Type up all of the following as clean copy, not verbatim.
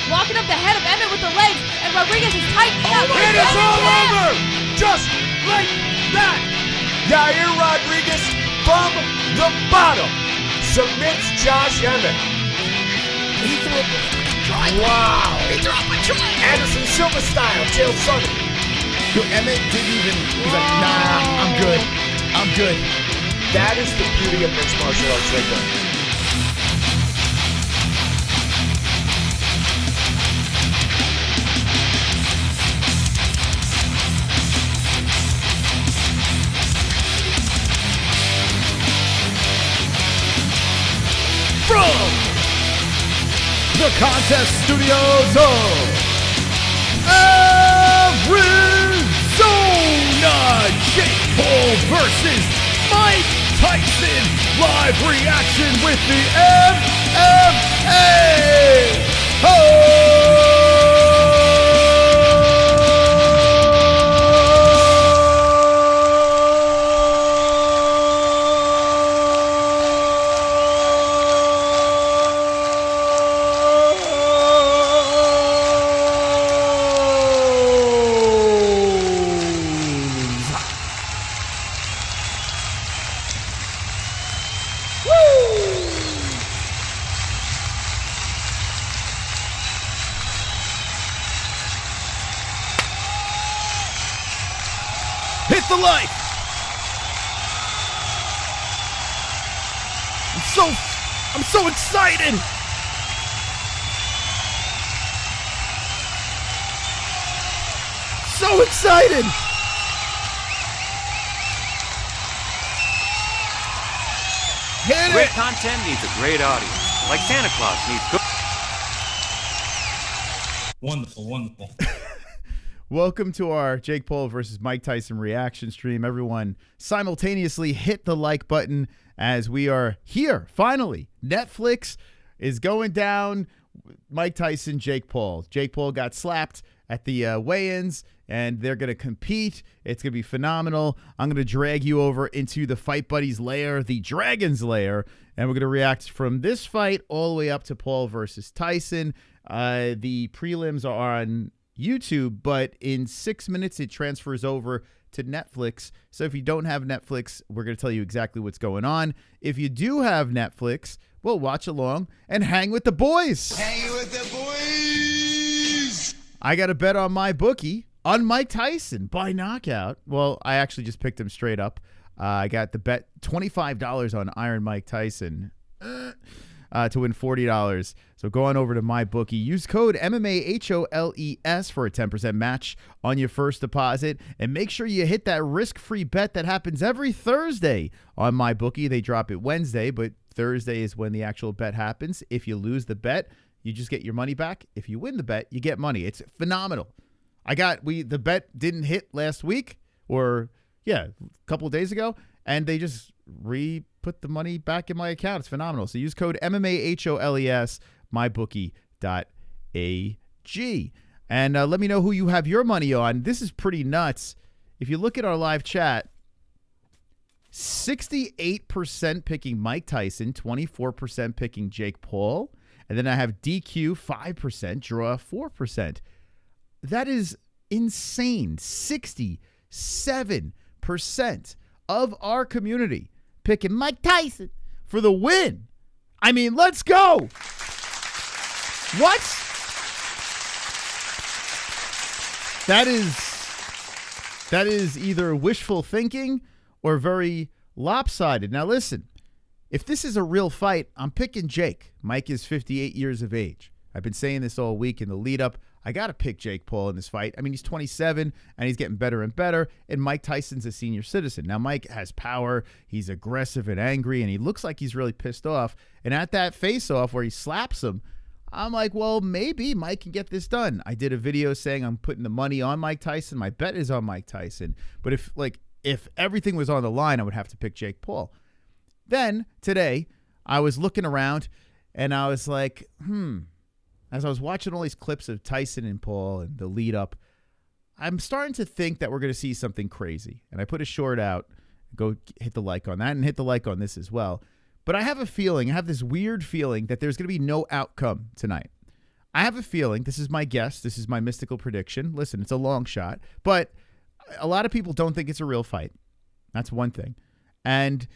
Walking up the head of Emmett with the legs, and Rodriguez is tightening up. And it's all over! Just like that! Yair Rodriguez from the bottom submits Josh Emmett. He threw up a triangle. Wow! He threw up a triangle. Anderson Silva style, Chael Sonnen. Emmett didn't even, he's like, nah, I'm good. I'm good. That is the beauty of mixed martial arts right there. From the contest studios of Arizona, Jake Paul versus Mike Tyson. Live reaction with the MMA-Holes. Hit the like. I'm so excited. So excited. Hit Great it. content needs a great audience, like Santa Claus needs good. Wonderful. Welcome to our Jake Paul versus Mike Tyson reaction stream. Everyone simultaneously hit the like button as we are here. Finally, Netflix is going down. Mike Tyson, Jake Paul. Jake Paul got slapped at the weigh-ins, and they're going to compete. It's going to be phenomenal. I'm going to drag you over into the Fight Buddies lair, the Dragon's lair, and we're going to react from this fight all the way up to Paul versus Tyson. The prelims are on YouTube, but in 6 minutes it transfers over to Netflix. So if you don't have Netflix, we're going to tell you exactly what's going on. If you do have Netflix, well, watch along and hang with the boys. Hang with the boys. I got a bet on my bookie on Mike Tyson by knockout. Well, I actually just picked him straight up. I got the bet $25 on Iron Mike Tyson to win $40. So go on over to my bookie. Use code MMA-HOLES for a 10% match on your first deposit. And make sure you hit that risk-free bet that happens every Thursday on my bookie. They drop it Wednesday, but Thursday is when the actual bet happens. If you lose the bet, you just get your money back. If you win the bet, you get money. It's phenomenal. The bet didn't hit last week, or a couple of days ago, and they just put the money back in my account. It's phenomenal. So use code MMA-HOLES, mybookie.ag. And let me know who you have your money on. This is pretty nuts. If you look at our live chat, 68% picking Mike Tyson, 24% picking Jake Paul, and then I have DQ 5%, draw 4%. That is insane. 67% of our community picking Mike Tyson for the win. I mean, let's go. What? That is either wishful thinking or very lopsided. Now, listen, if this is a real fight, I'm picking Jake. Mike is 58 years of age. I've been saying this all week in the lead up. I got to pick Jake Paul in this fight. I mean, he's 27, and he's getting better and better, and Mike Tyson's a senior citizen. Now, Mike has power. He's aggressive and angry, and he looks like he's really pissed off. And at that face-off where he slaps him, I'm like, well, maybe Mike can get this done. I did a video saying I'm putting the money on Mike Tyson. My bet is on Mike Tyson. But if everything was on the line, I would have to pick Jake Paul. Then, today, I was looking around, and I was like, as I was watching all these clips of Tyson and Paul and the lead up, I'm starting to think that we're going to see something crazy. And I put a short out. Go hit the like on that and hit the like on this as well. But I have a feeling, I have this weird feeling that there's going to be no outcome tonight. I have a feeling, this is my guess, this is my mystical prediction. Listen, it's a long shot, but a lot of people don't think it's a real fight. That's one thing. And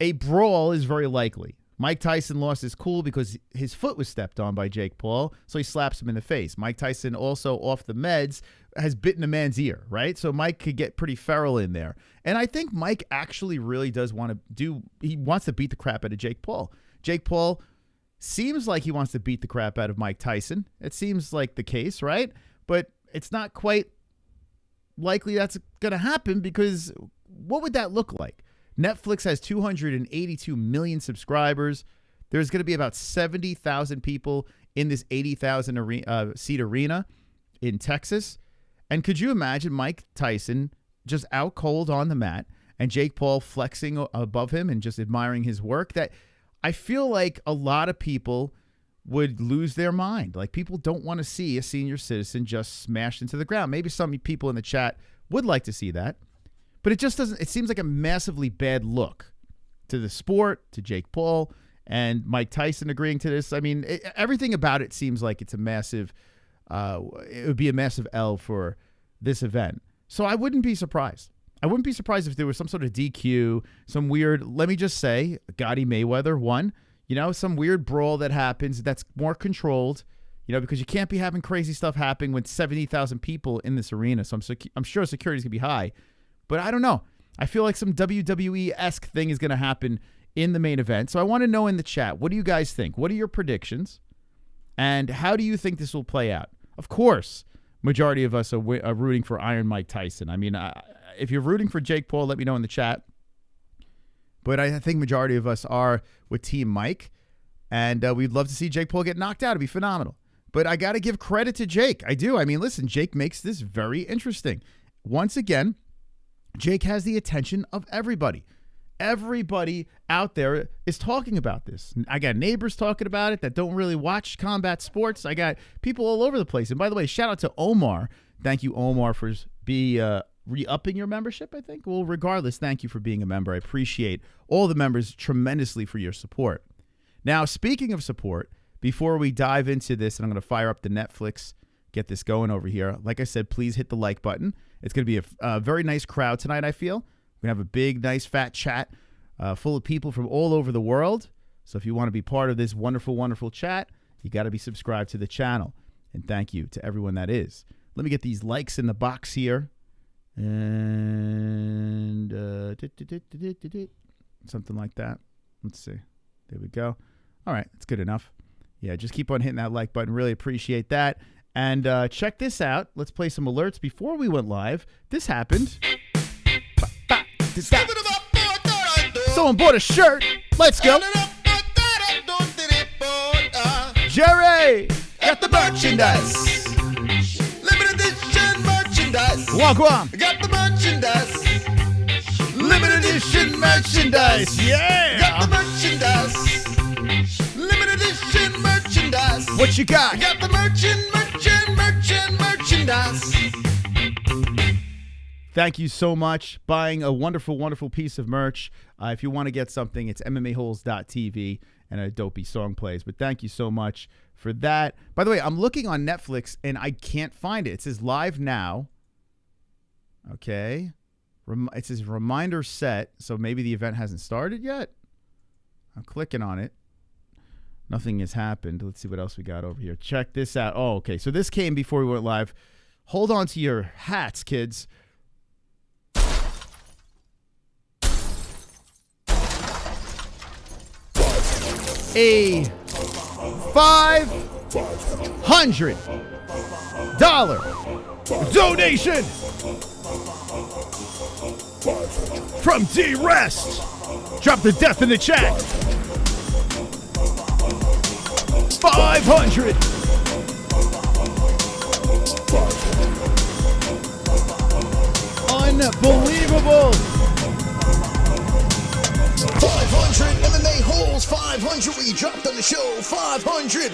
a brawl is very likely. Mike Tyson lost his cool because his foot was stepped on by Jake Paul, so he slaps him in the face. Mike Tyson, also off the meds, has bitten a man's ear, right? So Mike could get pretty feral in there. And I think Mike actually really does want to he wants to beat the crap out of Jake Paul. Jake Paul seems like he wants to beat the crap out of Mike Tyson. It seems like the case, right? But it's not quite likely that's going to happen, because what would that look like? Netflix has 282 million subscribers. There's going to be about 70,000 people in this 80,000 seat arena in Texas. And could you imagine Mike Tyson just out cold on the mat and Jake Paul flexing above him and just admiring his work? That I feel like a lot of people would lose their mind. Like, people don't want to see a senior citizen just smashed into the ground. Maybe some people in the chat would like to see that. But it just doesn't, it seems like a massively bad look to the sport, to Jake Paul, and Mike Tyson agreeing to this. I mean, everything about it seems like it's a massive, it would be a massive L for this event. So I wouldn't be surprised. I wouldn't be surprised if there was some sort of DQ, some weird, let me just say, Gotti Mayweather won, some weird brawl that happens that's more controlled, because you can't be having crazy stuff happening with 70,000 people in this arena. So I'm sure security's going to be high. But I don't know. I feel like some WWE-esque thing is going to happen in the main event. So I want to know in the chat, what do you guys think? What are your predictions? And how do you think this will play out? Of course, majority of us are rooting for Iron Mike Tyson. I mean, if you're rooting for Jake Paul, let me know in the chat. But I think majority of us are with Team Mike. And we'd love to see Jake Paul get knocked out. It'd be phenomenal. But I got to give credit to Jake. I do. I mean, listen, Jake makes this very interesting. Once again, Jake has the attention of everybody. Everybody out there is talking about this. I got neighbors talking about it that don't really watch combat sports. I got people all over the place. And by the way, shout out to Omar. Thank you, Omar, for re-upping your membership, I think. Well, regardless, thank you for being a member. I appreciate all the members tremendously for your support. Now, speaking of support, before we dive into this, and I'm going to fire up the Netflix, get this going over here. Like I said, please hit the like button. It's going to be a very nice crowd tonight, I feel. We're going to have a big, nice, fat chat full of people from all over the world. So if you want to be part of this wonderful, wonderful chat, you got to be subscribed to the channel. And thank you to everyone that is. Let me get these likes in the box here. And something like that. Let's see. There we go. All right. That's good enough. Yeah, just keep on hitting that like button. Really appreciate that. And check this out. Let's play some alerts before we went live. This happened. Someone bought a shirt. Let's go. Jerry got the merchandise. Limited edition merchandise. Wagwan. Got the merchandise. Limited edition merchandise. Yeah. Got the merchandise. Limited edition merchandise. What you got? Got the merchandise. Thank you so much. Buying a wonderful, wonderful piece of merch. If you want to get something, it's MMA-Holes.tv and a dopey song plays. But thank you so much for that. By the way, I'm looking on Netflix and I can't find it. It says live now. Okay. It says reminder set. So maybe the event hasn't started yet. I'm clicking on it. Nothing has happened. Let's see what else we got over here. Check this out. Oh, okay. So this came before we went live. Hold on to your hats, kids. A $500 Donation from D-Rest. Drop the death in the chat. 500. Unbelievable. 500 MMA holes, 500 we dropped on the show, 500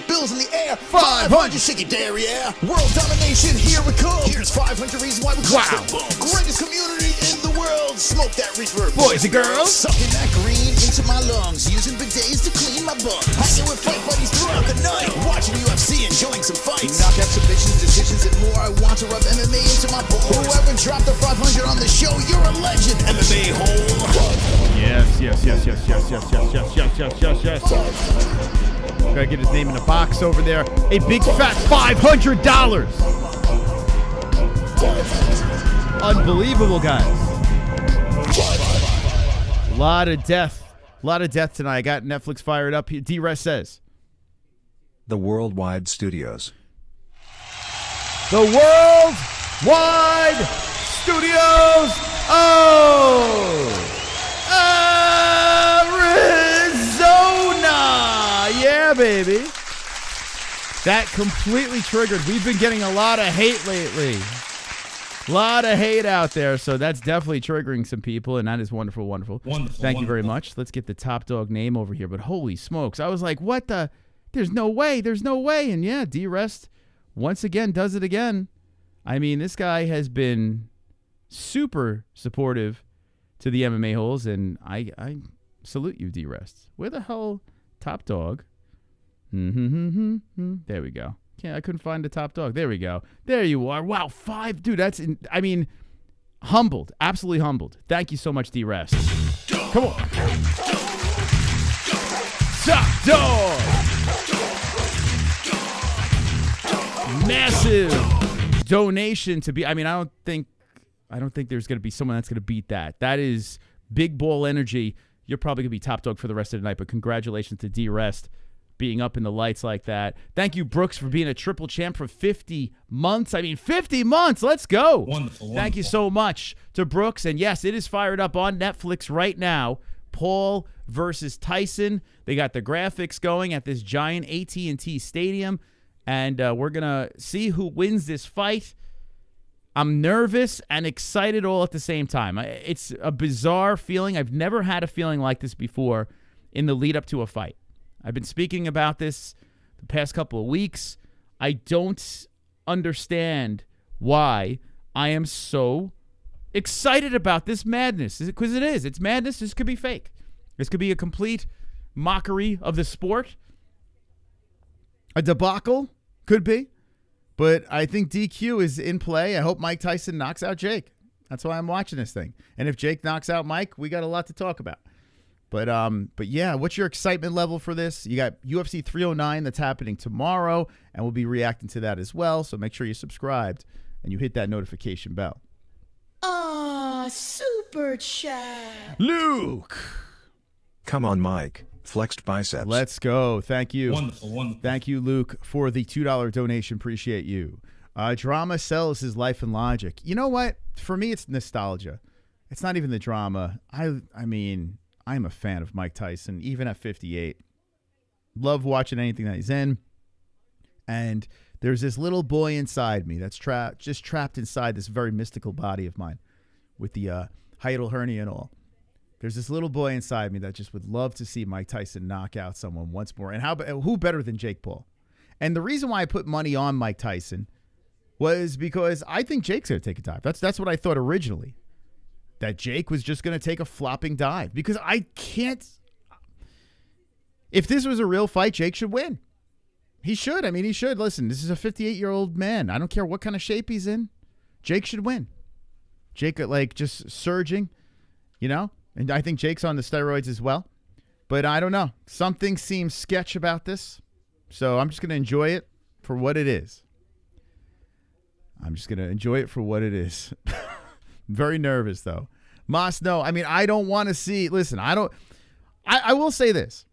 bills in the air, 500 shake it derriere. World domination, here we come. Here's 500 reasons why we crush the bumps. Greatest community in the world, smoke that reefer. Boys and girls, Sucking that green into my lungs, using bidets to clean my butt. Hanging with fight buddies throughout the night, watching UFC, enjoying some fights. Knockout submissions, decisions, and more. I want to rub MMA into my balls. Whoever dropped the 500 on the show, you're a legend. MMA hole. yes. Gotta get his name in the box over there. A big fat $500. Unbelievable, guys. A lot of death tonight. I got Netflix fired up here. D-Rest says. The Worldwide Studios. The Worldwide Studios. Arizona. Yeah, baby. That completely triggered. We've been getting a lot of hate lately. A lot of hate out there, so that's definitely triggering some people, and that is wonderful, wonderful. Thank you very much. Let's get the top dog name over here, but holy smokes. I was like, what the? There's no way. And yeah, D-Rest once again does it again. I mean, this guy has been super supportive to the MMA holes, and I salute you, D-Rest. Where the hell, top dog? There we go. I couldn't find the top dog. There we go. There you are. Wow, 5. Dude, humbled. Absolutely humbled. Thank you so much, D-Rest. Come on. Top dog. Massive donation to be. I don't think there's going to be someone that's going to beat that. That is big ball energy. You're probably going to be top dog for the rest of the night, but congratulations to D-Rest being up in the lights like that. Thank you, Brooks, for being a triple champ for 50 months. 50 months. Let's go. Wonderful. Thank you so much to Brooks. And yes, it is fired up on Netflix right now. Paul versus Tyson. They got the graphics going at this giant AT&T stadium. And we're going to see who wins this fight. I'm nervous and excited all at the same time. It's a bizarre feeling. I've never had a feeling like this before in the lead up to a fight. I've been speaking about this the past couple of weeks. I don't understand why I am so excited about this madness. Because it is. It's madness. This could be fake. This could be a complete mockery of the sport. A debacle. Could be. But I think DQ is in play. I hope Mike Tyson knocks out Jake. That's why I'm watching this thing. And if Jake knocks out Mike, we got a lot to talk about. But yeah, what's your excitement level for this? You got UFC 309 that's happening tomorrow, and we'll be reacting to that as well. So make sure you're subscribed and you hit that notification bell. Super chat. Luke. Come on, Mike. Flexed biceps. Let's go. Thank you. Wonderful. Thank you, Luke, for the $2 donation. Appreciate you. Drama sells his life and logic. You know what? For me, it's nostalgia. It's not even the drama. I mean, I'm a fan of Mike Tyson, even at 58. Love watching anything that he's in. And there's this little boy inside me that's trapped inside this very mystical body of mine with the hiatal hernia and all. There's this little boy inside me that just would love to see Mike Tyson knock out someone once more. And who better than Jake Paul? And the reason why I put money on Mike Tyson was because I think Jake's going to take a dive. That's what I thought originally, that Jake was just going to take a flopping dive, because I can't. If this was a real fight, Jake should win. He should. I mean, he should. Listen, this is a 58-year-old man. I don't care what kind of shape he's in. Jake should win. Jake, like, just surging, you know? And I think Jake's on the steroids as well. But I don't know. Something seems sketch about this. So I'm just going to enjoy it for what it is. I'm very nervous, though. Moss, no. I mean, I don't want to see. Listen, I will say this.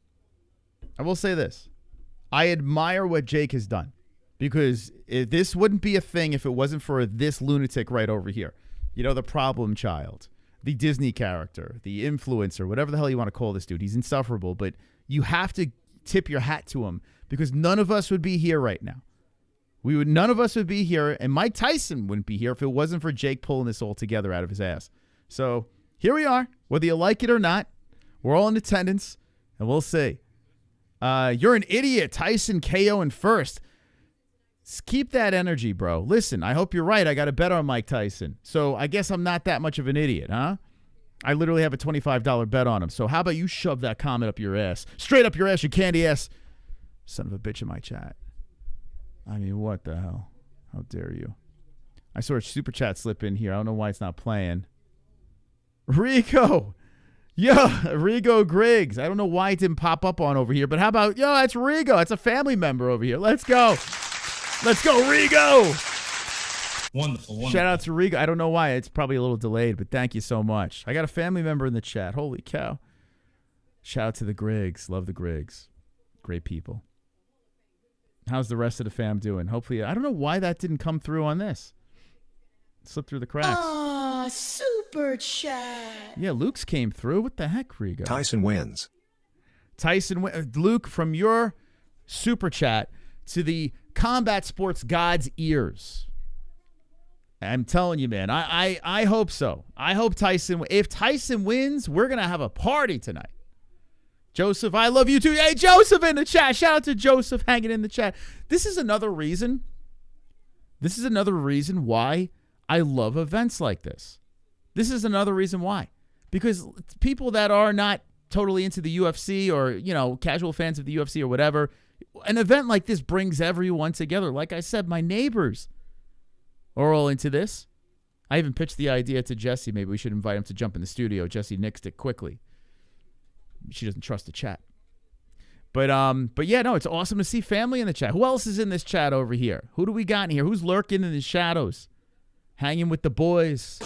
I admire what Jake has done, because this wouldn't be a thing if it wasn't for this lunatic right over here. You know, the problem child, the Disney character, the influencer, whatever the hell you want to call this dude. He's insufferable, but you have to tip your hat to him, because none of us would be here right now. None of us would be here, and Mike Tyson wouldn't be here if it wasn't for Jake pulling this all together out of his ass. So here we are, whether you like it or not. We're all in attendance, and we'll see. You're an idiot. Tyson KO in first. Keep that energy, bro. Listen, I hope you're right. I got a bet on Mike Tyson. So I guess I'm not that much of an idiot, huh? I literally have a $25 bet on him. So how about you shove that comment up your ass? Straight up your ass, you candy ass. Son of a bitch in my chat. I mean, what the hell? How dare you? I saw a super chat slip in here. I don't know why it's not playing. Rico. Yo, Rigo Griggs. I don't know why it didn't pop up on over here, but how about, yo, that's Rigo. That's a family member over here. Let's go. Let's go, Rigo. Wonderful. Shout out to Rigo. I don't know why. It's probably a little delayed, but thank you so much. I got a family member in the chat. Holy cow. Shout out to the Griggs. Love the Griggs. Great people. How's the rest of the fam doing? Hopefully, I don't know why that didn't come through on this. Slipped through the cracks. Ah, super chat. Yeah, Luke's came through. What the heck, Rigo? Tyson wins. Luke, from your super chat to the combat sports god's ears. I'm telling you, man, I hope so. I hope Tyson, if Tyson wins, we're going to have a party tonight. Joseph, I love you too. Hey, Joseph in the chat. Shout out to Joseph hanging in the chat. This is another reason why I love events like this. This is another reason why. Because people that are not totally into the UFC or, you know, casual fans of the UFC or whatever, an event like this brings everyone together. Like I said, my neighbors are all into this. I even pitched the idea to Jesse. Maybe we should invite him to jump in the studio. Jesse nixed it quickly. She doesn't trust the chat. But yeah, no, it's awesome to see family in the chat. Who else is in this chat over here? Who do we got in here? Who's lurking in the shadows? Hanging with the boys.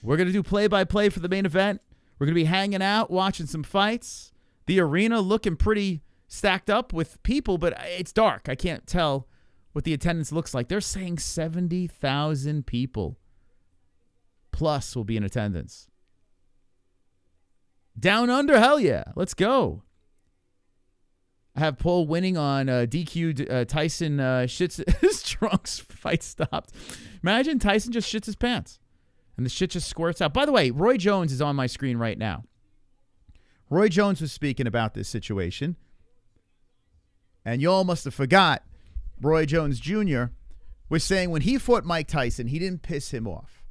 We're going to do play-by-play for the main event. We're going to be hanging out, watching some fights. The arena looking pretty stacked up with people, but it's dark. I can't tell what the attendance looks like. They're saying 70,000 people plus will be in attendance. Down under, hell yeah. Let's go. I have Paul winning on DQ. Tyson shits his trunks. Fight stopped. Imagine Tyson just shits his pants. And the shit just squirts out. By the way, Roy Jones is on my screen right now. Roy Jones was speaking about this situation. And y'all must have forgot Roy Jones Jr. was saying when he fought Mike Tyson, he didn't piss him off.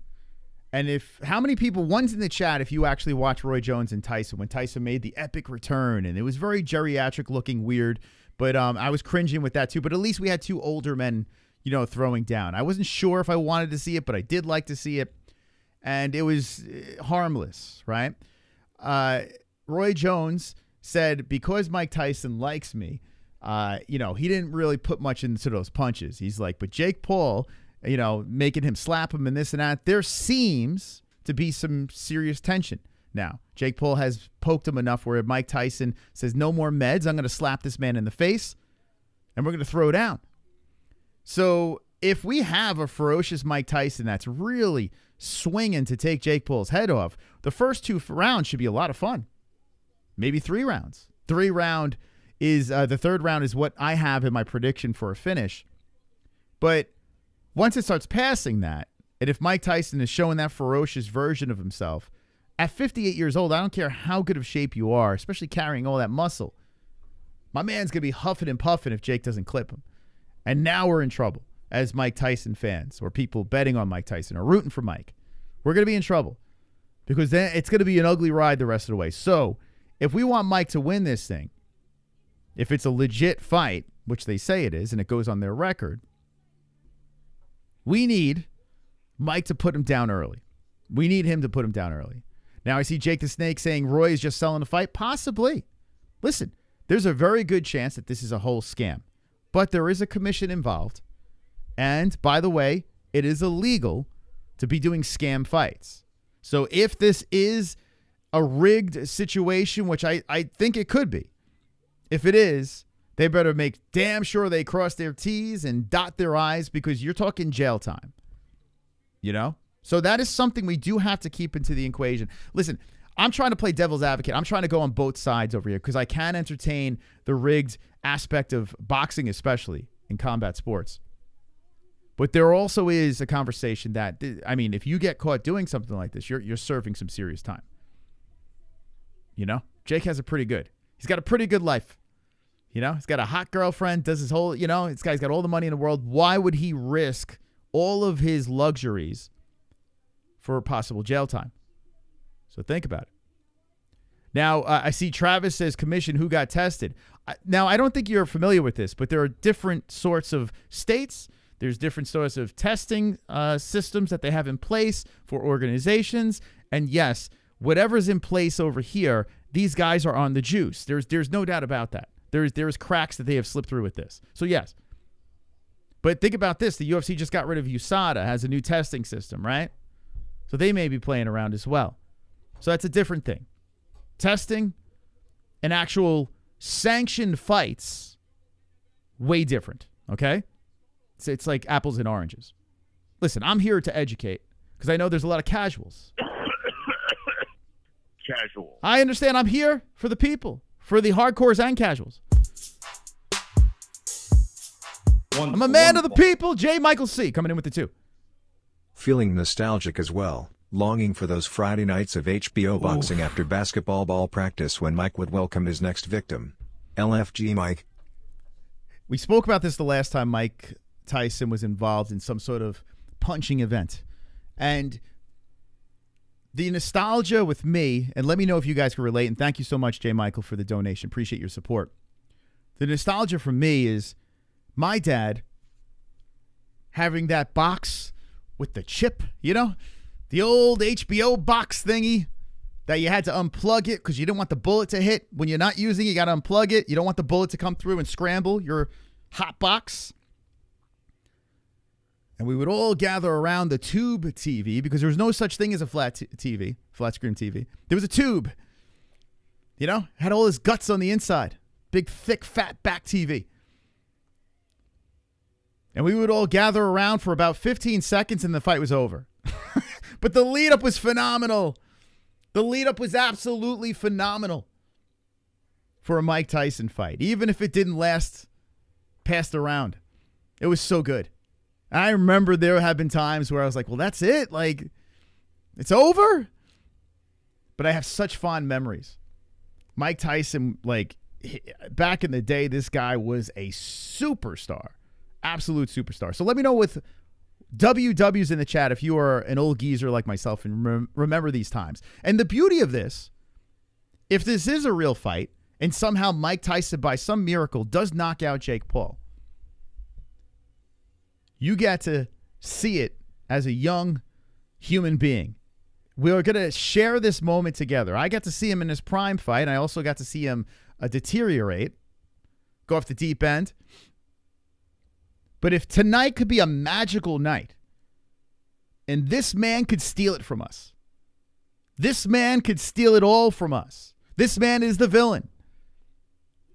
And how many people, one's in the chat if you actually watch Roy Jones and Tyson, when Tyson made the epic return, and it was very geriatric looking weird, but I was cringing with that too. But at least we had two older men, you know, throwing down. I wasn't sure if I wanted to see it, but I did like to see it. And it was harmless, right? Roy Jones said, because Mike Tyson likes me, you know, he didn't really put much into those punches. He's like, but Jake Paul, you know, making him slap him and this and that, there seems to be some serious tension. Now, Jake Paul has poked him enough where Mike Tyson says, no more meds. I'm going to slap this man in the face, and we're going to throw down. So if we have a ferocious Mike Tyson that's really swinging to take Jake Paul's head off, the first two rounds should be a lot of fun. Maybe 3 rounds. The third round is what I have in my prediction for a finish. But once it starts passing that, And if Mike Tyson is showing that ferocious version of himself, at 58 years old, I don't care how good of shape you are, especially carrying all that muscle. My man's going to be huffing and puffing if Jake doesn't clip him. And now we're in trouble as Mike Tyson fans or people betting on Mike Tyson or rooting for Mike. We're going to be in trouble because then it's going to be an ugly ride the rest of the way. So if we want Mike to win this thing, if it's a legit fight, which they say it is, and it goes on their record, we need Mike to put him down early. We need him to put him down early. Now I see Jake the Snake saying Roy is just selling the fight. Possibly. Listen, there's a very good chance that this is a whole scam. But there is a commission involved. And, by the way, it is illegal to be doing scam fights. So if this is a rigged situation, which I think it could be, if it is, they better make damn sure they cross their T's and dot their I's because you're talking jail time. You know? So that is something we do have to keep into the equation. Listen, I'm trying to play devil's advocate. I'm trying to go on both sides over here because I can entertain the rigged aspect of boxing, especially in combat sports. But there also is a conversation that, I mean, if you get caught doing something like this, you're serving some serious time. You know? Jake has he's got a pretty good life. You know? He's got a hot girlfriend, does his whole, you know, this guy's got all the money in the world. Why would he risk all of his luxuries for possible jail time? So think about it. Now, I see Travis says, commission, who got tested? Now, I don't think you're familiar with this, but there are different sorts of states. There's different sorts of testing systems that they have in place for organizations. And yes, whatever's in place over here, these guys are on the juice. There's no doubt about that. There's cracks that they have slipped through with this. So yes. But think about this. The UFC just got rid of USADA, has a new testing system, right? So they may be playing around as well. So that's a different thing. Testing and actual sanctioned fights, way different, okay? So it's like apples and oranges. Listen, I'm here to educate because I know there's a lot of casuals. Casual. I understand. I'm here for the people, for the hardcores and casuals. I'm a man of the people. J. Michael C. coming in with the 2. Feeling nostalgic as well, longing for those Friday nights of HBO boxing after basketball ball practice when Mike would welcome his next victim. LFG Mike. We spoke about this the last time Mike Tyson was involved in some sort of punching event. And the nostalgia with me, and let me know if you guys can relate, and thank you so much, J. Michael, for the donation. Appreciate your support. The nostalgia for me is my dad having that box with the chip, you know, the old HBO box thingy that you had to unplug it because you didn't want the bullet to hit. When you're not using it, you got to unplug it. You don't want the bullet to come through and scramble your hot box. And we would all gather around the tube TV because there was no such thing as a flat screen TV. There was a tube, you know, had all his guts on the inside. Big, thick, fat back TV. And we would all gather around for about 15 seconds and the fight was over. But the lead up was phenomenal. The lead up was absolutely phenomenal for a Mike Tyson fight. Even if it didn't last past the round. It was so good. I remember there have been times where I was like, well, that's it. Like, it's over. But I have such fond memories. Mike Tyson, like, back in the day, this guy was a superstar. Absolute superstar. So let me know with WWs in the chat if you are an old geezer like myself and remember these times. And the beauty of this, if this is a real fight and somehow Mike Tyson by some miracle does knock out Jake Paul, you get to see it as a young human being. We're going to share this moment together. I got to see him in his prime fight, and I also got to see him deteriorate, go off the deep end. But if tonight could be a magical night, and this man could steal it from us, this man could steal it all from us. This man is the villain.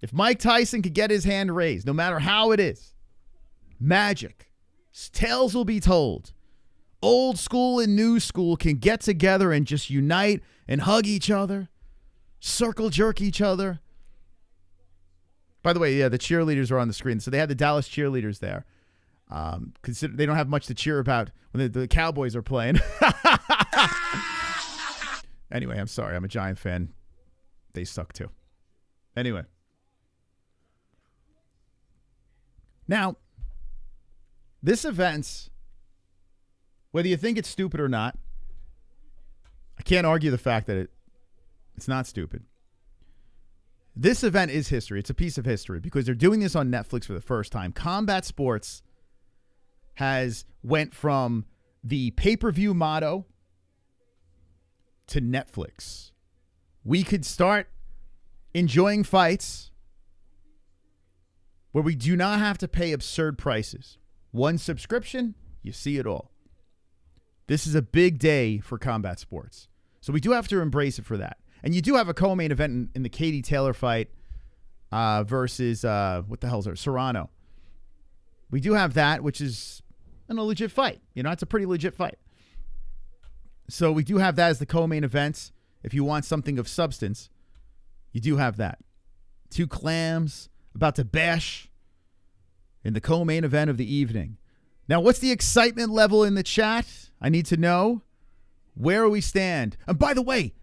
If Mike Tyson could get his hand raised, no matter how it is, magic. Tales will be told. Old school and new school can get together and just unite and hug each other, circle jerk each other. By the way, yeah, the cheerleaders are on the screen. So they had the Dallas cheerleaders there. Consider they don't have much to cheer about when the Cowboys are playing. Anyway, I'm sorry. I'm a Giant fan. They suck too. Anyway. Now, this event, whether you think it's stupid or not, I can't argue the fact that it's not stupid. This event is history. It's a piece of history because they're doing this on Netflix for the first time. Combat Sports has went from the pay-per-view motto to Netflix. We could start enjoying fights where we do not have to pay absurd prices. One subscription, you see it all. This is a big day for combat sports. So we do have to embrace it for that. And you do have a co-main event in the Katie Taylor fight versus, what the hell is it, Serrano. We do have that, which is a legit fight. You know, it's a pretty legit fight. So we do have that as the co-main events. If you want something of substance, you do have that. Two clams about to bash in the co-main event of the evening. Now, what's the excitement level in the chat? I need to know. Where we stand. And by the way,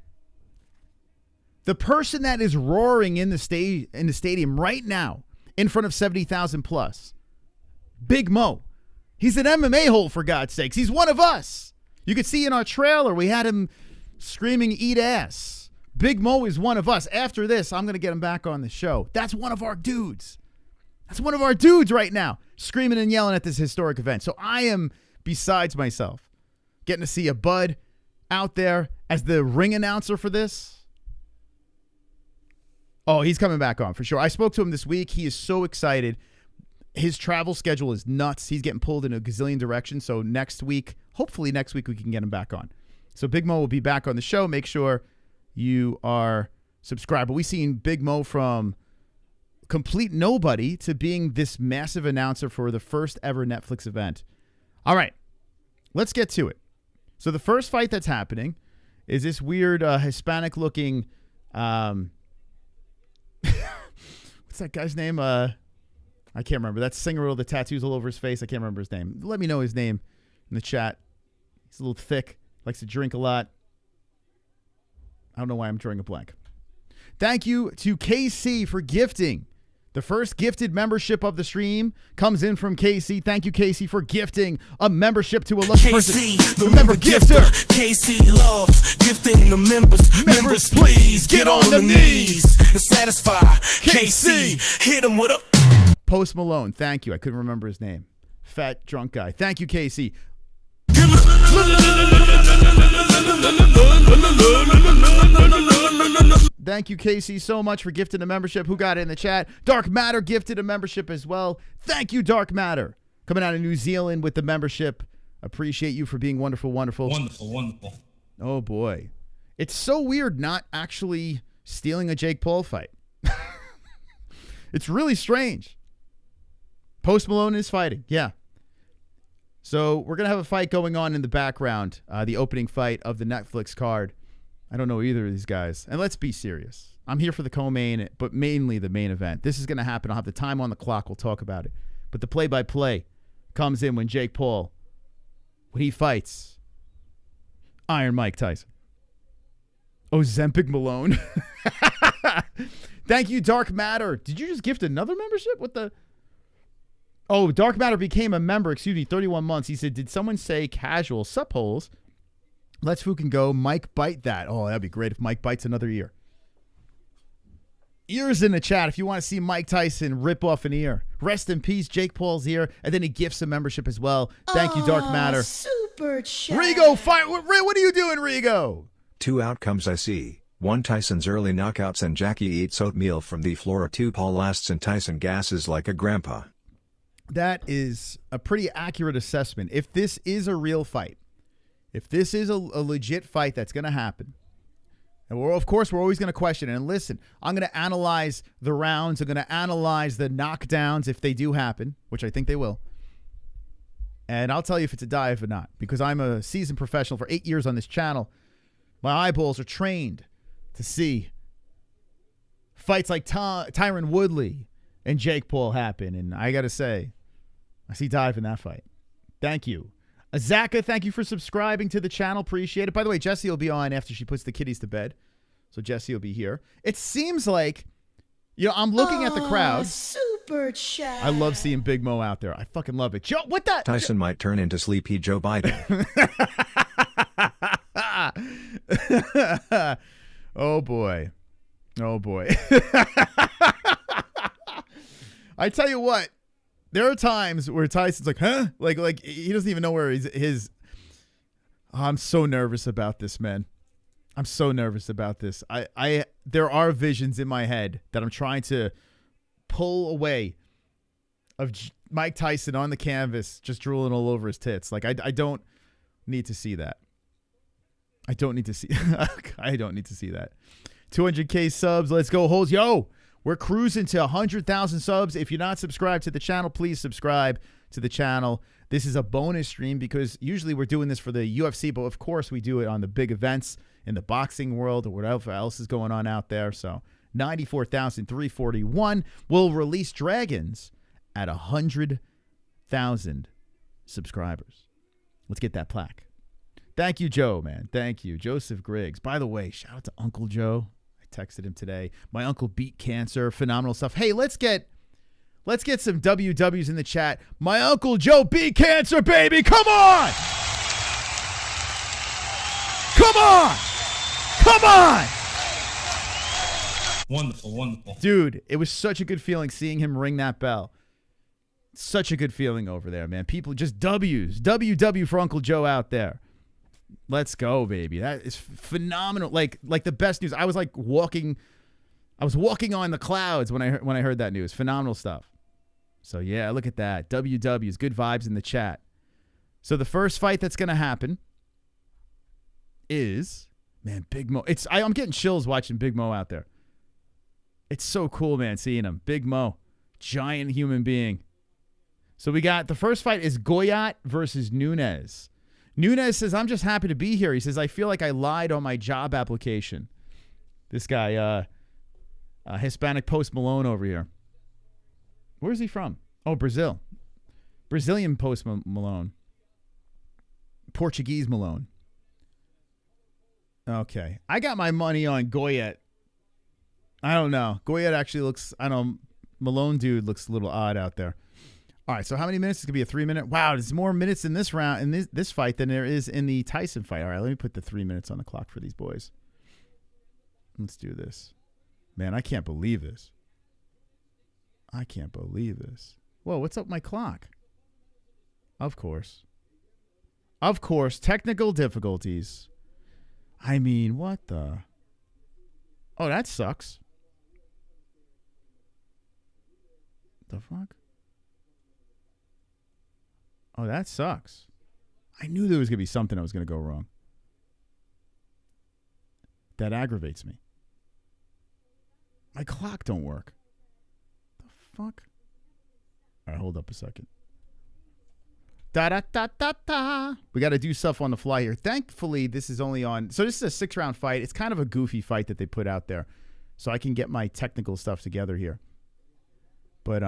the person that is roaring in the stadium right now in front of 70,000 plus, Big Mo. He's an MMA-hole, for God's sakes. He's one of us. You could see in our trailer, we had him screaming, eat ass. Big Mo is one of us. After this, I'm going to get him back on the show. That's one of our dudes. That's one of our dudes right now, screaming and yelling at this historic event. So I am besides myself, getting to see a bud out there as the ring announcer for this. Oh, he's coming back on for sure. I spoke to him this week. He is so excited. His travel schedule is nuts. He's getting pulled in a gazillion directions. So next week, hopefully next week, we can get him back on. So Big Mo will be back on the show. Make sure you are subscribed. But we've seen Big Mo from complete nobody to being this massive announcer for the first ever Netflix event. All right, let's get to it. So the first fight that's happening is this weird Hispanic-looking, what's that guy's name? I can't remember. That singer with all the tattoos all over his face. I can't remember his name. Let me know his name in the chat. He's a little thick, likes to drink a lot. I don't know why I'm drawing a blank. Thank you to KC for gifting. The first gifted membership of the stream comes in from KC. Thank you, KC, for gifting a membership to a lucky person. The member gifter. KC loves gifting the members. Members, please get on the knees and satisfy KC. Hit him with a Post Malone. Thank you. I couldn't remember his name. Fat drunk guy. Thank you, KC. Thank you, Casey, so much for gifting a membership. Who got it in the chat? Dark Matter gifted a membership as well. Thank you, Dark Matter. Coming out of New Zealand with the membership. Appreciate you for being wonderful, wonderful. Wonderful. Oh, boy. It's so weird not actually stealing a Jake Paul fight. It's really strange. Post Malone is fighting. Yeah. So we're going to have a fight going on in the background. The opening fight of the Netflix card. I don't know either of these guys. And let's be serious. I'm here for the co-main, but mainly the main event. This is going to happen. I'll have the time on the clock. We'll talk about it. But the play-by-play comes in when Jake Paul, when he fights Iron Mike Tyson. Ozempic Malone. Thank you, Dark Matter. Did you just gift another membership? What the? Oh, Dark Matter became a member, 31 months. He said, did someone say casual? Sup, holes? Let's fucking go. Mike bite that. Oh, that'd be great if Mike bites another ear. Ears in the chat if you want to see Mike Tyson rip off an ear. Rest in peace, Jake Paul's ear. And then he gifts a membership as well. Thank you, Dark Matter. Super chat. Rigo, fight. What are you doing, Rigo? 2 outcomes I see. 1 Tyson's early knockouts and Jackie eats oatmeal from the floor. 2 Paul lasts and Tyson gasses like a grandpa. That is a pretty accurate assessment. If this is a real fight, if this is a legit fight that's going to happen, and of course we're always going to question it. And listen, I'm going to analyze the rounds. I'm going to analyze the knockdowns if they do happen, which I think they will. And I'll tell you if it's a dive or not, because I'm a seasoned professional for 8 years on this channel. My eyeballs are trained to see fights like Tyron Woodley and Jake Paul happen. And I got to say, I see dive in that fight. Thank you. Azaka, thank you for subscribing to the channel. Appreciate it. By the way, Jessie will be on after she puts the kitties to bed. So Jessie will be here. It seems like, I'm looking at the crowd. Super chat. I love seeing Big Mo out there. I fucking love it. Joe, what the? Tyson might turn into sleepy Joe Biden. Oh, boy. Oh, boy. I tell you what. There are times where Tyson's like, huh? Like he doesn't even know where his. Oh, I'm so nervous about this, man. I'm so nervous about this. There are visions in my head that I'm trying to pull away of Mike Tyson on the canvas, just drooling all over his tits. Like I don't need to see that. I don't need to see. I don't need to see that. 200K subs. Let's go, Holes. Yo, we're cruising to 100,000 subs. If you're not subscribed to the channel, please subscribe to the channel. This is a bonus stream because usually we're doing this for the UFC, but of course we do it on the big events in the boxing world or whatever else is going on out there. So 94,341 will release Dragons at 100,000 subscribers. Let's get that plaque. Thank you, Joe, man. Thank you. Joseph Griggs. By the way, shout out to Uncle Joe. I texted him today. My uncle beat cancer. Phenomenal stuff. Hey, let's get some WWs in the chat. My Uncle Joe beat cancer, baby. Come on. Come on. Come on. Wonderful, wonderful. Dude, it was such a good feeling seeing him ring that bell. Such a good feeling over there, man. People just W's. WW for Uncle Joe out there. Let's go, baby. That is phenomenal. Like the best news. I was walking on the clouds when I heard that news. Phenomenal stuff. So yeah, look at that. WW's, good vibes in the chat. So the first fight that's gonna happen is, man, Big Mo. I'm getting chills watching Big Mo out there. It's so cool, man, seeing him. Big Mo, giant human being. So we got the first fight is Goyat versus Nunes. Nunes says, I'm just happy to be here. He says, I feel like I lied on my job application. This guy, Hispanic Post Malone over here. Where's he from? Oh, Brazil. Brazilian Post Malone. Portuguese Malone. Okay. I got my money on Goyat. I don't know. Goyat actually looks, Malone dude looks a little odd out there. All right, so how many minutes? It's going to be a 3-minute. Wow, there's more minutes in this round, in this fight than there is in the Tyson fight. All right, let me put the 3 minutes on the clock for these boys. Let's do this. Man, I can't believe this. I can't believe this. Whoa, what's up with my clock? Of course. Of course, technical difficulties. I mean, what the? Oh, that sucks. The fuck? Oh, that sucks. I knew there was going to be something that was going to go wrong. That aggravates me. My clock don't work. The fuck? All right, hold up a second. Da-da-da-da-da. We got to do stuff on the fly here. Thankfully, this is only on... So this is a 6-round fight. It's kind of a goofy fight that they put out there. So I can get my technical stuff together here. But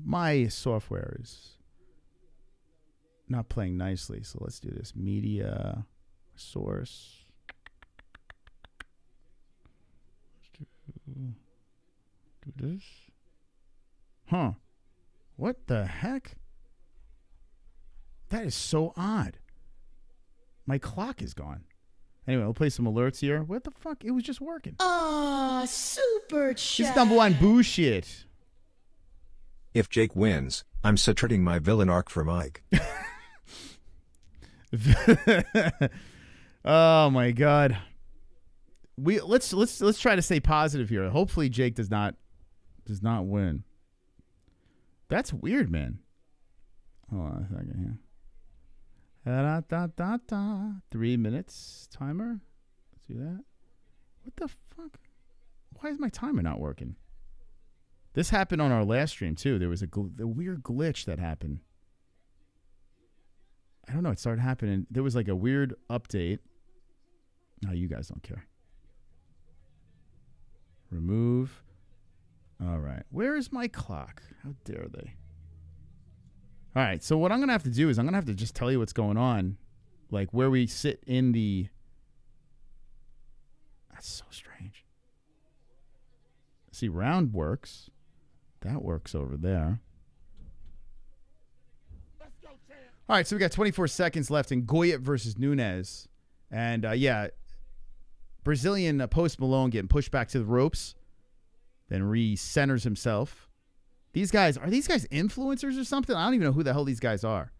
my software is not playing nicely. So let's do this. Media source. Do this. Huh. What the heck? That is so odd. My clock is gone. Anyway, we'll play some alerts here. What the fuck? It was just working. Super chat. This is number one bullshit. If Jake wins, I'm subtracting my villain arc for Mike. Oh my god. Let's try to stay positive here. Hopefully Jake does not win. That's weird, man. Hold on a second here. 3 minutes timer. Let's do that. What the fuck? Why is my timer not working? This happened on our last stream too. There was a weird glitch that happened. I don't know. It started happening. There was like a weird update. No, you guys don't care. Remove. All right. Where is my clock? How dare they? All right, so what I'm going to have to do is I'm going to have to just tell you what's going on, like where we sit in the... That's so strange. See, round works. That works over there. All right, so we got 24 seconds left in Goyat versus Nunes. And, Brazilian Post Malone getting pushed back to the ropes. Then re-centers himself. Are these guys influencers or something? I don't even know who the hell these guys are.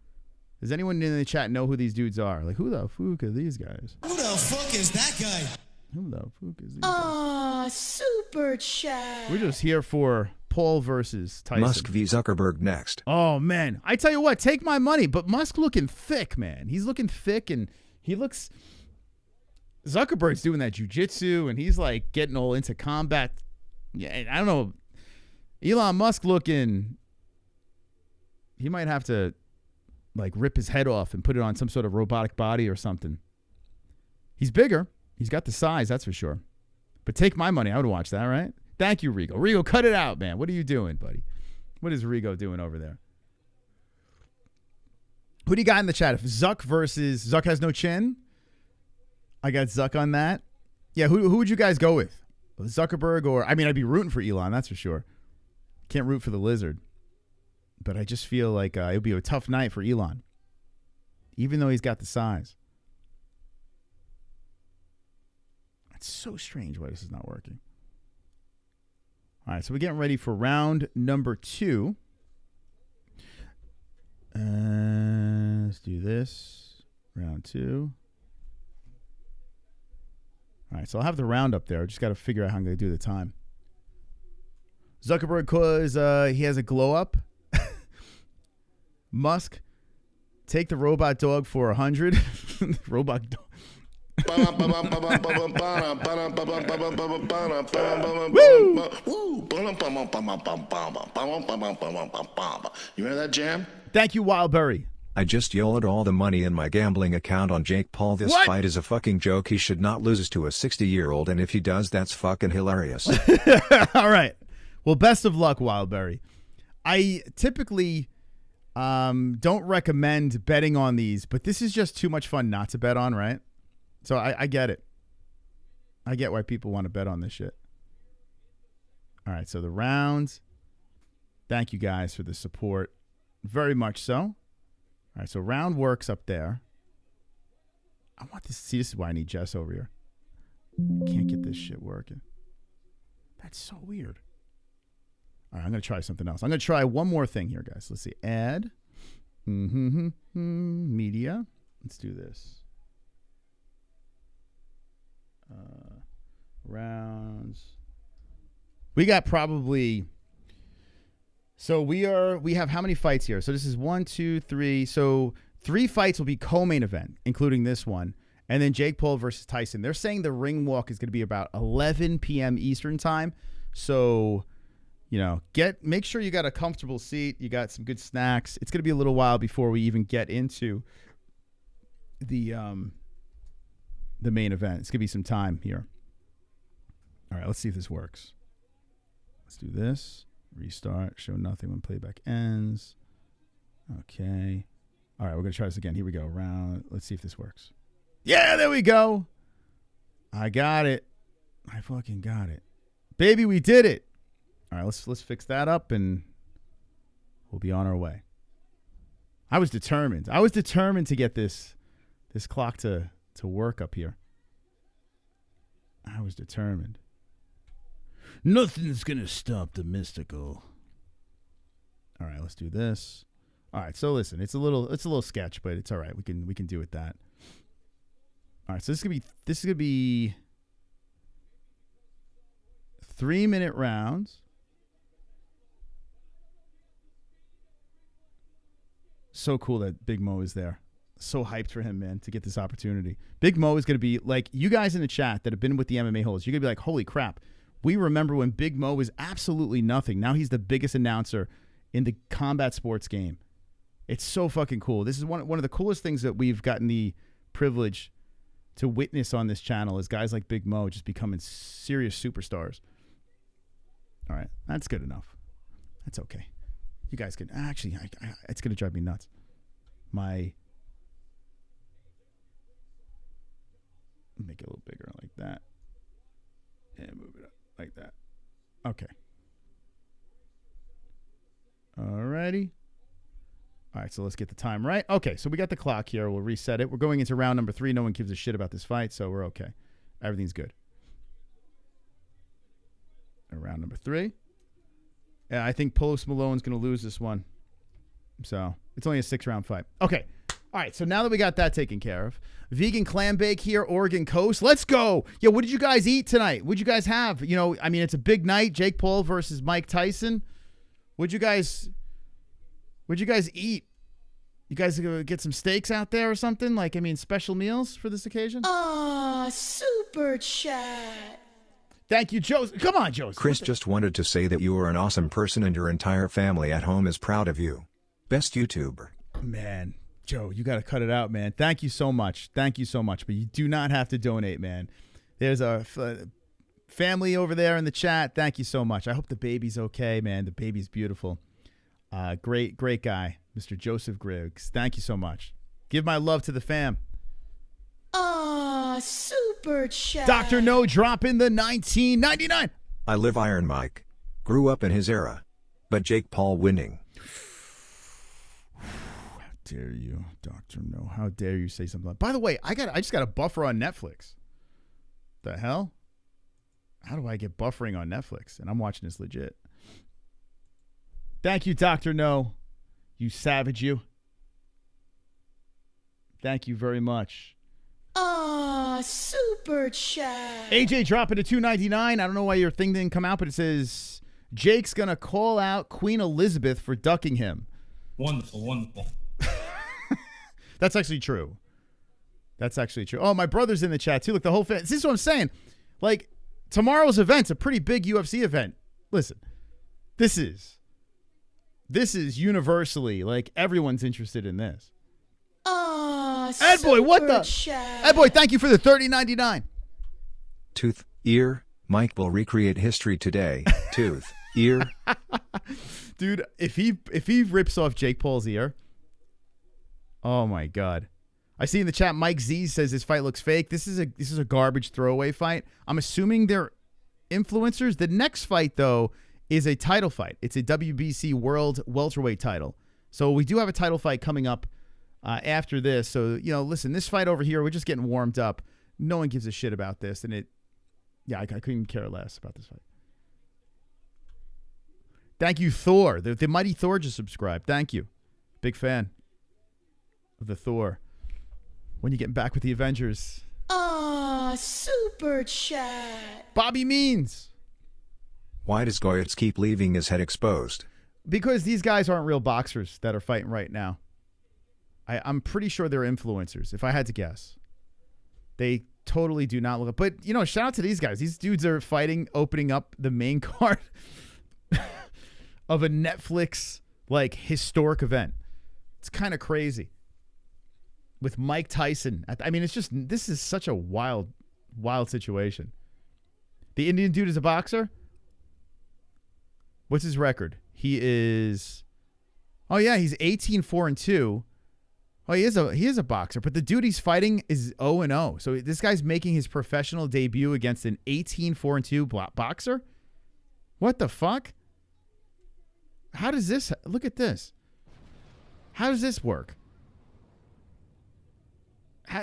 Does anyone in the chat know who these dudes are? Like, who the fuck are these guys? Who the fuck is that guy? Who the fuck is these guys? Super chat. We're just here for Paul versus Tyson. Musk v. Zuckerberg next. Oh, man. I tell you what, take my money. But Musk looking thick, man. He's looking thick, and he looks... Zuckerberg's doing that jiu-jitsu, and he's, like, getting all into combat. Yeah, I don't know. Elon Musk looking... He might have to, like, rip his head off and put it on some sort of robotic body or something. He's bigger. He's got the size, that's for sure. But take my money. I would watch that, right? Thank you, Rigo. Rigo, cut it out, man. What are you doing, buddy? What is Rigo doing over there? Who do you got in the chat? If Zuck versus... Zuck has no chin? I got Zuck on that. Yeah, who would you guys go with? Zuckerberg or... I mean, I'd be rooting for Elon, that's for sure. Can't root for the lizard. But I just feel like it would be a tough night for Elon. Even though he's got the size. It's so strange why this is not working. All right, so we're getting ready for round number 2. Let's do this. Round 2. All right, so I'll have the round up there. I just got to figure out how I'm going to do the time. Zuckerberg, because he has a glow up. Musk, take the robot dog for 100. Robot dog. You hear that, Jam? Thank you, Wildberry. I just yelled all the money in my gambling account on Jake Paul. This fight is a fucking joke. He should not lose to a 60-year-old, and if he does, that's fucking hilarious. All right. Well, best of luck, Wildberry. I typically don't recommend betting on these, but this is just too much fun not to bet on, right? So I get it. I get why people want to bet on this shit. All right, so the rounds. Thank you guys for the support. Very much so. All right, so round works up there. I want this. See, this is why I need Jess over here. Can't get this shit working. That's so weird. All right, I'm going to try something else. I'm going to try one more thing here, guys. Let's see. Add. Media. Let's do this. Rounds. We got probably... So we have how many fights here? So this is 1, 2, 3. So 3 fights will be co-main event, including this one. And then Jake Paul versus Tyson. They're saying the ring walk is going to be about 11 p.m. Eastern time. So, you know, make sure you got a comfortable seat. You got some good snacks. It's going to be a little while before we even get into the main event. It's going to be some time here. All right, let's see if this works. Let's do this. Restart. Show nothing when playback ends. Okay. All right, we're going to try this again. Here we go. Round. Let's see if this works. Yeah, there we go. I got it. I fucking got it. Baby, we did it. All right, let's fix that up and we'll be on our way. I was determined. I was determined to get this clock to work up here. I was determined. Nothing's going to stop the mystical. All right, let's do this. All right, so listen, it's a little sketch, but it's all right. We can do with that. All right, so this is gonna be 3-minute rounds. So cool that Big Mo is there. So hyped for him, man, to get this opportunity. Big Mo is gonna be like, you guys in the chat that have been with the MMA-Holes, you're gonna be like, holy crap. We remember when Big Mo was absolutely nothing. Now he's the biggest announcer in the combat sports game. It's so fucking cool. This is one of the coolest things that we've gotten the privilege to witness on this channel is guys like Big Mo just becoming serious superstars. All right, that's good enough. That's okay. You guys can actually. It's gonna drive me nuts. Make it a little bigger like that, and move it up like that. Okay. Alrighty. All right, so let's get the time right. Okay, so we got the clock here. We'll reset it. We're going into round number 3. No one gives a shit about this fight, so we're okay. Everything's good. And round number 3. Yeah, I think Post Malone's going to lose this one. So it's only a 6-round fight. Okay. All right, so now that we got that taken care of, vegan clam bake here, Oregon Coast. Let's go. Yo, what did you guys eat tonight? What'd you guys have? You know, I mean, it's a big night. Jake Paul versus Mike Tyson. What'd you guys eat? You guys get some steaks out there or something? Like, I mean, special meals for this occasion? Super chat. Thank you, Joseph. Come on, Joseph. Chris just wanted to say that you are an awesome person and your entire family at home is proud of you. Best YouTuber. Man, Joe, you got to cut it out, man. Thank you so much. Thank you so much. But you do not have to donate, man. There's a family over there in the chat. Thank you so much. I hope the baby's okay, man. The baby's beautiful. Great guy, Mr. Joseph Griggs. Thank you so much. Give my love to the fam. Super chat. Dr. No dropping the 1999. I live Iron Mike. Grew up in his era. But Jake Paul winning. How dare you, Dr. No? How dare you say something like that? By the way, I just got a buffer on Netflix. The hell? How do I get buffering on Netflix? And I'm watching this legit. Thank you, Dr. No. You savage, you. Thank you very much. Super chat. AJ dropping to $2.99. I don't know why your thing didn't come out, but it says Jake's going to call out Queen Elizabeth for ducking him. Wonderful. That's actually true. Oh, my brother's in the chat too. Look, the whole this is what I'm saying. Like, tomorrow's event's a pretty big UFC event. Listen, this is universally, like, everyone's interested in this. Ed boy, what the? Chat. Ed boy, thank you for the $30.99. Tooth, ear, Mike will recreate history today. Tooth, ear. Dude, if he rips off Jake Paul's ear, oh my God. I see in the chat Mike Z says this fight looks fake. This is a garbage throwaway fight. I'm assuming they're influencers. The next fight though is a title fight. It's a WBC World Welterweight title. So we do have a title fight coming up after this. So, you know, listen, this fight over here, we're just getting warmed up. No one gives a shit about this. And I couldn't care less about this fight. Thank you, Thor. The mighty Thor just subscribed. Thank you. Big fan of the Thor. When you getting back with the Avengers? Super chat. Bobby Means. Why does Goyat keep leaving his head exposed? Because these guys aren't real boxers that are fighting right now. I'm pretty sure they're influencers, if I had to guess. They totally do not look. But, you know, shout out to these guys. These dudes are fighting, opening up the main card of a Netflix, like, historic event. It's kind of crazy. With Mike Tyson. I mean, this is such a wild situation. The Indian dude is a boxer? What's his record? He is... Oh, yeah, he's 18-4-2. Oh, he is a boxer, but the dude he's fighting is 0-0. So this guy's making his professional debut against an 18-4-2 boxer? What the fuck? How does this... Look at this. How does this work?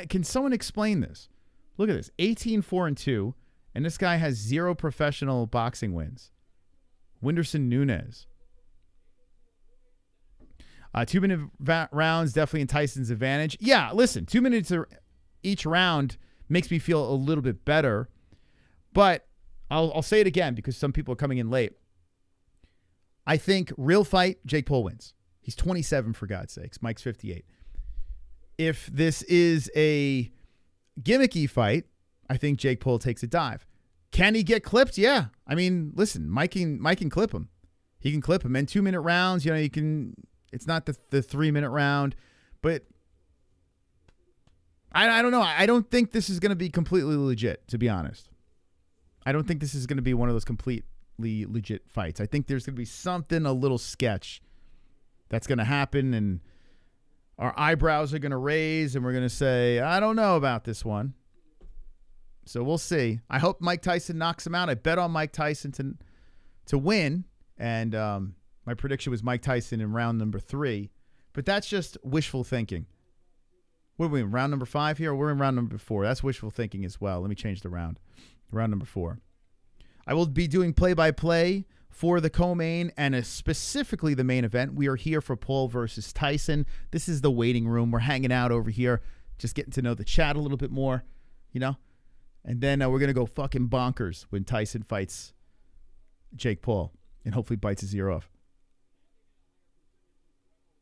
Can someone explain this? Look at this. 18-4-2, and this guy has 0 professional boxing wins. Whindersson Nunes. 2-minute rounds definitely in Tyson's advantage. Yeah, listen, 2 minutes each round makes me feel a little bit better. But I'll say it again because some people are coming in late. I think real fight, Jake Paul wins. He's 27 for God's sakes. Mike's 58. If this is a gimmicky fight, I think Jake Paul takes a dive. Can he get clipped? Yeah. I mean, listen, Mike can clip him. He can clip him. And 2-minute rounds, you know, you can... It's not the 3-minute round, but I don't know. I don't think this is going to be completely legit, to be honest. I don't think this is going to be one of those completely legit fights. I think there's going to be something a little sketch that's going to happen, and our eyebrows are going to raise, and we're going to say, I don't know about this one. So we'll see. I hope Mike Tyson knocks him out. I bet on Mike Tyson to win, and my prediction was Mike Tyson in round number 3. But that's just wishful thinking. What are we in, round number 5 here? Or we're in round number 4. That's wishful thinking as well. Let me change the round. Round number 4. I will be doing play-by-play for the co-main and specifically the main event. We are here for Paul versus Tyson. This is the waiting room. We're hanging out over here, just getting to know the chat a little bit more, you know? And then we're going to go fucking bonkers when Tyson fights Jake Paul and hopefully bites his ear off.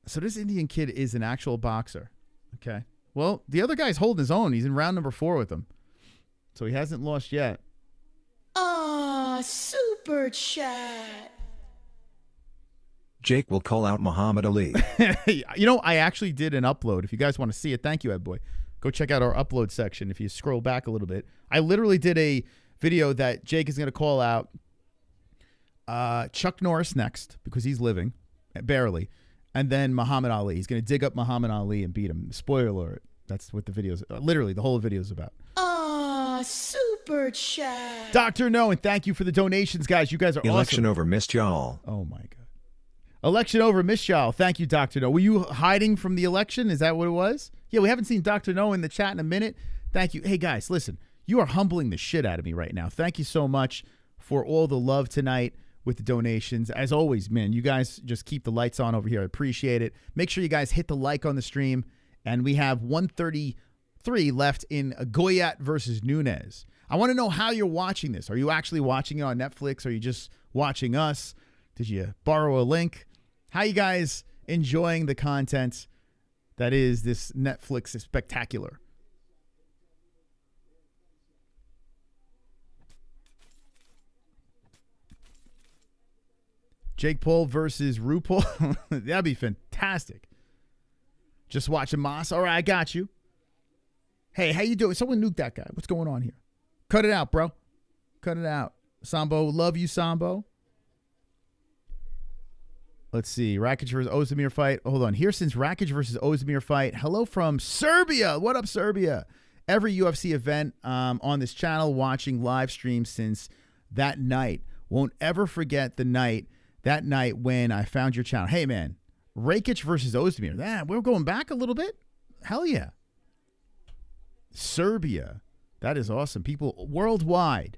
So this Indian kid is an actual boxer. Okay. Well, the other guy's holding his own. He's in round number 4 with him. So he hasn't lost yet. Super chat. Jake will call out Muhammad Ali. You know, I actually did an upload. If you guys want to see it, thank you, Ed Boy. Go check out our upload section. If you scroll back a little bit, I literally did a video that Jake is going to call out Chuck Norris next because he's living, barely. And then Muhammad Ali. He's going to dig up Muhammad Ali and beat him. Spoiler alert. That's what the video's literally the whole video is about. Super chat. Dr. No, and thank you for the donations, guys. You guys are Election awesome. over missed y'all. Oh, my God. Election over Miss y'all. Thank you, Dr. No. Were you hiding from the election? Is that what it was? Yeah, we haven't seen Dr. No in the chat in a minute. Thank you. Hey, guys, listen. You are humbling the shit out of me right now. Thank you so much for all the love tonight with the donations. As always, man, you guys just keep the lights on over here. I appreciate it. Make sure you guys hit the like on the stream. And we have 133 left in Goyat versus Nunes. I want to know how you're watching this. Are you actually watching it on Netflix? Are you just watching us? Did you borrow a link? How you guys enjoying the content that is this Netflix spectacular? Jake Paul versus RuPaul. That'd be fantastic. Just watching Moss. All right, I got you. Hey, how you doing? Someone nuke that guy. What's going on here? Cut it out, bro. Cut it out. Sambo, love you, Sambo. Let's see. Rakic versus Ozdemir fight. Hold on. Here's Rakic versus Ozdemir fight. Hello from Serbia. What up, Serbia? Every UFC event on this channel, watching live streams since that night. Won't ever forget that night when I found your channel. Hey, man. Rakic versus Ozdemir. We're going back a little bit. Hell yeah. Serbia. That is awesome. People worldwide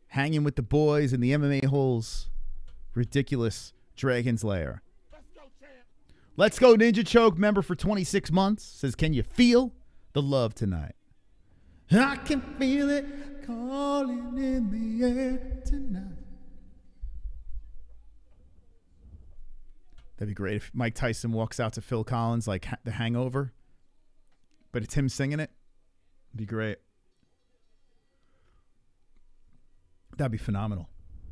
hanging with the boys in the MMA-Holes. Ridiculous Dragon's Lair. Let's go, Ninja Choke, member for 26 months. Says, can you feel the love tonight? I can feel it calling in the air tonight. That'd be great if Mike Tyson walks out to Phil Collins like The Hangover, but it's him singing it. It'd be great. That'd be phenomenal.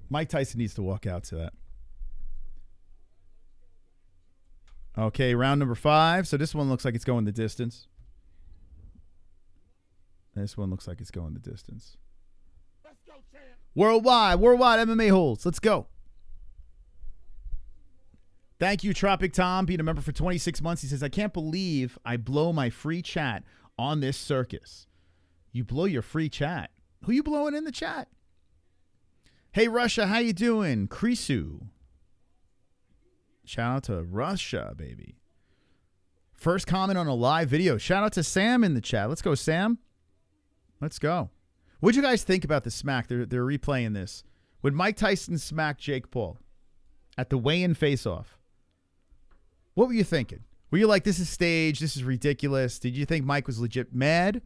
Mike Tyson needs to walk out to that. Okay, round number 5. So this one looks like it's going the distance. This one looks like it's going the distance. Let's go, champ. Worldwide MMA-Holes. Let's go. Thank you, Tropic Tom, being a member for 26 months. He says, I can't believe I blow my free chat on this circus. You blow your free chat. Who you blowing in the chat? Hey, Russia, how you doing? Krisu. Shout out to Russia, baby. First comment on a live video. Shout out to Sam in the chat. Let's go, Sam. Let's go. What'd you guys think about the smack? They're replaying this. When Mike Tyson smacked Jake Paul at the weigh-in face-off, what were you thinking? Were you like, this is staged, this is ridiculous? Did you think Mike was legit mad?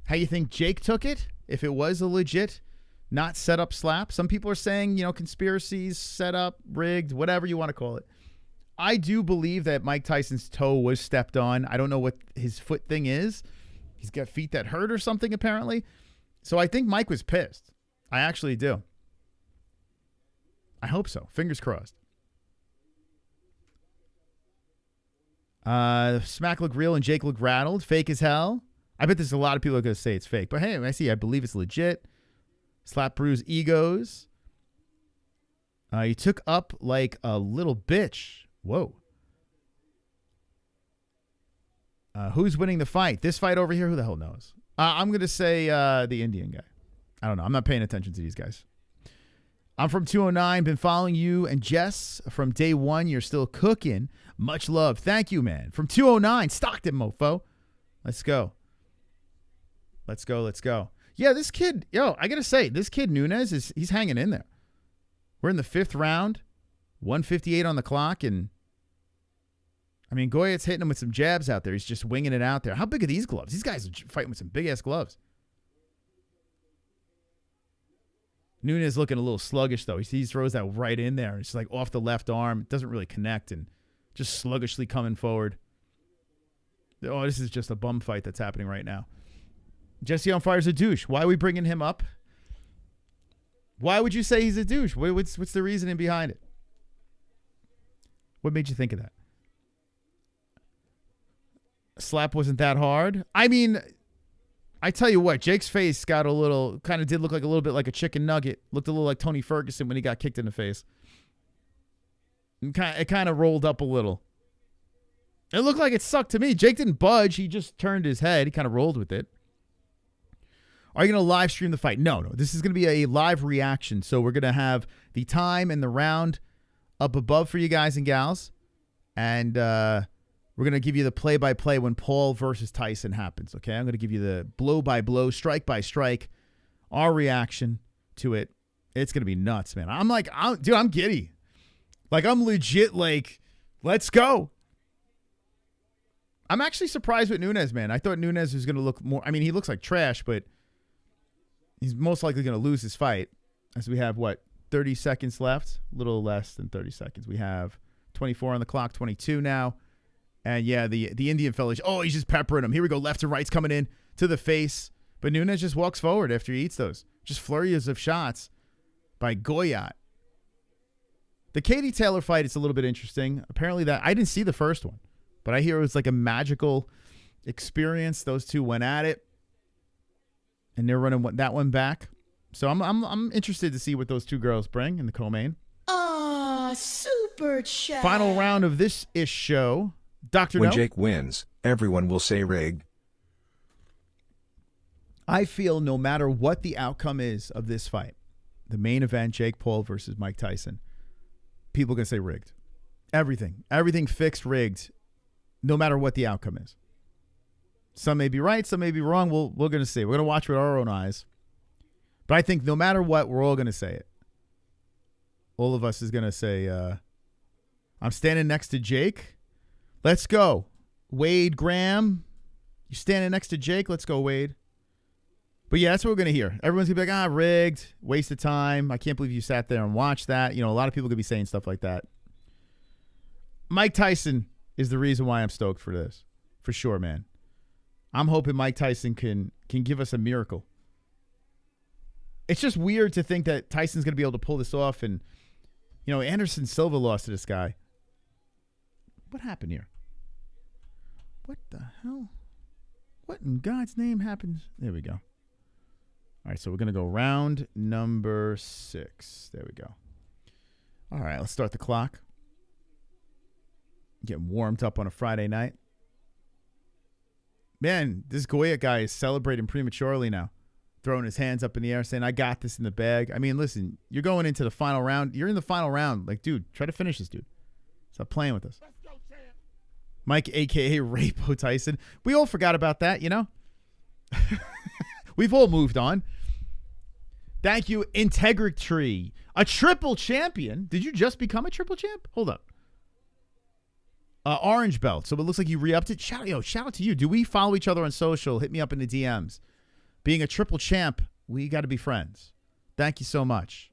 How you think Jake took it? If it was a legit, not set up slap? Some people are saying, conspiracies, set up, rigged, whatever you want to call it. I do believe that Mike Tyson's toe was stepped on. I don't know what his foot thing is. He's got feet that hurt or something, apparently. So I think Mike was pissed. I actually do. I hope so. Fingers crossed. Smack looked real and Jake looked rattled. Fake as hell. I bet there's a lot of people are going to say it's fake. But hey, I believe it's legit. Slap bruise egos. You took up like a little bitch. Whoa. Who's winning the fight? This fight over here? Who the hell knows? I'm going to say the Indian guy. I don't know. I'm not paying attention to these guys. I'm from 209. Been following you and Jess from day one. You're still cooking. Much love. Thank you, man. From 209. Stockton, mofo. Let's go. Let's go. Let's go. Yeah, this kid, I got to say, this kid Nunes, he's hanging in there. We're in the 5th round. 158 on the clock. And, I mean, Goyat's hitting him with some jabs out there. He's just winging it out there. How big are these gloves? These guys are fighting with some big-ass gloves. Nunes looking a little sluggish, though. He throws that right in there. It's like off the left arm. It doesn't really connect and just sluggishly coming forward. Oh, this is just a bum fight that's happening right now. Jesse on Fire's a douche. Why are we bringing him up? Why would you say he's a douche? What's the reasoning behind it? What made you think of that? Slap wasn't that hard. I mean, I tell you what, Jake's face got a little, kind of did look like a little bit like a chicken nugget. Looked a little like Tony Ferguson when he got kicked in the face. It kind of rolled up a little. It looked like it sucked to me. Jake didn't budge. He just turned his head. He kind of rolled with it. Are you going to live stream the fight? No. This is going to be a live reaction. So we're going to have the time and the round up above for you guys and gals. And we're going to give you the play-by-play when Paul versus Tyson happens, okay? I'm going to give you the blow-by-blow, strike-by-strike, our reaction to it. It's going to be nuts, man. I'm giddy. Like, I'm legit like, let's go. I'm actually surprised with Nunes, man. I thought Nunes was going to look more, I mean, he looks like trash, but he's most likely going to lose his fight as we have, 30 seconds left? A little less than 30 seconds. We have 24 on the clock, 22 now. And, yeah, the Indian fella, he's just peppering him. Here we go. Left and right's coming in to the face. But Nunes just walks forward after he eats those. Just flurries of shots by Goyat. The Katie Taylor fight is a little bit interesting. Apparently I didn't see the first one. But I hear it was like a magical experience. Those two went at it. And they're running that one back. So I'm interested to see what those two girls bring in the co-main. Super chat. Final round of this ish show. Dr. When No? Jake wins, everyone will say rigged. I feel no matter what the outcome is of this fight, the main event, Jake Paul versus Mike Tyson, people are going to say rigged. Everything fixed, rigged, no matter what the outcome is. Some may be right, some may be wrong. We're going to see. We're going to watch with our own eyes. But I think no matter what, we're all going to say it. All of us is going to say, I'm standing next to Jake. Let's go. Wade Graham, you standing next to Jake? Let's go, Wade. But yeah, that's what we're going to hear. Everyone's going to be like, rigged, waste of time. I can't believe you sat there and watched that. A lot of people could be saying stuff like that. Mike Tyson is the reason why I'm stoked for this. For sure, man. I'm hoping Mike Tyson can give us a miracle. It's just weird to think that Tyson's going to be able to pull this off. And, Anderson Silva lost to this guy. What happened here? What the hell? What in God's name happened? There we go. All right, so we're going to go round number 6. There we go. All right, let's start the clock. Getting warmed up on a Friday night. Man, this Goyat guy is celebrating prematurely now. Throwing his hands up in the air saying, I got this in the bag. I mean, listen, you're going into the final round. You're in the final round. Like, dude, try to finish this, dude. Stop playing with us. Mike, a.k.a. Rapo Tyson. We all forgot about that, We've all moved on. Thank you, Integrity. A triple champion. Did you just become a triple champ? Hold up. Orange belt. So it looks like you re-upped it. Shout out to you. Do we follow each other on social? Hit me up in the DMs. Being a triple champ, we got to be friends. Thank you so much.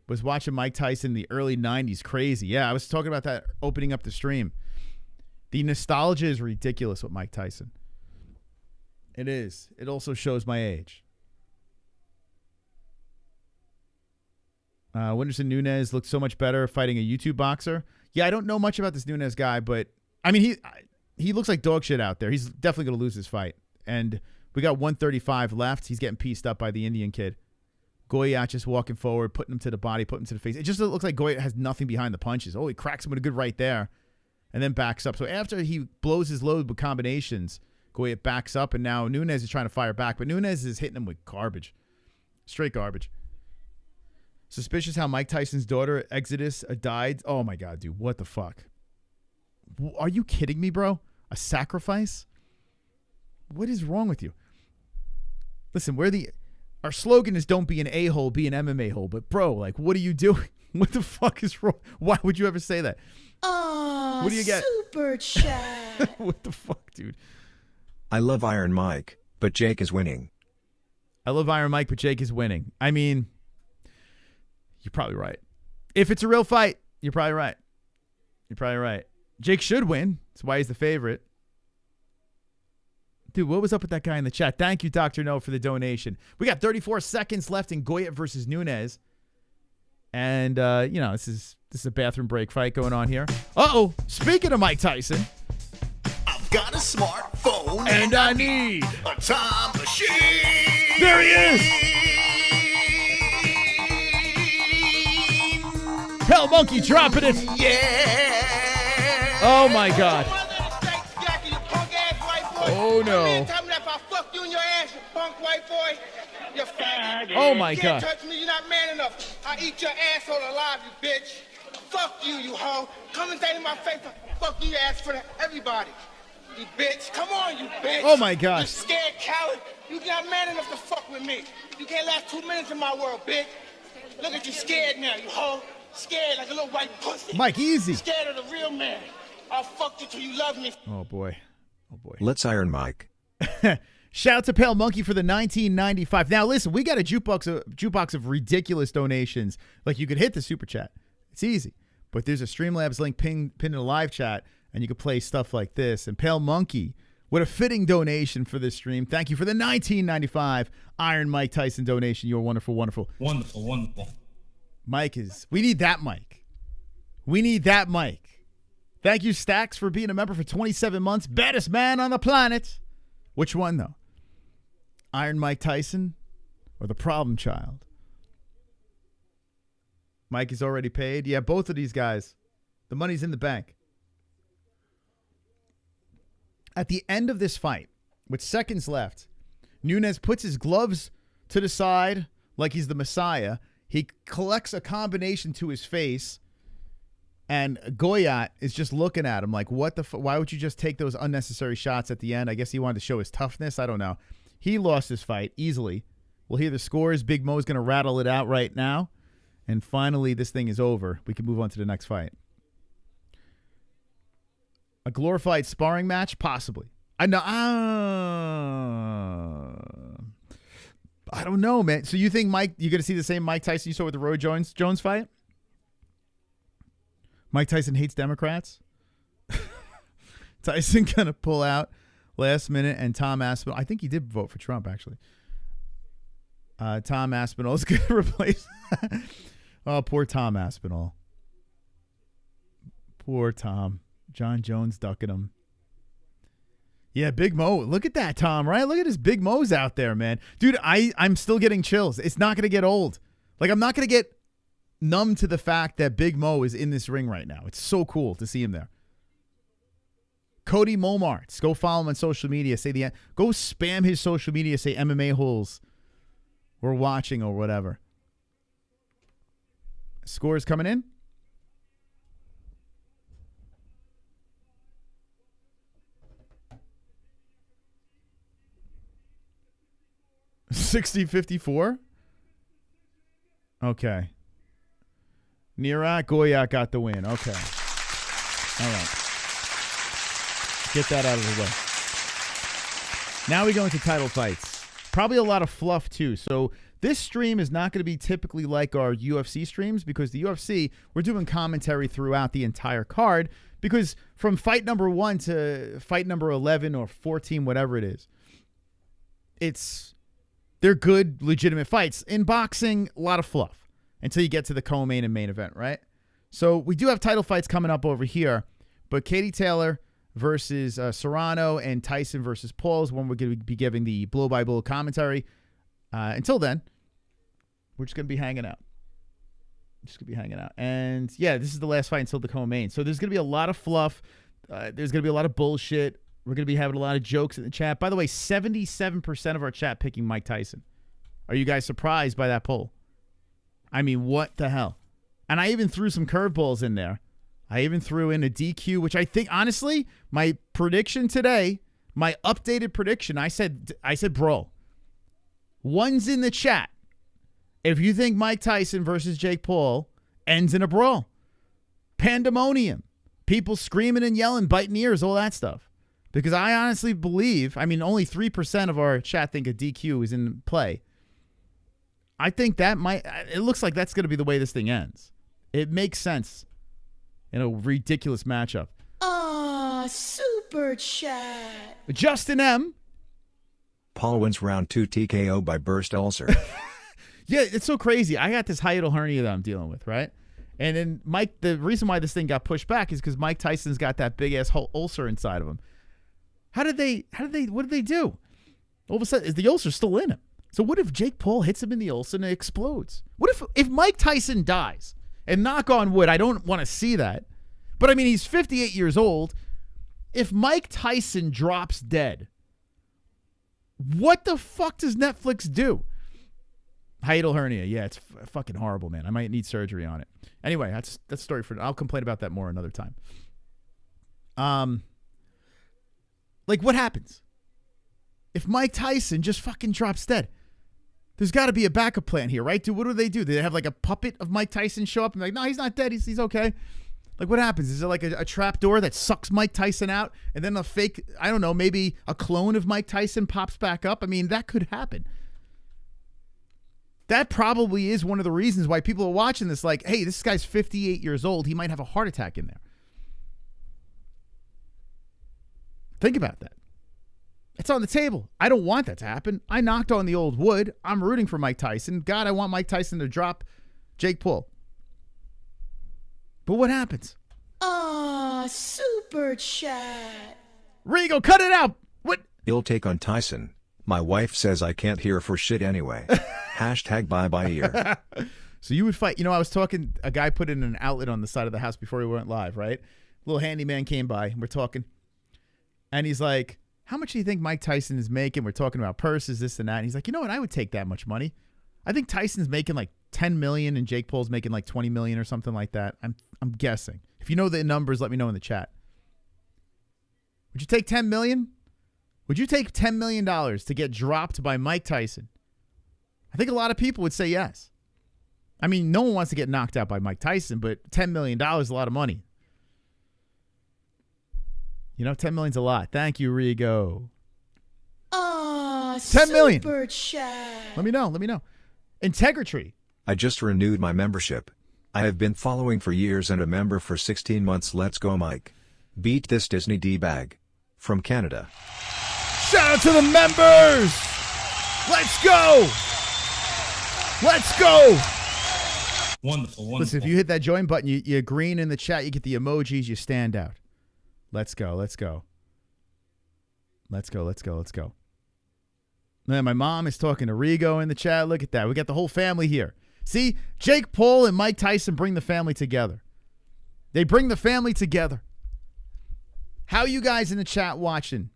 Was watching Mike Tyson in the early 90s. Crazy. Yeah, I was talking about that opening up the stream. The nostalgia is ridiculous with Mike Tyson. It is. It also shows my age. Whindersson Nunes looked so much better fighting a YouTube boxer. Yeah, I don't know much about this Nunes guy, but I mean, he looks like dog shit out there. He's definitely going to lose this fight. And we got 135 left. He's getting pieced up by the Indian kid. Goyat just walking forward, putting him to the body, putting him to the face. It just looks like Goyat has nothing behind the punches. Oh, he cracks him with a good right there and then backs up. So after he blows his load with combinations, Goyat backs up, and now Nunes is trying to fire back, but Nunes is hitting him with garbage. Straight garbage. Suspicious how Mike Tyson's daughter, Exodus, died. Oh, my God, dude. What the fuck? Are you kidding me, bro? A sacrifice? What is wrong with you? Listen, our slogan is don't be an a-hole, be an MMA hole. But, bro, like, what are you doing? What the fuck is wrong? Why would you ever say that? Oh, what do you get? Super chat. What the fuck, dude? I love Iron Mike, but Jake is winning. I love Iron Mike, but Jake is winning. I mean, you're probably right. If it's a real fight, you're probably right. You're probably right. Jake should win. That's why he's the favorite. Dude, what was up with that guy in the chat? Thank you, Dr. No, for the donation. We got 34 seconds left in Goyat versus Nunes. And, this is a bathroom break fight going on here. Uh-oh. Speaking of Mike Tyson. I've got a smartphone And I need a time machine. There he is! Hell Monkey dropping it! Yeah. Oh, my God. Oh, no. Oh, my God. Touch me, you're not man enough. I eat your asshole alive, you bitch. Fuck you, you hoe. Come and say to my face, fuck you, ass for everybody. You bitch. Come on, you bitch. Oh, my God. You scared coward. You're not man enough to fuck with me. You can't last 2 minutes in my world, bitch. Look at you scared now, you hoe. Scared like a little white pussy. Mike, easy. Scared of the real man. I'll fuck you till you love me. Oh, boy. Oh, boy. Let's Iron Mike. Shout out to Pale Monkey for the 1995. Now, listen, we got a jukebox of ridiculous donations. Like, you could hit the super chat. It's easy. But there's a Streamlabs link pinned in the live chat, and you can play stuff like this. And Pale Monkey, what a fitting donation for this stream. Thank you for the 1995 Iron Mike Tyson donation. You're wonderful, wonderful. Wonderful, wonderful. Mike we need that Mike. We need that Mike. Thank you, Stacks, for being a member for 27 months. Baddest man on the planet. Which one, though? Iron Mike Tyson or the problem child? Mike is already paid. Yeah, both of these guys. The money's in the bank. At the end of this fight, with seconds left, Nunes puts his gloves to the side like he's the Messiah. He collects a combination to his face, and Goyat is just looking at him like, what the why would you just take those unnecessary shots at the end? I guess he wanted to show his toughness. I don't know. He lost his fight easily. We'll hear the scores. Big Mo's going to rattle it out right now. And finally, this thing is over. We can move on to the next fight. A glorified sparring match? Possibly. I know. I don't know, man. So you think you're going to see the same Mike Tyson you saw with the Roy Jones fight? Mike Tyson hates Democrats? Tyson going to pull out last minute, and Tom Aspinall. I think he did vote for Trump, actually. Tom Aspinall is going to replace. Oh, poor Tom Aspinall. Poor Tom. John Jones ducking him. Yeah, Big Mo. Look at that, Tom, right? Look at his Big Mo's out there, man. Dude, I'm still getting chills. It's not going to get old. Like, I'm not going to get numb to the fact that Big Mo is in this ring right now. It's so cool to see him there. Cody Momarts. Go follow him on social media. Go spam his social media. Say MMA-Holes. We're watching or whatever. Scores coming in. $60-54. Okay. Neeraj, Goyat got the win. Okay. All right. Get that out of the way. Now we go into title fights. Probably a lot of fluff, too. So this stream is not going to be typically like our UFC streams because the UFC, we're doing commentary throughout the entire card because from fight number 1 to fight number 11 or 14, whatever it is, they're good, legitimate fights. In boxing, a lot of fluff until you get to the co-main and main event, right? So we do have title fights coming up over here, but Katie Taylor versus Serrano and Tyson versus Paul is when we're going to be giving the blow-by-blow commentary. Until then, We're just going to be hanging out. And, yeah, this is the last fight until the co-main. So there's going to be a lot of fluff. There's going to be a lot of bullshit. We're going to be having a lot of jokes in the chat. By the way, 77% of our chat picking Mike Tyson. Are you guys surprised by that poll? I mean, what the hell? And I even threw some curveballs in there. I even threw in a DQ, which I think, honestly, my prediction today, my updated prediction, I said brawl. One's in the chat. If you think Mike Tyson versus Jake Paul ends in a brawl, pandemonium, people screaming and yelling, biting ears, all that stuff. Because I honestly believe, I mean, only 3% of our chat think a DQ is in play. I think that it looks like that's going to be the way this thing ends. It makes sense in a ridiculous matchup. Super chat. Justin M. Paul wins round 2 TKO by burst ulcer. Yeah, it's so crazy. I got this hiatal hernia that I'm dealing with, right? And then Mike, the reason why this thing got pushed back is because Mike Tyson's got that big ass ulcer inside of him. What did they do? All of a sudden, is the ulcer still in him? So what if Jake Paul hits him in the ulcer and it explodes? What if Mike Tyson dies? And knock on wood, I don't want to see that. But I mean, he's 58 years old. If Mike Tyson drops dead, what the fuck does Netflix do? Hiatal hernia. Yeah, it's fucking horrible, man. I might need surgery on it. Anyway, that's story for. I'll complain about that more another time. Like, what happens if Mike Tyson just fucking drops dead? There's got to be a backup plan here, right? Dude, what do? Do they have like a puppet of Mike Tyson show up and be like, no, he's not dead. He's okay. Like, what happens? Is there like a trap door that sucks Mike Tyson out, and then a fake, I don't know, maybe a clone of Mike Tyson pops back up? I mean, that could happen. That probably is one of the reasons why people are watching this like, hey, this guy's 58 years old. He might have a heart attack in there. Think about that. It's on the table. I don't want that to happen. I knocked on the old wood. I'm rooting for Mike Tyson. God, I want Mike Tyson to drop Jake Paul. But what happens? Super chat. Rigo, cut it out. What? Ill take on Tyson. My wife says I can't hear for shit anyway. Hashtag bye ear. So you would fight. You know, I was talking, a guy put in an outlet on the side of the house before we went live, right? Little handyman came by and we're talking. And he's like, how much do you think Mike Tyson is making? We're talking about purses, this and that. And he's like, you know what? I would take that much money. I think Tyson's making like 10 million and Jake Paul's making like 20 million or something like that. I'm guessing. If you know the numbers, let me know in the chat. Would you take 10 million? Would you take $10 million to get dropped by Mike Tyson? I think a lot of people would say yes. I mean, no one wants to get knocked out by Mike Tyson, but $10 million is a lot of money. You know, 10 million's a lot. Thank you, Rigo. 10 million. Super chat. Let me know. Integrity. I just renewed my membership. I have been following for years and a member for 16 months. Let's go, Mike. Beat this Disney D-bag. From Canada. Shout out to the members! Let's go! Let's go! Wonderful. Listen, if you hit that join button, you green in the chat, you get the emojis, you stand out. Let's go. Man, my mom is talking to Rigo in the chat. Look at that. We got the whole family here. See, Jake Paul and Mike Tyson bring the family together. They bring the family together. How are you guys in the chat watching?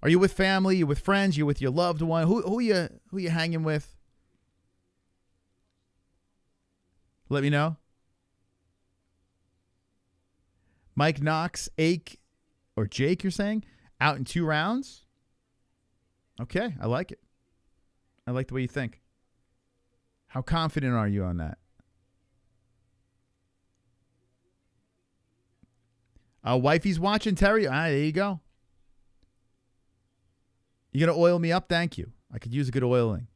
Are you with family? You with friends? You with your loved one? Who you hanging with? Let me know. Mike Knox, Jake, you're saying? Out in 2 rounds? Okay, I like it. I like the way you think. How confident are you on that? Wifey's watching, Terry. There you go. You going to oil me up? Thank you. I could use a good oiling.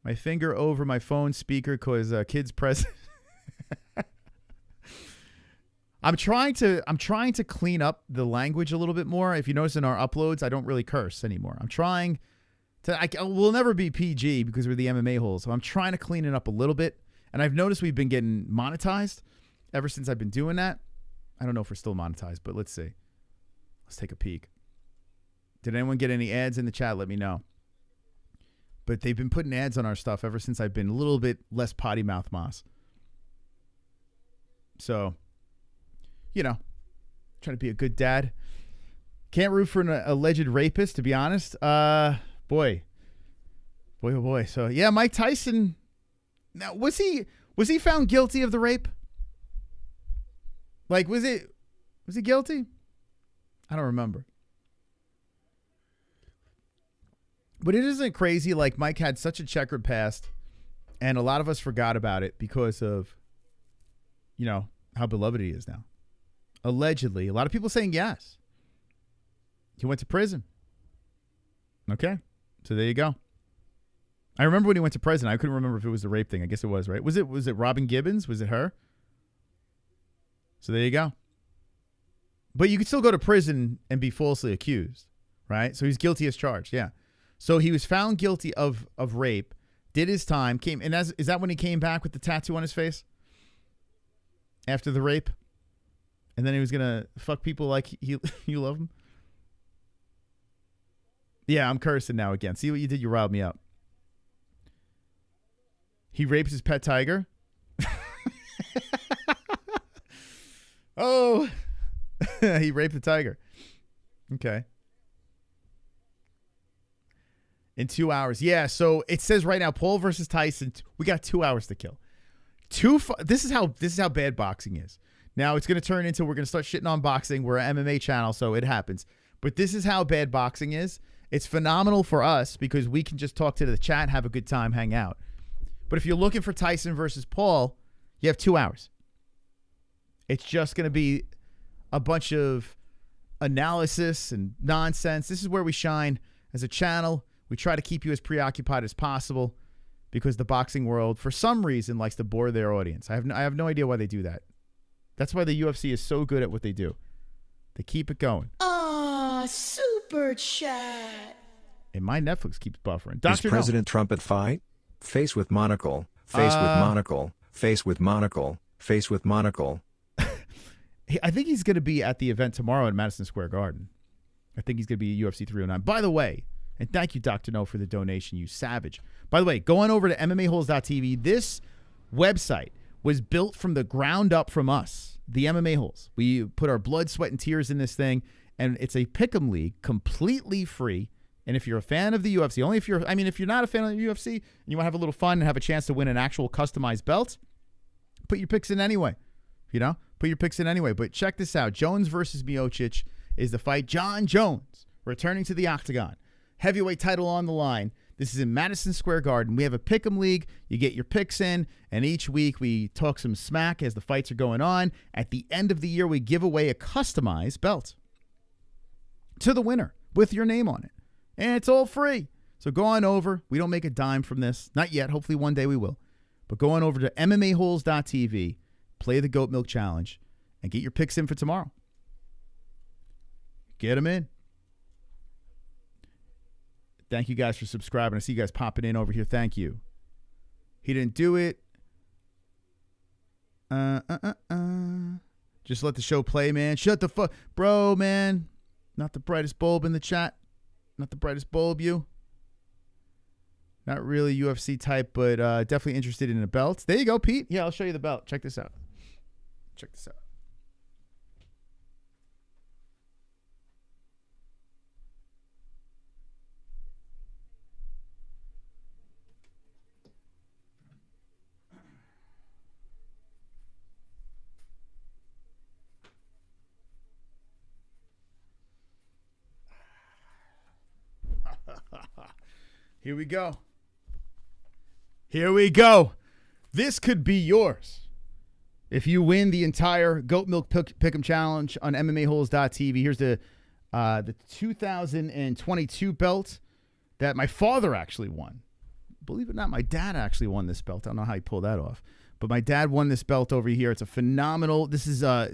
My finger over my phone speaker because kids present. I'm trying to clean up the language a little bit more. If you notice in our uploads, I don't really curse anymore. I'm trying to. We'll never be PG because we're the MMA-Holes. So I'm trying to clean it up a little bit. And I've noticed we've been getting monetized ever since I've been doing that. I don't know if we're still monetized, but let's see. Let's take a peek. Did anyone get any ads in the chat? Let me know. But they've been putting ads on our stuff ever since I've been a little bit less potty mouth moss. So, trying to be a good dad. Can't root for an alleged rapist, to be honest. Boy, oh boy. So yeah, Mike Tyson. Now, was he found guilty of the rape? Like, was he guilty? I don't remember. But it isn't crazy. Like, Mike had such a checkered past, and a lot of us forgot about it because of, how beloved he is now. Allegedly, a lot of people saying yes. He went to prison. Okay, so there you go. I remember when he went to prison. I couldn't remember if it was the rape thing. I guess it was, right? Was it Robin Gibbons? Was it her? So there you go. But you could still go to prison and be falsely accused, right? So he's guilty as charged, yeah. So he was found guilty of rape, did his time, is that when he came back with the tattoo on his face? After the rape? And then he was going to fuck people like you love him? Yeah, I'm cursing now again. See what you did? You riled me up. He rapes his pet tiger. Oh, he raped the tiger. Okay. In 2 hours. Yeah, so it says right now, Paul versus Tyson, we got 2 hours to kill. This is how bad boxing is. Now it's going to turn into, we're going to start shitting on boxing. We're an MMA channel, so it happens. But this is how bad boxing is. It's phenomenal for us because we can just talk to the chat, have a good time, hang out. But if you're looking for Tyson versus Paul, you have 2 hours. It's just going to be a bunch of analysis and nonsense. This is where we shine as a channel. We try to keep you as preoccupied as possible because the boxing world, for some reason, likes to bore their audience. I have no idea why they do that. That's why the UFC is so good at what they do. They keep it going. Aw, super chat. And my Netflix keeps buffering. Is President Trump at fight? Face with monocle. Face with monocle. Face with monocle. Face with monocle. I think he's going to be at the event tomorrow at Madison Square Garden. I think he's going to be at UFC 309. By the way, and thank you, Dr. No, for the donation, you savage. By the way, going over to MMA-Holes.tv, this website was built from the ground up from us, the MMA Holes. We put our blood, sweat, and tears in this thing, and it's a pick'em league, completely free. And if you're a fan of the UFC, if you're not a fan of the UFC and you want to have a little fun and have a chance to win an actual customized belt, put your picks in anyway. Put your picks in anyway. But check this out. Jones versus Miocic is the fight. John Jones returning to the octagon. Heavyweight title on the line. This is in Madison Square Garden. We have a pick'em league. You get your picks in, and each week we talk some smack as the fights are going on. At the end of the year, we give away a customized belt to the winner with your name on it. And it's all free. So go on over. We don't make a dime from this. Not yet. Hopefully one day we will. But go on over to MMAHoles.tv, play the Goat Milk Challenge, and get your picks in for tomorrow. Get them in. Thank you guys for subscribing. I see you guys popping in over here. Thank you. He didn't do it. Just let the show play, man. Shut the fuck. Bro, man. Not the brightest bulb in the chat. Not the brightest bulb, you. Not really UFC type, but definitely interested in a belt. There you go, Pete. Yeah, I'll show you the belt. Check this out. Check this out. Here we go. Here we go. This could be yours. If you win the entire Goat Milk Pick'em Challenge on MMAHoles.tv, here's the 2022 belt that my father actually won. Believe it or not, my dad actually won this belt. I don't know how he pulled that off, but my dad won this belt over here. It's a phenomenal. This is a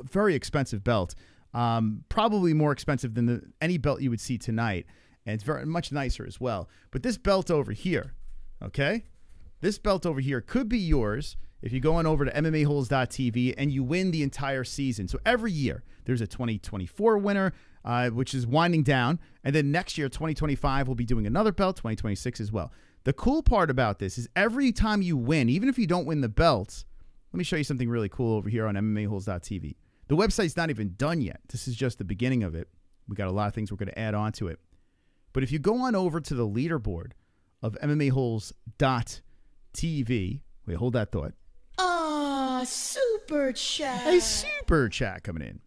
very expensive belt. Probably more expensive than any belt you would see tonight. And it's very much nicer as well. But this belt over here, okay? This belt over here could be yours if you go on over to MMAHoles.tv and you win the entire season. So every year, there's a 2024 winner, which is winding down. And then next year, 2025, we'll be doing another belt, 2026 as well. The cool part about this is every time you win, even if you don't win the belts, let me show you something really cool over here on MMA-Holes.tv. The website's not even done yet. This is just the beginning of it. We got a lot of things we're going to add on to it. But if you go on over to the leaderboard of MMA-Holes.tv, wait, hold that thought. Super chat. A super chat coming in.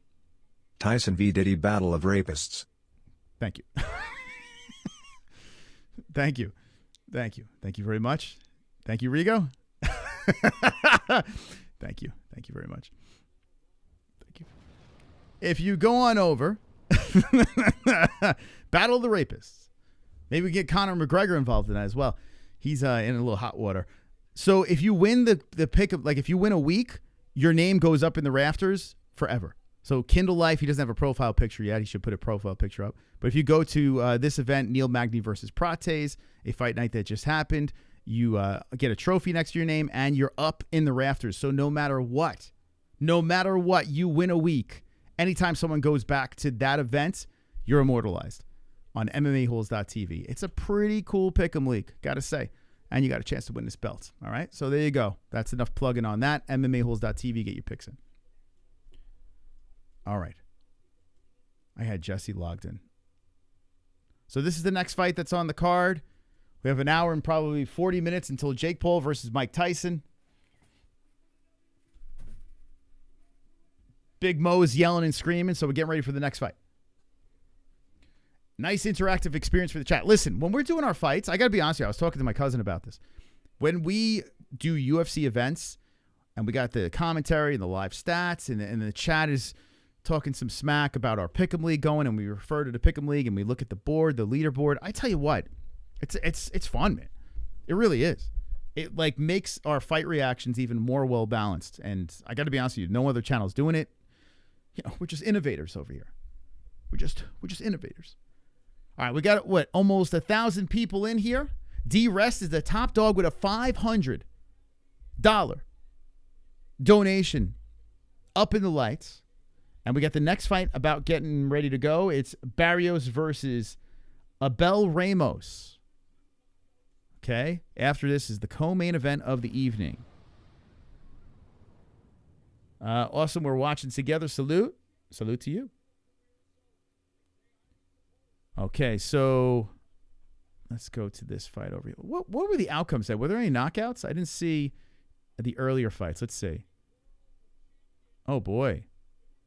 Tyson v. Diddy Battle of Rapists. Thank you. Thank you. Thank you. Thank you very much. Thank you, Rigo. Thank you. Thank you very much. Thank you. If you go on over, Battle of the Rapists. Maybe we get Conor McGregor involved in that as well. He's in a little hot water. So if you win the pick of, like if you win a week, your name goes up in the rafters forever. So Kindle Life, he doesn't have a profile picture yet. He should put a profile picture up. But if you go to this event, Neil Magny versus Prates, a fight night that just happened, you get a trophy next to your name and you're up in the rafters. So no matter what, you win a week. Anytime someone goes back to that event, you're immortalized on MMAHoles.tv. It's a pretty cool pick'em league, got to say. And you got a chance to win this belt. All right, so there you go. That's enough plugging on that. MMAHoles.tv, get your picks in. All right. I had Jesse logged in. So this is the next fight that's on the card. We have an hour and probably 40 minutes until Jake Paul versus Mike Tyson. Big Mo is yelling and screaming, so we're getting ready for the next fight. Nice interactive experience for the chat. Listen, when we're doing our fights, I got to be honest with you. I was talking to my cousin about this. When we do UFC events and we got the commentary and the live stats and the chat is talking some smack about our pick'em league going and we refer to the pick'em league and we look at the board, the leaderboard, I tell you what, it's fun, man. It really is. It like makes our fight reactions even more well balanced. And I got to be honest with you, no other channel's doing it. You know, we're just innovators over here. We're just innovators. All right, we got, what, almost 1,000 people in here. D-Rest is the top dog with a $500 donation up in the lights. And we got the next fight about getting ready to go. It's Barrios versus Abel Ramos. Okay, after this is the co-main event of the evening. Awesome, we're watching together. Salute to you. Okay, so let's go to this fight over here. What were the outcomes there? Were there any knockouts? I didn't see the earlier fights. Let's see. Oh, boy.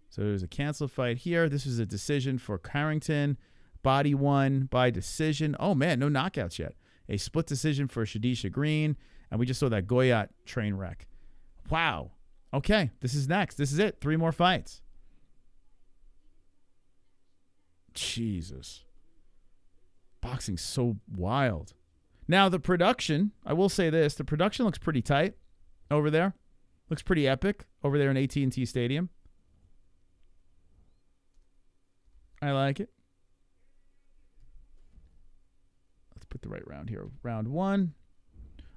So there's a canceled fight here. This was a decision for Carrington. Body won by decision. Oh, man, no knockouts yet. A split decision for Shadisha Green. And we just saw that Goyat train wreck. Wow. Okay, this is next. This is it. 3 more fights. Jesus. Boxing's so wild. Now, the production, I will say this, the production looks pretty tight over there. Looks pretty epic over there in AT&T Stadium. I like it. Let's put the right round here. Round 1.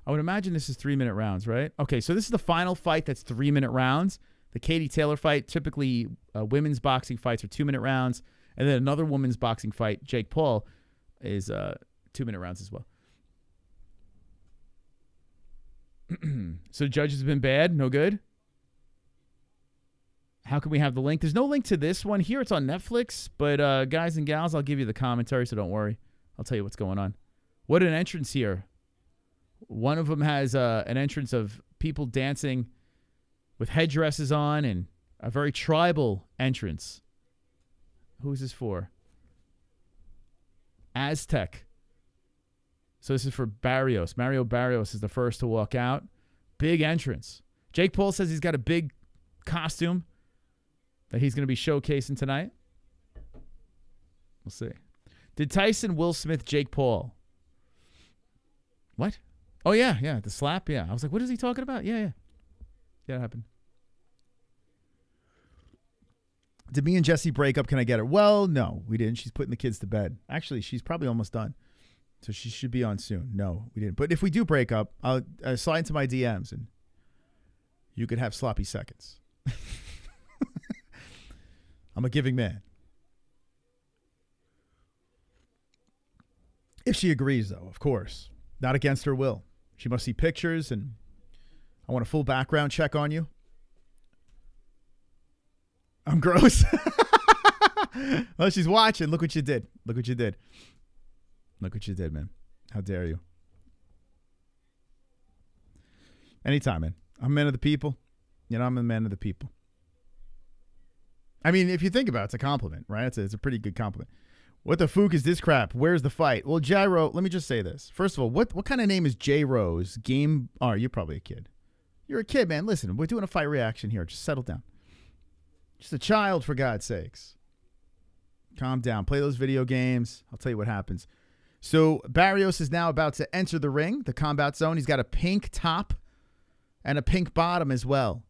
I would imagine this is 3-minute rounds, right? Okay, so this is the final fight that's 3-minute rounds. The Katie Taylor fight, typically women's boxing fights are 2-minute rounds. And then another women's boxing fight, Jake Paul, is 2-minute rounds as well. So judges have been bad, no good. How can we have the link? There's no link to this one here. It's on Netflix. But guys and gals, I'll give you the commentary, so don't worry. I'll tell you what's going on. What an entrance here. One of them has an entrance of people dancing with headdresses on and a very tribal entrance. Who is this for? Aztec. So this is for Barrios. Mario Barrios is the first to walk out. Big entrance. Jake Paul says he's got a big costume that he's going to be showcasing tonight. We'll see. Did Tyson, Will Smith, Jake Paul? What? Oh, yeah. The slap, yeah. I was like, what is he talking about? Yeah. Yeah, it happened. Did me and Jesse break up? Can I get her? Well, no, we didn't. She's putting the kids to bed. Actually, she's probably almost done. So she should be on soon. No, we didn't. But if we do break up, I'll slide into my DMs and you could have sloppy seconds. I'm a giving man. If she agrees, though, of course. Not against her will. She must see pictures, and I want a full background check on you. I'm gross. Well, she's watching. Look what you did. Look what you did. Look what you did, man. How dare you? Anytime, man. I'm a man of the people. You know, I'm a man of the people. I mean, if you think about it, it's a compliment, right? It's a pretty good compliment. What the fook is this crap? Where's the fight? Well, Gyro, let me just say this. First of all, what kind of name is J Rose? Game? Oh, you're probably a kid. You're a kid, man. Listen, we're doing a fight reaction here. Just settle down. Just a child, for God's sakes. Calm down. Play those video games. I'll tell you what happens. So Barrios is now about to enter the ring, the combat zone. He's got a pink top and a pink bottom as well.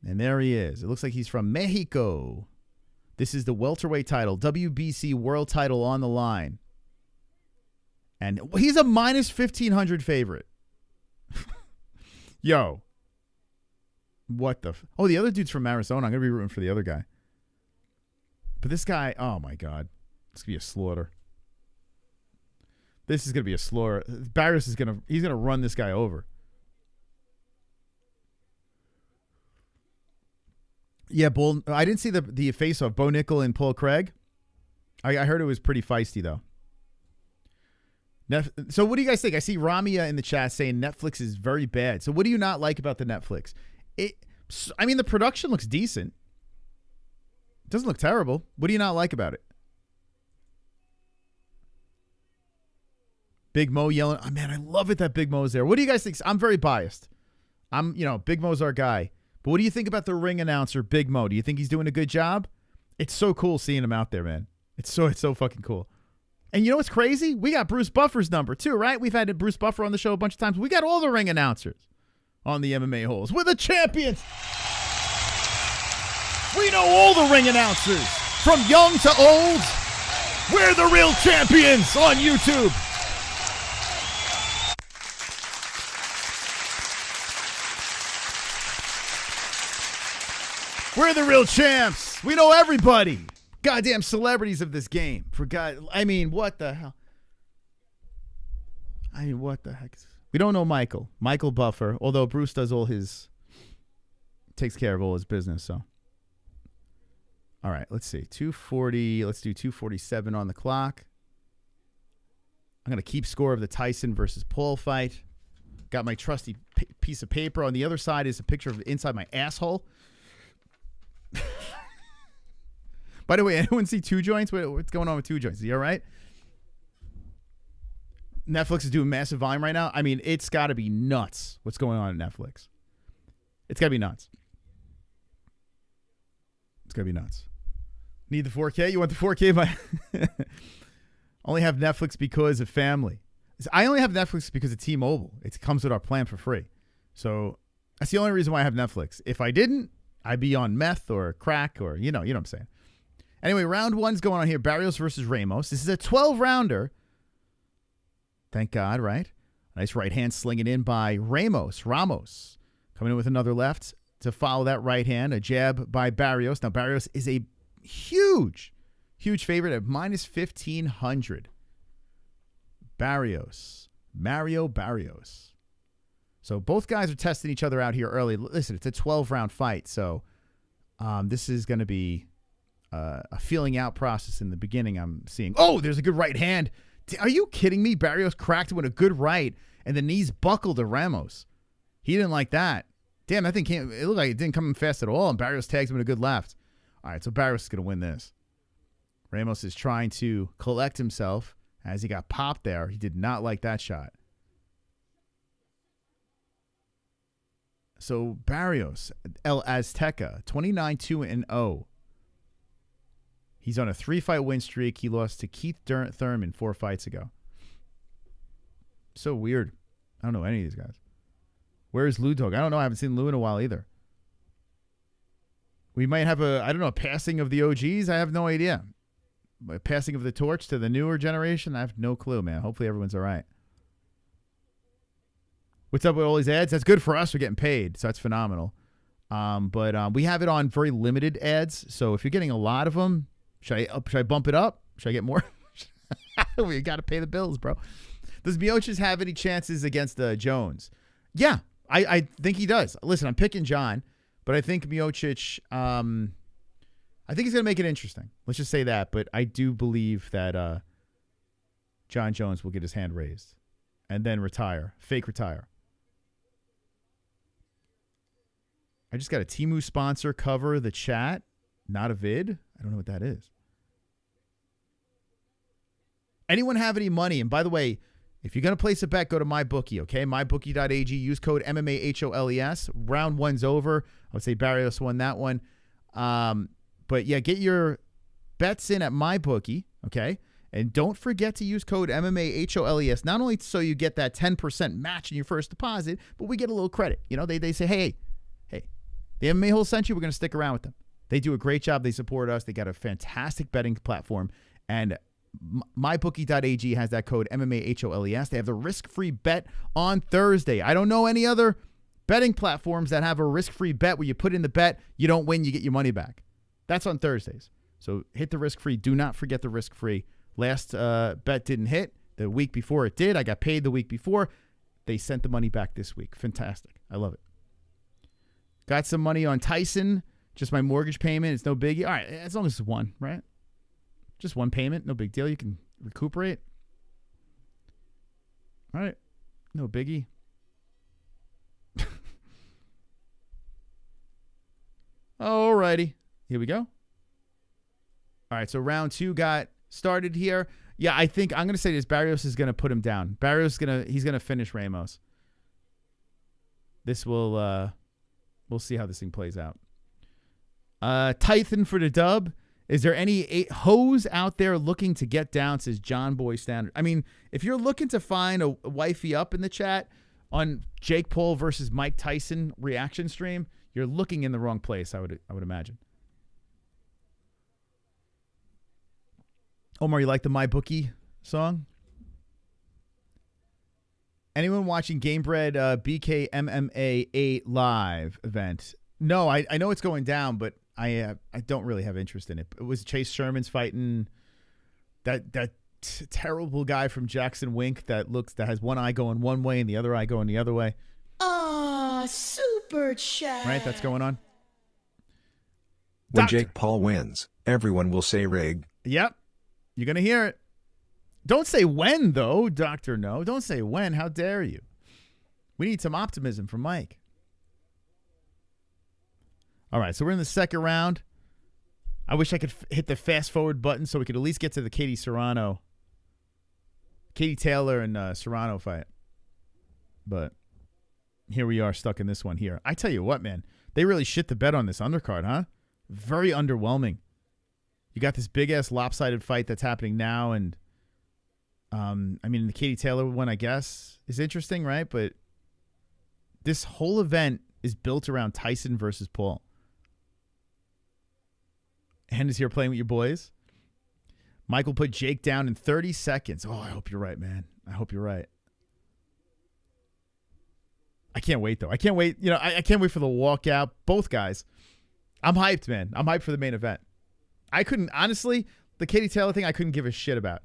And there he is. It looks like he's from Mexico. This is the welterweight title, WBC world title on the line. And he's a minus 1,500 favorite. Yo. What the? Oh, the other dude's from Arizona. I'm going to be rooting for the other guy. But this guy, oh my God. It's going to be a slaughter. This is going to be a slaughter. Barrios he's going to run this guy over. Yeah, Bull. I didn't see the face-off. Bo Nickel and Paul Craig. I heard it was pretty feisty, though. So what do you guys think? I see Ramia in the chat saying Netflix is very bad. So what do you not like about the Netflix? I mean, the production looks decent. It doesn't look terrible. What do you not like about it? Big Mo yelling. Oh, man, I love it that Big Mo's there. What do you guys think? I'm very biased. Big Mo's our guy. But what do you think about the ring announcer, Big Mo? Do you think he's doing a good job? It's so cool seeing him out there, man. It's so fucking cool. And you know what's crazy? We got Bruce Buffer's number too, right? We've had Bruce Buffer on the show a bunch of times. We got all the ring announcers on the MMA-Holes. We're the champions. We know all the ring announcers, from young to old. We're the real champions on YouTube. We're the real champs. We know everybody. Goddamn celebrities of this game. What the hell? What the heck? We don't know Michael Buffer, although Bruce does takes care of all his business, so. All right, let's see. 240. Let's do 247 on the clock. I'm going to keep score of the Tyson versus Paul fight. Got my trusty piece of paper. On the other side is a picture of inside my asshole. By the way, anyone see Two Joints? What's going on with Two Joints? Is he all right? Netflix is doing massive volume right now. I mean, it's got to be nuts what's going on at Netflix. It's got to be nuts. It's got to be nuts. Need the 4K? You want the 4K? Only have Netflix because of family. I only have Netflix because of T-Mobile. It comes with our plan for free. So that's the only reason why I have Netflix. If I didn't, I'd be on meth or crack or, you know what I'm saying. Anyway, round one's going on here. Barrios versus Ramos. This is a 12-rounder. Thank God, right? Nice right hand slinging in by Ramos. Coming in with another left to follow that right hand. A jab by Barrios. Now, Barrios is a huge favorite at minus 1,500. Mario Barrios. So both guys are testing each other out here early. Listen, it's a 12-round fight, so this is going to be a feeling out process in the beginning. I'm seeing, oh, there's a good right hand. Are you kidding me? Barrios cracked with a good right, and the knees buckled to Ramos. He didn't like that. Damn, that thing it looked like it didn't come in fast at all, and Barrios tags him with a good left. All right, so Barrios is going to win this. Ramos is trying to collect himself as he got popped there. He did not like that shot. So Barrios, El Azteca, 29-2-0. He's on a 3-fight win streak. He lost to Keith Thurman 4 fights ago. So weird. I don't know any of these guys. Where's Lou Dog? I don't know. I haven't seen Lou in a while either. We might have a passing of the OGs. I have no idea. A passing of the torch to the newer generation. I have no clue, man. Hopefully everyone's all right. What's up with all these ads? That's good for us. We're getting paid, so that's phenomenal. But we have it on very limited ads. So if you're getting a lot of them, should I bump it up? Should I get more? We got to pay the bills, bro. Does Miocic have any chances against Jones? Yeah, I think he does. Listen, I'm picking John, but I think Miocic, I think he's going to make it interesting. Let's just say that. But I do believe that John Jones will get his hand raised and then retire, fake retire. I just got a Temu sponsor cover the chat, not a vid. I don't know what that is. Anyone have any money? And by the way, if you're going to place a bet, go to MyBookie, okay? MyBookie.ag. Use code MMA-HOLES. Round one's over. I would say Barrios won that one. But, yeah, get your bets in at MyBookie, okay? And don't forget to use code MMA-HOLES, not only so you get that 10% match in your first deposit, but we get a little credit. You know, they say, hey, the MMA-Holes sent you. We're going to stick around with them. They do a great job. They support us. They got a fantastic betting platform. And MyBookie.ag has that code MMA-HOLES. They have the risk-free bet on Thursday. I don't know any other betting platforms that have a risk-free bet where you put in the bet, you don't win, you get your money back. That's on Thursdays. So hit the risk-free. Do not forget the risk-free. Last bet didn't hit. The week before it did. I got paid the week before. They sent the money back this week. Fantastic. I love it. Got some money on Tyson. Just my mortgage payment. It's no biggie. All right, as long as it's one, right? Just one payment. No big deal. You can recuperate. All right. No biggie. All righty. Here we go. All right, so round two got started here. Yeah, I think I'm going to say this. Barrios is going to put him down. Barrios he's going to finish Ramos. This will... We'll see how this thing plays out. Tyson for the dub. Is there any hoes out there looking to get down, says John Boy Standard. I mean, if you're looking to find a wifey up in the chat on Jake Paul versus Mike Tyson reaction stream, you're looking in the wrong place, I would imagine. Omar, you like the My Bookie song? Anyone watching Gamebred BK MMA 8 live event? No, I know it's going down, but I don't really have interest in it. It was Chase Sherman's fighting that terrible guy from Jackson Wink that has one eye going one way and the other eye going the other way. Super chat. Right, that's going on. When Jake Paul wins, everyone will say rig. Yep, you're gonna hear it. Don't say when, though, Dr. No. Don't say when. How dare you? We need some optimism from Mike. All right, so we're in the second round. I wish I could hit the fast-forward button so we could at least get to the Katie Taylor and Serrano fight. But here we are stuck in this one here. I tell you what, man. They really shit the bed on this undercard, huh? Very underwhelming. You got this big-ass lopsided fight that's happening now, and... I mean, the Katie Taylor one, I guess, is interesting, right? But this whole event is built around Tyson versus Paul. And is here playing with your boys. Michael put Jake down in 30 seconds. Oh, I hope you're right, man. I hope you're right. I can't wait, though. I can't wait. You know, I can't wait for the walkout. Both guys. I'm hyped, man. I'm hyped for the main event. I couldn't, honestly, the Katie Taylor thing, I couldn't give a shit about.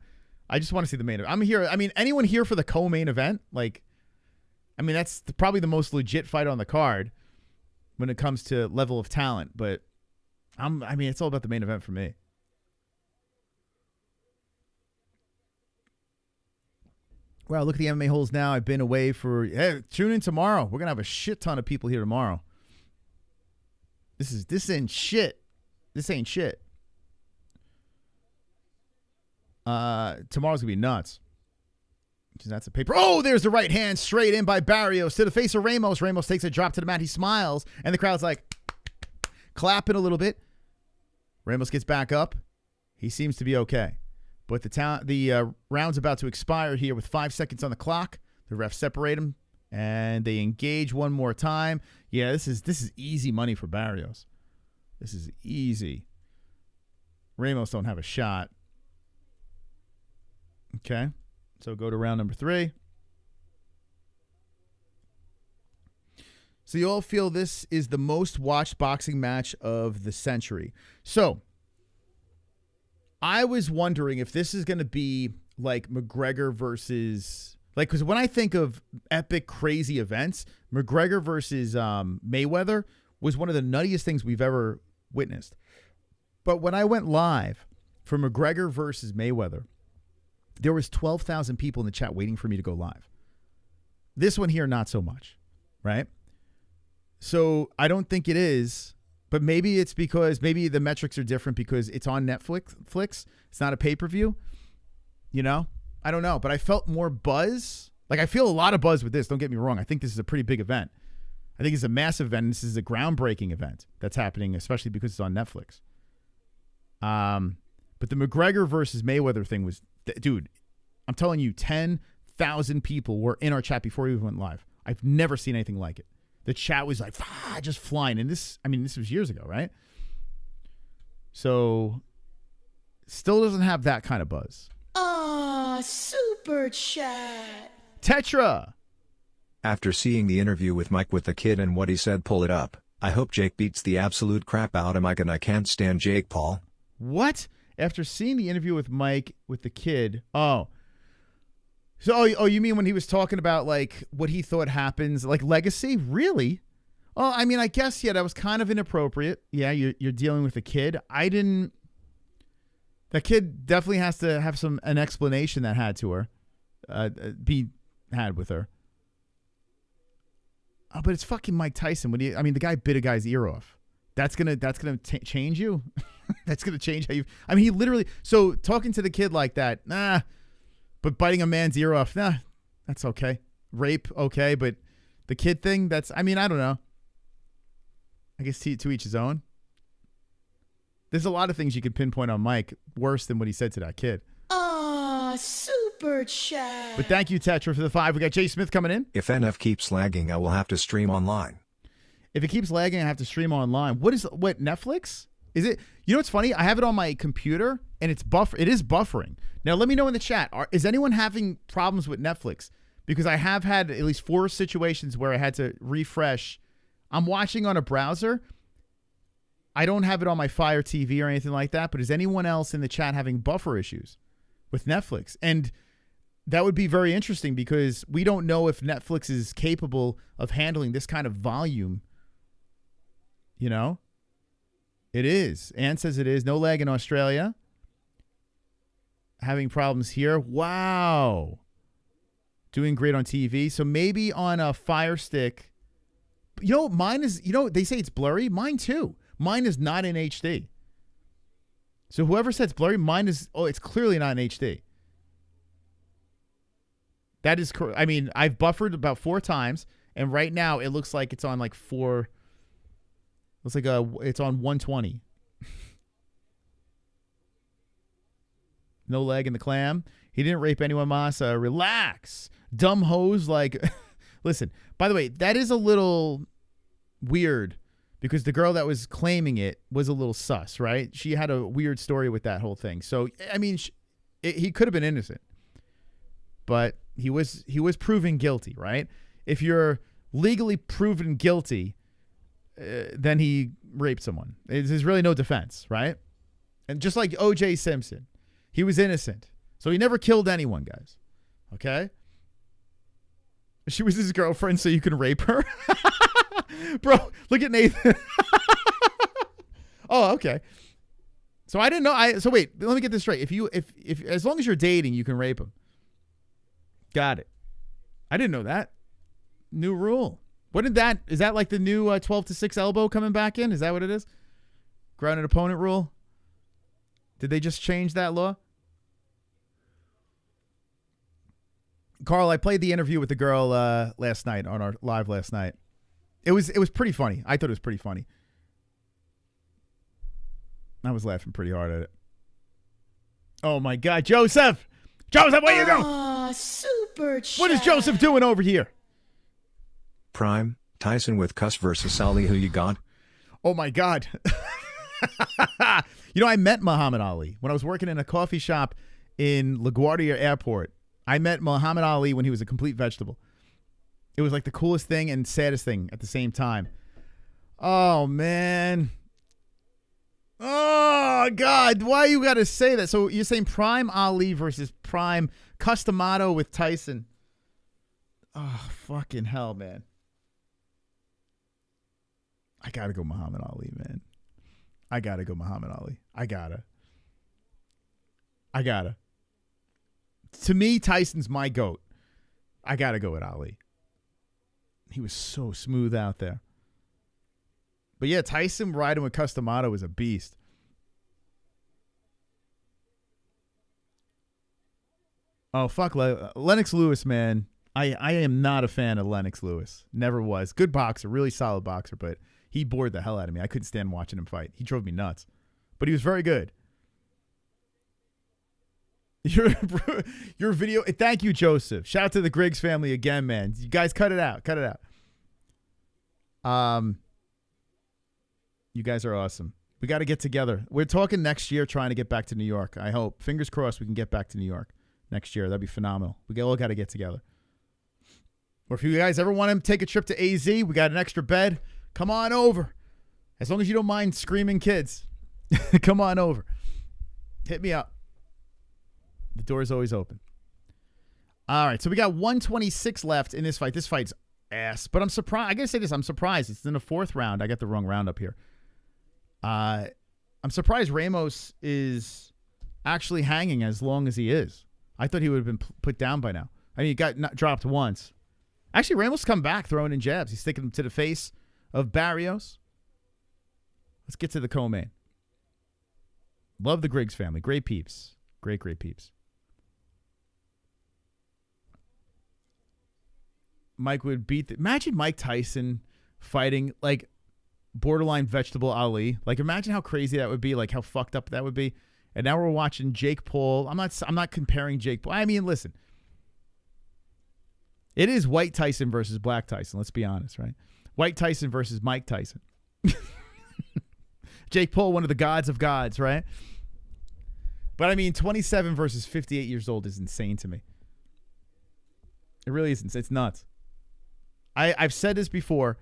I just want to see the main event. I'm here. I mean, anyone here for the co-main event? Like, I mean, that's probably the most legit fight on the card when it comes to level of talent. But I mean, it's all about the main event for me. Wow, look at the MMA holes now. I've been away for. Hey, tune in tomorrow. We're gonna have a shit ton of people here tomorrow. This ain't shit. This ain't shit. Tomorrow's gonna be nuts. That's a paper. Oh, there's the right hand straight in by Barrios to the face of Ramos. Ramos takes a drop to the mat. He smiles, and the crowd's like clapping a little bit. Ramos gets back up. He seems to be okay, but the round's about to expire here with 5 seconds on the clock. The refs separate him, and they engage one more time. Yeah, this is easy money for Barrios. This is easy. Ramos don't have a shot. Okay, so go to round number 3. So you all feel this is the most watched boxing match of the century. So I was wondering if this is going to be like McGregor versus because when I think of epic crazy events, McGregor versus Mayweather was one of the nuttiest things we've ever witnessed. But when I went live for McGregor versus Mayweather, there was 12,000 people in the chat waiting for me to go live. This one here, not so much, right? So I don't think it is, but maybe it's because maybe the metrics are different because it's on Netflix. It's not a pay-per-view, you know? I don't know, but I felt more buzz. Like I feel a lot of buzz with this. Don't get me wrong. I think this is a pretty big event. I think it's a massive event. This is a groundbreaking event that's happening, especially because it's on Netflix. But the McGregor versus Mayweather thing was, dude, I'm telling you, 10,000 people were in our chat before we went live. I've never seen anything like it. The chat was like, just flying. And this was years ago, right? So, still doesn't have that kind of buzz. Super chat. Tetra. After seeing the interview with Mike with the kid and what he said, pull it up. I hope Jake beats the absolute crap out of Mike, and I can't stand Jake Paul. What? After seeing the interview with Mike with the kid. Oh. So, you mean when he was talking about like what he thought happens, like legacy? Really? Oh, I mean, I guess, yeah, that was kind of inappropriate. Yeah, you're dealing with a kid. That kid definitely has to have an explanation that had to her, be had with her. Oh, but it's fucking Mike Tyson. The guy bit a guy's ear off. That's gonna change you. That's gonna change how you. I mean, he literally. So talking to the kid like that, nah. But biting a man's ear off, nah. That's okay. Rape, okay. But the kid thing, that's. I mean, I don't know. I guess to each his own. There's a lot of things you could pinpoint on Mike worse than what he said to that kid. Super chat. But thank you, Tetra, for the 5. We got Jay Smith coming in. If NF keeps lagging, I will have to stream online. If it keeps lagging, I have to stream online. What Netflix? Is it? You know what's funny? I have it on my computer, and it is buffering. Now, let me know in the chat. Is anyone having problems with Netflix? Because I have had at least 4 situations where I had to refresh. I'm watching on a browser. I don't have it on my Fire TV or anything like that, but is anyone else in the chat having buffer issues with Netflix? And that would be very interesting because we don't know if Netflix is capable of handling this kind of volume. You know? It is. Ann says it is. No lag in Australia. Having problems here. Wow. Doing great on TV. So maybe on a Fire Stick. You know, mine is, they say it's blurry. Mine too. Mine is not in HD. So whoever said it's blurry, mine is, it's clearly not in HD. That is correct. I mean, I've buffered about 4 times, and right now it looks like it's on like 4. Looks like it's on 120. No leg in the clam. He didn't rape anyone, Masa. Relax. Dumb hoes like, listen, by the way, that is a little weird. Because the girl that was claiming it was a little sus, right? She had a weird story with that whole thing. So, I mean, he could have been innocent. But he was proven guilty, right? If you're legally proven guilty, then he raped someone. There's really no defense, right? And just like O.J. Simpson, he was innocent. So he never killed anyone, guys. Okay? She was his girlfriend, so you can rape her? Bro, look at Nathan. Oh, okay. So I didn't know. So wait, let me get this straight. If as long as you're dating, you can rape him. Got it. I didn't know that. New rule. Is that like the new 12-6 elbow coming back in? Is that what it is? Grounded opponent rule? Did they just change that law? Carl, I played the interview with the girl last night on our live last night. It was pretty funny. I thought it was pretty funny. I was laughing pretty hard at it. Oh my God, Joseph! Joseph, where you go? Super chat. What is Joseph doing over here? Prime, Tyson with Cuss versus Ali, who you got? Oh my God. I met Muhammad Ali when I was working in a coffee shop in LaGuardia Airport. I met Muhammad Ali when he was a complete vegetable. It was like the coolest thing and saddest thing at the same time. Oh, man. Oh, God. Why you got to say that? So you're saying Prime Ali versus Prime Customato with Tyson. Oh, fucking hell, man. I got to go Muhammad Ali, man. I got to go Muhammad Ali. I got to. To me, Tyson's my GOAT. I got to go with Ali. He was so smooth out there. But yeah, Tyson riding with Customato was a beast. Oh, fuck Lennox Lewis, man. I am not a fan of Lennox Lewis. Never was. Good boxer, really solid boxer, but he bored the hell out of me. I couldn't stand watching him fight. He drove me nuts. But he was very good. Your video, thank you, Joseph. Shout out to the Griggs family again, man. You guys cut it out. Cut it out. You guys are awesome. We got to get together. We're talking next year trying to get back to New York. I hope. Fingers crossed we can get back to New York next year. That'd be phenomenal. We all got to get together. Or if you guys ever want to take a trip to AZ, we got an extra bed. Come on over. As long as you don't mind screaming kids. Come on over. Hit me up. The door is always open. All right, so we got 126 left in this fight. This fight's ass. But I'm surprised. I got to say this. I'm surprised. It's in the fourth round. I got the wrong round up here. I'm surprised Ramos is actually hanging as long as he is. I thought he would have been put down by now. I mean, he got dropped once. Actually, Ramos come back throwing in jabs. He's sticking them to the face of Barrios. Let's get to the co-main. Love the Griggs family. Great peeps. Great peeps. Mike would beat imagine Mike Tyson fighting like borderline vegetable Ali. Like imagine how crazy that would be, like how fucked up that would be. And now we're watching Jake Paul. I'm not comparing Jake Paul. I mean, listen. It is White Tyson versus Black Tyson, let's be honest, right? White Tyson versus Mike Tyson. Jake Paul, one of the gods of gods, right? But I mean, 27 versus 58 years old is insane to me. It really isn't. It's nuts. I've said this before.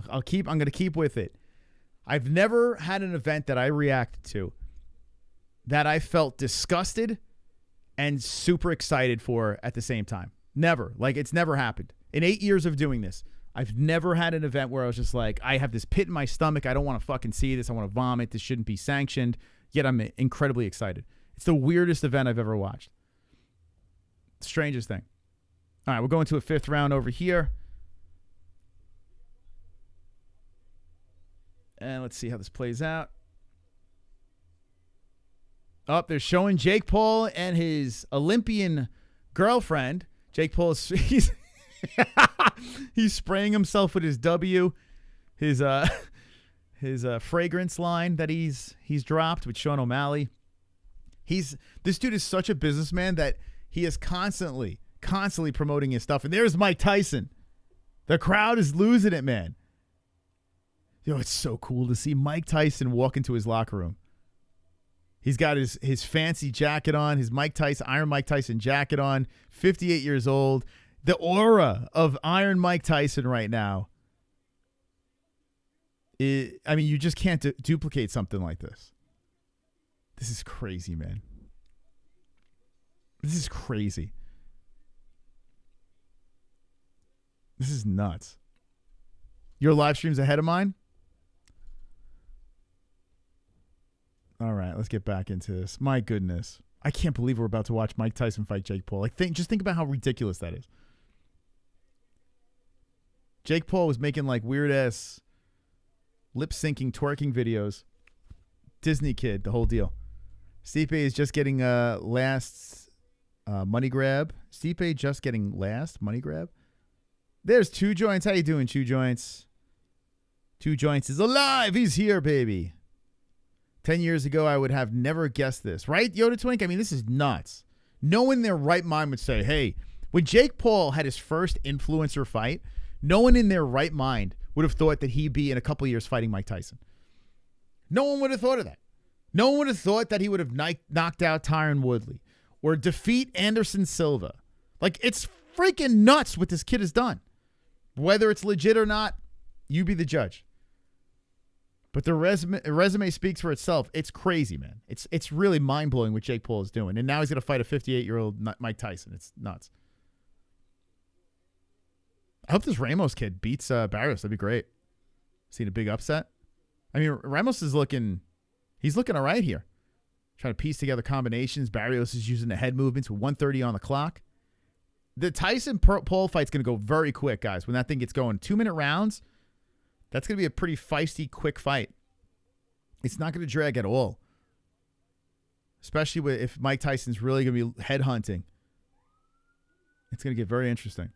I'm going to keep with it. I've never had an event that I reacted to that I felt disgusted and super excited for at the same time. Never. Like, it's never happened. In 8 years of doing this, I've never had an event where I was just like, I have this pit in my stomach. I don't want to fucking see this. I want to vomit. This shouldn't be sanctioned. Yet I'm incredibly excited. It's the weirdest event I've ever watched. Strangest thing. All right, we're going to a fifth round over here. And let's see how this plays out. Oh, they're showing Jake Paul and his Olympian girlfriend. Jake Paul is he's spraying himself with his W, his fragrance line that he's dropped with Sean O'Malley. This dude is such a businessman that he is constantly promoting his stuff. And there's Mike Tyson. The crowd is losing it, man. Yo, it's so cool to see Mike Tyson walk into his locker room. He's got his fancy jacket on, his Iron Mike Tyson jacket on, 58 years old. The aura of Iron Mike Tyson right now. I mean, you just can't duplicate something like this. This is crazy, man. This is crazy. This is nuts. Your live stream's ahead of mine? All right, let's get back into this. My goodness. I can't believe we're about to watch Mike Tyson fight Jake Paul. Just think about how ridiculous that is. Jake Paul was making like weird-ass lip-syncing, twerking videos. Disney kid, the whole deal. Stipe is just getting last money grab. Stipe just getting last money grab. There's Two Joints. How you doing, Two Joints? Two Joints is alive. He's here, baby. 10 years ago, I would have never guessed this. Right, Yoda Twink? I mean, this is nuts. No one in their right mind would say, hey, when Jake Paul had his first influencer fight, no one in their right mind would have thought that he'd be in a couple of years fighting Mike Tyson. No one would have thought of that. No one would have thought that he would have knocked out Tyron Woodley or defeat Anderson Silva. Like, it's freaking nuts what this kid has done. Whether it's legit or not, you be the judge. But the resume speaks for itself. It's crazy, man. It's really mind-blowing what Jake Paul is doing. And now he's going to fight a 58-year-old Mike Tyson. It's nuts. I hope this Ramos kid beats Barrios. That'd be great. Seen a big upset. I mean, Ramos is looking all right here. Trying to piece together combinations. Barrios is using the head movements with 1:30 on the clock. The Tyson-Paul fight's going to go very quick, guys. When that thing gets going, 2-minute rounds, that's going to be a pretty feisty, quick fight. It's not going to drag at all. Especially if Mike Tyson's really going to be headhunting. It's going to get very interesting.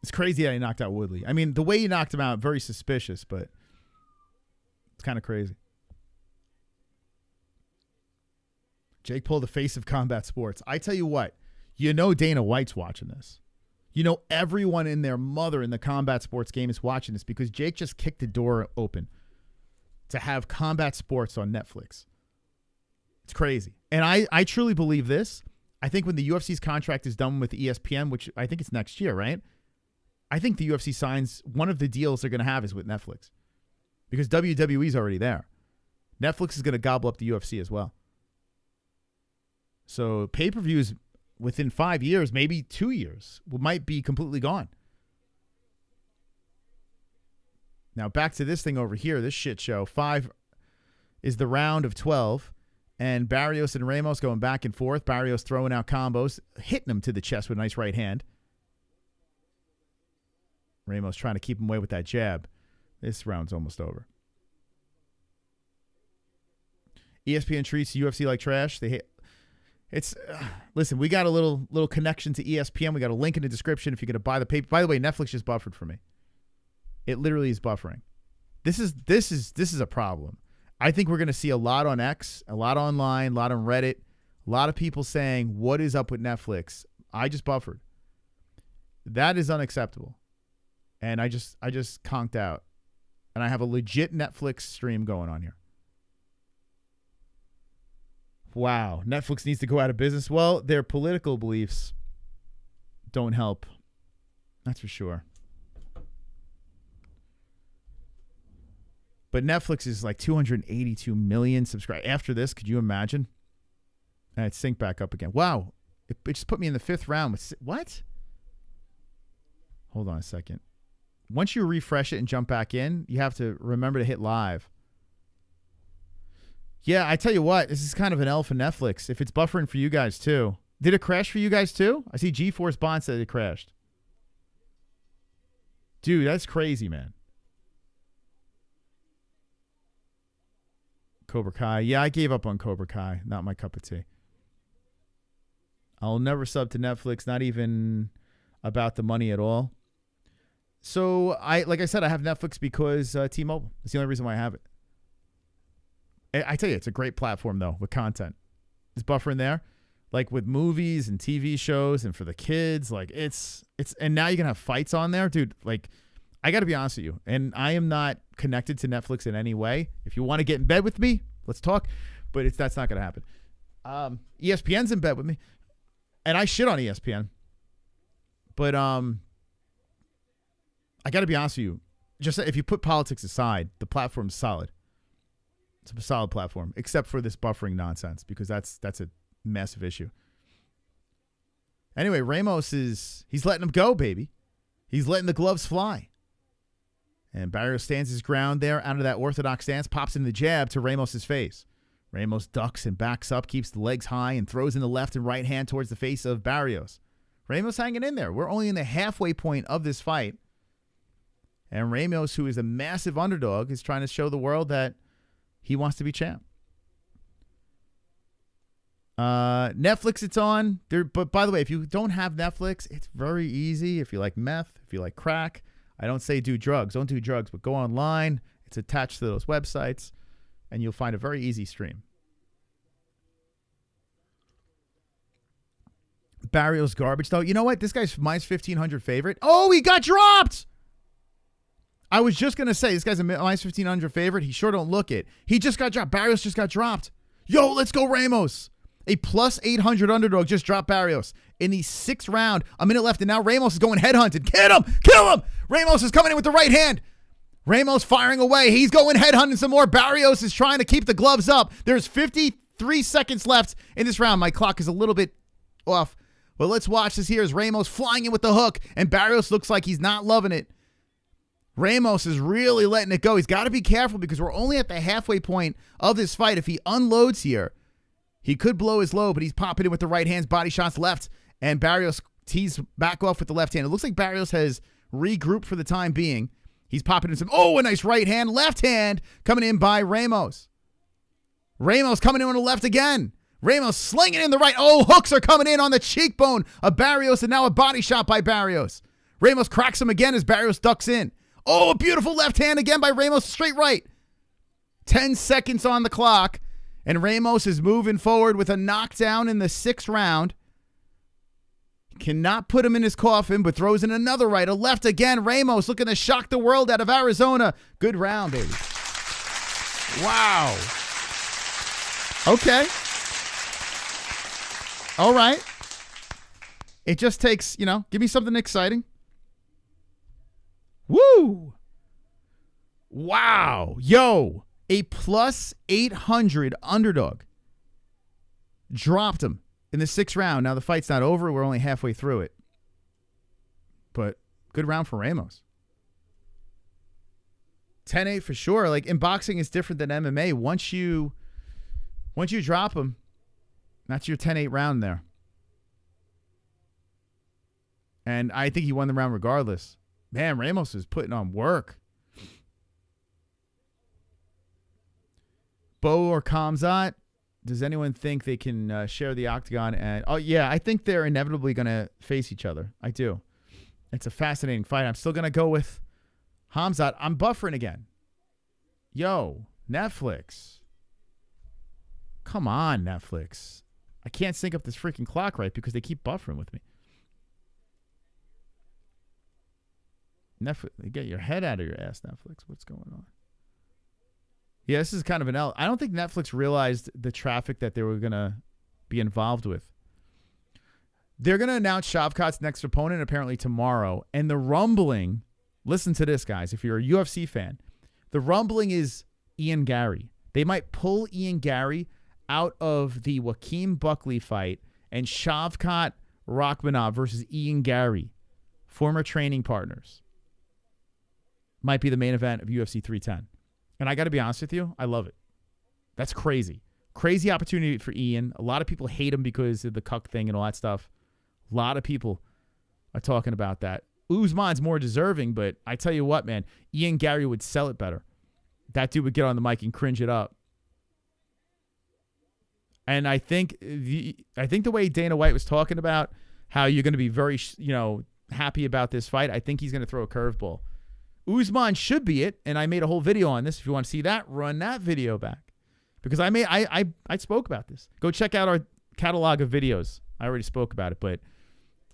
It's crazy that he knocked out Woodley. I mean, the way he knocked him out, very suspicious, but it's kind of crazy. Jake Paul, the face of combat sports. I tell you what, you know Dana White's watching this. You know everyone and their mother in the combat sports game is watching this because Jake just kicked the door open to have combat sports on Netflix. It's crazy. And I truly believe this. I think when the UFC's contract is done with ESPN, which I think it's next year, right? I think the UFC signs, one of the deals they're going to have is with Netflix because WWE's already there. Netflix is going to gobble up the UFC as well. So pay-per-views within 5 years, maybe 2 years, might be completely gone. Now back to this thing over here, this shit show. 5 is the round of 12, and Barrios and Ramos going back and forth. Barrios throwing out combos, hitting him to the chest with a nice right hand. Ramos trying to keep him away with that jab. This round's almost over. ESPN treats UFC like trash. They hit. Listen, we got a little connection to ESPN. We got a link in the description if you're going to buy the paper. By the way, Netflix just buffered for me. It literally is buffering. This is a problem. I think we're going to see a lot on X, a lot online, a lot on Reddit, a lot of people saying, "What is up with Netflix?" I just buffered. That is unacceptable. And I just conked out. And I have a legit Netflix stream going on here. Wow. Netflix needs to go out of business. Well, their political beliefs don't help. That's for sure. But Netflix is like 282 million subscribers. After this, could you imagine? And it sync back up again. Wow. It just put me in the 5th round. What? Hold on a second. Once you refresh it and jump back in, you have to remember to hit live. Yeah, I tell you what, this is kind of an L for Netflix. If it's buffering for you guys too. Did it crash for you guys too? I see GeForce Bond said it crashed. Dude, that's crazy, man. Cobra Kai. Yeah, I gave up on Cobra Kai. Not my cup of tea. I'll never sub to Netflix, not even about the money at all. So, like I said, I have Netflix because T-Mobile. That's the only reason why I have it. I tell you, it's a great platform, though, with content. It's buffering there. Like with movies and TV shows and for the kids. Like, it's and now you can have fights on there. Dude, like, I got to be honest with you. And I am not connected to Netflix in any way. If you want to get in bed with me, let's talk. But that's not going to happen. ESPN's in bed with me. And I shit on ESPN. But, I got to be honest with you. Just if you put politics aside, the platform's solid. It's a solid platform, except for this buffering nonsense, because that's a massive issue. Anyway, Ramos he's letting him go, baby. He's letting the gloves fly. And Barrios stands his ground there out of that orthodox stance, pops in the jab to Ramos's face. Ramos ducks and backs up, keeps the legs high, and throws in the left and right hand towards the face of Barrios. Ramos hanging in there. We're only in the halfway point of this fight. And Ramos, who is a massive underdog, is trying to show the world that he wants to be champ. Netflix, it's on. But by the way, if you don't have Netflix, it's very easy. If you like meth, if you like crack, I don't say do drugs. Don't do drugs, but go online. It's attached to those websites, and you'll find a very easy stream. Barrios garbage, though. You know what? This guy's minus 1,500 favorite. Oh, he got dropped! I was just going to say, this guy's a minus 1,500 favorite. He sure don't look it. He just got dropped. Barrios just got dropped. Yo, let's go Ramos. A plus 800 underdog just dropped Barrios. In the 6th round, a minute left, and now Ramos is going headhunted. Get him! Kill him! Ramos is coming in with the right hand. Ramos firing away. He's going headhunting some more. Barrios is trying to keep the gloves up. There's 53 seconds left in this round. My clock is a little bit off. But let's watch this here as Ramos flying in with the hook. And Barrios looks like he's not loving it. Ramos is really letting it go. He's got to be careful because we're only at the halfway point of this fight. If he unloads here, he could blow his load, but he's popping in with the right hands, body shots left, and Barrios tees back off with the left hand. It looks like Barrios has regrouped for the time being. He's popping in some, a nice right hand, left hand coming in by Ramos. Ramos coming in on the left again. Ramos slinging in the right. Hooks are coming in on the cheekbone of Barrios, and now a body shot by Barrios. Ramos cracks him again as Barrios ducks in. A beautiful left hand again by Ramos, straight right. 10 seconds on the clock, and Ramos is moving forward with a knockdown in the 6th round. Cannot put him in his coffin, but throws in another right, a left again. Ramos looking to shock the world out of Arizona. Good round, baby. Wow. Okay. All right. It just takes, give me something exciting. Woo! Wow. Yo, a plus 800 underdog. Dropped him in the 6th round. Now the fight's not over. We're only halfway through it. But good round for Ramos. 10-8 for sure. Like in boxing, it's different than MMA. Once you drop him, that's your 10-8 round there. And I think he won the round regardless. Man, Ramos is putting on work. Bo or Khamzat, does anyone think they can share the octagon? And I think they're inevitably going to face each other. I do. It's a fascinating fight. I'm still going to go with Khamzat. I'm buffering again. Yo, Netflix. Come on, Netflix. I can't sync up this freaking clock right because they keep buffering with me. Netflix, get your head out of your ass, Netflix. What's going on? Yeah, this is kind of an L. I don't think Netflix realized the traffic that they were going to be involved with. They're going to announce Shavkat's next opponent apparently tomorrow. And the rumbling, listen to this, guys, if you're a UFC fan, the rumbling is Ian Gary. They might pull Ian Gary out of the Joaquin Buckley fight and Shavkat Rakhmonov versus Ian Gary, former training partners, might be the main event of UFC 310. And I got to be honest with you, I love it. That's crazy. Crazy opportunity for Ian. A lot of people hate him because of the cuck thing and all that stuff. A lot of people are talking about that. Usman's more deserving, but I tell you what, man, Ian Gary would sell it better. That dude would get on the mic and cringe it up. And I think the way Dana White was talking about how you're going to be very, happy about this fight, I think he's going to throw a curveball. Usman should be it, and I made a whole video on this. If you want to see that, run that video back. Because I spoke about this. Go check out our catalog of videos. I already spoke about it, but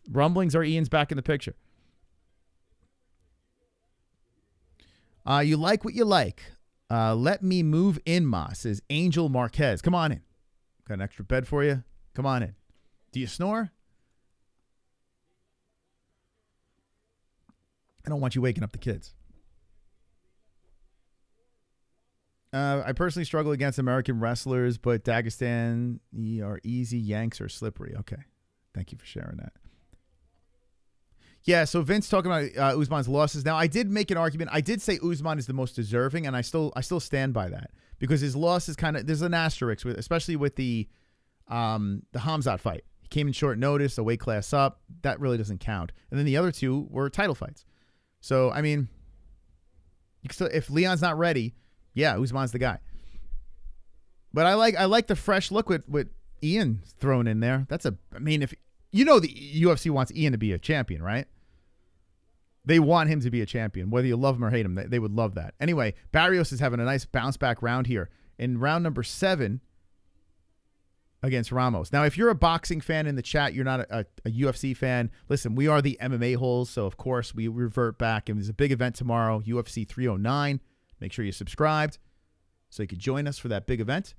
rumblings are Ian's back in the picture. You like what you like. Let me move in, Ma, says Angel Marquez. Come on in. Got an extra bed for you. Come on in. Do you snore? I don't want you waking up the kids. I personally struggle against American wrestlers, but Dagestan are easy, Yanks are slippery. Okay. Thank you for sharing that. Yeah, so Vince talking about Usman's losses. Now, I did make an argument. I did say Usman is the most deserving, and I still stand by that because his loss is kind of, there's an asterisk, especially with the Khamzat fight. He came in short notice, a weight class up. That really doesn't count. And then the other two were title fights. So, I mean, if Leon's not ready, yeah, Usman's the guy. But I like the fresh look with Ian thrown in there. The UFC wants Ian to be a champion, right? They want him to be a champion. Whether you love him or hate him, they would love that. Anyway, Barrios is having a nice bounce back round here. In round number 7 against Ramos. Now, if you're a boxing fan in the chat, you're not a UFC fan, listen, we are the MMA-Holes, so of course we revert back. And there's a big event tomorrow, UFC 309. Make sure you're subscribed so you can join us for that big event.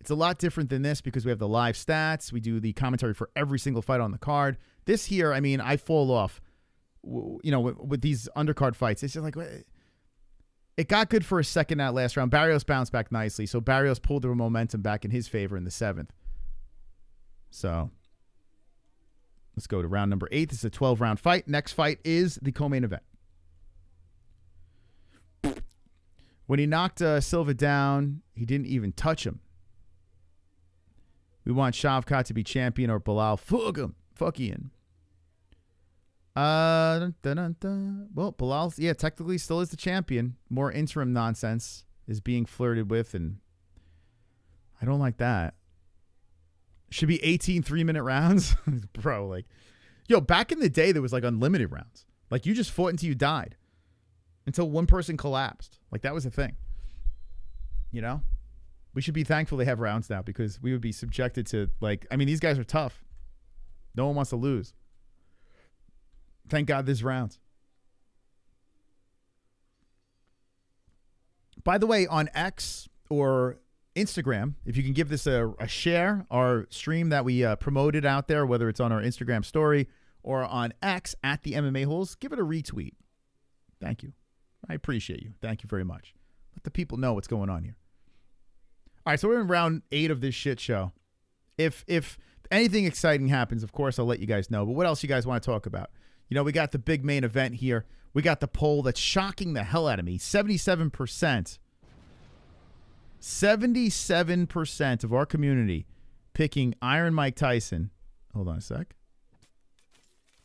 It's a lot different than this because we have the live stats. We do the commentary for every single fight on the card. This here, I mean, I fall off, with these undercard fights. It's just like, it got good for a second that last round. Barrios bounced back nicely, so Barrios pulled the momentum back in his favor in the 7th. So let's go to round number 8. This is a 12-round fight. Next fight is the co-main event. When he knocked Silva down, he didn't even touch him. We want Shavkat to be champion or Bilal. Fuck him. Fuck Ian. Well, Bilal, technically still is the champion. More interim nonsense is being flirted with, and I don't like that. Should be 18 3-minute rounds. Bro, like, back in the day, there was like unlimited rounds. Like, you just fought until you died. Until one person collapsed. Like, that was a thing. We should be thankful they have rounds now, because we would be subjected to, these guys are tough. No one wants to lose. Thank God there's rounds. By the way, on X or Instagram, if you can give this a share, our stream that we promoted out there, whether it's on our Instagram story or on X at the MMA-Holes, give it a retweet. Thank you. I appreciate you. Thank you very much. Let the people know what's going on here. All right, so we're in round 8 of this shit show. If anything exciting happens, of course, I'll let you guys know. But what else you guys want to talk about? We got the big main event here. We got the poll that's shocking the hell out of me. 77%. 77% of our community picking Iron Mike Tyson. Hold on a sec.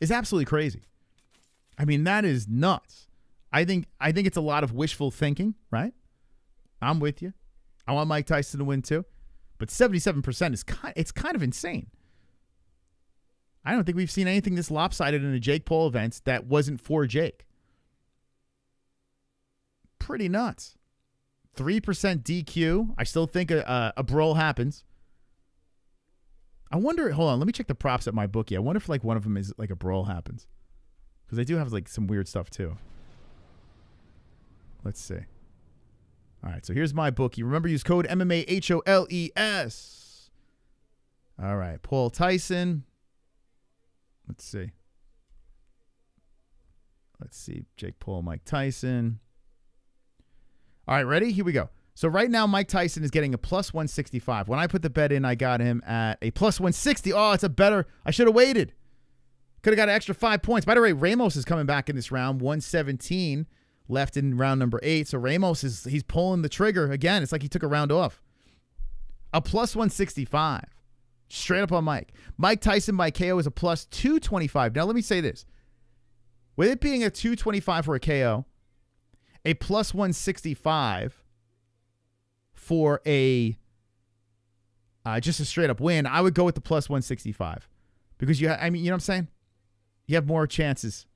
Is absolutely crazy. That is nuts. I think it's a lot of wishful thinking, right? I'm with you. I want Mike Tyson to win too. But 77% is kind of insane. I don't think we've seen anything this lopsided in a Jake Paul event that wasn't for Jake. Pretty nuts. 3% DQ. I still think a brawl happens. I wonder, hold on, let me check the props at my bookie. I wonder if one of them is a brawl happens. Because they do have some weird stuff too. Let's see. All right, so here's my bookie. Remember, use code MMA-HOLES. All right, Paul Tyson. Let's see. Jake Paul, Mike Tyson. All right, ready? Here we go. So right now, Mike Tyson is getting a plus 165. When I put the bet in, I got him at a plus 160. Oh, it's a better. I should have waited. Could have got an extra 5 points. By the way, Ramos is coming back in this round. 117 left in round number 8. So Ramos he's pulling the trigger again. It's like he took a round off. A plus 165. Straight up on Mike. Mike Tyson by KO is a plus 225. Now, let me say this. With it being a 225 for a KO, a plus 165 for a just a straight up win, I would go with the plus 165. Because you know what I'm saying? You have more chances.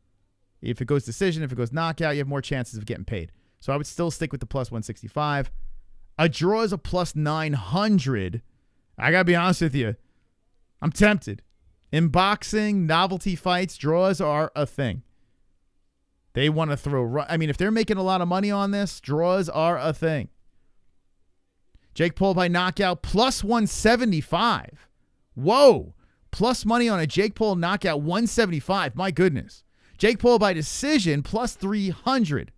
If it goes decision, if it goes knockout, you have more chances of getting paid. So I would still stick with the plus 165. A draw is a plus 900. I got to be honest with you. I'm tempted. In boxing, novelty fights, draws are a thing. They want to throw... if they're making a lot of money on this, draws are a thing. Jake Paul by knockout, plus 175. Whoa. Plus money on a Jake Paul knockout, 175. My goodness. Jake Paul by decision, plus 300.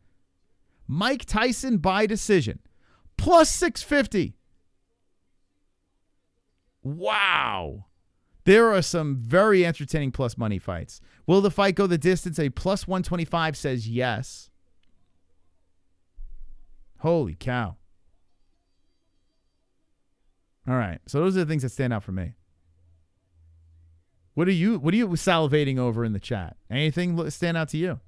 Mike Tyson by decision, plus 650. Wow. There are some very entertaining plus money fights. Will the fight go the distance? A plus 125 says yes. Holy cow. All right. So those are the things that stand out for me. What are you salivating over in the chat? Anything stand out to you?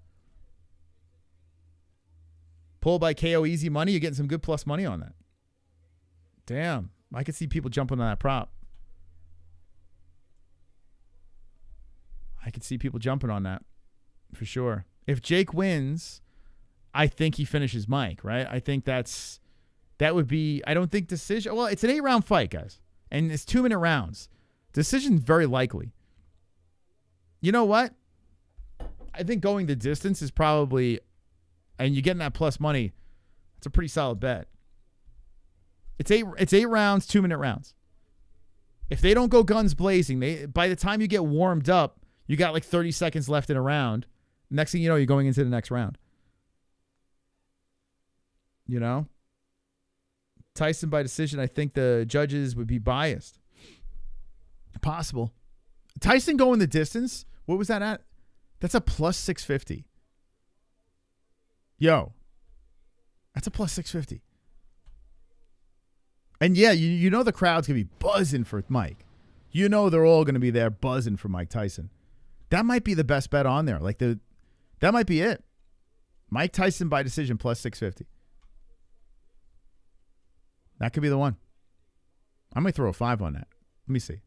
Pull by KO easy money. You're getting some good plus money on that. Damn. I could see people jumping on that prop. I could see people jumping on that for sure. If Jake wins, I think he finishes Mike, right? I think that would be, I don't think decision. Well, it's an 8-round fight, guys. And it's 2-minute rounds. Decision's very likely. You know what? I think going the distance is probably, and you're getting that plus money, it's a pretty solid bet. It's eight rounds, 2-minute rounds. If they don't go guns blazing, by the time you get warmed up, you got like 30 seconds left in a round. Next thing you know, you're going into the next round. You know? Tyson by decision, I think the judges would be biased. Possible. Tyson going the distance, what was that at? That's a plus 650. Yo. That's a plus 650. And yeah, you know the crowd's going to be buzzing for Mike. You know they're all going to be there buzzing for Mike Tyson. That might be the best bet on there. That might be it. Mike Tyson by decision plus 650. That could be the one. I might throw a 5 on that. Let me see.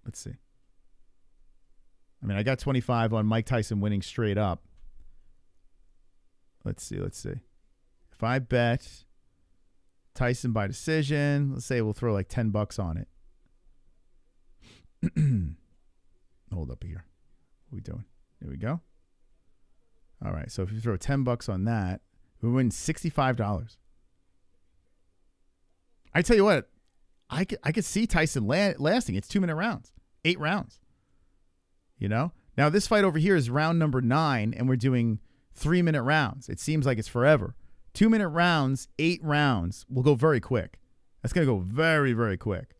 Let's see. I mean, I got 25 on Mike Tyson winning straight up. Let's see. If I bet Tyson by decision, let's say we'll throw like $10 on it. Hold up here. What are we doing? There we go. All right. So if you throw $10 on that, we win $65. I tell you what, I could see Tyson lasting. It's 2-minute rounds, 8 rounds. You know? Now, this fight over here is round number 9, and we're doing 3-minute rounds. It seems like it's forever. 2-minute rounds, 8 rounds will go very quick. That's going to go very, very quick.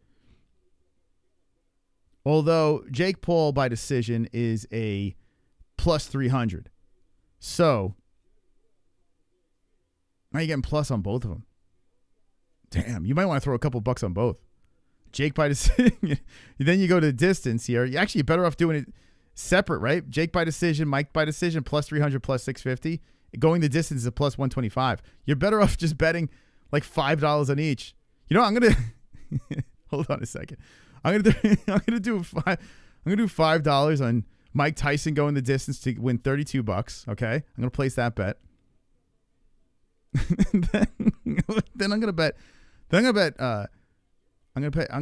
Although Jake Paul by decision is a plus 300. So, now you're getting plus on both of them. Damn, you might want to throw a couple bucks on both. Jake by decision. Then you go to distance here. You're actually better off doing it separate, right? Jake by decision, Mike by decision, plus 300, plus 650. Going the distance is a plus 125. You're better off just betting like $5 on each. You know, I'm gonna hold on a second. I'm gonna do $5 on Mike Tyson going the distance to win $32. Okay, I'm gonna place that bet. then I'm gonna bet. I'm gonna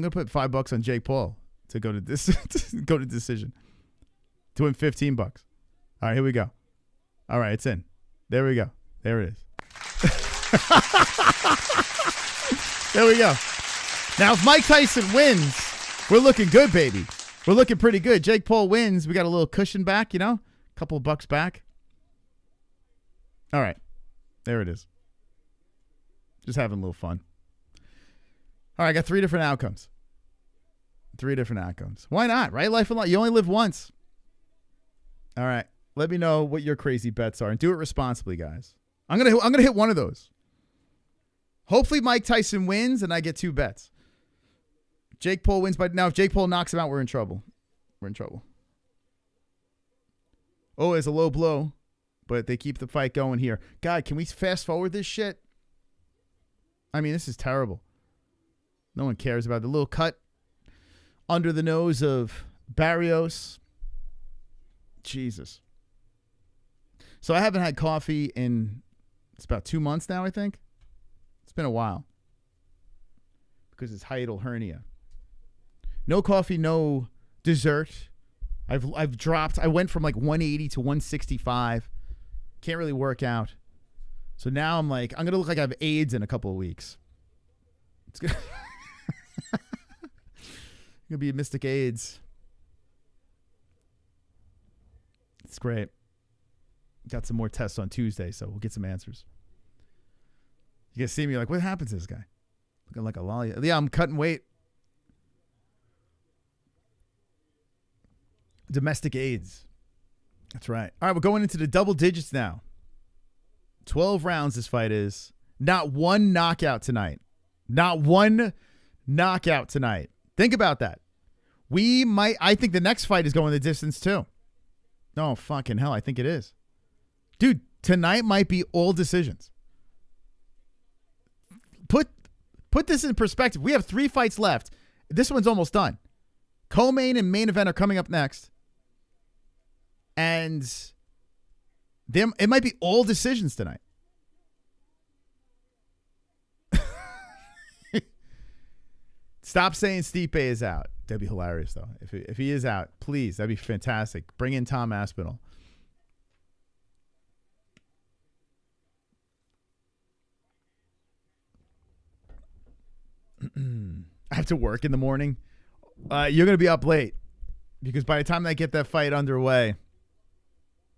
put $5 on Jake Paul to go to decision to win $15. All right, here we go. All right, it's in. There we go. There it is. There we go. Now, if Mike Tyson wins, we're looking good, baby. We're looking pretty good. Jake Paul wins. We got a little cushion back, you know, a couple of bucks back. All right, there it is. Just having a little fun. All right, I got 3 different outcomes. 3 different outcomes. Why not, right? Life and life. You only live once. All right. Let me know what your crazy bets are and do it responsibly, guys. I'm gonna hit one of those. Hopefully Mike Tyson wins and I get 2 bets. Jake Paul wins, but now if Jake Paul knocks him out, we're in trouble. We're in trouble. Oh, it's a low blow, but they keep the fight going here. God, can we fast forward this shit? I mean, this is terrible. No one cares about the little cut under the nose of Barrios. Jesus. So I haven't had coffee in, it's about 2 months now, I think. It's been a while. Because it's hiatal hernia. No coffee, no dessert. I've dropped, I went from like 180 to 165. Can't really work out. So now I'm like, I'm going to look like I have AIDS in a couple of weeks. It's going to be a Mystic AIDS. It's great. Got some more tests on Tuesday, so we'll get some answers. You guys see me like, what happened to this guy? Looking like a lolly. Yeah, I'm cutting weight. Domestic AIDS. That's right. All right, we're going into the double digits now. 12 rounds this fight is. Not one knockout tonight. Not one knockout tonight. Think about that. I think the next fight is going the distance too. Oh, fucking hell. I think it is. Dude, tonight might be all decisions. Put this in perspective. We have 3 fights left. This one's almost done. Co-main and main event are coming up next. And it might be all decisions tonight. Stop saying Stipe is out. That'd be hilarious, though. If he is out, please, that'd be fantastic. Bring in Tom Aspinall. I have to work in the morning. You're going to be up late because by the time I get that fight underway,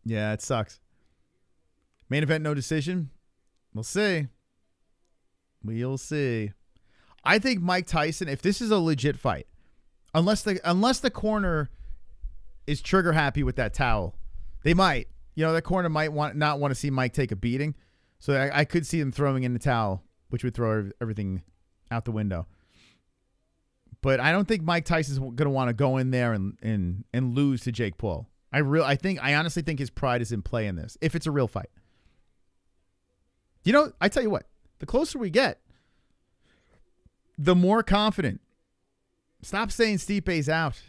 yeah, it sucks. Main event, no decision. We'll see. We'll see. I think Mike Tyson, if this is a legit fight, unless the corner is trigger happy with that towel, they might. You know, that corner might not want to see Mike take a beating. So I could see them throwing in the towel, which would throw everything out the window. But I don't think Mike Tyson's going to want to go in there and lose to Jake Paul. I honestly think his pride is in play in this, if it's a real fight. You know, I tell you what, the closer we get, the more confident. Stop saying Stipe's out.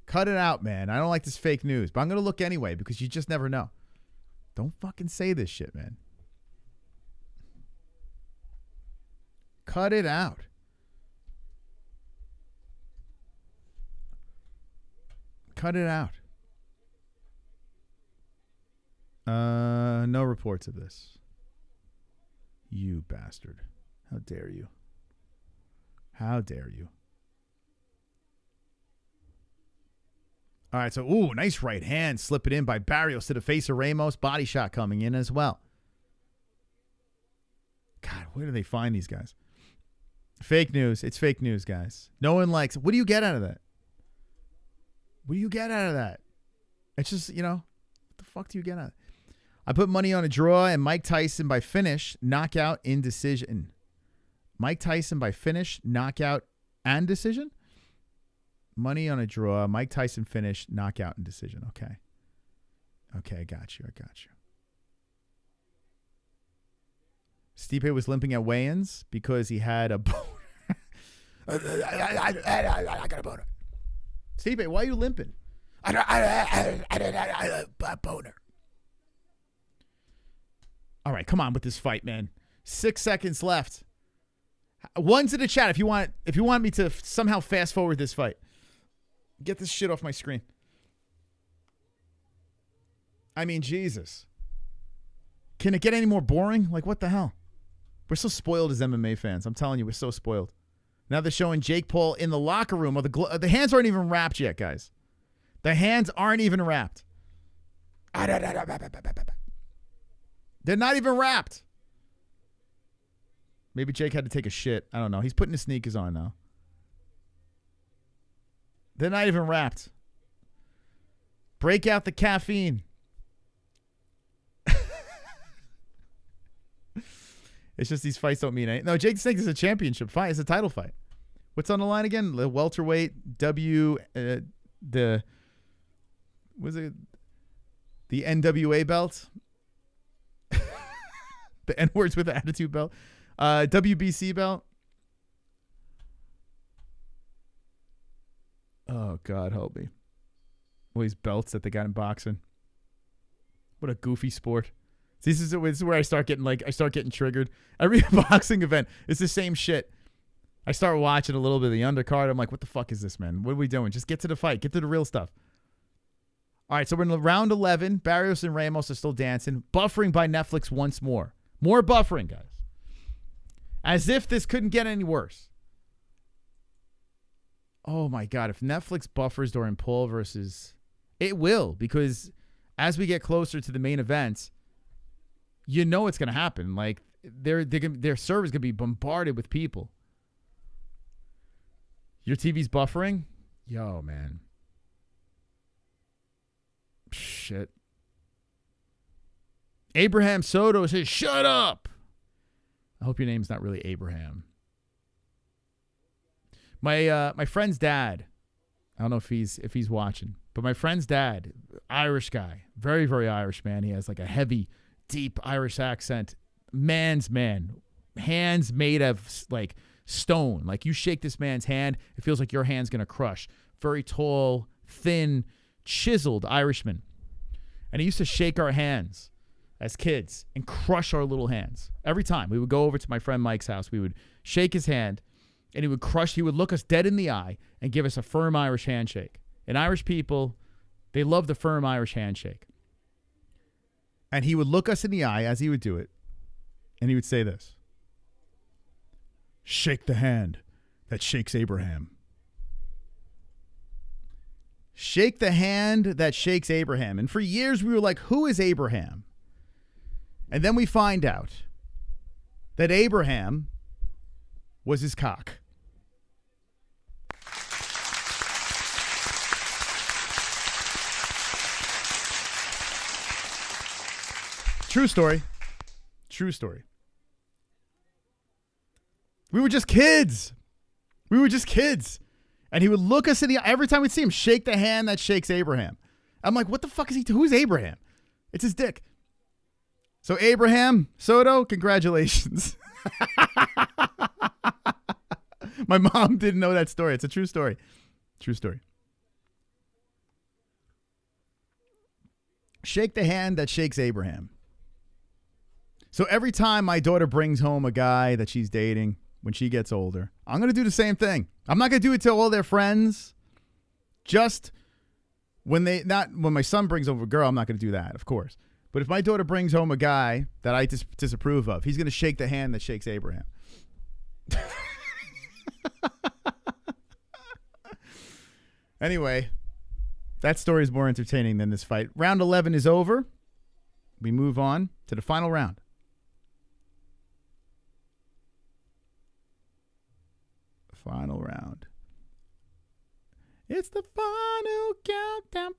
Cut it out, man. I don't like this fake news, but I'm going to look anyway because you just never know. Don't fucking say this shit, man. Cut it out. Cut it out. No reports of this. You bastard. How dare you? How dare you? All right, so, ooh, nice right hand. Slip it in by Barrios to the face of Ramos. Body shot coming in as well. God, where do they find these guys? Fake news. It's fake news, guys. No one likes it. What do you get out of that? What do you get out of that? It's just, you know, what the fuck do you get out of it? I put money on a draw and Mike Tyson by finish, knockout, in decision. Mike Tyson by finish, knockout, and decision? Money on a draw, Mike Tyson finish, knockout, and decision. Okay. Okay, I got you. Stipe was limping at weigh-ins because he had a boner. I got a boner. Stipe, why are you limping? I boner. All right, come on with this fight, man. 6 seconds left. One's in the chat if you want me to somehow fast forward this fight. Get this shit off my screen. I mean, Jesus. Can it get any more boring? Like, what the hell? We're so spoiled as MMA fans. I'm telling you, we're so spoiled. Now they're showing Jake Paul in the locker room. The hands aren't even wrapped yet, guys. The hands aren't even wrapped. They're not even wrapped. Maybe Jake had to take a shit. I don't know. He's putting his sneakers on now. They're not even wrapped. Break out the caffeine. It's just these fights don't mean anything. No, Jake thinks it's a championship fight. It's a title fight. What's on the line again? The welterweight the NWA belt? The N-words with the attitude belt. WBC belt. Oh, God, help me. All these belts that they got in boxing. What a goofy sport. This is where I start getting triggered. Every boxing event, it's the same shit. I start watching a little bit of the undercard. I'm like, what the fuck is this, man? What are we doing? Just get to the fight. Get to the real stuff. All right, so we're in round 11. Barrios and Ramos are still dancing. Buffering by Netflix once more. More buffering, guys. As if this couldn't get any worse. Oh, my God. If Netflix buffers during Paul versus... It will, because as we get closer to the main events, you know it's going to happen. Like, their server's going to be bombarded with people. Your TV's buffering? Yo, man. Shit. Abraham Soto says, shut up. I hope your name's not really Abraham. My friend's dad, I don't know if he's watching, but my friend's dad, Irish guy, very, very Irish man. He has like a heavy, deep Irish accent. Man's man. Hands made of like stone. Like you shake this man's hand, it feels like your hand's going to crush. Very tall, thin, chiseled Irishman. And he used to shake our hands as kids and crush our little hands. Every time we would go over to my friend Mike's house, we would shake his hand and he would look us dead in the eye and give us a firm Irish handshake. And Irish people, they love the firm Irish handshake. And he would look us in the eye as he would do it. And he would say this: shake the hand that shakes Abraham. Shake the hand that shakes Abraham. And for years we were like, who is Abraham? And then we find out that Abraham was his cock. True story. True story. We were just kids. And he would look us in the eye every time we'd see him, shake the hand that shakes Abraham. I'm like, what the fuck is he? Who's Abraham? It's his dick. So Abraham Soto, congratulations. My mom didn't know that story. It's a true story. True story. Shake the hand that shakes Abraham. So every time my daughter brings home a guy that she's dating when she gets older, I'm going to do the same thing. I'm not going to do it to all their friends. Just when my son brings over a girl, I'm not going to do that, of course. But if my daughter brings home a guy that I disapprove of, he's going to shake the hand that shakes Abraham. Anyway, that story is more entertaining than this fight. Round 11 is over. We move on to the final round. Final round. It's the final countdown.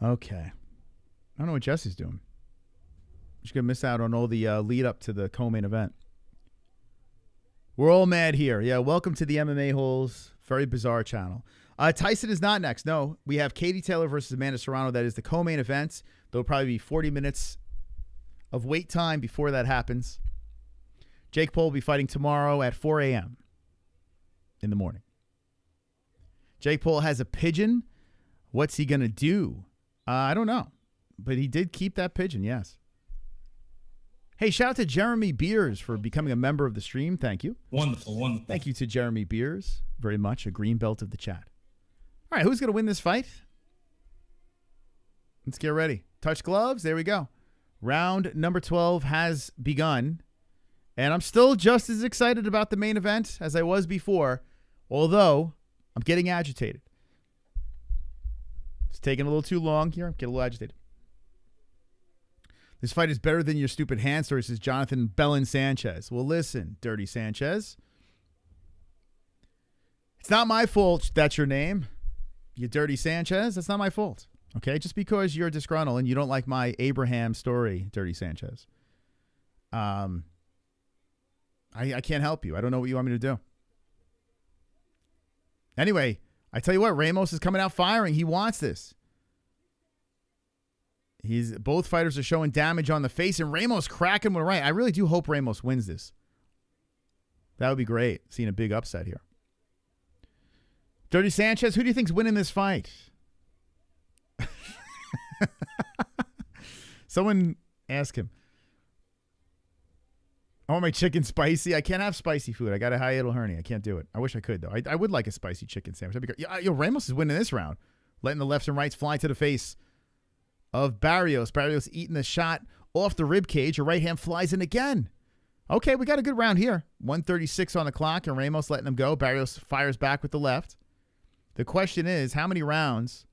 Okay. I don't know what Jesse's doing. She's going to miss out on all the lead up to the co-main event. We're all mad here. Yeah, welcome to the MMA-Holes. Very bizarre channel. Tyson is not next. No, we have Katie Taylor versus Amanda Serrano. That is the co-main event. There'll probably be 40 minutes of wait time before that happens. Jake Paul will be fighting tomorrow at 4 a.m. in the morning. Jake Paul has a pigeon. What's he going to do? I don't know. But he did keep that pigeon, yes. Hey, shout out to Jeremy Beers for becoming a member of the stream. Thank you. Wonderful, wonderful. Thank you to Jeremy Beers very much, a green belt of the chat. All right, who's going to win this fight? Let's get ready. Touch gloves. There we go. Round number 12 has begun. And I'm still just as excited about the main event as I was before, although I'm getting agitated. It's taking a little too long here. I'm getting a little agitated. This fight is better than your stupid hand story, says Jonathan Bellin Sanchez. Well, listen, Dirty Sanchez. It's not my fault that's your name. You Dirty Sanchez. That's not my fault. Okay? Just because you're disgruntled and you don't like my Abraham story, Dirty Sanchez. I can't help you. I don't know what you want me to do. Anyway, I tell you what, Ramos is coming out firing. He wants this. Both fighters are showing damage on the face, and Ramos cracking with a right. I really do hope Ramos wins this. That would be great, seeing a big upset here. Dirty Sanchez, who do you think's winning this fight? Someone ask him. I want my chicken spicy. I can't have spicy food. I got a hiatal hernia. I can't do it. I wish I could, though. I would like a spicy chicken sandwich. That'd be great. Ramos is winning this round. Letting the lefts and rights fly to the face of Barrios. Barrios eating the shot off the rib cage. Your right hand flies in again. Okay, we got a good round here. 1:36 on the clock, and Ramos letting him go. Barrios fires back with the left. The question is, how many rounds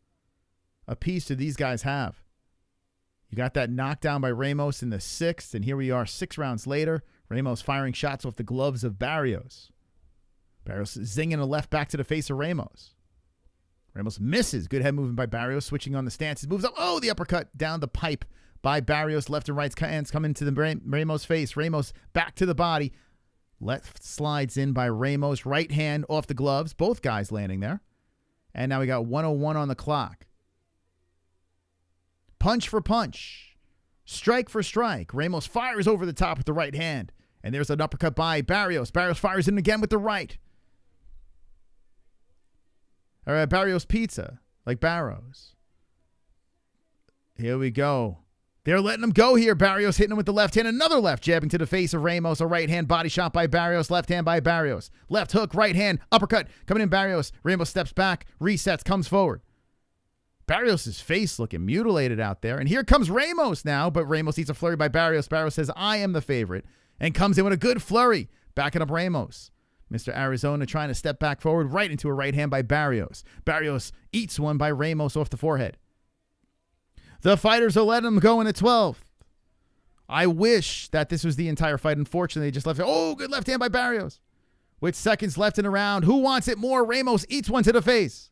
apiece do these guys have? You got that knockdown by Ramos in the 6th, and here we are 6 rounds later. Ramos firing shots off the gloves of Barrios. Barrios zinging a left back to the face of Ramos. Ramos misses. Good head movement by Barrios, switching on the stance. He moves up. Oh, the uppercut down the pipe by Barrios. Left and right hands come into the Ramos face. Ramos back to the body. Left slides in by Ramos. Right hand off the gloves. Both guys landing there. And now we got 1:01 on the clock. Punch for punch. Strike for strike. Ramos fires over the top with the right hand. And there's an uppercut by Barrios. Barrios fires in again with the right. All right, Barrios pizza, like Barrows. Here we go. They're letting him go here. Barrios hitting him with the left hand. Another left jabbing to the face of Ramos. A right hand body shot by Barrios. Left hand by Barrios. Left hook, right hand, uppercut. Coming in Barrios. Ramos steps back, resets, comes forward. Barrios' face looking mutilated out there. And here comes Ramos now, but Ramos eats a flurry by Barrios. Barrios says, I am the favorite, and comes in with a good flurry, backing up Ramos. Mr. Arizona trying to step back forward right into a right hand by Barrios. Barrios eats one by Ramos off the forehead. The fighters are letting him go in the 12th. I wish that this was the entire fight. Unfortunately, they just left it. Oh, good left hand by Barrios. With seconds left in the round, who wants it more? Ramos eats one to the face.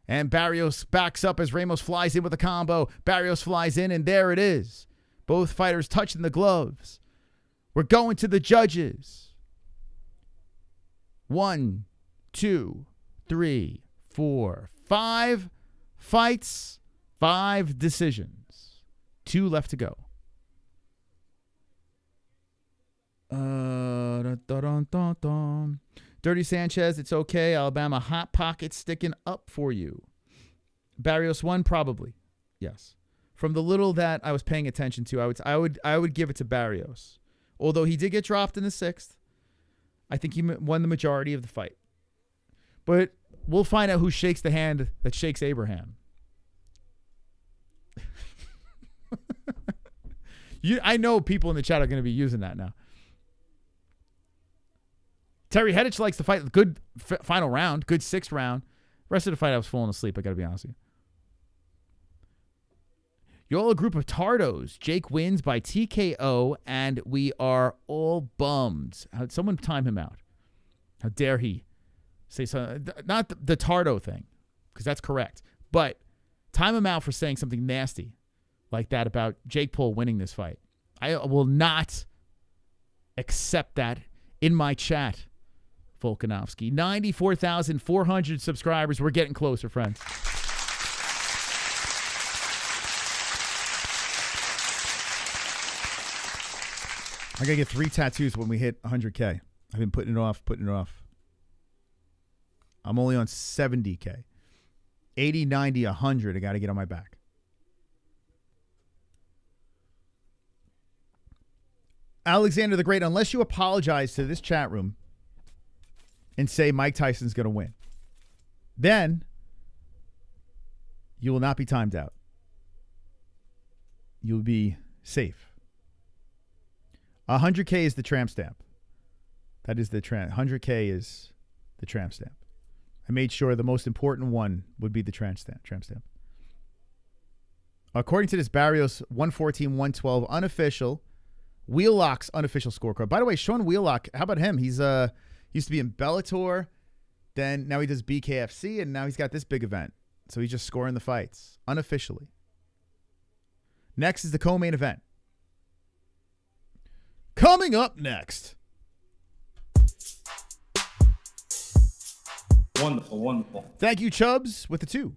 And Barrios backs up as Ramos flies in with a combo. Barrios flies in, and there it is. Both fighters touching the gloves. We're going to the judges. 1, 2, 3, 4, 5 fights, 5 decisions. 2 left to go. Dirty Sanchez, it's okay. Alabama hot pocket sticking up for you. Barrios won, probably. Yes. From the little that I was paying attention to, I would give it to Barrios. Although he did get dropped in the 6th. I think he won the majority of the fight. But we'll find out who shakes the hand that shakes Abraham. I know people in the chat are going to be using that now. Terry Heddich likes the fight. Good final round. Good 6th round. Rest of the fight, I was falling asleep. I got to be honest with you. You're all a group of tardos. Jake wins by TKO, and we are all bummed. Someone time him out. How dare he say something? Not the tardo thing, because that's correct. But time him out for saying something nasty like that about Jake Paul winning this fight. I will not accept that in my chat. Volkanovski. 94,400 subscribers. We're getting closer, friends. I got to get 3 tattoos when we hit 100K. I've been putting it off. I'm only on 70K. 80, 90, 100 I got to get on my back. Alexander the Great, unless you apologize to this chat room and say Mike Tyson's going to win, then you will not be timed out. You'll be safe. 100K is the tramp stamp. That is the 100K is the tramp stamp. I made sure the most important one would be the tramp stamp. According to this Barrios 114-112 unofficial, Wheelock's unofficial scorecard. By the way, Sean Wheelock, how about him? He's used to be in Bellator, then now he does BKFC, and now he's got this big event. So he's just scoring the fights unofficially. Next is the co-main event. Coming up next. Wonderful. Thank you, Chubbs, with the 2.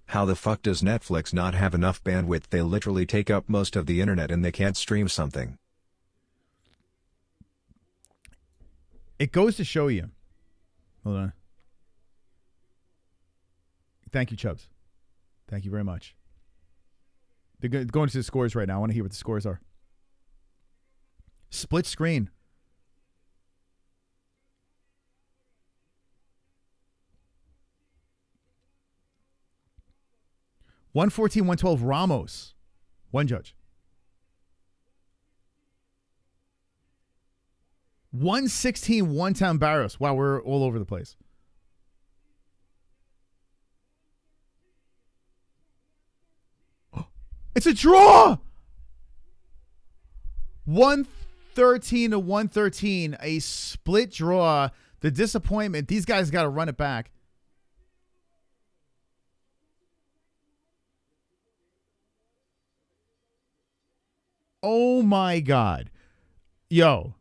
How the fuck does Netflix not have enough bandwidth? They literally take up most of the internet and they can't stream something. It goes to show you. Hold on. Thank you, Chubbs. Thank you very much. They're going to the scores right now. I want to hear what the scores are. Split screen. $114-112 Ramos. 1 judge. 116 one-time Barrios. Wow, we're all over the place. It's a draw. 113-113. A split draw. The disappointment. These guys got to run it back. Oh my God. Yo.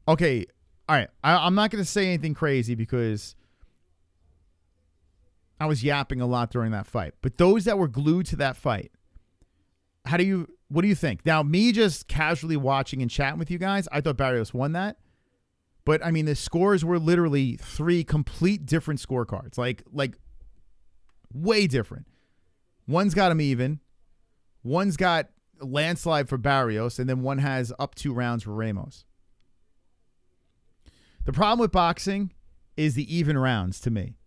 Okay. All right. I'm not going to say anything crazy because I was yapping a lot during that fight. But those that were glued to that fight, what do you think? Now, me just casually watching and chatting with you guys, I thought Barrios won that. But I mean, the scores were literally 3 complete different scorecards. Like way different. One's got him even. One's got landslide for Barrios, and then one has up 2 rounds for Ramos. The problem with boxing is the even rounds to me.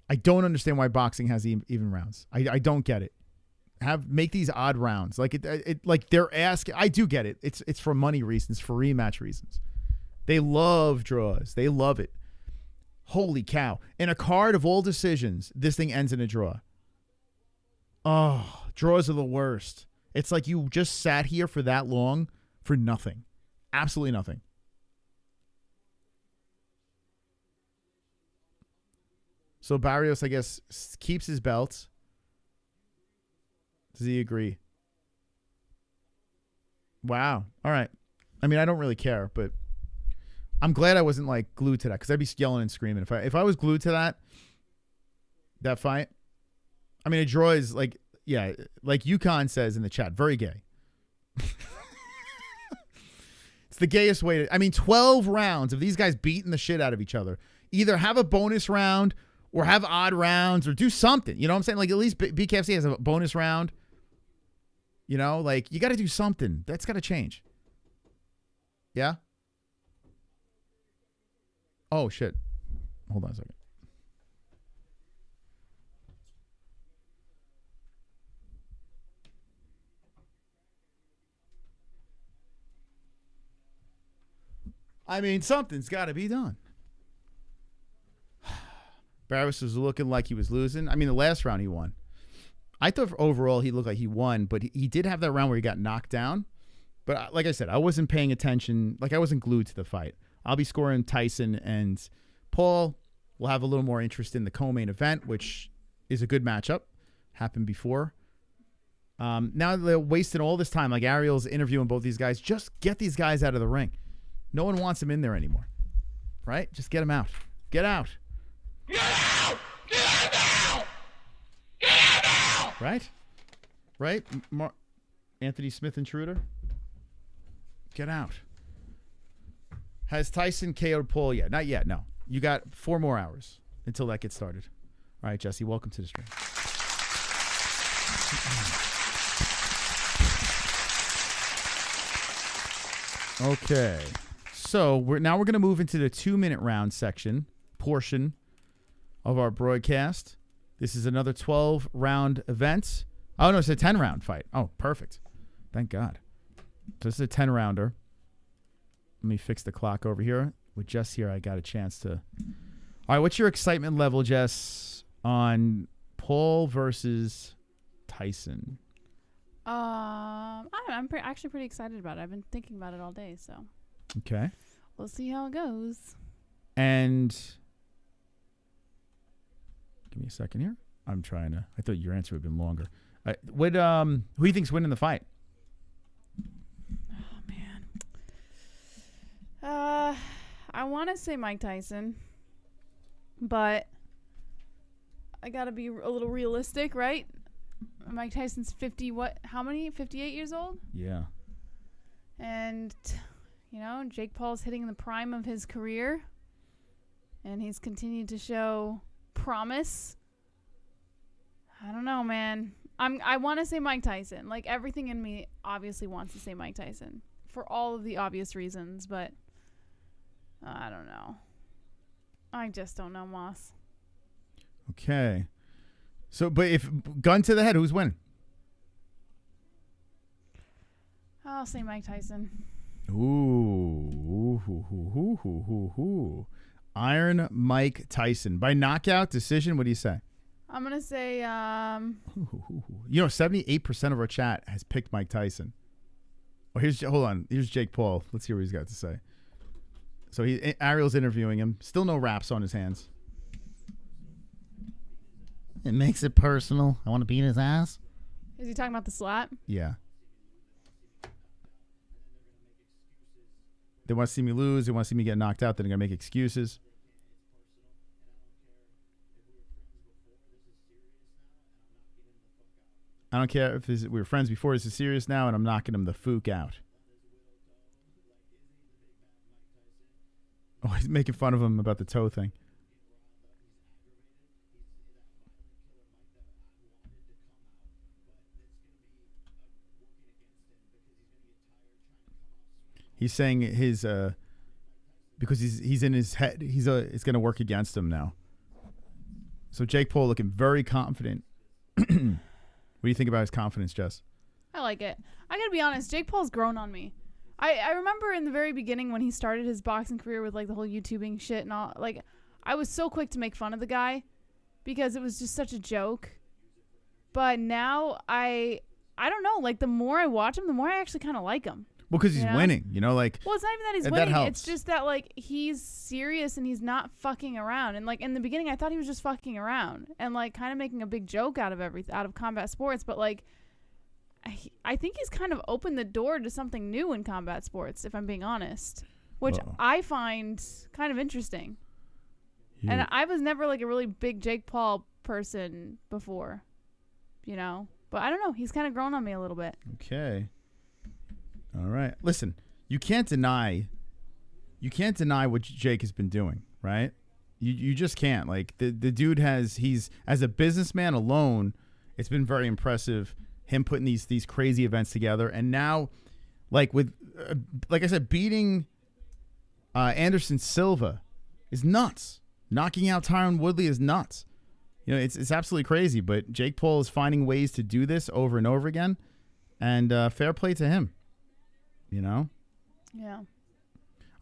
I don't understand why boxing has even rounds. I don't get it. Make these odd rounds. Like it like they're asking. I do get it. It's for money reasons, for rematch reasons. They love draws. They love it. Holy cow. In a card of all decisions, this thing ends in a draw. Oh, draws are the worst. It's like you just sat here for that long for nothing. Absolutely nothing. So Barrios, I guess, keeps his belt. Does he agree? Wow. All right. I mean, I don't really care, but I'm glad I wasn't like glued to that because I'd be yelling and screaming. If I was glued to that fight, I mean, a draw is like, yeah, like Yukon says in the chat, very gay. It's the gayest way to, I mean, 12 rounds of these guys beating the shit out of each other. Either have a bonus round or have odd rounds or do something. You know what I'm saying? Like at least BKFC has a bonus round. You know, like you got to do something. That's got to change. Yeah? Oh, shit. Hold on a second. I mean, something's got to be done. Barrios was looking like he was losing. I mean, the last round he won. I thought overall he looked like he won, but he did have that round where he got knocked down. But like I said, I wasn't paying attention. Like I wasn't glued to the fight. I'll be scoring Tyson and Paul. We'll have a little more interest in the co-main event, which is a good matchup. Happened before. Now they're wasting all this time. Like Ariel's interviewing both these guys. Just get these guys out of the ring. No one wants them in there anymore. Right? Just get them out. Get out. Get out! Get out! Get out! Right? Right? Anthony Smith intruder? Get out. Has Tyson KO'd Paul yet? Not yet, no. You got 4 more hours until that gets started. All right, Jesse, welcome to the stream. Okay. So we're going to move into the 2-minute round portion of our broadcast. This is another 12-round event. Oh, no, it's a 10-round fight. Oh, perfect. Thank God. So this is a 10-rounder. Let me fix the clock over here. With Jess here, I got a chance to... All right, what's your excitement level, Jess, on Paul versus Tyson? I'm actually pretty excited about it. I've been thinking about it all day, so... Okay. We'll see how it goes. And... Give me a second here. I'm trying to... I thought your answer would have been longer. Who do you think's winning the fight? Oh, man. I want to say Mike Tyson, but I got to be a little realistic, right? Mike Tyson's 58 years old? Yeah. And, you know, Jake Paul's hitting the prime of his career, and he's continued to show promise. I don't know, man. I want to say Mike Tyson. Like, everything in me obviously wants to say Mike Tyson for all of the obvious reasons, but I don't know. I just don't know, Moss. Okay. So, but if gun to the head, who's winning? I'll say Mike Tyson. Ooh. Iron Mike Tyson. By knockout decision, what do you say? I'm going to say... You know, 78% of our chat has picked Mike Tyson. Oh, hold on. Here's Jake Paul. Let's hear what he's got to say. So Ariel's interviewing him. Still no wraps on his hands. It makes it personal. I want to beat his ass. Is he talking about the slap? Yeah. They want to see me lose. They want to see me get knocked out. Then they're going to make excuses. I don't care if we were friends before. This is serious now, and I'm knocking him the fook out. Oh, he's making fun of him about the toe thing. He's saying his because he's in his head. It's going to work against him now. So Jake Paul looking very confident. What do you think about his confidence, Jess? I like it. I got to be honest. Jake Paul's grown on me. I remember in the very beginning when he started his boxing career with like the whole YouTubing shit and all, like I was so quick to make fun of the guy because it was just such a joke. But now I don't know, like the more I watch him, the more I actually kind of like him. Well, because he's winning, like. Well, it's not even that he's winning. It's just that like he's serious and he's not fucking around. And like in the beginning, I thought he was just fucking around and like kind of making a big joke out of combat sports. But like, I think he's kind of opened the door to something new in combat sports, if I'm being honest, which I find kind of interesting. Yeah. And I was never like a really big Jake Paul person before, But I don't know. He's kind of grown on me a little bit. Okay. All right. Listen, you can't deny what Jake has been doing, right? You just can't. Like the dude he's as a businessman alone, it's been very impressive. Him putting these crazy events together, and now, like with, like I said, beating Anderson Silva is nuts. Knocking out Tyron Woodley is nuts. It's absolutely crazy. But Jake Paul is finding ways to do this over and over again, and fair play to him. Yeah. All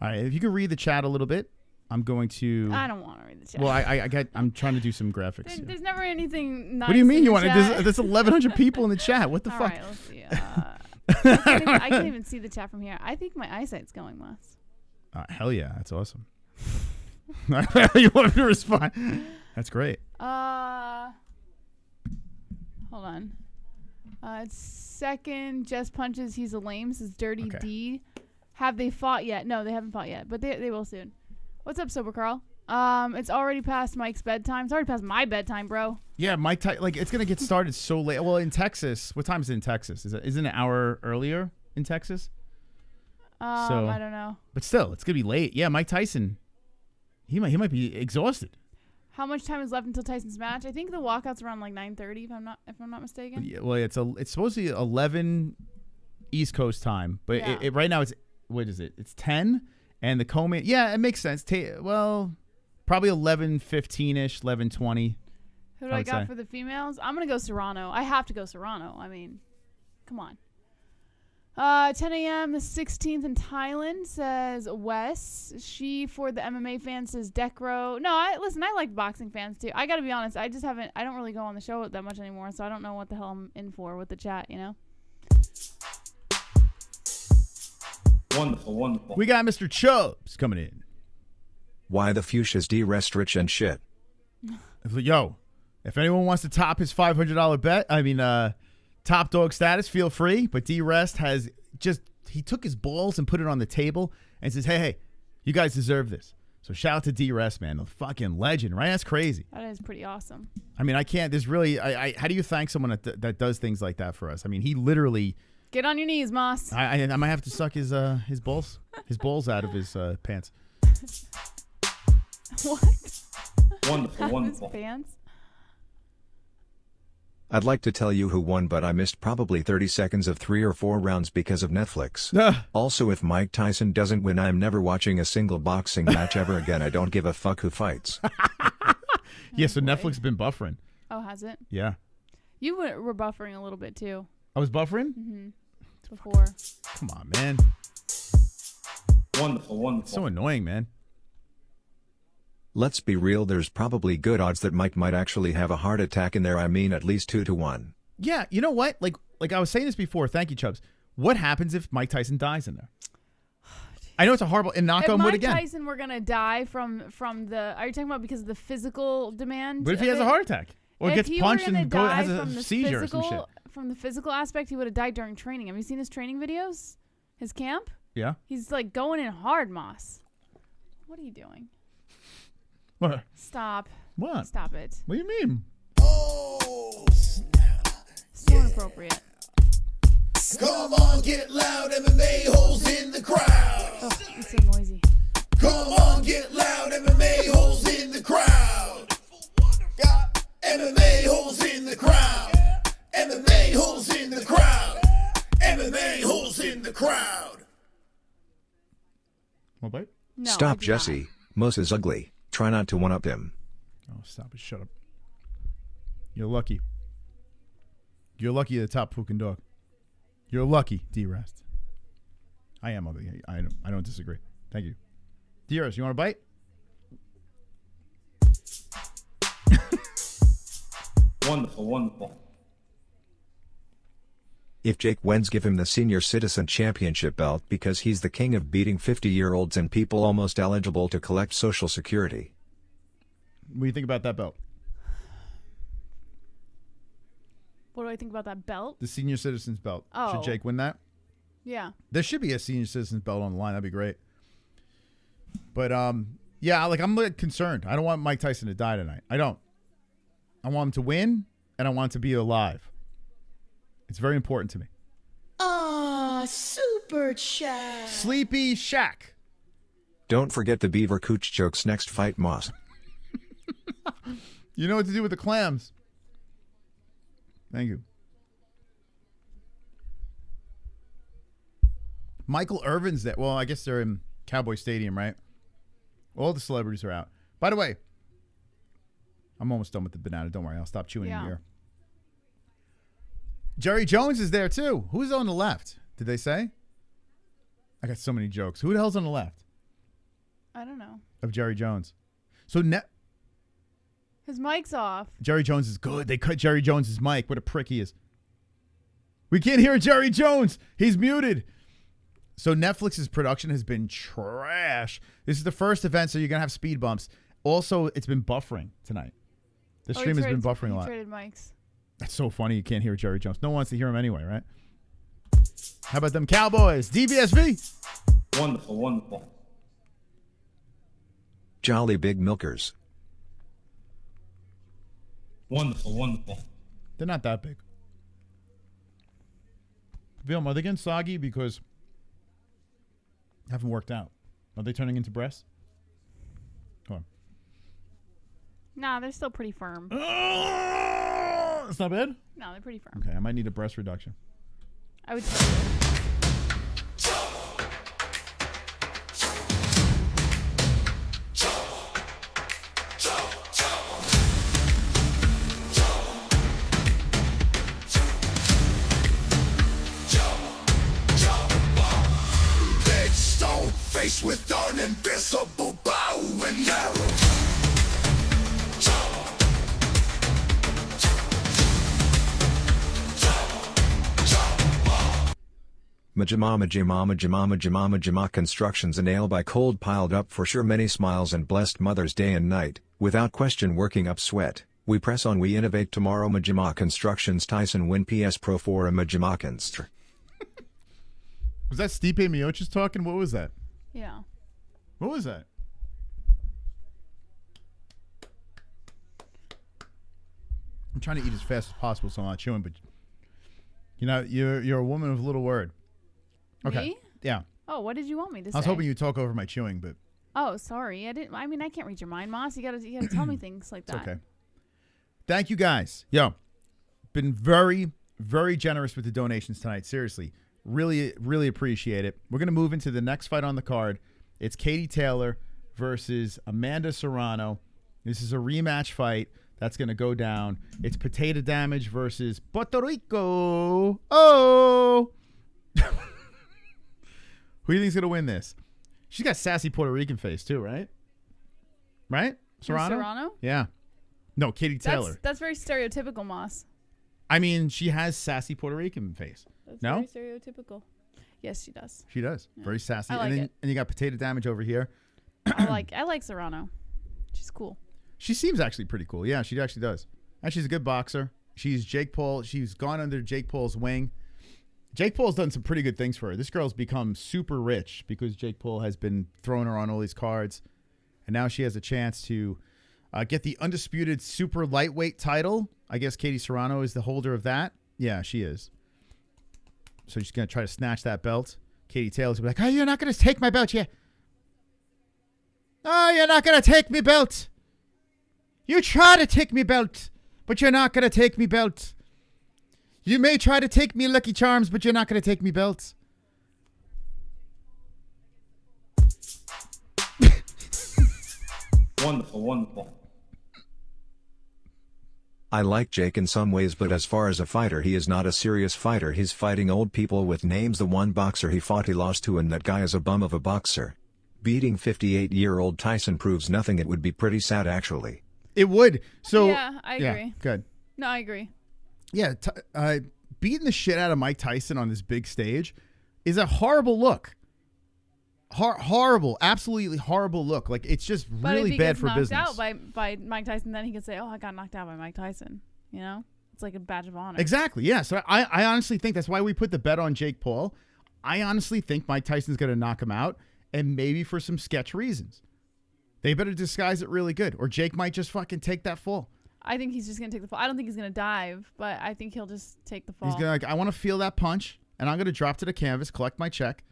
right. If you could read the chat a little bit, I'm going to. I don't want to read the chat. Well, I'm trying to do some graphics. There's never anything nice. What do you mean you want to? There's 1,100 people in the chat. What the fuck? All right, let's see. I can't even see the chat from here. I think my eyesight's going, Moss. Hell yeah, that's awesome. You want me to respond? That's great. Hold on. It's second. Just punches. He's a lame. Says Dirty D. Have they fought yet? No, they haven't fought yet, but they will soon. What's up, Sober Carl? It's already past Mike's bedtime. It's already past my bedtime, bro. Yeah, Mike. It's gonna get started so late. Well, in Texas, what time is it in Texas? Isn't it an hour earlier in Texas? I don't know. But still, it's gonna be late. Yeah, Mike Tyson. He might be exhausted. How much time is left until Tyson's match? I think the walkout's around like 9:30, if I'm not mistaken. Yeah, well, it's supposed to be 11 East Coast time, but yeah. Right now what is it? It's 10, and the co-main. Yeah, it makes sense. Probably 11:15ish, 11:20. Who do I got for the females? I'm gonna go Serrano. I have to go Serrano. I mean, come on. 10 a.m. the 16th in Thailand, says Wes. She, for the MMA fans, says Decro. No, I like boxing fans too. I gotta be honest, I don't really go on the show that much anymore, so I don't know what the hell I'm in for with the chat, Wonderful. We got Mr. Chubbs coming in. Why the fuchsia's D-Rest rich and shit? Yo, if anyone wants to top his $500 bet, top dog status, feel free. But D-Rest he took his balls and put it on the table and says, hey, you guys deserve this. So shout out to D-Rest, man. A fucking legend, right? That's crazy. That is pretty awesome. I mean, I can't, there's really, how do you thank someone that does things like that for us? I mean, he literally. Get on your knees, Moss. I might have to suck his balls out of his pants. What? Wonderful. His pants? I'd like to tell you who won, but I missed probably 30 seconds of 3 or 4 rounds because of Netflix. Also, if Mike Tyson doesn't win, I'm never watching a single boxing match ever again. I don't give a fuck who fights. Yeah, so Netflix has been buffering. Oh, has it? Yeah. You were buffering a little bit, too. I was buffering? Mm-hmm. Before. Come on, man. Wonderful. So annoying, man. Let's be real, there's probably good odds that Mike might actually have a heart attack in there. I mean, at least 2 to 1. Yeah, you know what? Like I was saying this before. Thank you, Chubbs. What happens if Mike Tyson dies in there? I know it's a horrible and knock on wood again. If Mike Tyson were gonna die from the, are you talking about because of the physical demand? But if he has a heart attack or gets punched and has a seizure or some shit. From the physical aspect, he would have died during training. Have you seen his training videos? His camp? Yeah. He's like going in hard, Moss. What are you doing? What? Stop. What? Stop it. What do you mean? Oh, snap. So inappropriate. Come on, get loud, MMA-Holes in the crowd. Oh, it's so noisy. Come on, get loud, MMA-Holes in the crowd. Got MMA-Holes in the crowd. MMA-Holes in the crowd. MMA-Holes in the crowd. What, bite? No, Stop, Jesse. Moose is ugly. Try not to one-up him. Oh, stop it. Shut up. You're lucky. You're lucky the top fucking dog. You're lucky, D-Rest. I am ugly. I don't disagree. Thank you. Neeraj, you want a bite? Wonderful, wonderful. If Jake wins, give him the Senior Citizen Championship belt because he's the king of beating 50-year-olds and people almost eligible to collect Social Security. What do you think about that belt? What do I think about that belt? The Senior Citizen's belt. Oh. Should Jake win that? Yeah. There should be a Senior Citizen's belt on the line. That'd be great. But, yeah, like, I'm concerned. I don't want Mike Tyson to die tonight. I don't. I want him to win, and I want him to be alive. It's very important to me. Super chat. Sleepy Shack. Don't forget the Beaver Cooch jokes next fight, Moss. You know what to do with the clams. Thank you. Michael Irvin's there. Well, I guess they're in Cowboy Stadium, right? All the celebrities are out. By the way, I'm almost done with the banana. Don't worry. I'll stop chewing in here. Jerry Jones is there, too. Who's on the left? Did they say? I got so many jokes. Who the hell's on the left? I don't know. Of Jerry Jones. So His mic's off. Jerry Jones is good. They cut Jerry Jones's mic. What a prick he is. We can't hear Jerry Jones. He's muted. So Netflix's production has been trash. This is the first event, so you're going to have speed bumps. Also, it's been buffering tonight. The stream has been buffering a lot. Traded mics. That's so funny. You can't hear Jerry Jones. No one wants to hear him anyway, right? How about them Cowboys? DBSV. Wonderful, wonderful. Jolly Big Milkers. Wonderful, wonderful. They're not that big. Vilma, are they getting soggy because haven't worked out? Are they turning into breasts? Come on. Nah, they're still pretty firm. It's not bad? No, they're pretty firm. Okay, I might need a breast reduction. I would say. Face with an invisible bow and arrow. Majama constructions and ale by cold piled up for sure. Many smiles and blessed Mother's Day and night, without question working up sweat. We press on, we innovate tomorrow. Majama Constructions Tyson win PS Pro for a Majama Constru. Was that Stipe Miocic talking? What was that? Yeah. What was that? I'm trying to eat as fast as possible so I'm not chewing, but you know, you're a woman of little word. Okay. Me? Yeah. Oh, what did you want me to say? I was hoping you'd talk over my chewing, but Oh, sorry. I didn't. I mean, I can't read your mind, Moss. You gotta tell me things like that. it's okay. Thank you guys. Yo, been very, very generous with the donations tonight. Seriously. Really, really appreciate it. We're going to move into the next fight on the card. It's Katie Taylor versus Amanda Serrano. This is a rematch fight that's going to go down. It's Potato Damage versus Puerto Rico. Oh! Who do you think's going to win this? She's got sassy Puerto Rican face too, right? Right? Serrano? Serrano? Yeah. No, Katie Taylor. That's very stereotypical, Moss. I mean, she has sassy Puerto Rican face. That's no? very stereotypical. Yes, she does. She does. Yeah. Very sassy. I like it. And you got Potato Damage over here. I like Serrano. She's cool. She seems actually pretty cool. Yeah, she actually does. And she's a good boxer. She's Jake Paul. She's gone under Jake Paul's wing. Jake Paul's done some pretty good things for her. This girl's become super rich because Jake Paul has been throwing her on all these cards. And now she has a chance to get the undisputed super lightweight title. I guess Katie Serrano is the holder of that. Yeah, she is. So she's going to try to snatch that belt. Katie Taylor's going to be like, oh, you're not going to take my belt, yeah. Oh, you're not going to take me belt. You try to take me belt, but you're not going to take me belt. You may try to take me Lucky Charms, but you're not going to take me belt. Wonderful, wonderful. I like Jake in some ways, but as far as a fighter, he is not a serious fighter. He's fighting old people with names. The one boxer he fought he lost to, and that guy is a bum of a boxer. Beating 58-year-old Tyson proves nothing. It would be pretty sad, actually. It would. So yeah, I agree. Yeah, good. No, I agree. Yeah, beating the shit out of Mike Tyson on this big stage is a horrible look. Horrible, absolutely horrible look. Like, it's just really bad for business. But if he gets knocked out by Mike Tyson, then he can say, "Oh, I got knocked out by Mike Tyson." You know, it's like a badge of honor. Exactly. Yeah. So I honestly think that's why we put the bet on Jake Paul. I honestly think Mike Tyson's going to knock him out, and maybe for some sketch reasons. They better disguise it really good, or Jake might just fucking take that fall. I think he's just going to take the fall. I don't think he's going to dive, but I think he'll just take the fall. He's going to I want to feel that punch, and I'm going to drop to the canvas, collect my check.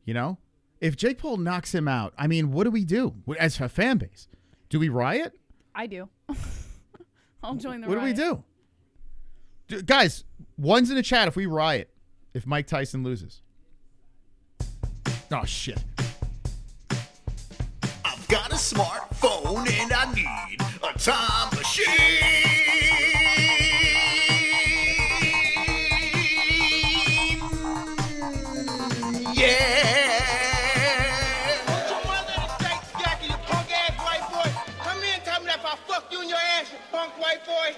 You know? If Jake Paul knocks him out, I mean, what do we do as a fan base? Do we riot? I do. I'll join the riot. What do we do? Guys, one's in the chat if we riot, if Mike Tyson loses. Oh, shit. I've got a smartphone and I need a time machine. Yeah. Put your mother in a straight jacket, you punk ass white boy. Come here and tell me that if I fuck you in your ass, you punk white boy.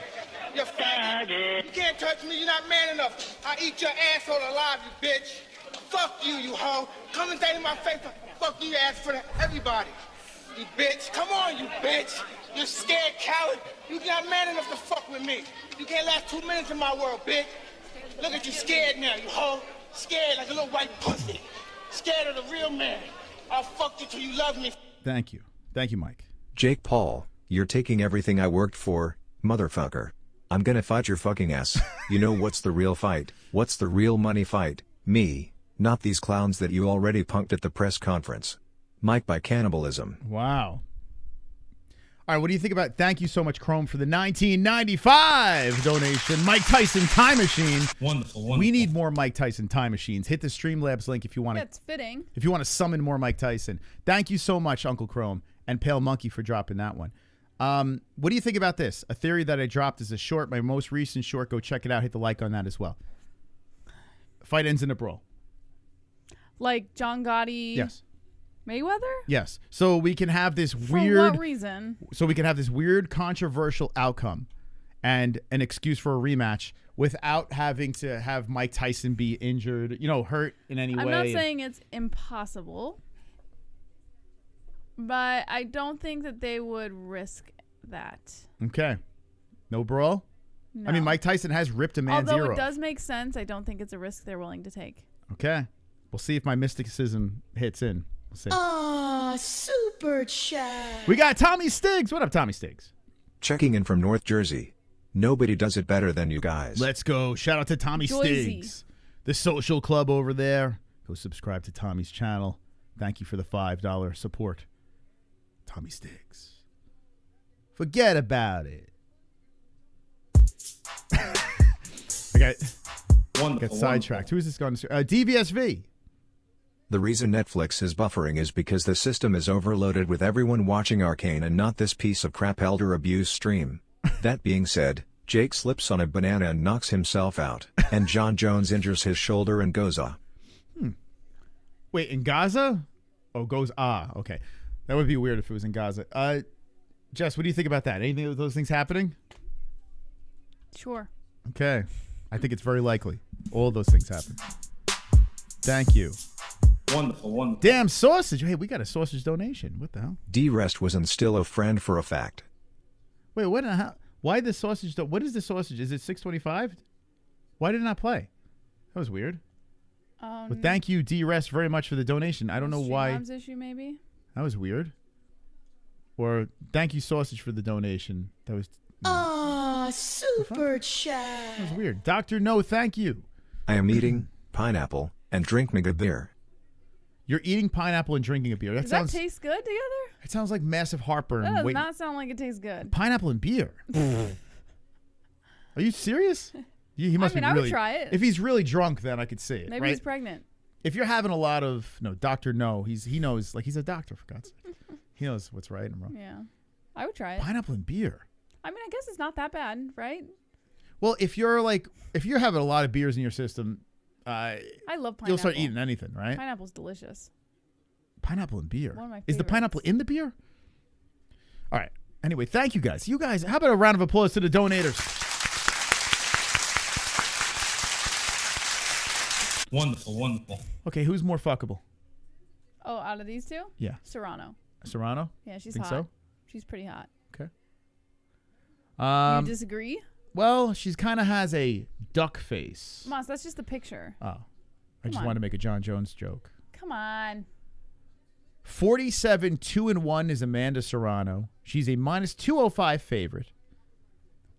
You faggot. You can't touch me, you're not man enough. I eat your asshole alive, you bitch. Fuck you, you hoe. Come and say to my face, fuck you, ass for everybody. You bitch. Come on, you bitch. You scared coward. You not man enough to fuck with me. You can't last 2 minutes in my world, bitch. Look at you scared now, you hoe. Scared like a little white pussy. Scared of the real man. I'll fuck you till you love me. Thank you. Thank you, Mike. Jake Paul, you're taking everything I worked for, motherfucker. I'm gonna fight your fucking ass. You know what's the real fight? What's the real money fight? Me. Not these clowns that you already punked at the press conference. Mike by cannibalism. Wow. All right, what do you think about, thank you so much, Chrome, for the 1995 donation. Mike Tyson Time Machine. Wonderful. We need more Mike Tyson Time Machines. Hit the Streamlabs link if you want to. It's fitting. If you want to summon more Mike Tyson. Thank you so much, Uncle Chrome and Pale Monkey, for dropping that one. What do you think about this? A theory that I dropped is a short, my most recent short. Go check it out. Hit the like on that as well. Fight ends in a brawl. Like John Gotti. Yes. Mayweather? Yes. So we can have this weird. For what reason? So we can have this weird, controversial outcome and an excuse for a rematch without having to have Mike Tyson be injured, hurt in any way. I'm not saying it's impossible, but I don't think that they would risk that. Okay. No brawl? No. I mean, Mike Tyson has ripped a man's ear off. Although it does make sense, I don't think it's a risk they're willing to take. Okay. We'll see if my mysticism hits in. We'll see. Aw, super chat. We got Tommy Stiggs. What up, Tommy Stiggs? Checking in from North Jersey. Nobody does it better than you guys. Let's go. Shout out to Tommy Stiggs. The social club over there. Go subscribe to Tommy's channel. Thank you for the $5 support. Tommy Stiggs. Forget about it. I got sidetracked. Who is this going to? DVSV. The reason Netflix is buffering is because the system is overloaded with everyone watching Arcane and not this piece of crap elder abuse stream. That being said, Jake slips on a banana and knocks himself out, and John Jones injures his shoulder and goes Wait, in Gaza? Oh, goes okay. That would be weird if it was in Gaza. Jess, what do you think about that? Anything of those things happening? Sure. Okay. I think it's very likely. All of those things happen. Thank you. Wonderful. Damn sausage. Hey, we got a sausage donation. What the hell? D-Rest was and still a friend for a fact. Wait, what? Why the sausage? What is the sausage? Is it $6.25? Why did it not play? That was weird. But thank you, D-Rest, very much for the donation. I don't know why. Mom's issue, maybe? That was weird. Or thank you, sausage, for the donation. That was... Aw, super chat. That was weird. Dr. No, thank you. I am eating pineapple and drinking a beer. You're eating pineapple and drinking a beer. Does that taste good together? It sounds like massive heartburn. That does not sound like it tastes good. Pineapple and beer. Are you serious? He must be really, I would try it. If he's really drunk, then I could see it. Maybe right? he's pregnant. If you're having a lot of Dr. No, he knows, like, he's a doctor, for God's sake. He knows what's right and wrong. Yeah, I would try it. Pineapple and beer. I mean, I guess it's not that bad, right? Well, if you're having a lot of beers in your system, I love pineapple. you'll start eating anything, right? Pineapple's delicious. Pineapple and beer. One of my Is the favorites. pineapple in the beer? All right. Anyway, thank you guys. You guys, how about a round of applause to the donators? Wonderful, wonderful. Okay, who's more fuckable? Oh, out of these two? Yeah. Serrano. Serrano? Yeah, she's Think hot. so? She's pretty hot. Okay. You disagree? Well, she's kind of has a duck face. Moss, that's just the picture. Oh. I just wanted to make a John Jones joke. Come on. 47 2-1 is Amanda Serrano. She's a minus 205 favorite.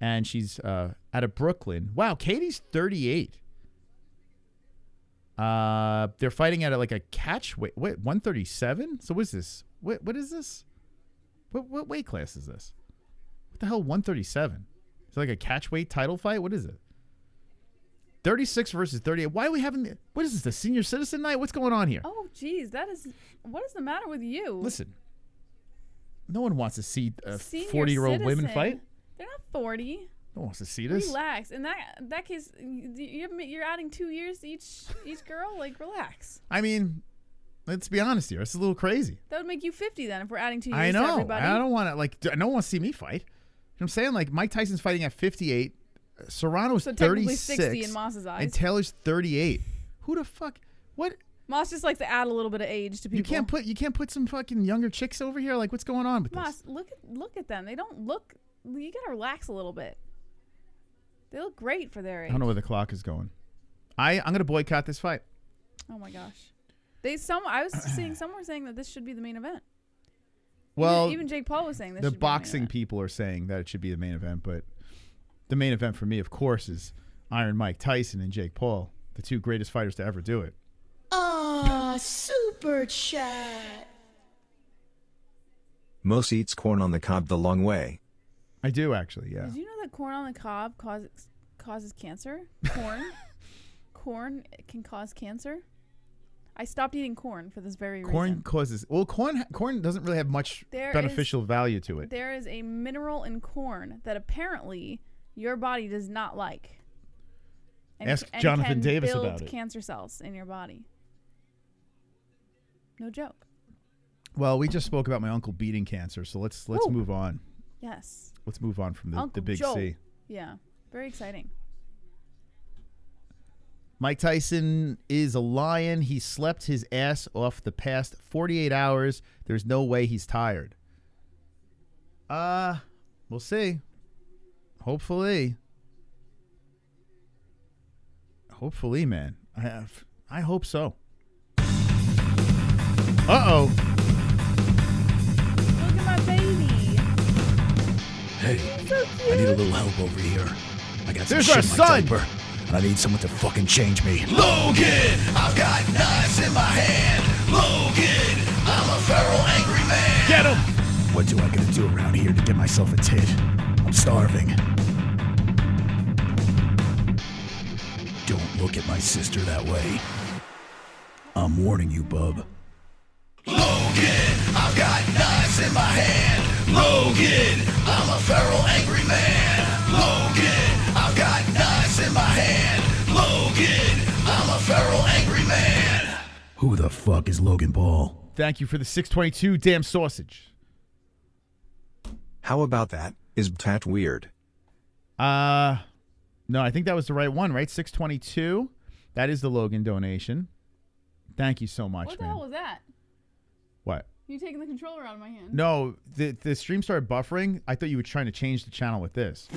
And she's out of Brooklyn. Wow, Katie's 38. They're fighting at like a catch weight. Wait, 137? So what is this? What is this? What weight class is this? What the hell, 137? Is it like a catch weight title fight? What is it? 36 versus 38. Why are we having... What is this, the senior citizen night? What's going on here? Oh, geez. What is the matter with you? Listen. No one wants to see Senior 40-year-old women citizen. fight. They're not 40. No one wants to see this. Relax. In that case, you're adding 2 years to each girl? Like, relax. I mean, let's be honest here. It's a little crazy. That would make you 50 then if we're adding 2 years I know. to everybody. I don't want to, like, no one wants to see me fight. You know what I'm saying? Like, Mike Tyson's fighting at 58. Serrano's So technically 36. 60 in Moss's eyes. And Taylor's 38. Who the fuck? What? Moss just likes to add a little bit of age to people. You can't put some fucking younger chicks over here? Like, what's going on with Moss, this? look at them. They don't look... You gotta relax a little bit. They look great for their age. I don't know where the clock is going. I'm going to boycott this fight. Oh, my gosh. I was seeing some were saying that this should be the main event. Well, even Jake Paul was saying this the should be the main boxing event. people are saying that it should be the main event, but the main event for me, of course, is Iron Mike Tyson and Jake Paul, the two greatest fighters to ever do it. Aw, super chat. Mos eats corn on the cob the long way. I do, actually, yeah. Did you know that corn on the cob causes cancer? Corn can cause cancer? I stopped eating corn for this very reason. Corn causes... Well, corn doesn't really have much beneficial value to it. There is a mineral in corn that apparently your body does not like. Ask Jonathan Davis build about it. Cancer cells in your body. No joke. Well, we just spoke about my uncle beating cancer, so let's move on. Yes. Let's move on from the Uncle big Joe. C. Yeah. Very exciting. Mike Tyson is a lion. He slept his ass off the past 48 hours. There's no way he's tired. We'll see. Hopefully, man. I hope so. Uh-oh. Look at my baby. Hey, I need a little help over here. I got some There's shit our in my son. diaper, and I need someone to fucking change me. Logan, I've got knives in my hand. Logan, I'm a feral angry man. Get him! What do I gotta do around here to get myself a tit? I'm starving. Don't look at my sister that way. I'm warning you, bub. Logan, I've got knives in my hand. Logan, I'm a feral angry man. Logan, I've got knives in my hand. Logan, I'm a feral angry man. Who the fuck is Logan Paul? Thank you for the 622 damn sausage. How about that? Is that weird? No, I think that was the right one, right? 622. That is the Logan donation. Thank you so much, What the man. hell was that? What? You taking the controller out of my hand? No, the stream started buffering. I thought you were trying to change the channel with this.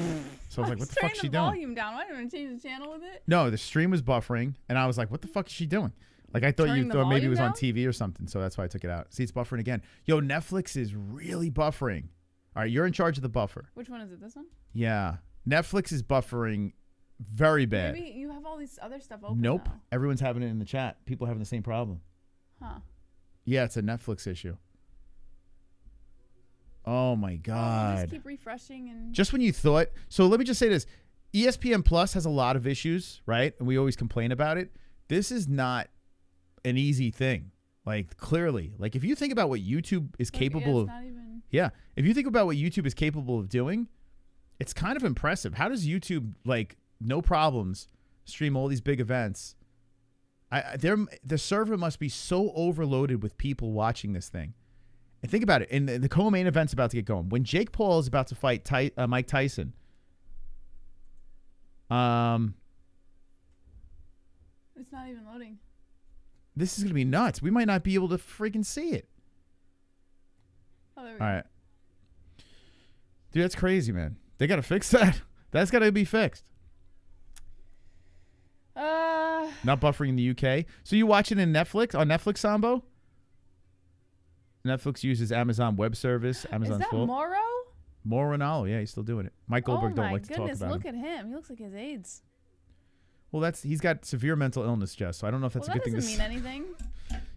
So I was like, what the fuck is she the doing? volume down. Why didn't I change the channel with it? No, the stream was buffering, and I was like, what the fuck is she doing? Like, I thought Turning you the thought maybe it volume was on down? TV or something, so that's why I took it out. See, it's buffering again. Yo, Netflix is really buffering. All right, you're in charge of the buffer. Which one is it? This one? Yeah. Netflix is buffering very bad. Maybe you have all these other stuff open. Nope. now. Everyone's having it in the chat. People are having the same problem. Huh. Yeah, it's a Netflix issue. Oh, my Oh, God. just keep refreshing and. Just when you thought, so let me just say this. ESPN Plus has a lot of issues, right? And we always complain about it. This is not an easy thing. Like, clearly. Like, if you think about what YouTube is capable of. Not even... Yeah. If you think about what YouTube is capable of doing, It's kind of impressive. How does YouTube, like, no problems, stream all these big events? The server must be so overloaded with people watching this thing. And think about it. And the co-main event's about to get going. When Jake Paul is about to fight Mike Tyson, it's not even loading. This is going to be nuts. We might not be able to freaking see it. Oh, there we go. All right. Dude, that's crazy, man. They got to fix that. That's got to be fixed. Not buffering in the UK. So you watch it in Netflix, on Netflix, Sambo? Netflix uses Amazon Web Service. Amazon's Is that full. Morrow? Mauro Ronaldo, yeah, he's still doing it. Mike Goldberg don't like to talk about him. Look at him. He looks like he has AIDS. Well, he's got severe mental illness, Jess, so I don't know if that's a good thing to say. That doesn't mean anything.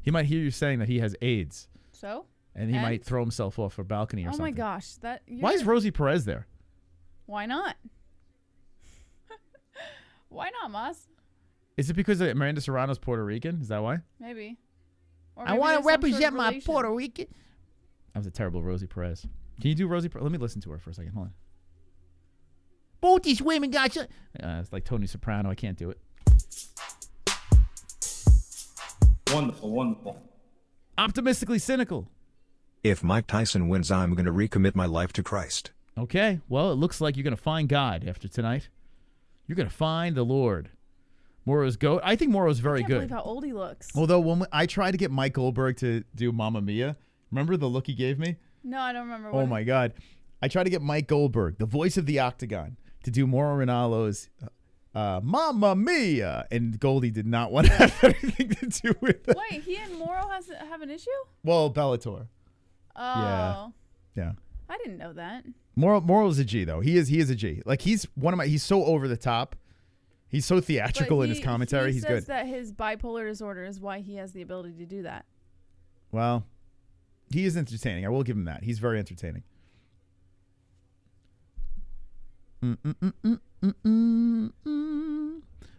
He might hear you saying that he has AIDS. So? And he might throw himself off a balcony or something. Oh my gosh. Why is Rosie Perez there? Why not? Why not, Moss? Is it because Miranda Serrano's Puerto Rican? Is that why? Maybe. I want to represent my Puerto Rican. That was a terrible Rosie Perez. Can you do Rosie Perez? Let me listen to her for a second. Hold on. Both these women got you. It's like Tony Soprano. I can't do it. Wonderful, wonderful. Optimistically cynical. If Mike Tyson wins, I'm going to recommit my life to Christ. Okay. Well, it looks like you're going to find God after tonight. You're going to find the Lord. Moro's goat. I think Moro's very good. I can't believe how old he looks. Although when I tried to get Mike Goldberg to do Mamma Mia, remember the look he gave me? No, I don't remember. Oh my God. I tried to get Mike Goldberg, the voice of the Octagon, to do Mauro Ranallo's Mamma Mia. And Goldie did not want to have anything to do with it. Wait, he and Mauro have an issue? Well, Bellator. Oh. Yeah. I didn't know that. Moro's a G, though. He is a G. Like, he's so over the top. He's so theatrical in his commentary. He's good. He says that his bipolar disorder is why he has the ability to do that. Well, he is entertaining. I will give him that. He's very entertaining.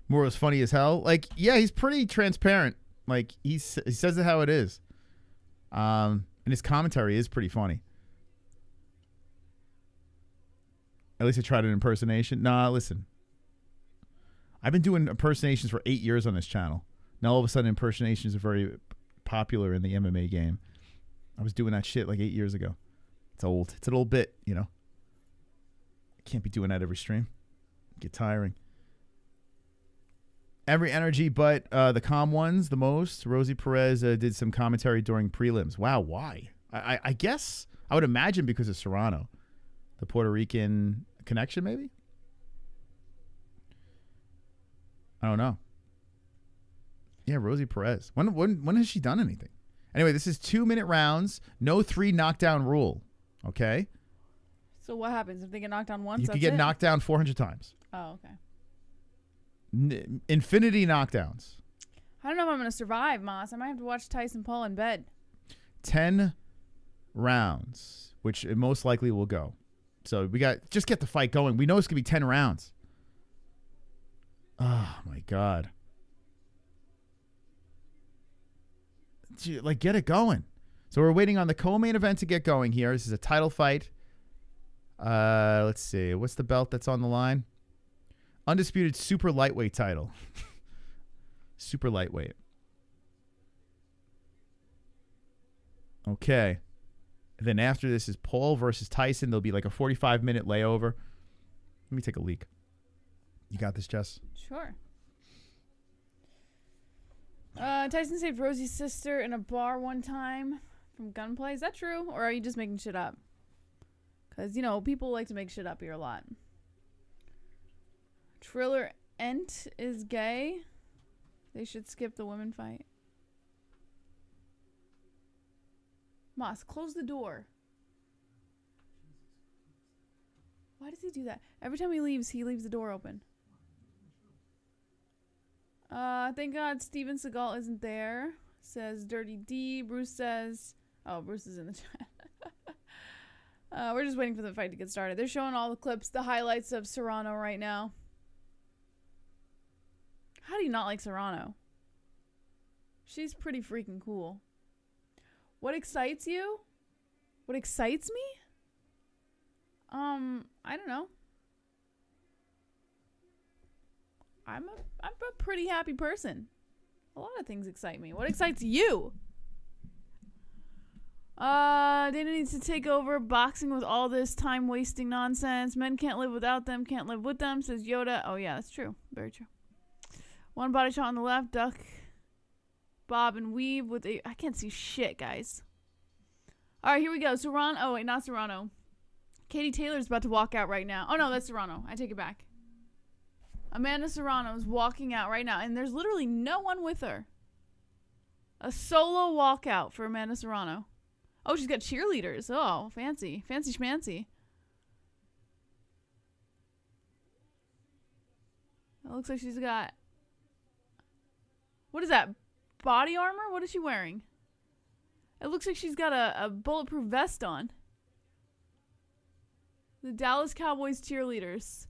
Moro's funny as hell. Like, yeah, he's pretty transparent. Like, he says it how it is. And his commentary is pretty funny. At least I tried an impersonation. Nah, listen. I've been doing impersonations for 8 years on this channel. Now all of a sudden impersonations are very popular in the MMA game. I was doing that shit like 8 years ago. It's old. It's an old bit, you know. I can't be doing that every stream. Get tiring. Every energy but the calm ones the most. Rosie Perez did some commentary during prelims. Wow, why? I guess I would imagine because of Serrano. The Puerto Rican connection, maybe? I don't know. Yeah, Rosie Perez. When has she done anything? Anyway, this is 2-minute rounds. No 3 knockdown rule. Okay? So what happens if they get knocked down once? You could get knocked down 400 times. Oh, okay. Infinity knockdowns. I don't know if I'm going to survive, Moss. I might have to watch Tyson Paul in bed. 10 rounds, which it most likely will go. So just get the fight going. We know it's going to be 10 rounds. Oh, my God. Like, get it going. So we're waiting on the co-main event to get going here. This is a title fight. Let's see. What's the belt that's on the line? Undisputed super lightweight title. Super lightweight. Okay. And then after this is Paul versus Tyson. There'll be like a 45-minute layover. Let me take a leak. You got this, Jess? Sure. Tyson saved Rosie's sister in a bar one time from gunplay. Is that true? Or are you just making shit up? Because, you know, people like to make shit up here a lot. Triller Ent is gay. They should skip the women fight. Moss, close the door. Why does he do that? Every time he leaves the door open. Thank God Steven Seagal isn't there. Says Dirty D. Bruce says... Oh, Bruce is in the chat. We're just waiting for the fight to get started. They're showing all the clips, the highlights of Serrano right now. How do you not like Serrano? She's pretty freaking cool. What excites you? What excites me? I don't know. I'm a pretty happy person. A lot of things excite me. What excites you? Dana needs to take over boxing with all this time wasting nonsense. Men can't live without them, can't live with them, says Yoda. Oh yeah, that's true. Very true. One body shot on the left, duck, bob, and weave with a... I can't see shit, guys. All right, here we go. Serrano. Oh, wait, not Serrano. Katie Taylor's about to walk out right now. Oh, no, that's Serrano. I take it back. Amanda Serrano is walking out right now, and there's literally no one with her. A solo walkout for Amanda Serrano. Oh, she's got cheerleaders. Oh, fancy. Fancy schmancy. It looks like she's got... What is that? Body armor? What is she wearing? It looks like she's got a bulletproof vest on. The Dallas Cowboys cheerleaders.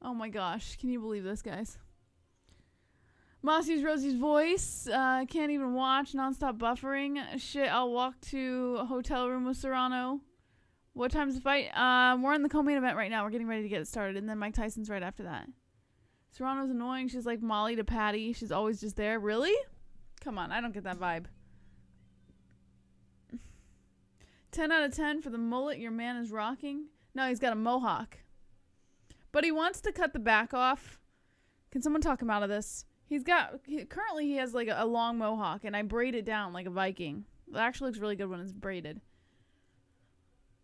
Oh my gosh. Can you believe this, guys? Mossy's Rosie's voice. Can't even watch. Nonstop buffering. Shit, I'll walk to a hotel room with Serrano. What time's the fight? We're in the co-main event right now. We're getting ready to get it started. And then Mike Tyson's right after that. Serrano's annoying. She's like Molly to Patty. She's always just there. Really? Come on. I don't get that vibe. 10 out of 10 for the mullet your man is rocking. No, he's got a mohawk. But he wants to cut the back off. Can someone talk him out of this? Currently he has like a long mohawk, and I braid it down like a Viking. It actually looks really good when it's braided.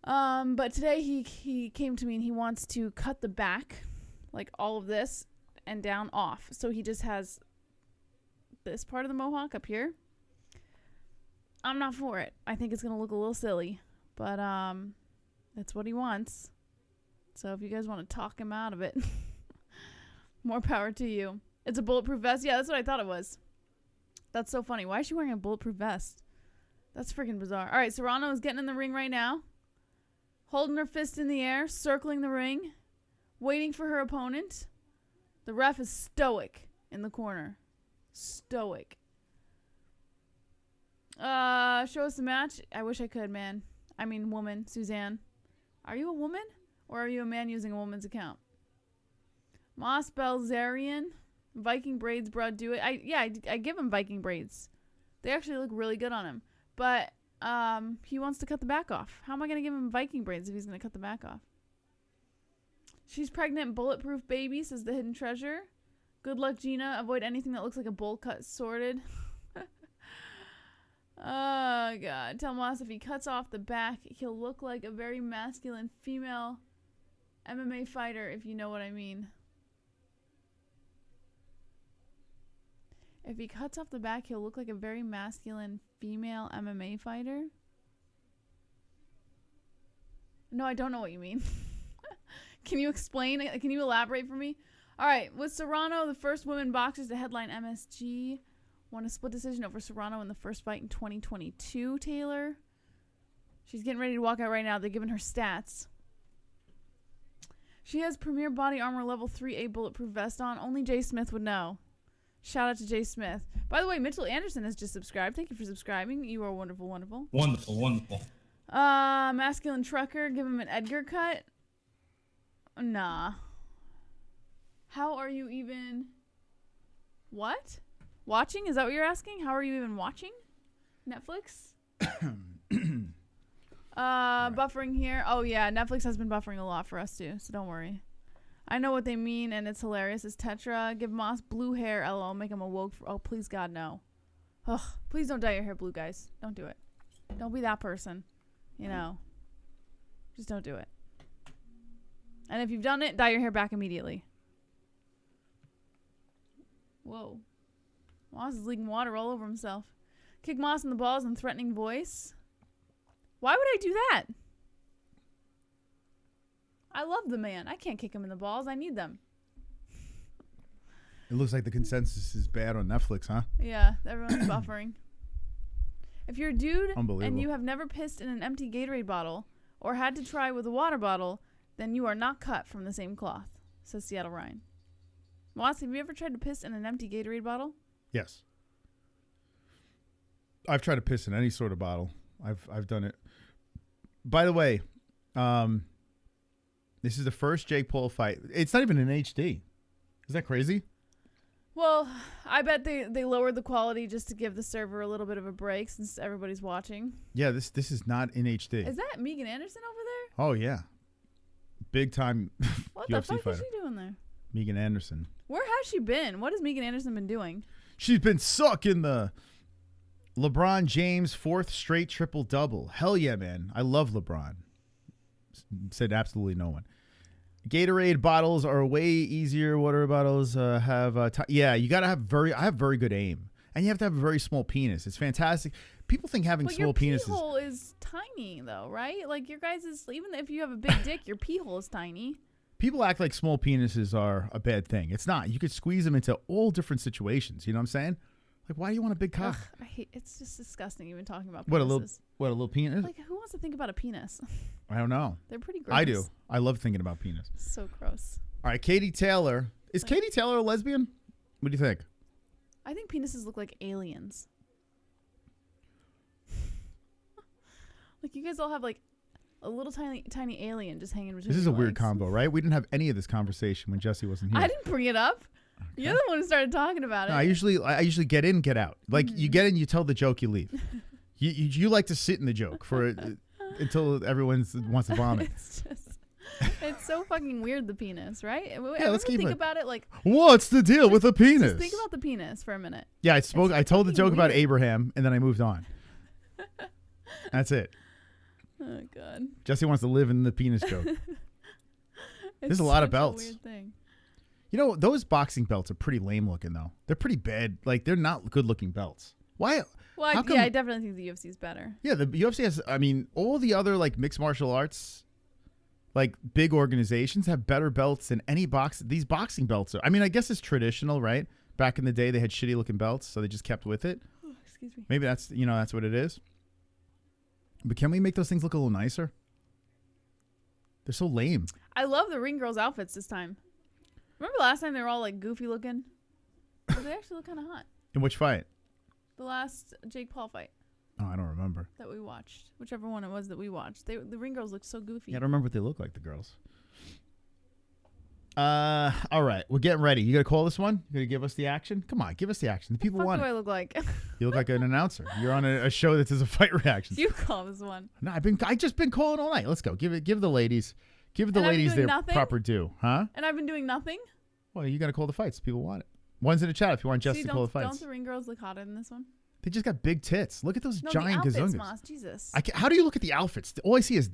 But today he came to me and he wants to cut the back, like all of this, and down off. So he just has this part of the mohawk up here. I'm not for it. I think it's going to look a little silly. But that's what he wants. So if you guys want to talk him out of it, more power to you. It's a bulletproof vest? Yeah, that's what I thought it was. That's so funny. Why is she wearing a bulletproof vest? That's freaking bizarre. All right, Serrano is getting in the ring right now. Holding her fist in the air, circling the ring, waiting for her opponent. The ref is stoic in the corner. Stoic. Show us the match. I wish I could, man. I mean, woman. Suzanne. Are you a woman? Or are you a man using a woman's account? Moss Belzerian. Viking braids, bro. Do it. I give him Viking braids. They actually look really good on him. But he wants to cut the back off. How am I going to give him Viking braids if he's going to cut the back off? She's pregnant, bulletproof baby, says the hidden treasure. Good luck, Gina. Avoid anything that looks like a bowl cut sorted. Oh, God. Tell Moss if he cuts off the back, he'll look like a very masculine female MMA fighter, if you know what I mean. If he cuts off the back, he'll look like a very masculine female MMA fighter. No, I don't know what you mean. Can you explain? Can you elaborate for me? All right. With Serrano, the first women boxers to headline MSG. Won a split decision over Serrano in the first fight in 2022, Taylor. She's getting ready to walk out right now. They're giving her stats. She has Premier Body Armor Level 3A Bulletproof Vest on. Only Jay Smith would know. Shout out to Jay Smith. By the way, Mitchell Anderson has just subscribed. Thank you for subscribing. You are wonderful, wonderful. Wonderful, wonderful. Masculine Trucker. Give him an Edgar cut. Nah. How are you even... What? Watching? Is that what you're asking? How are you even watching? Netflix? Buffering here. Oh, yeah. Netflix has been buffering a lot for us, too. So don't worry. I know what they mean, and it's hilarious. It's Tetra. Give Moss blue hair. LOL. Make him awoke. Oh, please, God, no. Ugh. Please don't dye your hair blue, guys. Don't do it. Don't be that person. You know. Just don't do it. And if you've done it, dye your hair back immediately. Whoa. Moss is leaking water all over himself. Kick Moss in the balls in threatening voice. Why would I do that? I love the man. I can't kick him in the balls. I need them. It looks like the consensus is bad on Netflix, huh? Yeah, everyone's buffering. If you're a dude and you have never pissed in an empty Gatorade bottle or had to try with a water bottle, then you are not cut from the same cloth, says Seattle Ryan. Moss, have you ever tried to piss in an empty Gatorade bottle? Yes. I've tried to piss in any sort of bottle. I've done it. By the way, This is the first Jake Paul fight. It's not even in HD. Is that crazy? Well, I bet they lowered the quality just to give the server a little bit of a break since everybody's watching. Yeah, this is not in HD. Is that Megan Anderson over there? Oh, yeah. Big time What UFC the fuck fighter. is she doing there? Megan Anderson. Where has she been? What has Megan Anderson been doing? She's been sucking the LeBron James 4th straight triple-double. Hell yeah, man. I love LeBron. Said absolutely no one. Gatorade bottles are way easier. Water bottles have yeah, you got to have I have very good aim. And you have to have a very small penis. It's fantastic. People think having small penises. Your pee hole is tiny though, right? Like your guys is, even if you have a big dick, your pee hole is tiny. People act like small penises are a bad thing. It's not. You could squeeze them into all different situations. You know what I'm saying? Like, why do you want a big cock? Ugh, I hate. It's just disgusting even talking about penises. What a little penis? Like, who wants to think about a penis? I don't know. They're pretty gross. I do. I love thinking about penis. So gross. All right, Katie Taylor. Is Katie Taylor a lesbian? What do you think? I think penises look like aliens. Like you guys all have like a little tiny alien just hanging between. This is a your weird legs. combo, right? We didn't have any of this conversation when Jesse wasn't here. I didn't bring it up. Okay. You're the one who started talking about it. No, I usually get in, get out. Like you get in, you tell the joke, you leave. you like to sit in the joke for until everyone wants to vomit. It's so fucking weird, the penis, right? Yeah, let's keep think it. about it like, what's the deal with a penis? Just think about the penis for a minute. Yeah, I told the joke about weird. Abraham, and then I moved on. That's it. Oh God. Jesse wants to live in the penis joke. There's a lot of belts. A weird thing. You know, those boxing belts are pretty lame looking, though. They're pretty bad. Like, they're not good looking belts. Why? Well, I definitely think the UFC is better. Yeah, the UFC has, I mean, all the other, like, mixed martial arts, like, big organizations have better belts than any these boxing belts are. I mean, I guess it's traditional, right? Back in the day, they had shitty looking belts, so they just kept with it. Oh, excuse me. Maybe that's what it is. But can we make those things look a little nicer? They're so lame. I love the ring girls' outfits this time. Remember last time they were all like goofy looking? But they actually look kind of hot. In which fight? The last Jake Paul fight. Oh, I don't remember. That we watched. Whichever one it was that we watched. The ring girls looked so goofy. Yeah, I don't remember what they look like, the girls. All right. We're getting ready. You going to call this one? You going to give us the action? Come on, give us the action. The people want it. What do I look like? You look like an announcer. You're on a show that does a fight reaction. You call this one. No, I just been calling all night. Let's go. Give the ladies their proper due, huh? And I've been doing nothing? Well, you got to call the fights. People want it. One's in the chat if you want Jess to call the fights. Don't the ring girls look hotter than this one? They just got big tits. Look at those giant the outfits, gazungas. Moss, Jesus. How do you look at the outfits? All I see is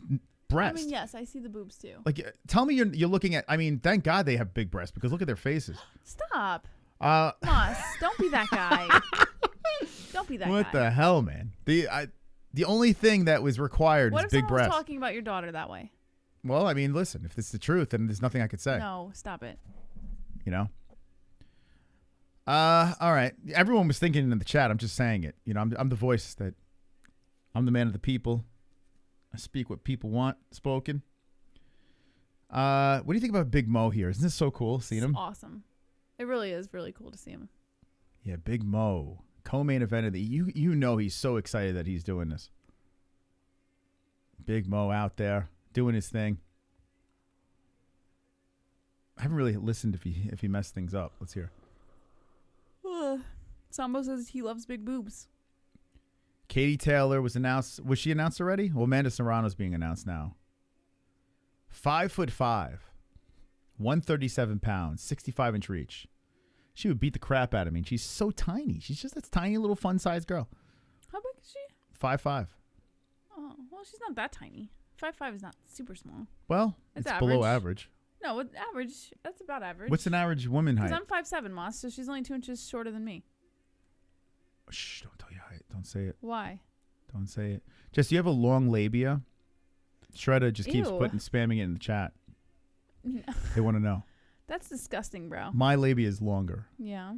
breast. I mean, yes, I see the boobs too. Like, tell me you're looking at. I mean, thank God they have big breasts because look at their faces. Stop. Moss, don't be that guy. Don't be that guy. What the hell, man? The only thing that was required is big breasts. What if someone was talking about your daughter that way? Well, I mean, listen, if it's the truth, then there's nothing I could say. No, stop it. You know? All right. Everyone was thinking in the chat. I'm just saying it. You know, I'm the voice I'm the man of the people. I speak what people want spoken. What do you think about Big Mo here? Isn't this so cool seeing him? Awesome. It really is really cool to see him. Yeah, Big Mo. Co-main event of the you know he's so excited that he's doing this. Big Mo out there doing his thing. I haven't really listened if he messed things up. Let's hear. Sambo says he loves big boobs. Katie Taylor was announced. Was she announced already? Well, Amanda Serrano's being announced now. 5'5", 137 pounds, 65-inch reach. She would beat the crap out of me. And she's so tiny. She's just this tiny little fun-sized girl. How big is she? 5'5". Oh, well, she's not that tiny. 5'5" is not super small. Well, it's below average. No, with average, that's about average. What's an average woman height? Because I'm 5'7", Moss, so she's only 2 inches shorter than me. Shh, don't tell your height. Don't say it. Why? Don't say it. Jess, you have a long labia. Shredda just keeps spamming it in the chat. No. They want to know. That's disgusting, bro. My labia is longer. Yeah.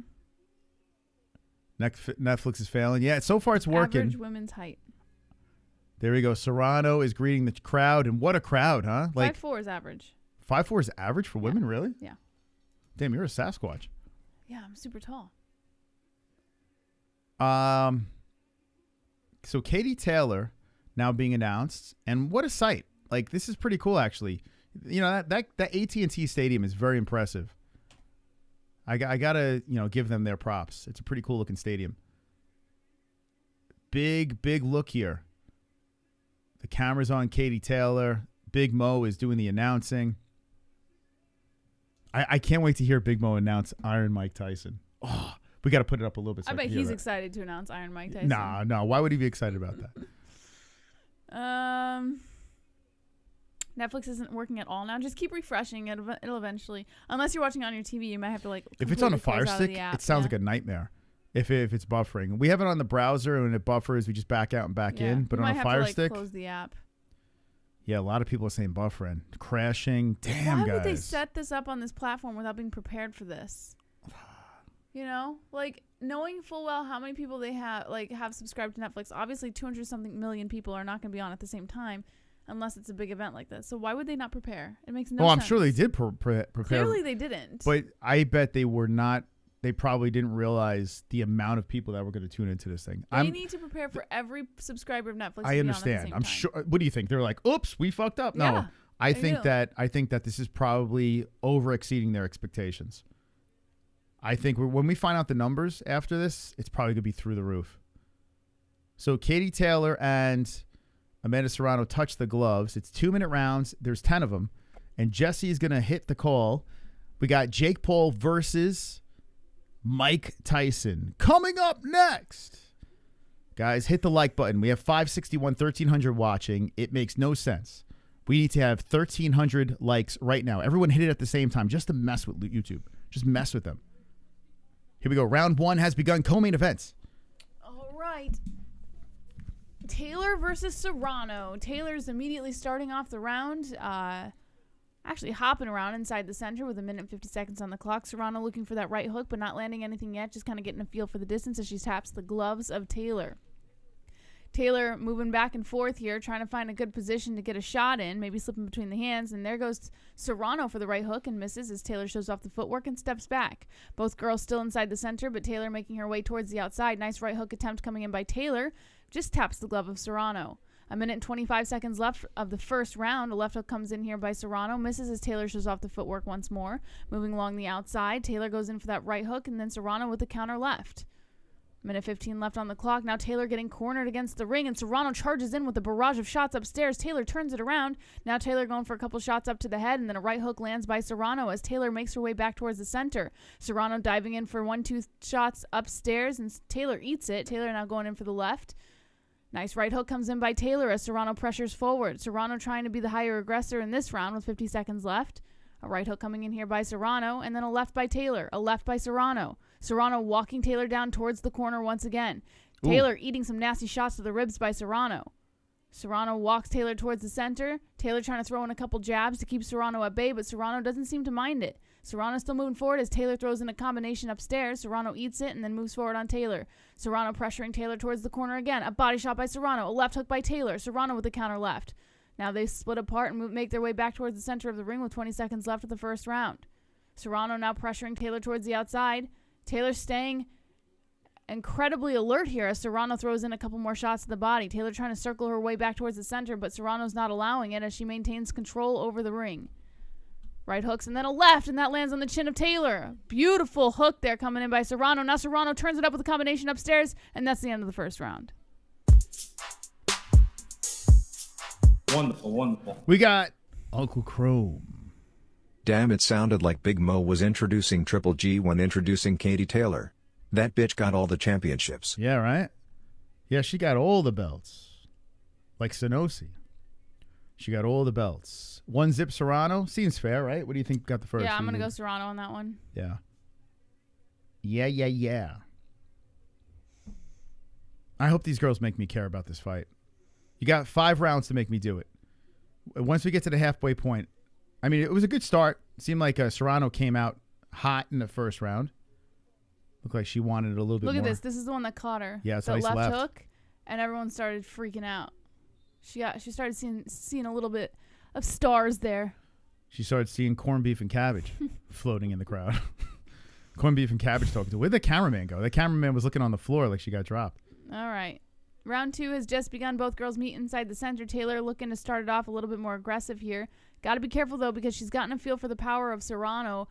Netflix is failing. Yeah, so far it's working. Average women's height. There we go. Serrano is greeting the crowd. And what a crowd, huh? Like 5'4" is average. 5'4" is average for women, really? Yeah. Damn, you're a Sasquatch. Yeah, I'm super tall. So Katie Taylor now being announced, and what a sight! Like, this is pretty cool, actually. You know, that AT&T Stadium is very impressive. I gotta, give them their props. It's a pretty cool looking stadium. Big look here. The camera's on Katie Taylor. Big Mo is doing the announcing. I can't wait to hear Big Mo announce Iron Mike Tyson. Oh, we got to put it up a little bit. So I bet he's excited to announce Iron Mike Tyson. No. Why would he be excited about that? Netflix isn't working at all now. Just keep refreshing. It'll eventually. Unless you're watching on your TV, you might have to If it's on a Fire Stick, it sounds like a nightmare. If it's buffering, we have it on the browser and it buffers. We just back out and back in. But on a Fire Stick, close the app. Yeah, a lot of people are saying buffering, crashing. Damn, Why guys. would they set this up on this platform without being prepared for this? Knowing full well how many people they have subscribed to Netflix. Obviously, 200-something million people are not going to be on at the same time, unless it's a big event like this. So why would they not prepare? It makes no sense. I'm sure they did prepare. Clearly, they didn't. But I bet they were not. They probably didn't realize the amount of people that were going to tune into this thing. They need to prepare for every subscriber of Netflix. I understand. I'm sure. What do you think? They're like, "Oops, we fucked up." No, yeah, I think that this is probably over exceeding their expectations. I think when we find out the numbers after this, it's probably going to be through the roof. So Katie Taylor and Amanda Serrano touch the gloves. It's 2-minute rounds. There's 10 of them, and Jesse is going to hit the call. We got Jake Paul versus Mike Tyson coming up next. Guys, hit the like button. We have 561, 1,300 watching. It makes no sense. We need to have 1,300 likes right now. Everyone hit it at the same time just to mess with YouTube. Just mess with them. Here we go. Round 1 has begun. Co-main events. All right. Taylor versus Serrano. Taylor's immediately starting off the round. Actually hopping around inside the center with 1 minute 50 seconds on the clock. Serrano looking for that right hook, but not landing anything yet. Just kind of getting a feel for the distance as she taps the gloves of Taylor. Taylor moving back and forth here, trying to find a good position to get a shot in, maybe slipping between the hands. And there goes Serrano for the right hook and misses as Taylor shows off the footwork and steps back. Both girls still inside the center, but Taylor making her way towards the outside. Nice right hook attempt coming in by Taylor. Just taps the glove of Serrano. 1 minute and 25 seconds left of the first round. A left hook comes in here by Serrano. Misses as Taylor shows off the footwork once more. Moving along the outside. Taylor goes in for that right hook, and then Serrano with the counter left. 1:15 left on the clock. Now Taylor getting cornered against the ring, and Serrano charges in with a barrage of shots upstairs. Taylor turns it around. Now Taylor going for a couple shots up to the head, and then a right hook lands by Serrano as Taylor makes her way back towards the center. Serrano diving in for 1-2 shots upstairs, and Taylor eats it. Taylor now going in for the left. Nice right hook comes in by Taylor as Serrano pressures forward. Serrano trying to be the higher aggressor in this round with 50 seconds left. A right hook coming in here by Serrano, and then a left by Taylor. A left by Serrano. Serrano walking Taylor down towards the corner once again. Ooh. Taylor eating some nasty shots to the ribs by Serrano. Serrano walks Taylor towards the center. Taylor trying to throw in a couple jabs to keep Serrano at bay, but Serrano doesn't seem to mind it. Serrano still moving forward as Taylor throws in a combination upstairs. Serrano eats it and then moves forward on Taylor. Serrano pressuring Taylor towards the corner again. A body shot by Serrano. A left hook by Taylor. Serrano with the counter left. Now they split apart and make their way back towards the center of the ring with 20 seconds left of the first round. Serrano now pressuring Taylor towards the outside. Taylor staying incredibly alert here as Serrano throws in a couple more shots to the body. Taylor trying to circle her way back towards the center, but Serrano's not allowing it as she maintains control over the ring. Right hooks and then a left, and that lands on the chin of Taylor. Beautiful hook there coming in by Serrano. Now Serrano turns it up with a combination upstairs, and that's the end of the first round. Wonderful, wonderful. We got Uncle Chrome. Damn, it sounded like Big Mo was introducing Triple G when introducing Katie Taylor. That bitch got all the championships. Yeah, right? Yeah, she got all the belts. Like Sanosi. She got all the belts. 1-zip Serrano. Seems fair, right? What do you think got the first? Yeah, I'm going to go Serrano on that one. Yeah. Yeah. I hope these girls make me care about this fight. You got 5 rounds to make me do it. Once we get to the halfway point, I mean, it was a good start. It seemed like Serrano came out hot in the first round. Looked like she wanted it a little bit more. Look at this. This is the one that caught her. Yeah, it's that nice left hook, and everyone started freaking out. She started seeing a little bit of stars there. She started seeing corned beef and cabbage floating in the crowd. Corned beef and cabbage talking to her. Where'd the cameraman go? The cameraman was looking on the floor like she got dropped. All right. Round 2 has just begun. Both girls meet inside the center. Taylor looking to start it off a little bit more aggressive here. Got to be careful, though, because she's gotten a feel for the power of Serrano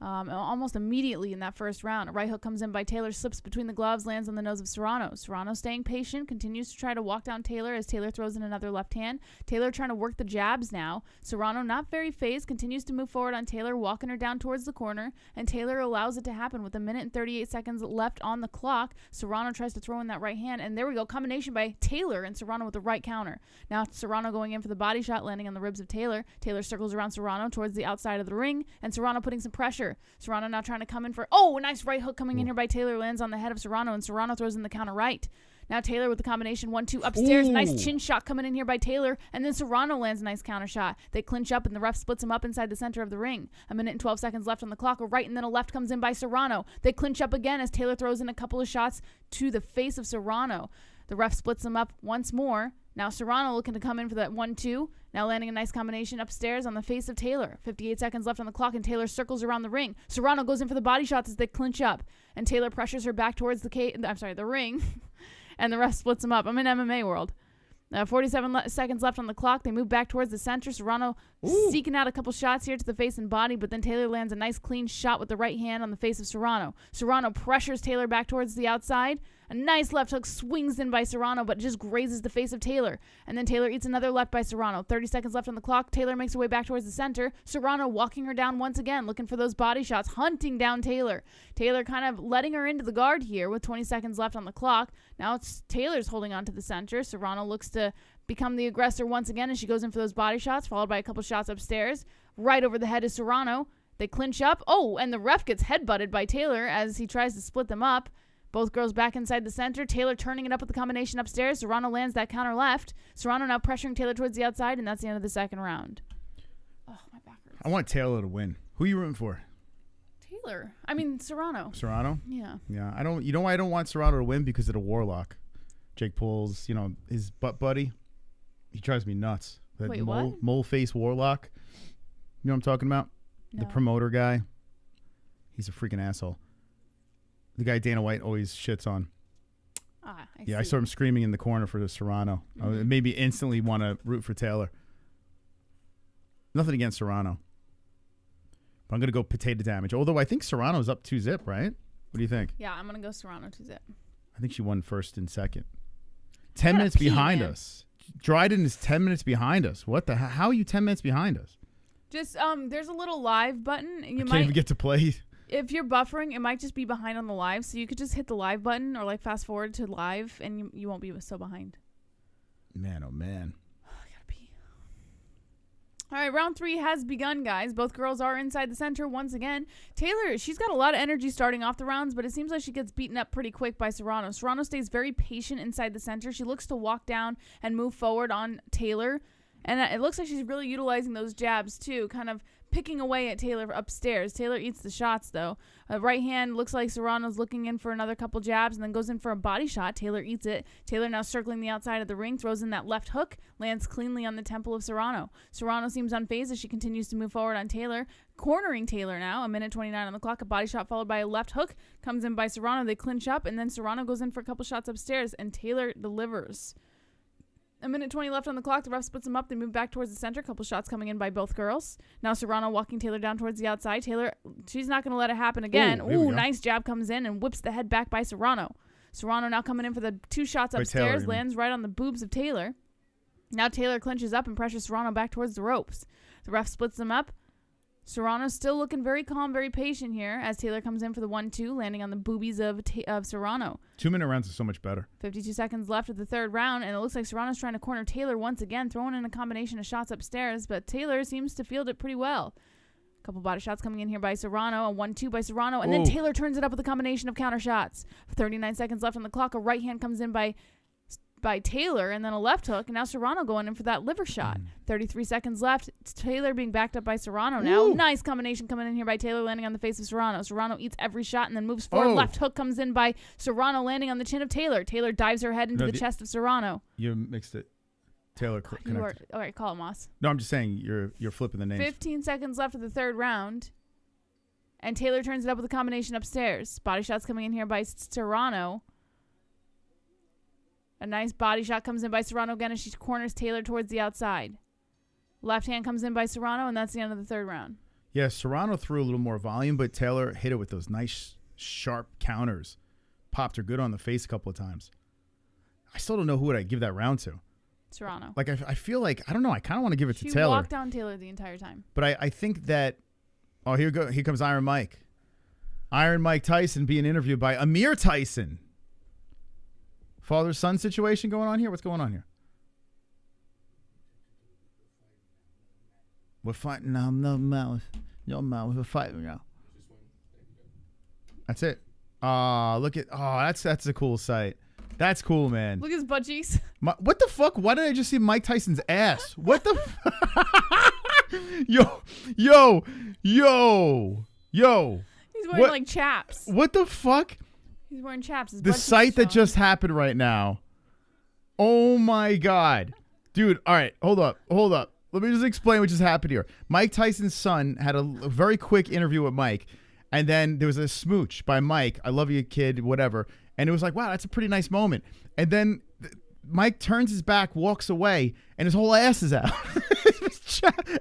almost immediately in that first round. A right hook comes in by Taylor, slips between the gloves, lands on the nose of Serrano. Serrano staying patient, continues to try to walk down Taylor as Taylor throws in another left hand. Taylor trying to work the jabs now. Serrano not very phased, continues to move forward on Taylor, walking her down towards the corner, and Taylor allows it to happen with 1 minute and 38 seconds left on the clock. Serrano tries to throw in that right hand, and there we go. Combination by Taylor and Serrano with the right counter. Now Serrano going in for the body shot, landing on the ribs of Taylor. Taylor circles around Serrano towards the outside of the ring, and Serrano putting some pressure. Serrano now trying to come in for, a nice right hook coming in here by Taylor, lands on the head of Serrano, and Serrano throws in the counter right. Now Taylor with the combination 1-2 upstairs. Nice chin shot coming in here by Taylor, and then Serrano lands a nice counter shot. They clinch up, and the ref splits them up inside the center of the ring. 1 minute and 12 seconds left on the clock. A right and then a left comes in by Serrano. They clinch up again as Taylor throws in a couple of shots to the face of Serrano. The ref splits them up once more. Now Serrano looking to come in for that 1-2. Now landing a nice combination upstairs on the face of Taylor. 58 seconds left on the clock, and Taylor circles around the ring. Serrano goes in for the body shots as they clinch up, and Taylor pressures her back towards the ring, and the ref splits them up. I'm in MMA world. 47 seconds left on the clock. They move back towards the center. Serrano seeking out a couple shots here to the face and body, but then Taylor lands a nice clean shot with the right hand on the face of Serrano. Serrano pressures Taylor back towards the outside. A nice left hook swings in by Serrano, but just grazes the face of Taylor. And then Taylor eats another left by Serrano. 30 seconds left on the clock. Taylor makes her way back towards the center. Serrano walking her down once again, looking for those body shots, hunting down Taylor. Taylor kind of letting her into the guard here with 20 seconds left on the clock. Now it's Taylor's holding on to the center. Serrano looks to become the aggressor once again as she goes in for those body shots, followed by a couple shots upstairs. Right over the head of Serrano. They clinch up. And the ref gets headbutted by Taylor as he tries to split them up. Both girls back inside the center. Taylor turning it up with the combination upstairs. Serrano lands that counter left. Serrano now pressuring Taylor towards the outside, and that's the end of the second round. Oh, my back hurts. I want Taylor to win. Who are you rooting for? Serrano. Serrano? Yeah. Yeah. You know why I don't want Serrano to win? Because of the Warlock. Jake Paul's, his butt buddy. He drives me nuts. That Wait, what? Mole face Warlock. You know what I'm talking about? No. The promoter guy. He's a freaking asshole. The guy Dana White always shits on. I I saw him screaming in the corner for the Serrano. Mm-hmm. It made me instantly want to root for Taylor. Nothing against Serrano. But I'm going to go potato damage. Although I think Serrano's up 2-0, right? What do you think? Yeah, I'm going to go Serrano 2-0. I think she won first and second. 10 minutes behind us. Dryden is 10 minutes behind us. What the hell? How are you 10 minutes behind us? Just, there's a little live button. I can't even get to play. If you're buffering, it might just be behind on the live, so you could just hit the live button or fast forward to live, and you won't be so behind. Man, oh man. I gotta pee. All right, round 3 has begun, guys. Both girls are inside the center once again. Taylor, she's got a lot of energy starting off the rounds, but it seems like she gets beaten up pretty quick by Serrano. Serrano stays very patient inside the center. She looks to walk down and move forward on Taylor, and it looks like she's really utilizing those jabs too, kind of picking away at Taylor upstairs. Taylor eats the shots, though. Right hand looks like Serrano's looking in for another couple jabs and then goes in for a body shot. Taylor eats it. Taylor now circling the outside of the ring, throws in that left hook, lands cleanly on the temple of Serrano. Serrano seems unfazed as she continues to move forward on Taylor, cornering Taylor now. 1 minute 29 on the clock. A body shot followed by a left hook comes in by Serrano. They clinch up, and then Serrano goes in for a couple shots upstairs, and Taylor delivers. 1 minute 20 left on the clock. The ref splits them up. They move back towards the center. Couple shots coming in by both girls. Now Serrano walking Taylor down towards the outside. Taylor, she's not going to let it happen again. Ooh, nice jab comes in and whips the head back by Serrano. Serrano now coming in for the 2 shots upstairs. Lands right on the boobs of Taylor. Now Taylor clinches up and pressures Serrano back towards the ropes. The ref splits them up. Serrano's still looking very calm, very patient here as Taylor comes in for the 1-2, landing on the boobies of Serrano. 2-minute rounds are so much better. 52 seconds left of the third round, and it looks like Serrano's trying to corner Taylor once again, throwing in a combination of shots upstairs, but Taylor seems to field it pretty well. A couple body shots coming in here by Serrano, a 1-2 by Serrano, and then Taylor turns it up with a combination of counter shots. 39 seconds left on the clock. A right hand comes in by Taylor, and then a left hook, and now Serrano going in for that liver shot. 33 seconds left. It's Taylor being backed up by Serrano now. Nice combination coming in here by Taylor, landing on the face of Serrano. Serrano eats every shot and then moves forward. Left hook comes in by Serrano, landing on the chin of Taylor. Taylor dives her head into the chest of Serrano. You mixed it. Taylor all right, call it Moss. No, I'm just saying you're flipping the names. 15 seconds left of the third round, and Taylor turns it up with a combination upstairs. Body shots coming in here by Serrano. A nice body shot comes in by Serrano again as she corners Taylor towards the outside. Left hand comes in by Serrano, and that's the end of the third round. Yeah, Serrano threw a little more volume, but Taylor hit it with those nice, sharp counters. Popped her good on the face a couple of times. I still don't know who would I give that round to. Serrano. Like, I feel like, I don't know, I kind of want to give it to She Taylor. walked down Taylor the entire time. But I think that, here comes Iron Mike. Iron Mike Tyson being interviewed by Amir Tyson. Father-son situation going on here? What's going on here? We're fighting now. No mouth. No mouth. We're fighting now. That's it. Look at. That's a cool sight. That's cool, man. Look at his butt cheeks. What the fuck? Why did I just see Mike Tyson's ass? What the? Yo. He's wearing like chaps. What the fuck? He's wearing chaps. The sight that just happened right now. Oh my God. Dude, all right, hold up. Let me just explain what just happened here. Mike Tyson's son had a very quick interview with Mike, and then there was a smooch by Mike. I love you, kid, whatever. And it was like, wow, that's a pretty nice moment. And then Mike turns his back, walks away, and his whole ass is out.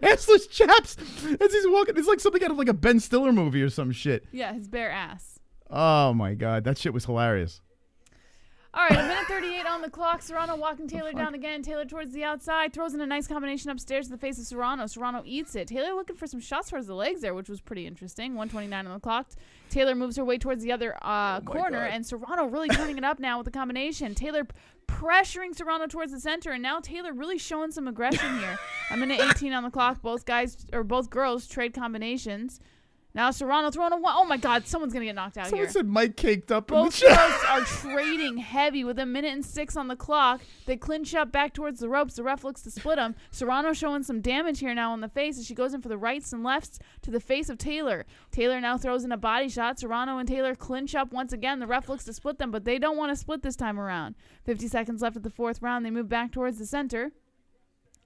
Assless chaps as he's walking. It's like something out of like a Ben Stiller movie or some shit. Yeah, his bare ass. Oh my God, that shit was hilarious. All right, a minute 38 on the clock. Serrano walking Taylor down again. Taylor towards the outside. Throws in a nice combination upstairs to the face of Serrano. Serrano eats it. Taylor looking for some shots towards the legs there, which was pretty interesting. 1:29 on the clock. Taylor moves her way towards the other corner, and Serrano really turning it up now with the combination. Taylor pressuring Serrano towards the center, and now Taylor really showing some aggression here. A minute 18 on the clock. Both girls trade combinations. Now Serrano throwing a one. Oh my God, someone's gonna get knocked out here. Someone said Mike caked up. Both girls are trading heavy with a minute and 6 on the clock. They clinch up back towards the ropes. The ref looks to split them. Serrano showing some damage here now on the face as she goes in for the rights and lefts to the face of Taylor. Taylor now throws in a body shot. Serrano and Taylor clinch up once again. The ref looks to split them, but they don't want to split this time around. 50 seconds left of the fourth round. They move back towards the center.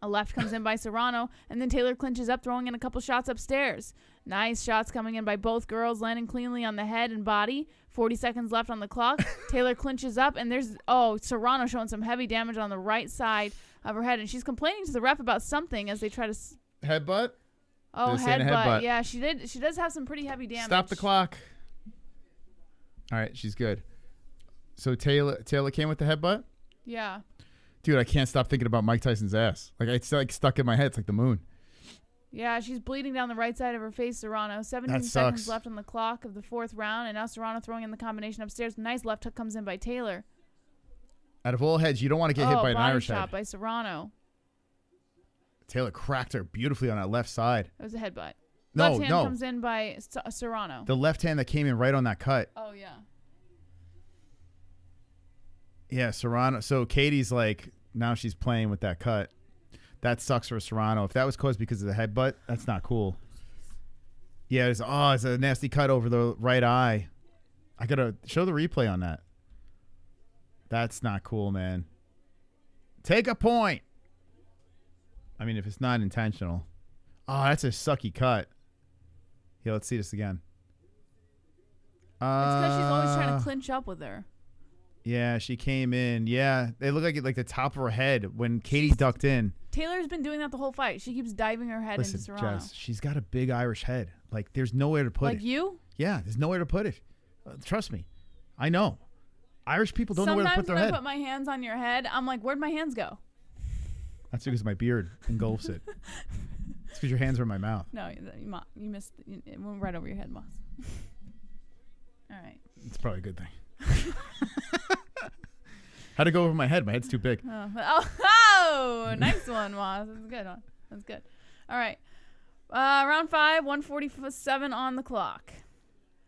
A left comes in by Serrano, and then Taylor clinches up, throwing in a couple shots upstairs. Nice shots coming in by both girls, landing cleanly on the head and body. 40 seconds left on the clock. Taylor clinches up, and there's, Serrano showing some heavy damage on the right side of her head, and she's complaining to the ref about something as they try to... Headbutt? Oh, headbutt. Yeah, she does have some pretty heavy damage. Stop the clock. All right, she's good. So Taylor came with the headbutt? Yeah. Dude, I can't stop thinking about Mike Tyson's ass. Like, it's like stuck in my head. It's like the moon. Yeah, she's bleeding down the right side of her face, Serrano. 17 seconds left on the clock of the fourth round, and now Serrano throwing in the combination upstairs. Nice left hook comes in by Taylor. Out of all heads, you don't want to get hit by an Irish head. Body shot by Serrano. Taylor cracked her beautifully on that left side. It was a headbutt. No, left hand comes in by Serrano. The left hand that came in right on that cut. Oh, yeah. Yeah, Serrano. So Katie's like, now she's playing with that cut. That sucks for Serrano. If that was caused because of the headbutt, that's not cool. Yeah, it's a nasty cut over the right eye. I got to show the replay on that. That's not cool, man. Take a point. I mean, if it's not intentional. Oh, that's a sucky cut. Here, let's see this again. It's because she's always trying to clinch up with her. Yeah, she came in. Yeah, it looked like the top of her head when Katie ducked in. Taylor's been doing that the whole fight. She keeps diving her head into Serrano. Jess, she's got a big Irish head. Like, there's nowhere to put it. Like you? Yeah, there's nowhere to put it. Trust me. I know. Irish people don't know where to put their head. Sometimes when I put my hands on your head, I'm like, where'd my hands go? That's because my beard engulfs it. It's because your hands are in my mouth. No, you missed. It went right over your head, Moss. All right. It's probably a good thing. How'd it go over my head? My head's too big. Oh, nice one, Moss. That's a good one. That's good. All right. Round 5, 1:47 on the clock.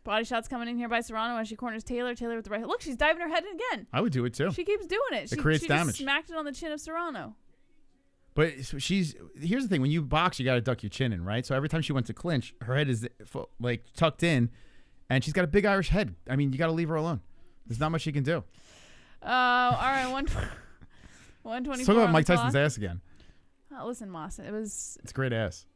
Body shots coming in here by Serrano as she corners Taylor. Taylor with the right. Look, she's diving her head in again. I would do it too. She keeps doing it. It creates damage. Just smacked it on the chin of Serrano. But here's the thing: when you box, you got to duck your chin in, right? So every time she went to clinch, her head is like tucked in, and she's got a big Irish head. I mean, you got to leave her alone. There's not much she can do. All right, 124. Let's talk about Mike Tyson's ass again. Oh, listen, Moss, it's a great ass.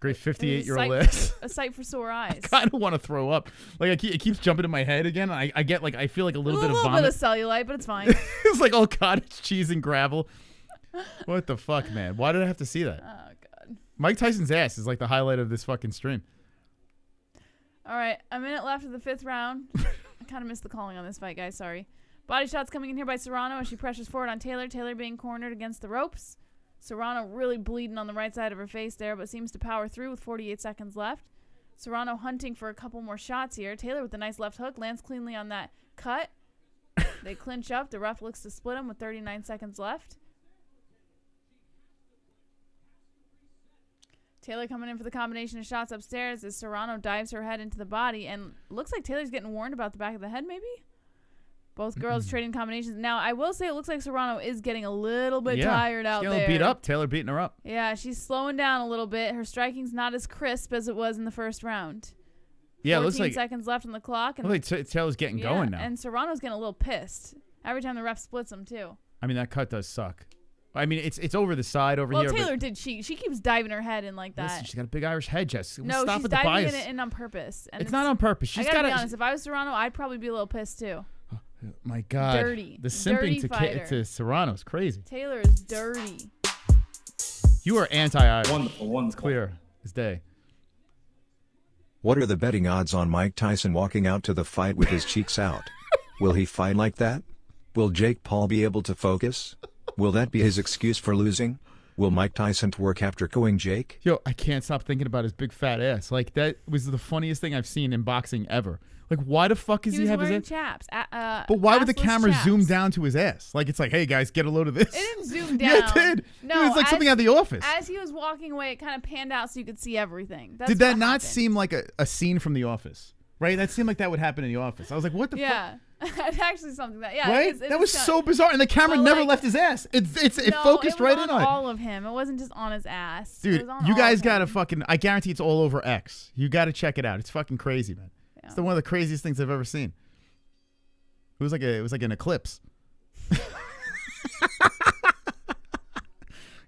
Great It was 58-year-old ass. a sight for sore eyes. I kind of want to throw up. Like it keeps jumping in my head again. I get like I feel like a little bit of vomit. A little bit of cellulite, but it's fine. It's like all cottage cheese and gravel. What the fuck, man? Why did I have to see that? Oh god. Mike Tyson's ass is like the highlight of this fucking stream. All right, a minute left of the 5th round. I kind of missed the calling on this fight, guys. Sorry. Body shots coming in here by Serrano as she pressures forward on Taylor. Taylor being cornered against the ropes. Serrano really bleeding on the right side of her face there, but seems to power through with 48 seconds left. Serrano hunting for a couple more shots here. Taylor with a nice left hook lands cleanly on that cut. They clinch up. The ref looks to split them with 39 seconds left. Taylor coming in for the combination of shots upstairs as Serrano dives her head into the body, and looks like Taylor's getting warned about the back of the head, maybe? Both girls trading combinations. Now, I will say it looks like Serrano is getting a little bit tired out there. She's getting beat up. Taylor beating her up. Yeah, she's slowing down a little bit. Her striking's not as crisp as it was in the first round. Yeah, 14 it looks like seconds left on the clock. And looks like Taylor's getting going now. And Serrano's getting a little pissed every time the ref splits them, too. I mean, that cut does suck. I mean, it's over the side over here. Well, Taylor did cheat. She keeps diving her head in like that. Listen, she's got a big Irish head, Jess. No, Stop she's with the diving bias. in on purpose. And it's not on purpose. She's I gotta got be honest. If I was Serrano, I'd probably be a little pissed, too. My God. Dirty. The simping Dirty to Serrano is crazy. Taylor is dirty. You are anti-Irish. Wonderful. It's clear as day. What are the betting odds on Mike Tyson walking out to the fight with his cheeks out? Will he fight like that? Will Jake Paul be able to focus? Will that be his excuse for losing? Will Mike Tyson twerk after going Jake? Yo, I can't stop thinking about his big fat ass. Like, that was the funniest thing I've seen in boxing ever. Like, why the fuck does he have his ass? Chaps. But why would the camera chaps. zoom down to his ass? Like, it's like, hey, guys, get a load of this. It didn't zoom down. Yeah, it did. No, it was like something out of The Office. As he was walking away, it kind of panned out so you could see everything. That's Did that what not happened. seem like a scene from The Office? Right? That seemed like that would happen in The Office. I was like, what the fuck? Yeah. It's actually something that, yeah. Right? That was so bizarre. And the camera never left his ass. It focused right in on it. all of him. It wasn't just on his ass. Dude, you guys got to fucking, I guarantee it's all over X. You got to check it out. It's fucking crazy, man. Yeah. It's one of the craziest things I've ever seen. It was like an eclipse.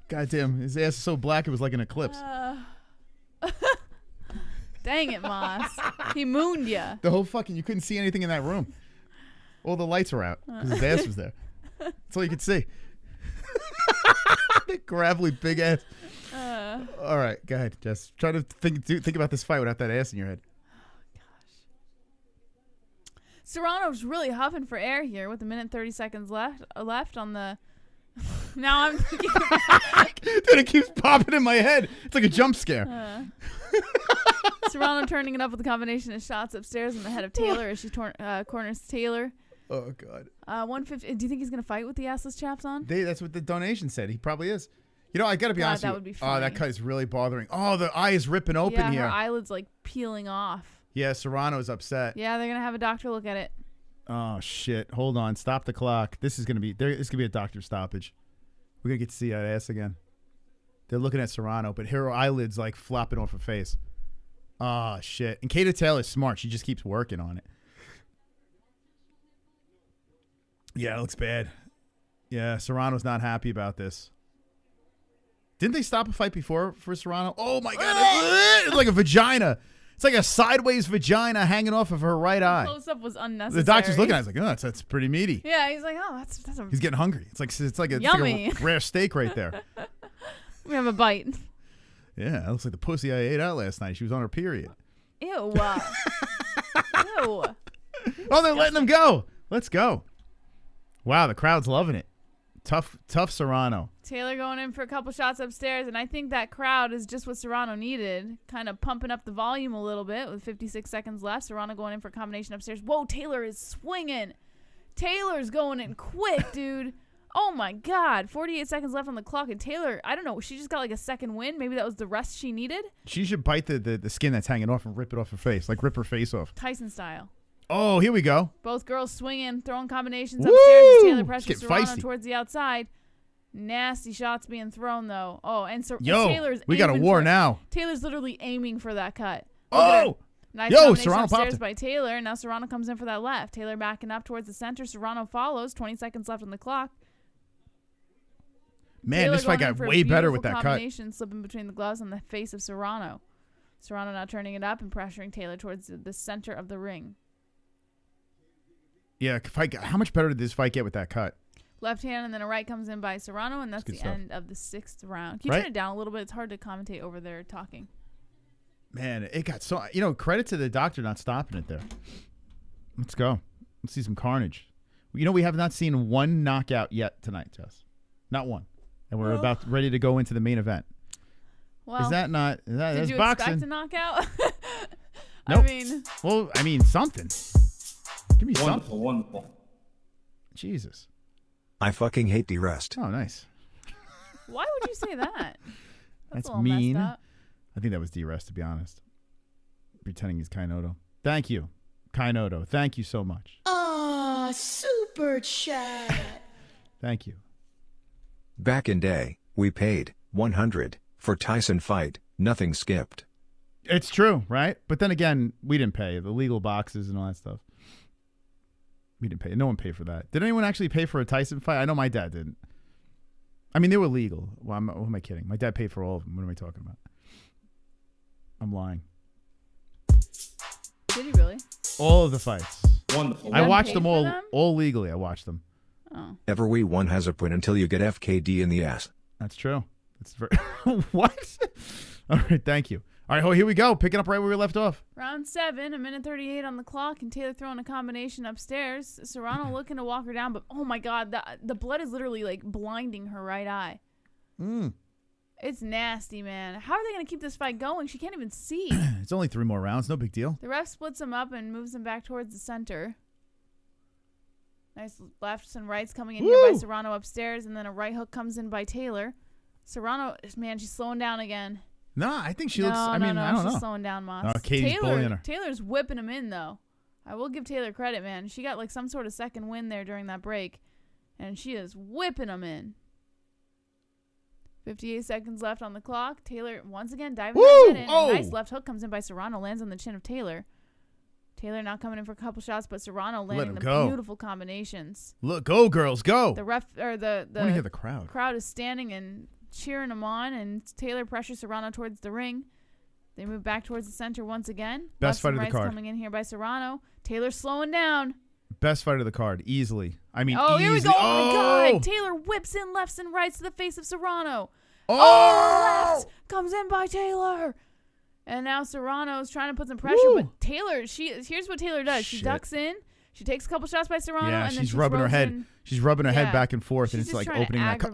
Goddamn, his ass is so black it was like an eclipse. Dang it, Moss. He mooned ya. The whole fucking, you couldn't see anything in that room. All the lights were out because his ass was there. That's all you could see. The gravelly big ass. All right, go ahead, Jess. Try to think about this fight without that ass in your head. Serrano's really huffing for air here with 1:30 left on the. Now I'm thinking. Dude, it keeps popping in my head. It's like a jump scare. Serrano turning it up with a combination of shots upstairs in the head of Taylor as she corners Taylor. Oh God. 150. Do you think he's gonna fight with the assless chaps on? That's what the donation said. He probably is. You know, I gotta be honest that with would you. be funny. Oh, that cut is really bothering. Oh, the eye is ripping open here. Her eyelid's like peeling off. Yeah, Serrano's upset. Yeah, they're gonna have a doctor look at it. Oh shit! Hold on, stop the clock. This is gonna be a doctor stoppage. We're gonna get to see that ass again. They're looking at Serrano, but her eyelid's like flopping off her face. Oh shit! And Kato Taylor's smart. She just keeps working on it. Yeah, it looks bad. Yeah, Serrano's not happy about this. Didn't they stop a fight before for Serrano? Oh my God! It's like a vagina. It's like a sideways vagina hanging off of her right eye. Close up was unnecessary. The doctor's looking at it. He's like, oh, that's pretty meaty. Yeah, he's like, oh, that's a. He's getting hungry. It's like Yummy. a rare steak right there. We have a bite. Yeah, that looks like the pussy I ate out last night. She was on her period. Ew. Ew. Oh, they're letting him go. Let's go. Wow, the crowd's loving it. Tough Serrano. Taylor going in for a couple shots upstairs, and I think that crowd is just what Serrano needed. Kind of pumping up the volume a little bit with 56 seconds left. Serrano going in for a combination upstairs. Whoa, Taylor is swinging. Taylor's going in quick, dude. Oh, my God. 48 seconds left on the clock, and Taylor, I don't know, she just got like a second win. Maybe that was the rest she needed. She should bite the skin that's hanging off and rip it off her face, like rip her face off. Tyson style. Oh, here we go. Both girls swinging, throwing combinations Woo! upstairs as Taylor pressures Serrano feisty. towards the outside. Nasty shots being thrown, though. Oh, and Taylor's we got a war now. Taylor's literally aiming for that cut. Oh! Nice Yo, combination Serrano upstairs popped it. by Taylor. Now Serrano comes in for that left. Taylor backing up towards the center. Serrano follows. 20 seconds left on the clock. Man, Taylor this fight going in got for a way better with beautiful that cut. combination, slipping between the gloves on the face of Serrano. Serrano now turning it up and pressuring Taylor towards the center of the ring. Yeah, how much better did this fight get with that cut? Left hand and then a right comes in by Serrano, and that's the end of the 6th round. Can you turn it down a little bit? It's hard to commentate over there talking. Man, it got so... credit to the doctor not stopping it there. Let's go. Let's see some carnage. We have not seen one knockout yet tonight, Jess. Not one. And we're ready to go into the main event. Well, is that not... Did you expect a knockout? Nope. Something. Give me something. Wonderful. Jesus. I fucking hate the rest. Oh, nice. Why would you say that? That's a little mean. messed up. I think that was D-Rest, to be honest. Pretending he's Kainotto. Thank you, Kainotto. Thank you so much. Ah, super chat. Thank you. Back in day, we paid $100 for Tyson fight, nothing skipped. It's true, right? But then again, we didn't pay. The legal boxes and all that stuff. We didn't pay. No one paid for that. Did anyone actually pay for a Tyson fight? I know my dad didn't. I mean, they were legal. Well, who am I kidding? My dad paid for all of them. What am I talking about? I'm lying. Did he really? All of the fights. Wonderful. I watched them all legally. I watched them. Oh. Everyone has a point until you get FKD in the ass. That's true. That's very what? All right, thank you. All right, here we go. Picking up right where we left off. Round 7, 1:38 on the clock, and Taylor throwing a combination upstairs. Serrano looking to walk her down, but oh my God, the blood is literally like blinding her right eye. It's nasty, man. How are they going to keep this fight going? She can't even see. It's only 3 more rounds. No big deal. The ref splits them up and moves them back towards the center. Nice lefts and rights coming in here by Serrano upstairs, and then a right hook comes in by Taylor. Serrano, man, she's slowing down again. No, I think she looks... I don't know. She's slowing down, Moss. Katie's bullying her. Taylor's whipping him in, though. I will give Taylor credit, man. She got like some sort of second win there during that break, and she is whipping him in. 58 seconds left on the clock. Taylor once again diving in. A nice left hook comes in by Serrano, lands on the chin of Taylor. Taylor now coming in for a couple shots, but Serrano landing the beautiful combinations. Look, go girls, go! The ref or the I want to hear the crowd. Crowd is standing and cheering him on, and Taylor pressures Serrano towards the ring. They move back towards the center once again. Best fight of the card. Coming in here by Serrano. Taylor slowing down. Best fight of the card, easily. I mean, here we go. Oh my God! Taylor whips in lefts and rights to the face of Serrano. Left comes in by Taylor. And now Serrano's trying to put some pressure, but Taylor, here's what Taylor does. She ducks in. She takes a couple shots by Serrano, and then she's rubbing her head. She's rubbing her head back and forth, and it's like opening that.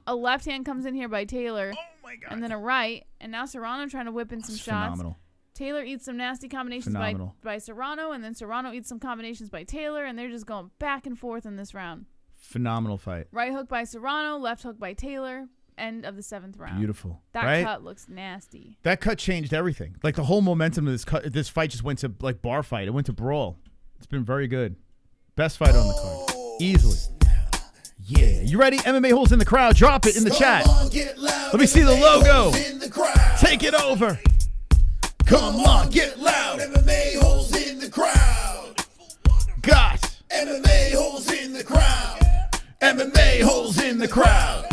A left hand comes in here by Taylor. Oh my God! And then a right, and now Serrano trying to whip in some shots. Phenomenal. Taylor eats some nasty combinations by Serrano, and then Serrano eats some combinations by Taylor, and they're just going back and forth in this round. Phenomenal fight. Right hook by Serrano, left hook by Taylor. End of the 7th round. Beautiful. That cut looks nasty. That cut changed everything. Like the whole momentum of this fight just went to like bar fight. It went to brawl. It's been very good. Best fight on the card. Easily. Yeah. You ready? MMA-Holes in the crowd. Drop it in the chat. Let me see the logo. Take it over. Come on, get loud. MMA-Holes in the crowd. Gosh. MMA-Holes in the crowd. MMA-Holes in the crowd.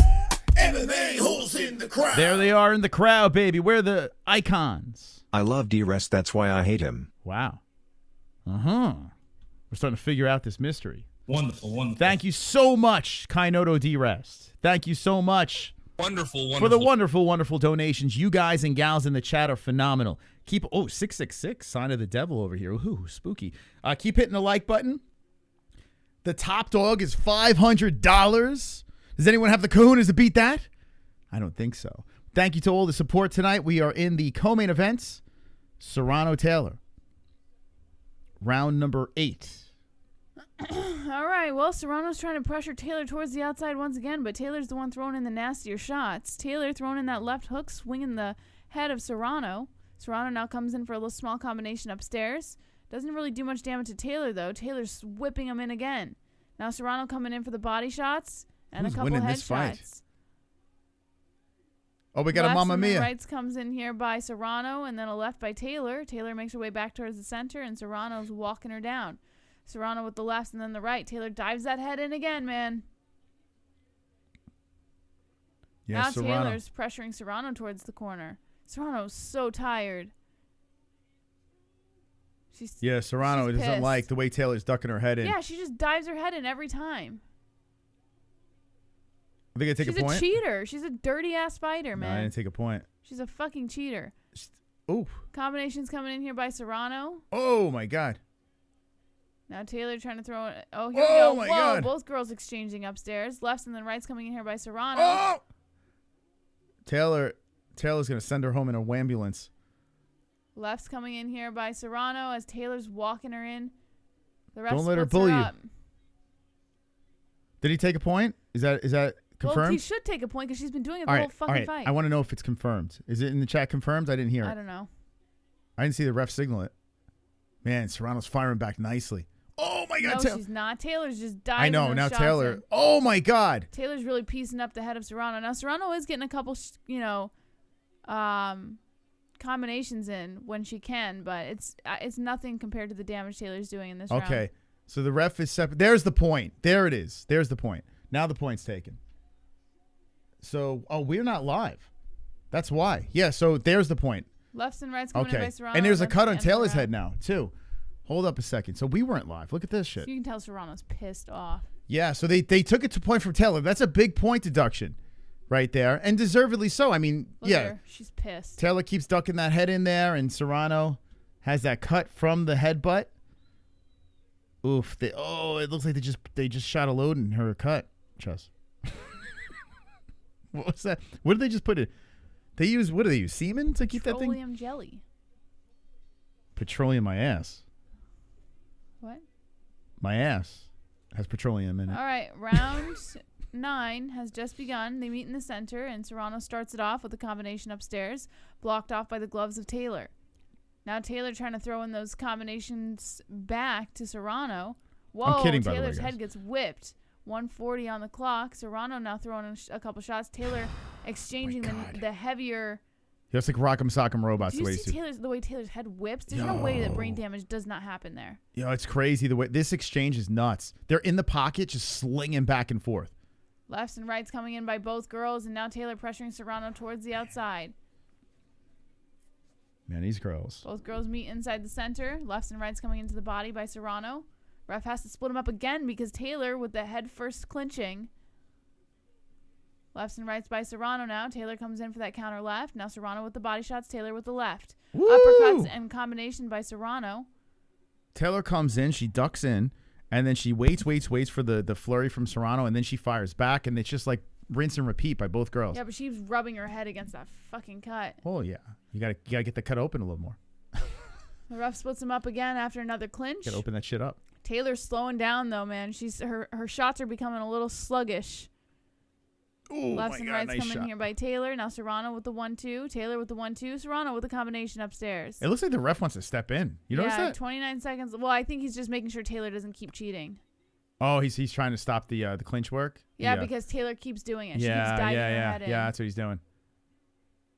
MMA-Holes in the crowd. There they are in the crowd, baby. We're the icons. I love D-Rest, that's why I hate him. Wow. We're starting to figure out this mystery. Wonderful, wonderful. Thank you so much, Kainotto D-Rest. Thank you so much. Wonderful. For the wonderful, wonderful donations. You guys and gals in the chat are phenomenal. 666, sign of the devil over here. Ooh, spooky. Keep hitting the like button. The top dog is $500. Does anyone have the kahunas to beat that? I don't think so. Thank you to all the support tonight. We are in the co-main events. Serrano-Taylor. Round number 8. All right. Well, Serrano's trying to pressure Taylor towards the outside once again, but Taylor's the one throwing in the nastier shots. Taylor throwing in that left hook, swinging the head of Serrano. Serrano now comes in for a little small combination upstairs. Doesn't really do much damage to Taylor, though. Taylor's whipping him in again. Now Serrano coming in for the body shots. And Who's a couple winning this fight? Headshots. Oh, we got a Mamma Mia. Rights comes in here by Serrano, and then a left by Taylor. Taylor makes her way back towards the center, and Serrano's walking her down. Serrano with the left and then the right. Taylor dives that head in again, man. Yeah, now Serrano. Taylor's pressuring Serrano towards the corner. Serrano's so tired. Serrano she's doesn't pissed. like the way Taylor's ducking her head in. Yeah, she just dives her head in every time. I think I take She's a point. She's a cheater. She's a dirty-ass fighter, No, man. I didn't take a point. She's a fucking cheater. Ooh. Combinations coming in here by Serrano. Oh, my God. Now Taylor trying to throw it. Oh, here we go. my Whoa, God. both girls exchanging upstairs. Lefts and then rights coming in here by Serrano. Oh! Taylor's going to send her home in a wambulance. Lefts coming in here by Serrano as Taylor's walking her in. The ref Don't let her splits bully you. up. Did he take a point? Is that confirmed? Well, he should take a point because she's been doing it the whole fucking fight. I want to know if it's confirmed. Is it in the chat confirmed? I didn't hear it. I don't know. I didn't see the ref signal it. Man, Serrano's firing back nicely. Oh, my God. No, she's not. Taylor's just diving. I know. those Now shots Taylor. in. Oh, my God. Taylor's really piecing up the head of Serrano. Now, Serrano is getting a couple, combinations in when she can, but it's nothing compared to the damage Taylor's doing in this round. Okay. So the ref is separate. There's the point. There it is. There's the point. Now the point's taken. So, we're not live. That's why. Yeah, so there's the point. Lefts and rights coming in by Serrano. And there's a left cut on and Taylor's around. head now, too. Hold up a second. So we weren't live. Look at this shit. So you can tell Serrano's pissed off. Yeah, so they took it to point from Taylor. That's a big point deduction right there, and deservedly so. I mean, Look yeah. at her. She's pissed. Taylor keeps ducking that head in there, and Serrano has that cut from the headbutt. Oof. It looks like they just shot a load in her cut. Chess. What was that? What did they just put in? What do they use? Semen to keep that thing? Petroleum jelly. Petroleum my ass. What? My ass has petroleum in it. All right, round 9 has just begun. They meet in the center, and Serrano starts it off with a combination upstairs, blocked off by the gloves of Taylor. Now Taylor trying to throw in those combinations back to Serrano. Whoa, I'm kidding, by the way, Taylor's guys. head gets whipped. 140 on the clock. Serrano now throwing in a couple shots. Taylor exchanging the heavier. He looks like Rock'em Sock'em Robots. Do the you way see the way Taylor's head whips? There's no way that brain damage does not happen there. It's crazy the way this exchange is nuts. They're in the pocket, just slinging back and forth. Lefts and rights coming in by both girls, and now Taylor pressuring Serrano towards the outside. Man, these girls. Both girls meet inside the center. Lefts and rights coming into the body by Serrano. Ref has to split them up again because Taylor with the head first clinching. Lefts and rights by Serrano now. Taylor comes in for that counter left. Now Serrano with the body shots. Taylor with the left. Woo! Uppercuts and combination by Serrano. Taylor comes in, she ducks in, and then she waits for the flurry from Serrano, and then she fires back, and it's just like rinse and repeat by both girls. Yeah, but she's rubbing her head against that fucking cut. Oh yeah, you gotta get the cut open a little more. The ref splits them up again after another clinch. Gotta open that shit up. Taylor's slowing down though, man. Her shots are becoming a little sluggish. Ooh, Lefts my and God, rights nice coming shot. here by Taylor. Now Serrano with the 1-2. Taylor with the 1-2. Serrano with the combination upstairs. It looks like the ref wants to step in. You notice that? 29 seconds. Well, I think he's just making sure Taylor doesn't keep cheating. Oh, he's trying to stop the clinch work. Yeah, because Taylor keeps doing it. She keeps Yeah, diving her head in. yeah. That's what he's doing.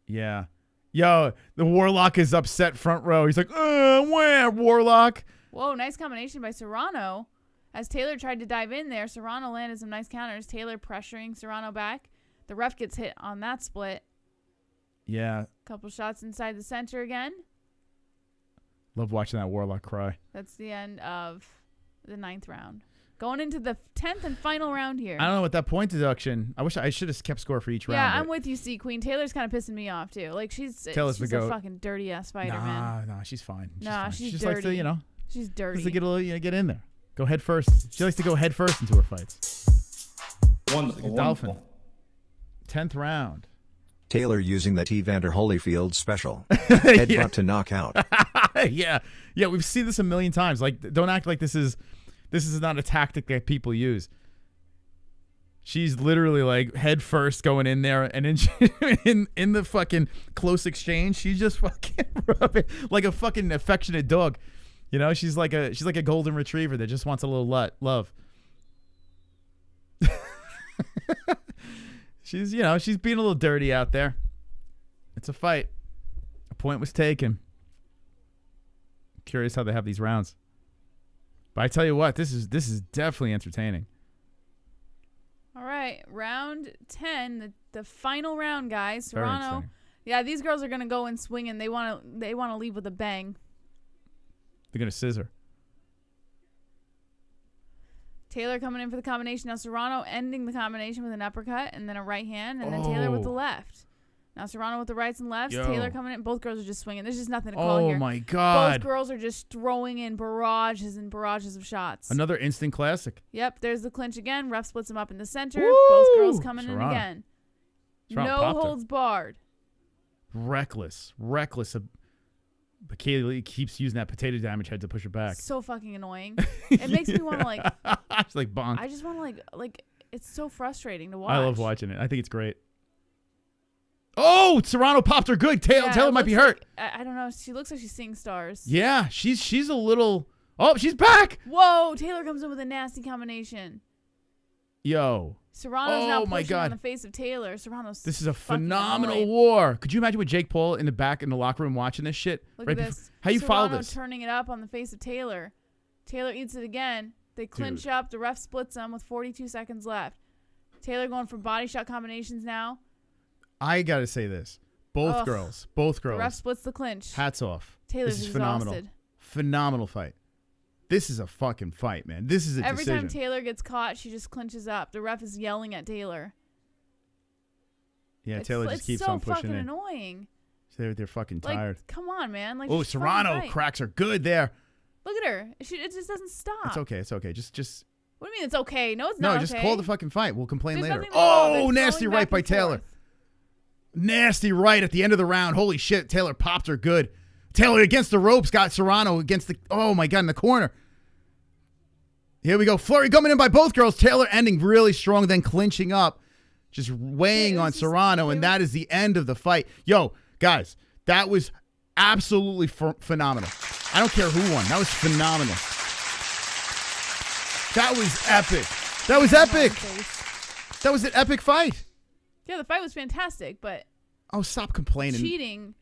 Yeah. Yo, the Warlock is upset front row. He's like, where, Warlock? Whoa, nice combination by Serrano. As Taylor tried to dive in there, Serrano landed some nice counters. Taylor pressuring Serrano back. The ref gets hit on that split. Yeah. Couple shots inside the center again. Love watching that Warlock cry. That's the end of the 9th round. Going into the 10th and final round here. I don't know what that point deduction. I wish I should have kept score for each round. Yeah, I'm with you, C Queen. Taylor's kind of pissing me off too. Like she's a fucking dirty ass fighter, man. Nah, she's fine. She's she just dirty. likes to, she's dirty. Just to get a little, get in there. Go head first. She likes to go head first into her fights. Wonderful. Like a dolphin. 10th round. Taylor using the Evander Holyfield special. Headbutt to knock out. Yeah, we've seen this a million times. Like, don't act like this is not a tactic that people use. She's literally like head first going in there, and then in the fucking close exchange, she's just fucking rubbing like a fucking affectionate dog. She's like a golden retriever that just wants a little love. She's being a little dirty out there. It's a fight. A point was taken. Curious how they have these rounds. But I tell you what, this is definitely entertaining. All right, round 10, the final round, guys. Very Serrano. exciting. Yeah, these girls are gonna go and swing, and they wanna leave with a bang. They're gonna scissor. Taylor coming in for the combination. Now Serrano ending the combination with an uppercut and then a right hand, and then Taylor with the left. Now Serrano with the rights and lefts. Yo. Taylor coming in. Both girls are just swinging. There's just nothing to call here. Oh my God! Both girls are just throwing in barrages and barrages of shots. Another instant classic. Yep, there's the clinch again. Ref splits them up in the center. Woo! Both girls coming Serrano. in again. Serrano No popped her. holds barred. Reckless. But Kaylee keeps using that potato damage head to push her back. So fucking annoying. It makes me want to like. It's like bonk. I just want to like. It's so frustrating to watch. I love watching it. I think it's great. Oh, Serrano popped her good. Taylor it might be looks hurt. like- I don't know. She looks like she's seeing stars. Yeah, she's a little. Oh, she's back. Whoa! Taylor comes in with a nasty combination. Yo. Serrano's now Oh my pushing God. on the face of Taylor. Serrano's This is a fucking phenomenal annoying. war. Could you imagine with Jake Paul in the back in the locker room watching this shit? Look Right at before- this. How you Serrano follow this? turning it up on the face of Taylor. Taylor eats it again. They clinch Dude. up. The ref splits them with 42 seconds left. Taylor going for body shot combinations now. I gotta say this. Both Ugh. girls. The ref splits the clinch. Hats off. Taylor's this is exhausted. phenomenal. Phenomenal fight. This is a fucking fight, man. This is a Every decision. time Taylor gets caught, she just clinches up. The ref is yelling at Taylor. Yeah, It's- Taylor just keeps It's so on pushing fucking in. annoying. They're fucking Like, tired. come on, man. Like, Oh, just fucking Serrano fight. cracks are good there. Look at her. It just doesn't stop. It's okay. It's okay. Just What do you mean it's okay? No, it's no. not Just okay. call the fucking fight. We'll complain There's later. nothing wrong. Oh, They're nasty throwing right back by and Taylor. forth. Nasty right at the end of the round. Holy shit. Taylor popped her good. Taylor against the ropes. Got Serrano against the. Oh my God, in the corner. Here we go. Flurry coming in by both girls. Taylor ending really strong, then clinching up, just weighing on Serrano, and that is the end of the fight. Yo, guys, that was absolutely phenomenal. I don't care who won. That was phenomenal. That was epic. That was epic. That was an epic fight. Yeah, the fight was fantastic, but Oh, stop complaining. cheating.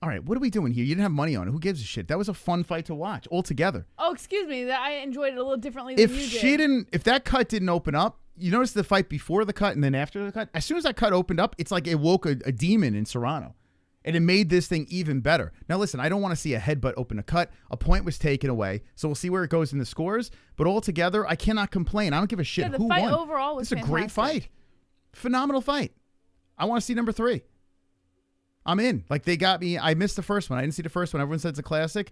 All right, what are we doing here? You didn't have money on it. Who gives a shit? That was a fun fight to watch altogether. Oh, excuse me. That I enjoyed it a little differently than you did. If that cut didn't open up, you notice the fight before the cut and then after the cut. As soon as that cut opened up, it's like it woke a demon in Serrano, and it made this thing even better. Now, listen, I don't want to see a headbutt open a cut. A point was taken away, so we'll see where it goes in the scores. But altogether, I cannot complain. I don't give a shit Yeah, the who fight won. overall was This is a great fantastic. fight, phenomenal fight. I want to see number 3. I'm in. Like, they got me. I missed the first one. I didn't see the first one. Everyone said it's a classic.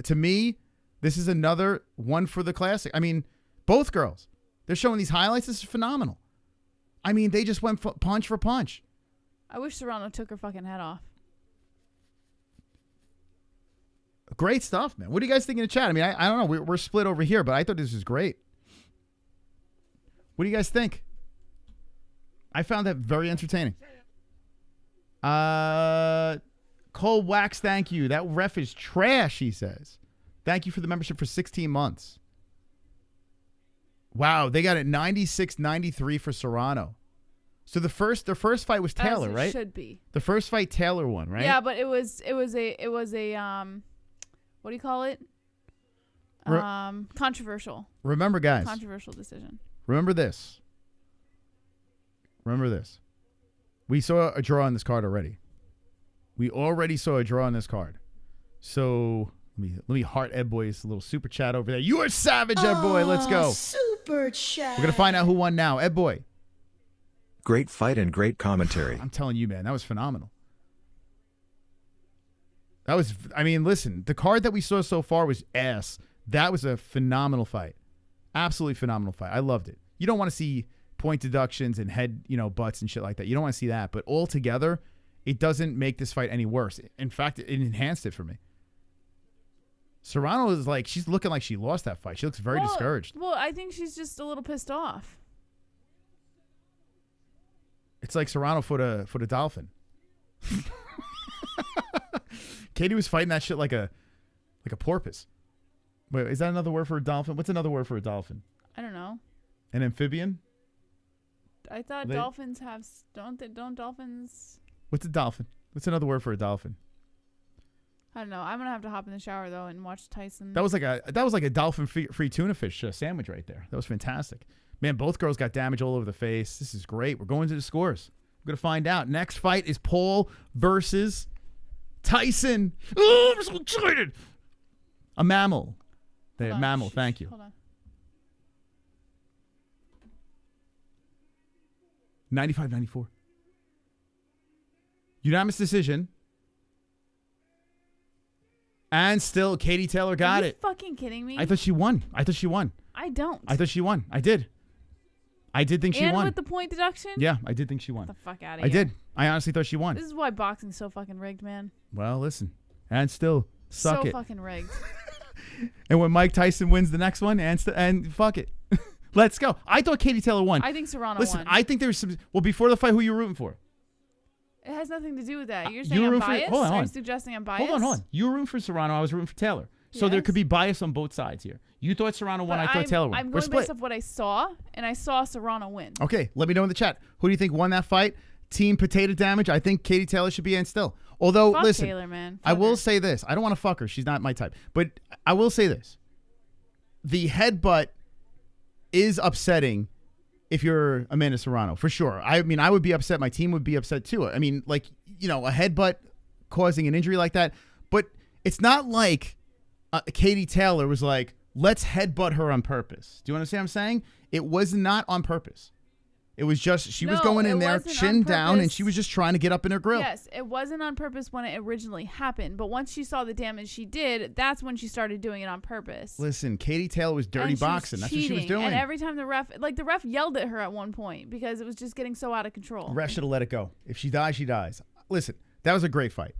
To me, this is another one for the classic. I mean, both girls. They're showing these highlights. This is phenomenal. I mean, they just went punch for punch. I wish Serrano took her fucking head off. Great stuff, man. What do you guys think in the chat? I mean, I don't know. We're split over here, but I thought this was great. What do you guys think? I found that very entertaining. Cole Wax, thank you. That ref is trash, he says. Thank you for the membership for 16 months. Wow, they got it 96-93 for Serrano. So their first fight was Taylor, As it right? should be. The first fight Taylor won, right? Yeah, but it was a what do you call it? Controversial. Remember, guys. Controversial decision. Remember this. We saw a draw on this card already. We already saw a draw on this card. So let me heart Ed Boy's little super chat over there. You are savage, Ed Boy. Let's go. Super chat. We're gonna find out who won now. Ed Boy. Great fight and great commentary. I'm telling you, man, that was phenomenal. Listen, the card that we saw so far was ass. That was a phenomenal fight. Absolutely phenomenal fight. I loved it. You don't want to see point deductions and head, butts and shit like that. You don't want to see that. But altogether, it doesn't make this fight any worse. In fact, it enhanced it for me. Serrano is like, she's looking like she lost that fight. She looks very discouraged. Well, I think she's just a little pissed off. It's like Serrano for the dolphin. Katie was fighting that shit like a porpoise. Wait, is that another word for a dolphin? What's another word for a dolphin? I don't know. An amphibian? I thought dolphins have don't dolphins? What's a dolphin? What's another word for a dolphin? I don't know. I'm gonna have to hop in the shower though and watch Tyson. That was like a dolphin free tuna fish sandwich right there. That was fantastic. Man, both girls got damage all over the face. This is great. We're going to the scores. We're going to find out. Next fight is Paul versus Tyson. Oh, I'm so excited. A mammal. Mammal, thank you. Hold on. 95-94. Unanimous decision. And still, Katie Taylor got Are you it. fucking kidding me? I thought she won. I don't. I thought she won. I did think she won. And with the point deduction? Yeah, I did think she won. Get the fuck out of I here. did. I honestly thought she won. This is why boxing's so fucking rigged, man. Well, listen. And still, suck so it. fucking rigged. And when Mike Tyson wins the next one, and fuck it. Let's go. I thought Katie Taylor won. I think Serrano Listen, won. I think there's some... Well, before the fight, who you rooting for? It has nothing to do with that. You're you saying were I'm rooting for- biased? hold on, Are hold you on. suggesting I'm biased? Hold on. You were rooting for Serrano. I was rooting for Taylor. So there Yes. could be bias on both sides here. You thought Serrano won. But I thought Taylor won. I'm We're going split. based off what I saw, and I saw Serrano win. Okay, let me know in the chat. Who do you think won that fight? Team potato damage. I think Katie Taylor should be in still. Although, Fuck listen, Taylor, man. I Fuck will her. say this. I don't want to fuck her. She's not my type. But I will say this. The headbutt is upsetting if you're Amanda Serrano, for sure. I mean, I would be upset. My team would be upset too. I mean, like, you know, a headbutt causing an injury like that. But it's not like Katie Taylor was like, let's headbutt her on purpose. Do you understand what I'm saying? It was not on purpose. It was just, she was going in there, chin down, and she was just trying to get up in her grill. Yes, it wasn't on purpose when it originally happened. But once she saw the damage she did, that's when she started doing it on purpose. Listen, Katie Taylor was dirty And she was boxing. That's what she was cheating. doing. And every time the ref yelled at her at one point because it was just getting so out of control. The ref should have let it go. If she dies, she dies. Listen, that was a great fight.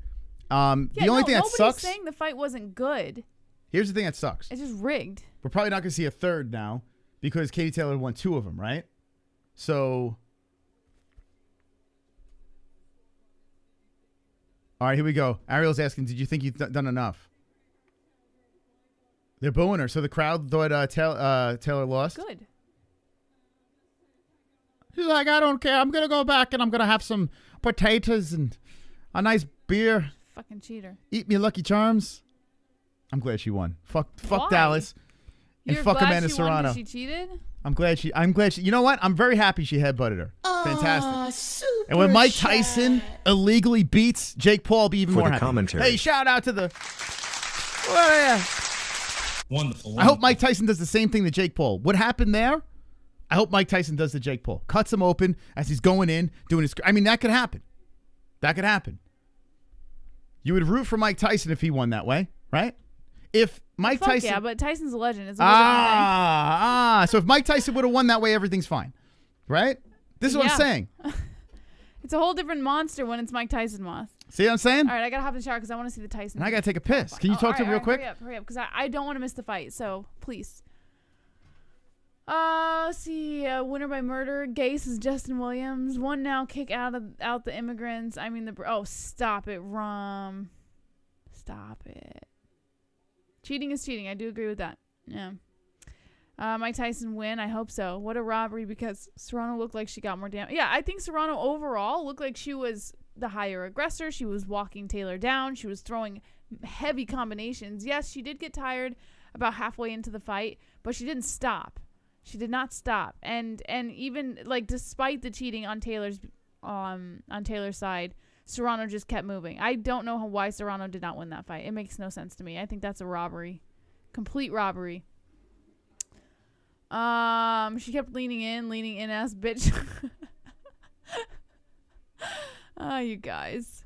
The only thing that nobody's sucks. saying the fight wasn't good. Here's the thing that sucks. It's just rigged. We're probably not going to see a third now because Katie Taylor won 2 of them, right? So, all right, here we go. Ariel's asking, did you think you've done enough? They're booing her. So the crowd thought Taylor lost? Good. She's like, I don't care. I'm going to go back and I'm going to have some potatoes and a nice beer. Fucking cheater. Eat me Lucky Charms. I'm glad she won. Fuck Why? Dallas. And You're fuck glad Amanda she won 'cause Serrano. she cheated? I'm glad she, you know what? I'm very happy she headbutted her. Fantastic. Super And when Mike chat. Tyson illegally beats Jake Paul, I'll be even For more the happy. commentary. Hey, shout out to the... Wonderful. I hope Mike Tyson does the same thing to Jake Paul. What happened there? I hope Mike Tyson does to Jake Paul. Cuts him open as he's going in, doing his... I mean, that could happen. That could happen. You would root for Mike Tyson if he won that way, right? If Mike Fuck Tyson... yeah, but Tyson's a legend. It's a whole different thing. So if Mike Tyson would have won that way, everything's fine, right? This is what I'm Yeah. saying. It's a whole different monster when it's Mike Tyson moth. See what I'm saying? All right, I gotta hop in the shower because I want to see the Tyson. And I got to take a piss. Can you talk to him real quick? Hurry up, because I don't want to miss the fight. So please. Let's see. Winner by murder. Gase is Justin Williams. One now. Kick out the immigrants. I mean stop it, Rum. Stop it. Cheating is cheating. I do agree with that. Yeah. Mike Tyson win. I hope so. What a robbery because Serrano looked like she got more damage. Yeah, I think Serrano overall looked like she was the higher aggressor. She was walking Taylor down. She was throwing heavy combinations. Yes, she did get tired about halfway into the fight, but she didn't stop. She did not stop. And even like despite the cheating on Taylor's side, Serrano just kept moving. I don't know why Serrano did not win that fight. It makes no sense to me. I think that's a robbery. Complete robbery. She kept leaning in ass bitch. Oh, you guys.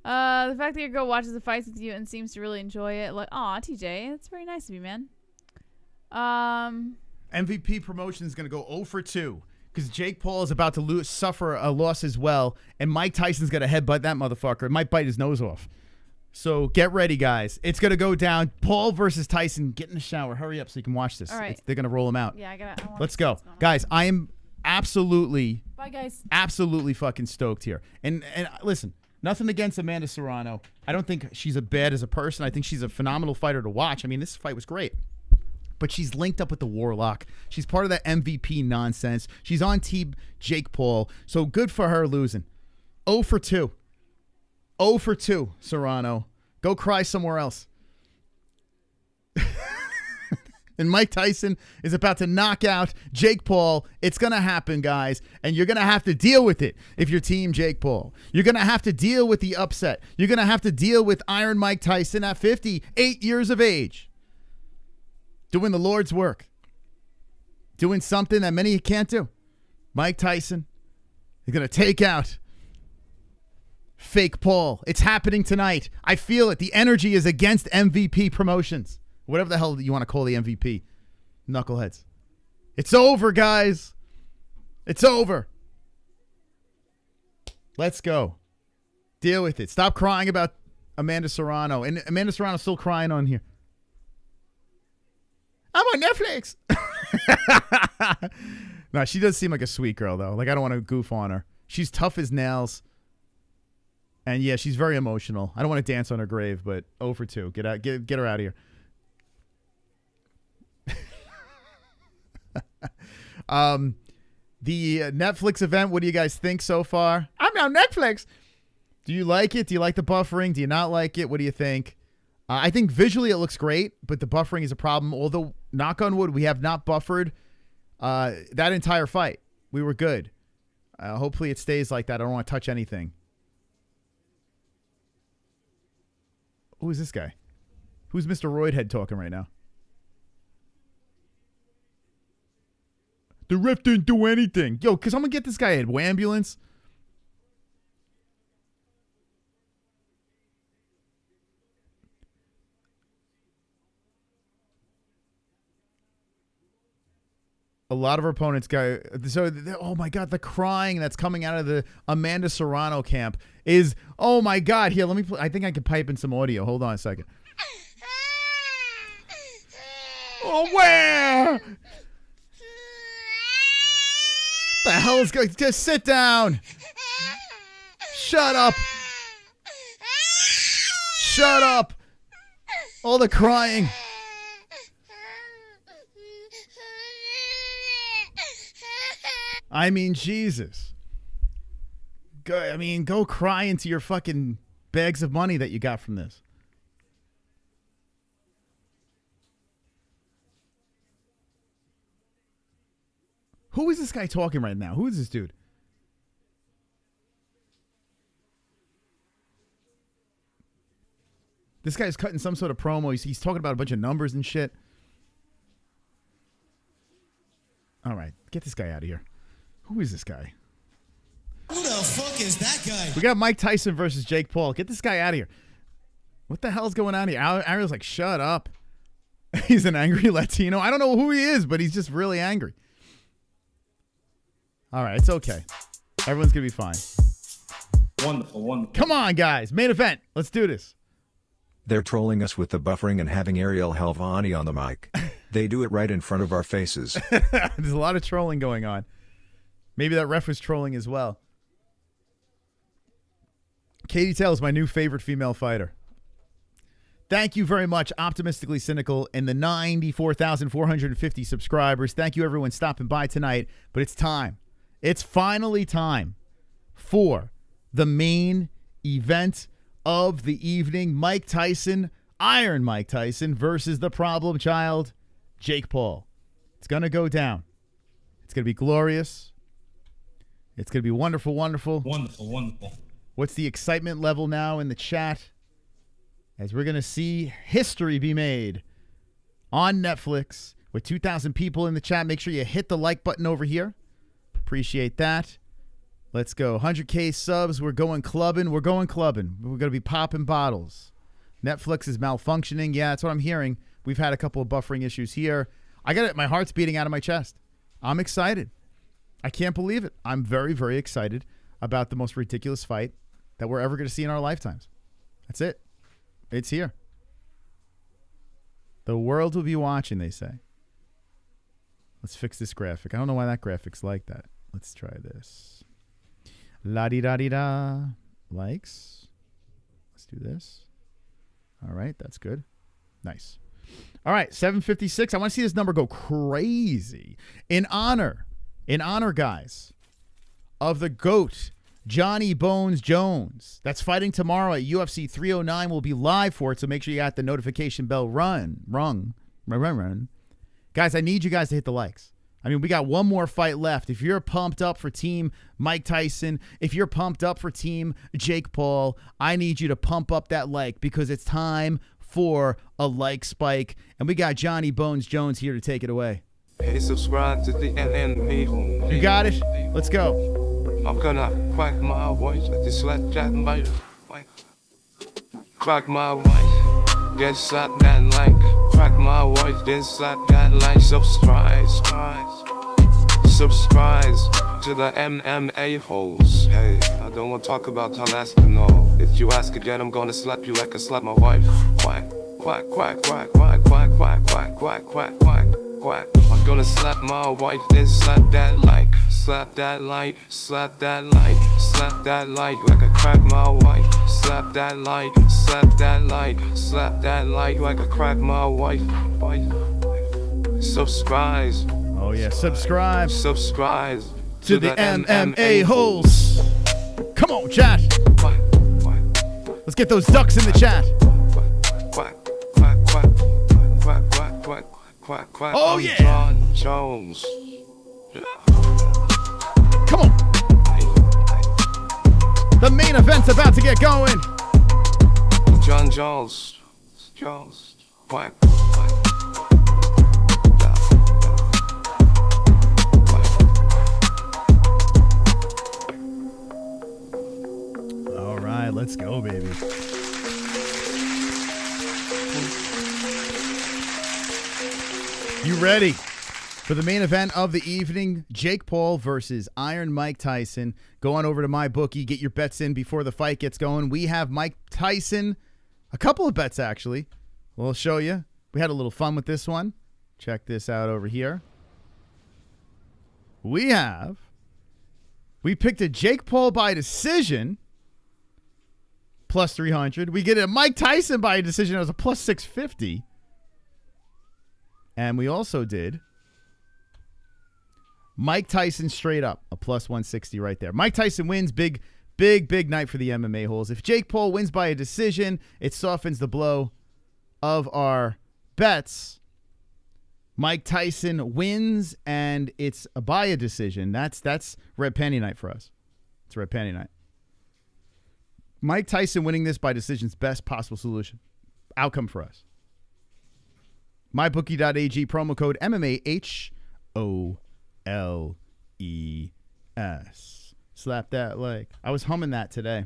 The fact that your girl watches the fights with you and seems to really enjoy it. Like, aw, TJ, that's very nice of you, man. MVP promotion is going to go 0 for 2 because Jake Paul is about to suffer a loss as well, and Mike Tyson's going to headbutt that motherfucker. It might bite his nose off. So get ready, guys. It's going to go down. Paul versus Tyson. Get in the shower. Hurry up so you can watch this. All right. They're going to roll him out. Yeah, I want Let's go. Guys, I am absolutely... Bye, guys. Absolutely fucking stoked here. And listen, nothing against Amanda Serrano. I don't think she's bad as a person. I think she's a phenomenal fighter to watch. I mean, this fight was great. But she's linked up with the Warlock. She's part of that MVP nonsense. She's on team Jake Paul. So good for her losing. 0 for 2. 0 for 2, Serrano. Go cry somewhere else. And Mike Tyson is about to knock out Jake Paul. It's going to happen, guys. And you're going to have to deal with it if you're team Jake Paul. You're going to have to deal with the upset. You're going to have to deal with Iron Mike Tyson at 58 years of age. Doing the Lord's work. Doing something that many can't do. Mike Tyson is going to take out fake Paul. It's happening tonight. I feel it. The energy is against MVP promotions. Whatever the hell you want to call the MVP. Knuckleheads. It's over, guys. It's over. Let's go. Deal with it. Stop crying about Amanda Serrano. And Amanda Serrano's still crying on here. I'm on Netflix. No, she does seem like a sweet girl, though. Like, I don't want to goof on her. She's tough as nails. And, yeah, she's very emotional. I don't want to dance on her grave, but 0 for 2. Get her out of here. The Netflix event, what do you guys think so far? I'm on Netflix. Do you like it? Do you like the buffering? Do you not like it? What do you think? I think visually it looks great, but the buffering is a problem. Although, knock on wood, we have not buffered that entire fight. We were good. Hopefully it stays like that. I don't want to touch anything. Who is this guy? Who's Mr. Roidhead talking right now? The ref didn't do anything. Yo, can someone get this guy an ambulance? A lot of our opponents got... So, oh my God, the crying that's coming out of the Amanda Serrano camp is... Oh my God. Here, let me... I think I can pipe in some audio. Hold on a second. Oh, where? The hell is going? Just sit down. Shut up. Shut up. All the crying. I mean, Jesus. Go cry into your fucking bags of money that you got from this. Who is this guy talking right now? Who is this dude? This guy's cutting some sort of promo. He's talking about a bunch of numbers and shit. All right, get this guy out of here. Who is this guy? Who the fuck is that guy? We got Mike Tyson versus Jake Paul. Get this guy out of here. What the hell's going on here? Ariel's like, shut up. He's an angry Latino. I don't know who he is, but he's just really angry. All right, it's okay. Everyone's going to be fine. Wonderful, wonderful. Come on, guys. Main event. Let's do this. They're trolling us with the buffering and having Ariel Helvani on the mic. They do it right in front of our faces. There's a lot of trolling going on. Maybe that ref was trolling as well. Katie Taylor is my new favorite female fighter. Thank you very much, Optimistically Cynical, and the 94,450 subscribers. Thank you, everyone, stopping by tonight. But it's time. It's finally time for the main event of the evening. Mike Tyson, Iron Mike Tyson, versus the problem child, Jake Paul. It's going to go down. It's going to be glorious. It's going to be wonderful, wonderful. Wonderful, wonderful. What's the excitement level now in the chat? As we're going to see history be made on Netflix with 2,000 people in the chat. Make sure you hit the like button over here. Appreciate that. Let's go. 100K subs. We're going clubbing. We're going clubbing. We're going to be popping bottles. Netflix is malfunctioning. Yeah, that's what I'm hearing. We've had a couple of buffering issues here. I got it. My heart's beating out of my chest. I'm excited. I can't believe it. I'm very, very excited about the most ridiculous fight that we're ever going to see in our lifetimes. That's it. It's here. The world will be watching, they say. Let's fix this graphic. I don't know why that graphic's like that. Let's try this. La-di-da-di-da. Likes. Let's do this. All right, that's good. Nice. All right, 756. I want to see this number go crazy. In honor, guys, of the GOAT, Johnny Bones Jones, that's fighting tomorrow at UFC 309. We'll be live for it, so make sure you got the notification bell rung. Guys, I need you guys to hit the likes. I mean, we got one more fight left. If you're pumped up for Team Mike Tyson, if you're pumped up for Team Jake Paul, I need you to pump up that like because it's time for a like spike. And we got Johnny Bones Jones here to take it away. Hey, subscribe to the MMA. You got it? Let's go. I'm gonna crack my voice at this slut chat later. Crack my voice, get shot that like. Crack my voice, then slap that like. Subscribe to the MMA-Holes. Hey, I don't want to talk about how last to know. If you ask again, I'm gonna slap you like I slap my wife. Quack, quack, quack, quack, quack, quack, quack, quack, quack, quack, quack, quack. I'm gonna slap my wife, then slap that like. Slap that light, slap that light, slap that light like I crack my wife. Slap that light, slap that light, slap that light like I crack my wife. Subscribe. Oh yeah, subscribe. Subscribe to the MMA-Holes. Come on, chat. Let's get those ducks in the chat. Oh yeah. John Jones. Come on. The main event's about to get going. John Jones. Jones. Quack. Quack. All right, let's go, baby. You ready for the main event of the evening? Jake Paul versus Iron Mike Tyson. Go on over to my bookie, get your bets in before the fight gets going. We have Mike Tyson, a couple of bets actually. We'll show you. We had a little fun with this one. Check this out over here. We picked a Jake Paul by decision, plus 300. We get a Mike Tyson by decision as a plus 650. And we also did Mike Tyson straight up, a plus 160 right there. Mike Tyson wins, big night for the MMA-Holes. If Jake Paul wins by a decision, it softens the blow of our bets. Mike Tyson wins, and it's by a decision. That's red panty night for us. It's red panty night. Mike Tyson winning this by decision's best possible outcome for us. MyBookie.ag, promo code MMAHOLES. Slap that like. I was humming that today.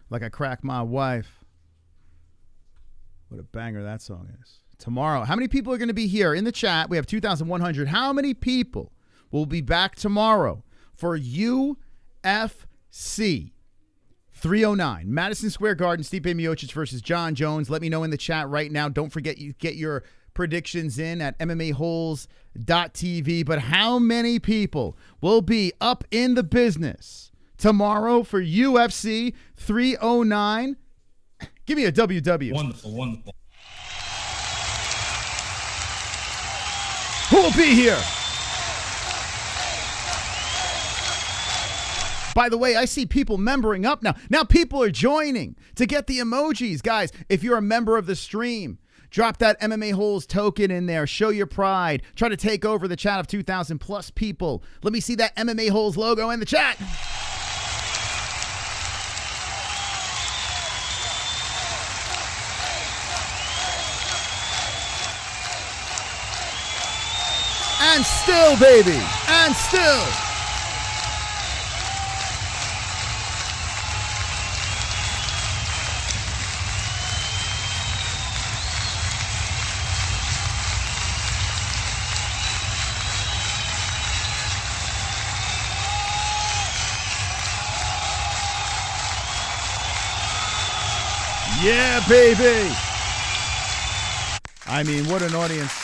Like I cracked my wife. What a banger that song is. Tomorrow, how many people are going to be here in the chat? We have 2,100. How many people will be back tomorrow for UFC 309? Madison Square Garden, Stipe Miocic versus John Jones. Let me know in the chat right now. Don't forget, you get your predictions in at MMAHoles.tv. But how many people will be up in the business tomorrow for UFC 309? Give me a WW. Wonderful, wonderful. Who will be here? By the way, I see people membering up now. Now people are joining to get the emojis. Guys, if you're a member of the stream, drop that MMA-Holes token in there. Show your pride. Try to take over the chat of 2,000 plus people. Let me see that MMA-Holes logo in the chat. And still, baby. And still. Yeah, baby. I mean, what an audience.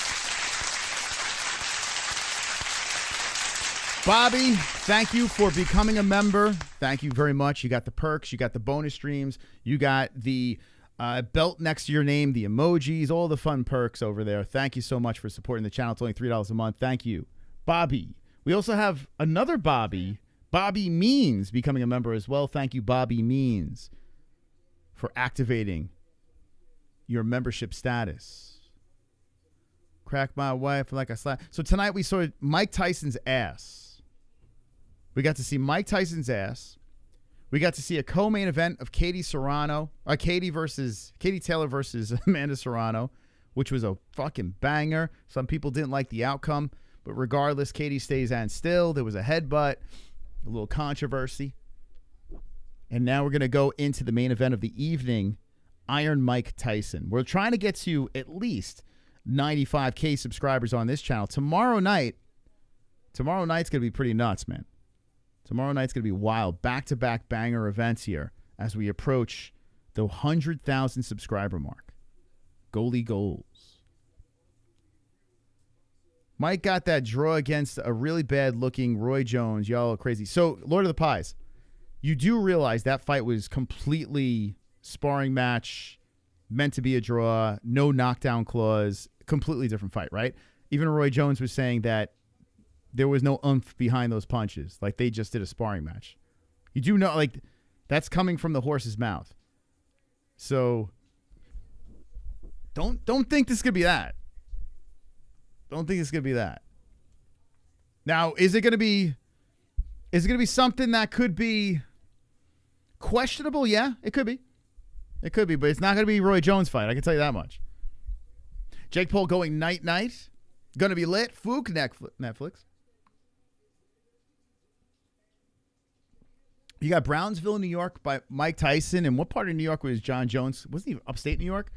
Bobby, thank you for becoming a member. Thank you very much. You got the perks. You got the bonus streams. You got the belt next to your name, the emojis, all the fun perks over there. Thank you so much for supporting the channel. It's only $3 a month. Thank you, Bobby. We also have another Bobby, Bobby Means, becoming a member as well. Thank you, Bobby Means, for activating your membership status. Crack my wife like a slap. So tonight we saw Mike Tyson's ass. We got to see Mike Tyson's ass. We got to see a co-main event of Katie Taylor versus Amanda Serrano, which was a fucking banger. Some people didn't like the outcome, but regardless, Katie stays on still. There was a headbutt, a little controversy. And now we're going to go into the main event of the evening, Iron Mike Tyson. We're trying to get to at least 95K subscribers on this channel. Tomorrow night's going to be pretty nuts, man. Tomorrow night's going to be wild. Back-to-back banger events here as we approach the 100,000 subscriber mark. Goalie goals. Mike got that draw against a really bad-looking Roy Jones. Y'all are crazy. So, Lord of the Pies, you do realize that fight was completely sparring match, meant to be a draw, no knockdown clause, completely different fight, right? Even Roy Jones was saying that there was no oomph behind those punches. Like, they just did a sparring match. You do know, like, that's coming from the horse's mouth. So, don't think this could be that. Don't think it's going to be that. Now, is it going to be something that could be questionable? Yeah, it could be. It could be, but it's not going to be Roy Jones' fight. I can tell you that much. Jake Paul going night-night. Going to be lit. Fook Netflix. You got Brownsville, New York by Mike Tyson. And what part of New York was John Jones? Wasn't he upstate New York?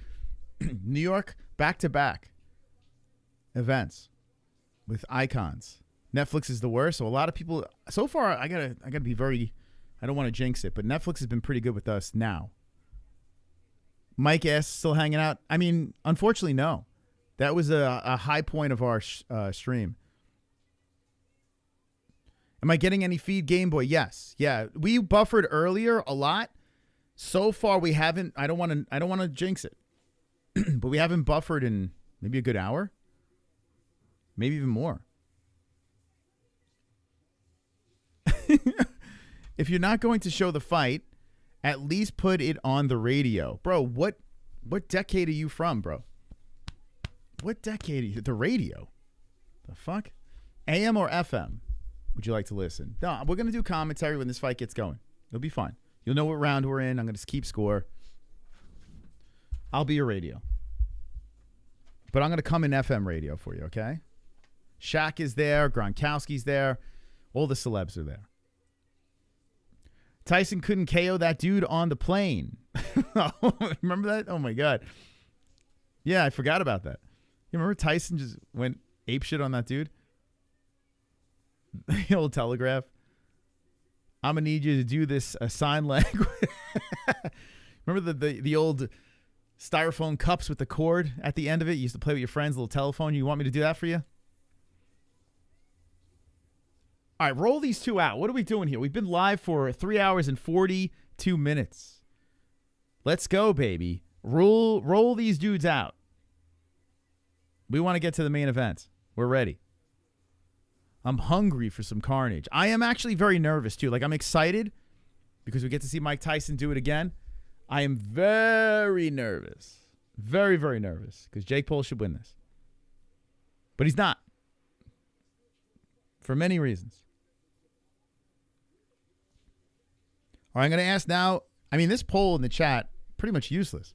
New York, back-to-back events with icons. Netflix is the worst. So a lot of people, so far, I gotta be very, I don't want to jinx it, but Netflix has been pretty good with us now. Mike S. still hanging out. I mean, unfortunately, no. That was a high point of our stream. Am I getting any feed, Game Boy? Yes. Yeah. We buffered earlier a lot. So far, we haven't. I don't want to jinx it, but we haven't buffered in maybe a good hour, maybe even more. If you're not going to show the fight, at least put it on the radio, bro. What decade are you from, bro? What decade are you? The radio? The fuck? AM or FM? Would you like to listen? No, we're gonna do commentary when this fight gets going. It'll be fine. You'll know what round we're in. I'm gonna just keep score. I'll be your radio, but I'm gonna come in FM radio for you. Okay? Shaq is there. Gronkowski's there. All the celebs are there. Tyson couldn't KO that dude on the plane. Remember that? Oh, my God. Yeah, I forgot about that. You remember Tyson just went apeshit on that dude? The old telegraph. I'm going to need you to do this sign language. Remember the old styrofoam cups with the cord at the end of it? You used to play with your friends, little telephone. You want me to do that for you? All right, roll these two out. What are we doing here? We've been live for 3 hours and 42 minutes. Let's go, baby. Roll these dudes out. We want to get to the main event. We're ready. I'm hungry for some carnage. I am actually very nervous, too. Like, I'm excited because we get to see Mike Tyson do it again. I am very nervous. Very, very nervous because Jake Paul should win this. But he's not. For many reasons. All right, I'm going to ask now. I mean, this poll in the chat, pretty much useless.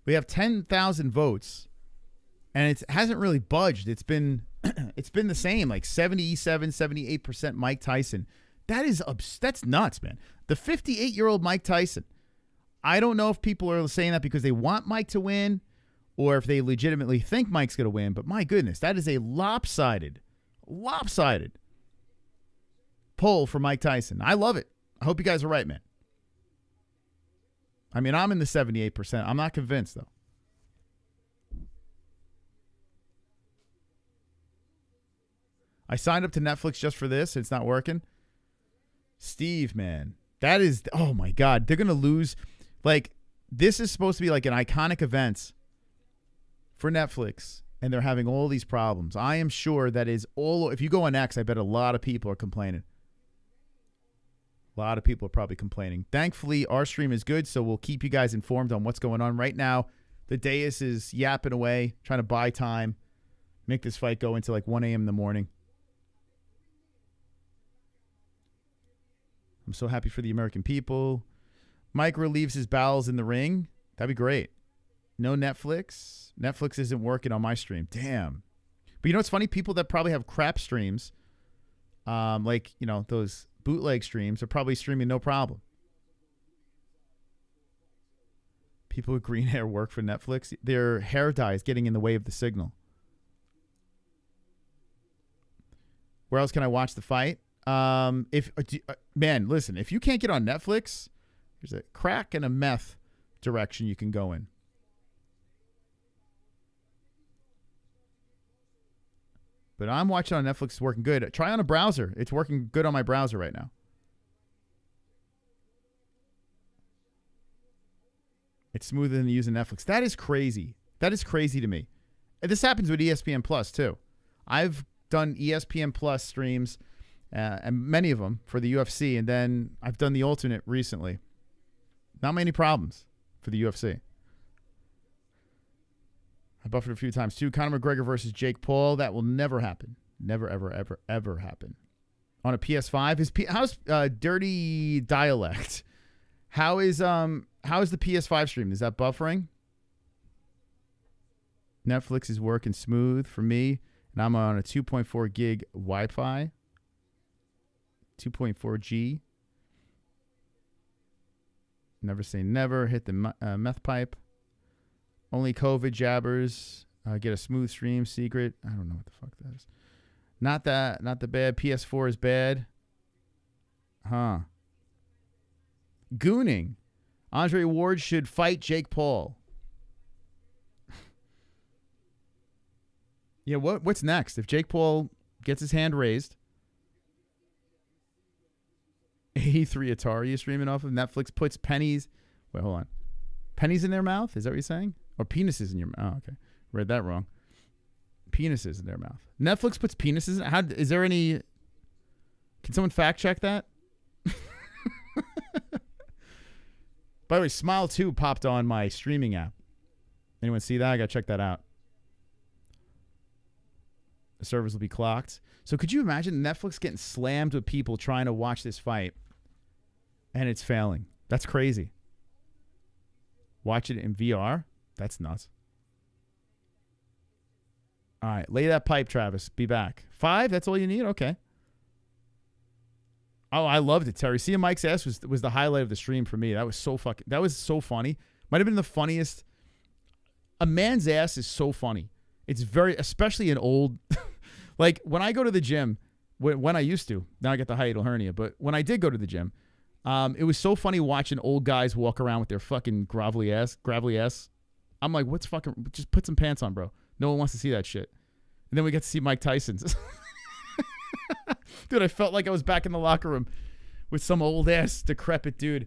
We have 10,000 votes, and it hasn't really budged. It's been the same, like 77, 78% Mike Tyson. That's nuts, man. The 58-year-old Mike Tyson. I don't know if people are saying that because they want Mike to win or if they legitimately think Mike's going to win, but my goodness, that is a lopsided poll for Mike Tyson. I love it. I hope you guys are right, man. I mean, I'm in the 78%. I'm not convinced, though. I signed up to Netflix just for this. It's not working. Steve, man. That is, oh, my God. They're going to lose. Like, this is supposed to be like an iconic event for Netflix, and they're having all these problems. I am sure that is all. If you go on X, I bet a lot of people are complaining. A lot of people are probably complaining. Thankfully, our stream is good, so we'll keep you guys informed on what's going on. Right now, the dais is yapping away, trying to buy time. Make this fight go into like 1 a.m. in the morning. I'm so happy for the American people. Mike relieves his bowels in the ring. That'd be great. No Netflix. Netflix isn't working on my stream. Damn. But you know what's funny? People that probably have crap streams, like, you know, those bootleg streams, are probably streaming no problem. People with green hair work for Netflix. Their hair dye is getting in the way of the signal. Where else can I watch the fight? Man, listen, if you can't get on Netflix, there's a crack and a meth direction you can go in. But I'm watching on Netflix. It's working good. Try on a browser. It's working good on my browser right now. It's smoother than using Netflix. That is crazy. That is crazy to me. And this happens with ESPN Plus too. I've done ESPN Plus streams, and many of them for the UFC, and then I've done the alternate recently. Not many problems for the UFC. I buffered a few times too. Conor McGregor versus Jake Paul. That will never happen. Never, ever, ever, ever happen. On a PS5, how's Dirty Dialect? How is the PS5 stream? Is that buffering? Netflix is working smooth for me, and I'm on a 2.4 gig Wi-Fi. 2.4G. Never say never. Hit the meth pipe. Only COVID jabbers get a smooth stream secret. I don't know what the fuck that is. Not the bad. PS4 is bad. Huh. Gooning. Andre Ward should fight Jake Paul. Yeah, what's next? If Jake Paul gets his hand raised, 83 Atari is streaming off of Netflix, puts pennies. Wait, hold on. Pennies in their mouth? Is that what you're saying? Or penises in your mouth? Oh, okay. Read that wrong. Penises in their mouth. Netflix puts penises in. Is there any... Can someone fact check that? By the way, Smile 2 popped on my streaming app. Anyone see that? I got to check that out. The servers will be clocked. So could you imagine Netflix getting slammed with people trying to watch this fight and it's failing? That's crazy. Watch it in VR? That's nuts. All right. Lay that pipe, Travis. Be back. 5? That's all you need? Okay. Oh, I loved it, Terry. Seeing Mike's ass was the highlight of the stream for me. That was so funny. Might have been the funniest. A man's ass is so funny. It's very, especially an old, like when I go to the gym, when I used to, now I get the hiatal hernia, but when I did go to the gym, it was so funny watching old guys walk around with their fucking gravelly ass. I'm like, just put some pants on, bro. No one wants to see that shit. And then we get to see Mike Tyson's. Dude, I felt like I was back in the locker room with some old ass decrepit dude.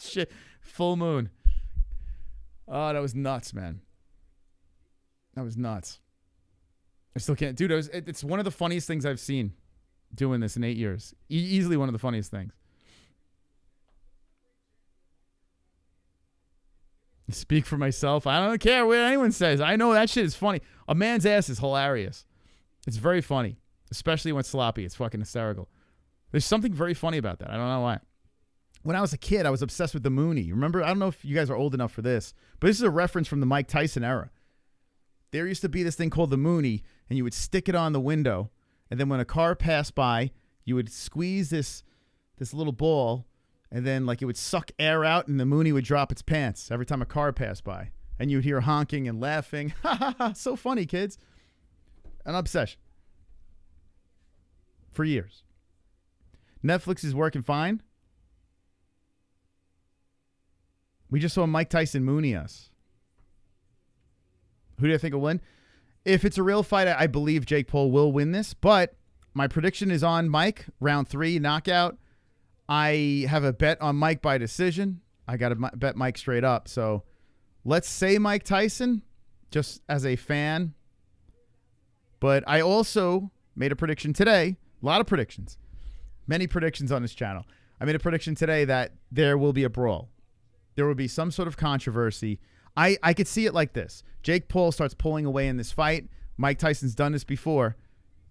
Shit. Full moon. Oh, that was nuts, man. That was nuts. I still can't. Dude, it's one of the funniest things I've seen doing this in 8 years. Easily one of the funniest things. Speak for myself. I don't care what anyone says. I know that shit is funny. A man's ass is hilarious. It's very funny, especially when sloppy. It's fucking hysterical. There's something very funny about that. I don't know why. When I was a kid, I was obsessed with the Moonie. Remember? I don't know if you guys are old enough for this, but this is a reference from the Mike Tyson era. There used to be this thing called the Moonie, and you would stick it on the window, and then when a car passed by, you would squeeze this little ball, and then like it would suck air out, and the Moonie would drop its pants every time a car passed by. And you would hear honking and laughing. Ha ha ha, so funny, kids. An obsession. For years. Netflix is working fine. We just saw Mike Tyson Moonie us. Who do I think will win? If it's a real fight, I believe Jake Paul will win this. But my prediction is on Mike. Round 3, knockout. I have a bet on Mike by decision. I got to bet Mike straight up. So let's say Mike Tyson, just as a fan. But I also made a prediction today. A lot of predictions. Many predictions on this channel. I made a prediction today that there will be a brawl. There will be some sort of controversy. I could see it like this. Jake Paul starts pulling away in this fight. Mike Tyson's done this before,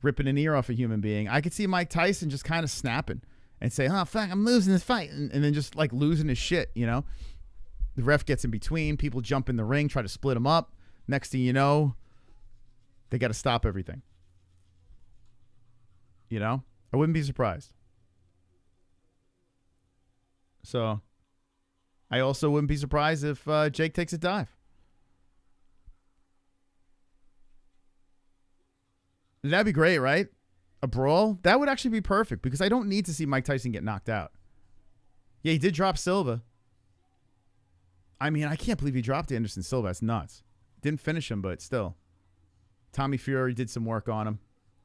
ripping an ear off a human being. I could see Mike Tyson just kind of snapping and say, oh, fuck, I'm losing this fight. And then just like losing his shit, you know? The ref gets in between. People jump in the ring, try to split him up. Next thing you know, they got to stop everything. You know? I wouldn't be surprised. So, I also wouldn't be surprised if Jake takes a dive. That'd be great, right? A brawl? That would actually be perfect because I don't need to see Mike Tyson get knocked out. Yeah, he did drop Silva. I mean, I can't believe he dropped Anderson Silva. That's nuts. Didn't finish him, but still. Tommy Fury did some work on him.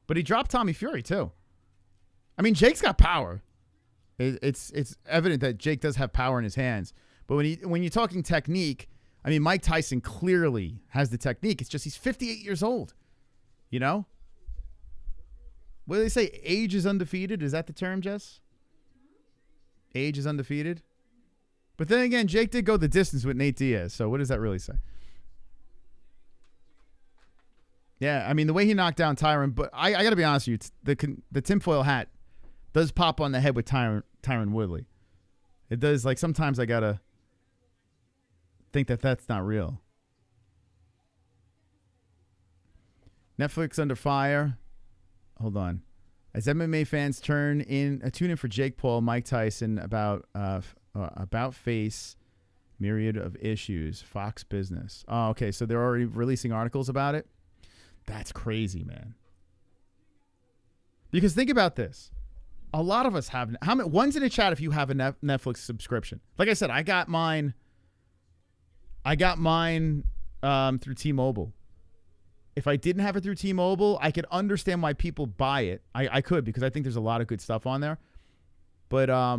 But he dropped Tommy Fury, too. I mean, Jake's got power. It's evident that Jake does have power in his hands. But when you're talking technique, I mean, Mike Tyson clearly has the technique. It's just he's 58 years old. You know? What do they say? Age is undefeated? Is that the term, Jess? Age is undefeated? But then again, Jake did go the distance with Nate Diaz. So what does that really say? Yeah, I mean, the way he knocked down Tyron, but I got to be honest with you, the tinfoil hat does pop on the head with Tyron Woodley. It does, like, sometimes I got to think that that's not real. Netflix under fire. Hold on. As MMA fans tune in for Jake Paul, Mike Tyson about face myriad of issues. Fox Business. Oh, okay. So they're already releasing articles about it. That's crazy, man. Because think about this. A lot of us have. How many? One's in the chat if you have a Netflix subscription. Like I said, I got mine through T-Mobile. If I didn't have it through T-Mobile, I could understand why people buy it. I could because I think there's a lot of good stuff on there. But I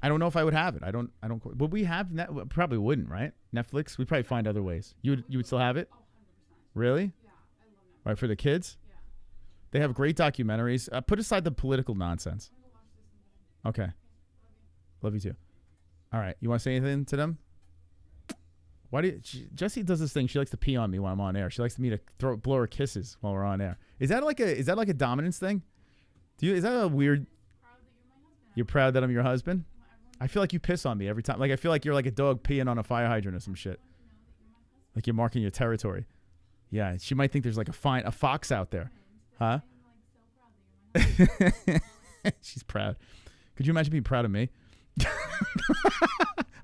don't know if I would have it. I don't. Would we have probably wouldn't, right? Netflix. We'd probably find other ways. You would still have it? Oh, 100%. Really? Yeah, I love Netflix. Right, for the kids? Yeah. They have great documentaries. Put aside the political nonsense. Okay. Love you too. All right. You want to say anything to them? Jessie does this thing. She likes to pee on me while I'm on air. She likes me to blow her kisses while we're on air. Is that like a dominance thing? Is that a weird? You're proud that I'm your husband? I feel like you piss on me every time. Like I feel like you're like a dog peeing on a fire hydrant or some shit. Like you're marking your territory. Yeah, she might think there's like a fox out there. Huh? She's proud. Could you imagine being proud of me?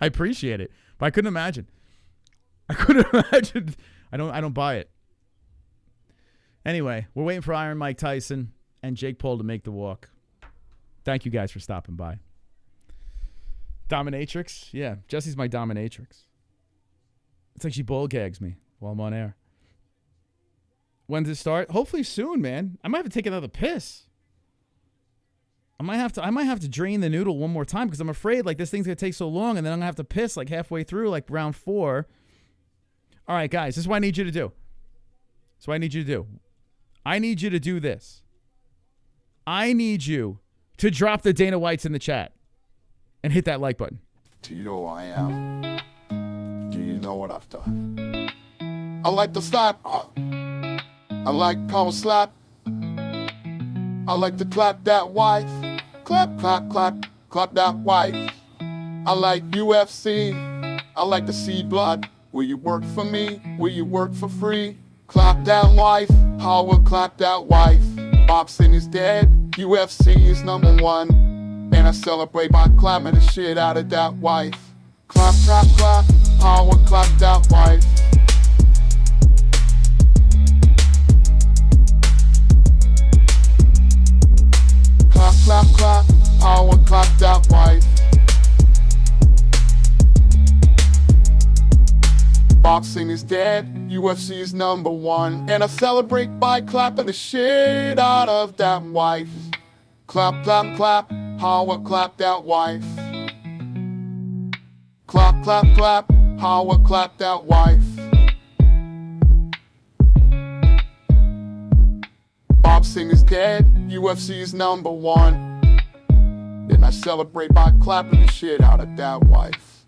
I appreciate it, but I couldn't imagine. I don't buy it. Anyway, we're waiting for Iron Mike Tyson and Jake Paul to make the walk. Thank you guys for stopping by. Dominatrix? Yeah, Jessie's my dominatrix. It's like she ball gags me while I'm on air. When does it start? Hopefully soon, man. I might have to take another piss. I might have to drain the noodle one more time because I'm afraid like this thing's gonna take so long, and then I'm gonna have to piss like halfway through, like round 4. All right, guys, this is what I need you to do. I need you to do this. I need you to drop the Dana Whites in the chat and hit that like button. Do you know who I am? Do you know what I've done? I like the slap. I like power slap. I like to clap that wife. Clap, clap, clap, clap that wife. I like UFC. I like to see blood. Will you work for me? Will you work for free? Clap that wife. Howard, clap that wife. Boxing is dead. UFC is #1. And I celebrate by clapping the shit out of that wife. Clap, clap, clap. Howard, clap that wife. Clap, clap, clap. Howard, clap that wife. Boxing is dead, UFC is #1. And I celebrate by clapping the shit out of that wife. Clap, clap, clap, Howard, clap that wife. Clap, clap, clap, Howard, clap that wife. Boxing is dead, UFC is #1. And I celebrate by clapping the shit out of that wife.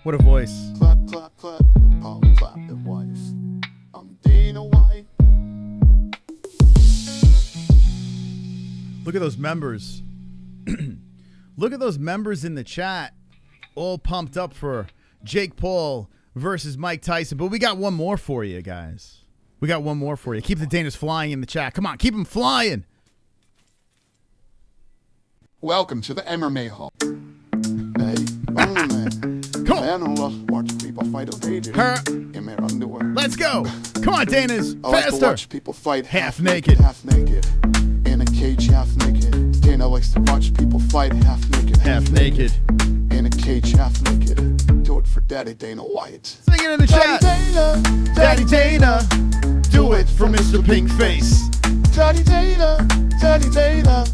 What a voice. Clap. clap, Paul clap the voice. I'm Dana White. Look at those members. Look at those members in the chat, all pumped up for Jake Paul versus Mike Tyson. But we got one more for you, guys. We got one more for you. Keep the Danas flying in the chat. Come on, keep them flying. Welcome to the MMA-Holes. Hey, come on. Man who loves watching people fight in their underwear. Let's go. Come on, Danas. I like Faster. to watch people fight half naked. Half naked. In a cage, half naked. Dana likes to watch people fight half naked. Half naked. In a cage, half naked. Do it for Daddy Dana White. Sing it in the chat. Dana, Daddy Dana. Do it for Mr. Pink Face. Daddy Dana, Daddy Dana.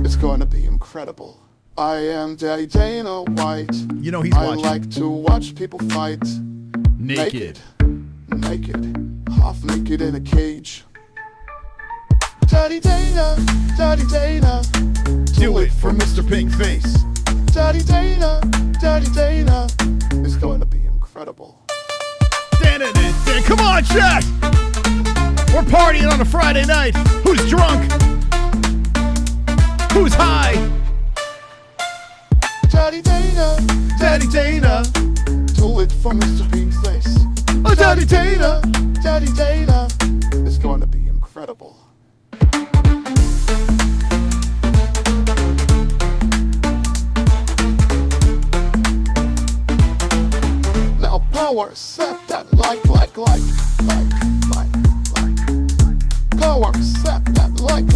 It's going to be incredible. I am Daddy Dana White. You know he's watching. I like to watch people fight naked. Naked. Half naked in a cage. Daddy Dana, Daddy Dana. Do it for Mr. Pink Face. Daddy Dana, Daddy Dana. It's going to be incredible. Come on, chat. We're partying on a Friday night. Who's drunk? Who's high? Daddy Dana, Daddy Dana. Do it for Mr. Pink Face. Oh, Daddy Dana, Daddy Dana. It's going to be incredible. Now power set that like. Power set that like.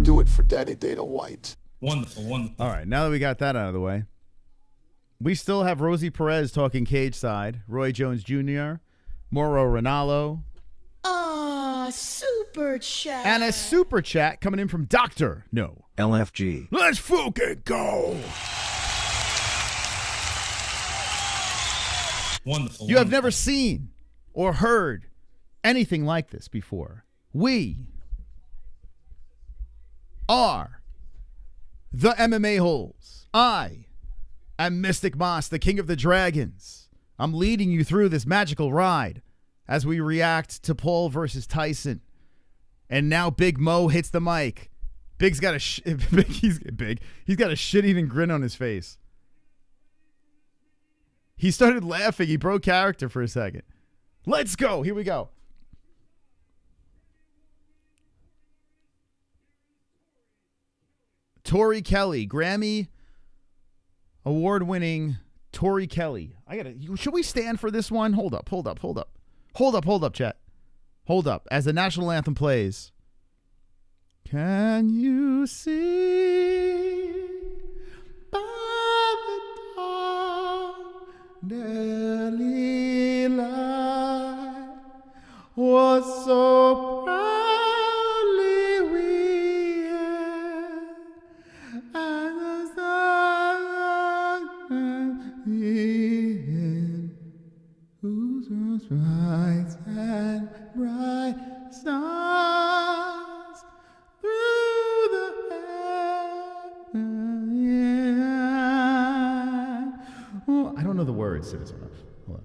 Do it for Daddy Dana White. Wonderful. All right, now that we got that out of the way, we still have Rosie Perez talking cage side, Roy Jones Jr., Mauro Ranallo. Super chat. And a super chat coming in from Dr. No. LFG. Let's fucking go. Wonderful. You have never seen or heard anything like this before. We are the MMA-Holes. I am Mystic Moss, the King of the Dragons. I'm leading you through this magical ride as we react to Paul versus Tyson. And now Big Mo hits the mic. Big's got a he's got a shit-eating grin on his face. He started laughing. He broke character for a second. Let's go. Here we go. Tori Kelly, Grammy award-winning Tori Kelly. Should we stand for this one? Hold up, chat. Hold up. As the national anthem plays. Can you see by the dawn early light was so proudly we and the sun whose was bright and bright stars through the air. Oh, I don't know the words to this enough. Hold on.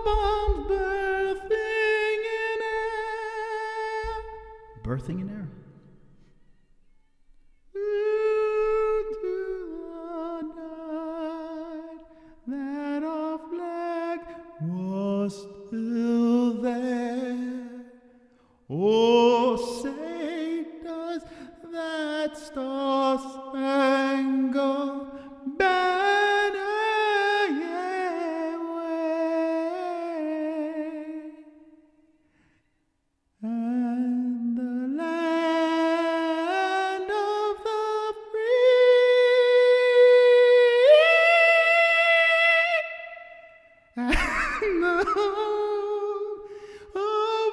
Bombs birthing in air. Into the night that our flag was still there. Oh, say does that star-spangled banner yet wave? And the land of the free and the home of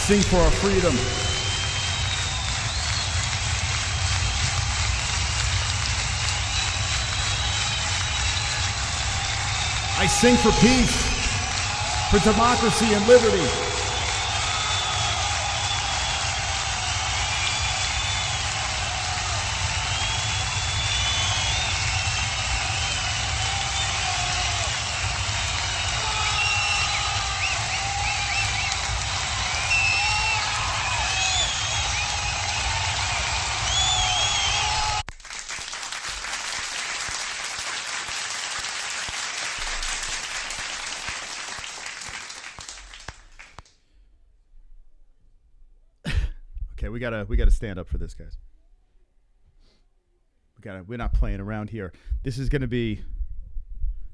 sing for our freedom. I sing for peace, for democracy and liberty. Okay, we gotta stand up for this, guys. We're not playing around here. This is gonna be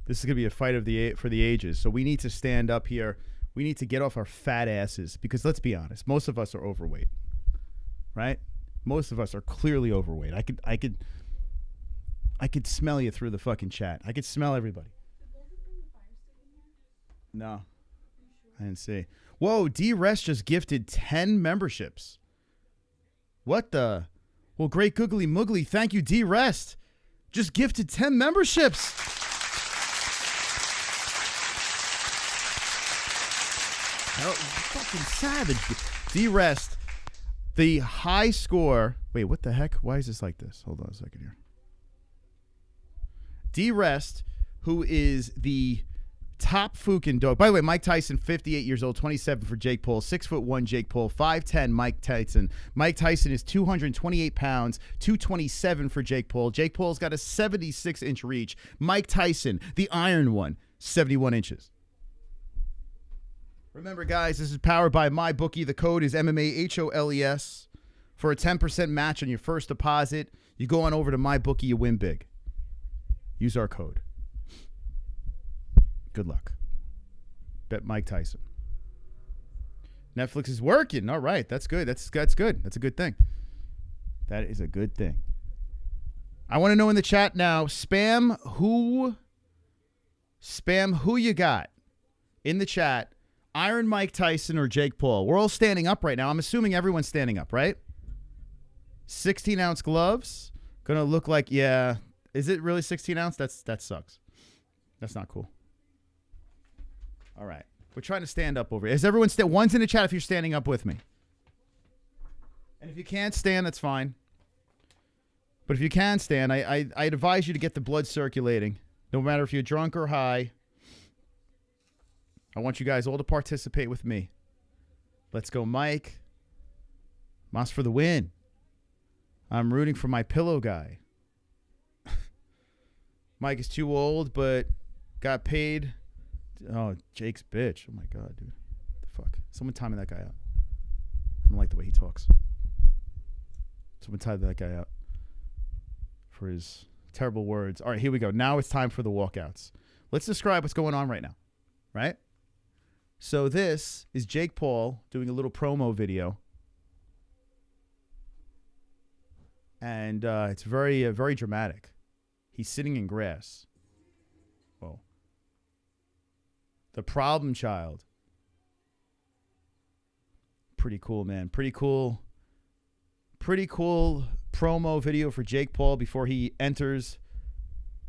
a fight for the ages. So we need to stand up here. We need to get off our fat asses because let's be honest, most of us are overweight, right? Most of us are clearly overweight. I could smell you through the fucking chat. I could smell everybody. No, I didn't see. Whoa, D-Rest just gifted 10 memberships. What the? Well, great googly moogly. Thank you, D-Rest. Just gifted 10 memberships. Oh, fucking savage. D-Rest, the high score. Wait, what the heck? Why is this like this? Hold on a second here. D-Rest, who is the top fucking dog. By the way, Mike Tyson, 58 years old, 27 for Jake Paul, 6'1" Jake Paul, 5'10" Mike Tyson. Mike Tyson is 228 pounds, 227 for Jake Paul. Jake Paul's got a 76-inch reach. Mike Tyson, the Iron One, 71 inches. Remember, guys, this is powered by MyBookie. The code is MMA-HOLES. For a 10% match on your first deposit, you go on over to MyBookie, you win big. Use our code. Good luck. Bet Mike Tyson. Netflix is working. All right. That's good. That's good. That's a good thing. That is a good thing. I want to know in the chat now, spam who you got in the chat. Iron Mike Tyson or Jake Paul. We're all standing up right now. I'm assuming everyone's standing up, right? 16-ounce gloves. Gonna look like, yeah. Is it really 16 ounce? That sucks. That's not cool. All right. We're trying to stand up over here. Is everyone one's in the chat if you're standing up with me. And if you can't stand, that's fine. But if you can stand, I advise you to get the blood circulating. No matter if you're drunk or high. I want you guys all to participate with me. Let's go, Mike. Moss for the win. I'm rooting for my pillow guy. Mike is too old, but got paid. Oh, Jake's bitch. Oh, my God, dude. The fuck? Someone timing that guy out. I don't like the way he talks. Someone tied that guy out for his terrible words. All right, here we go. Now it's time for the walkouts. Let's describe what's going on right now, right? So this is Jake Paul doing a little promo video. And it's very, very dramatic. He's sitting in grass. Whoa. The problem child. Pretty cool, man. Pretty cool promo video for Jake Paul before he enters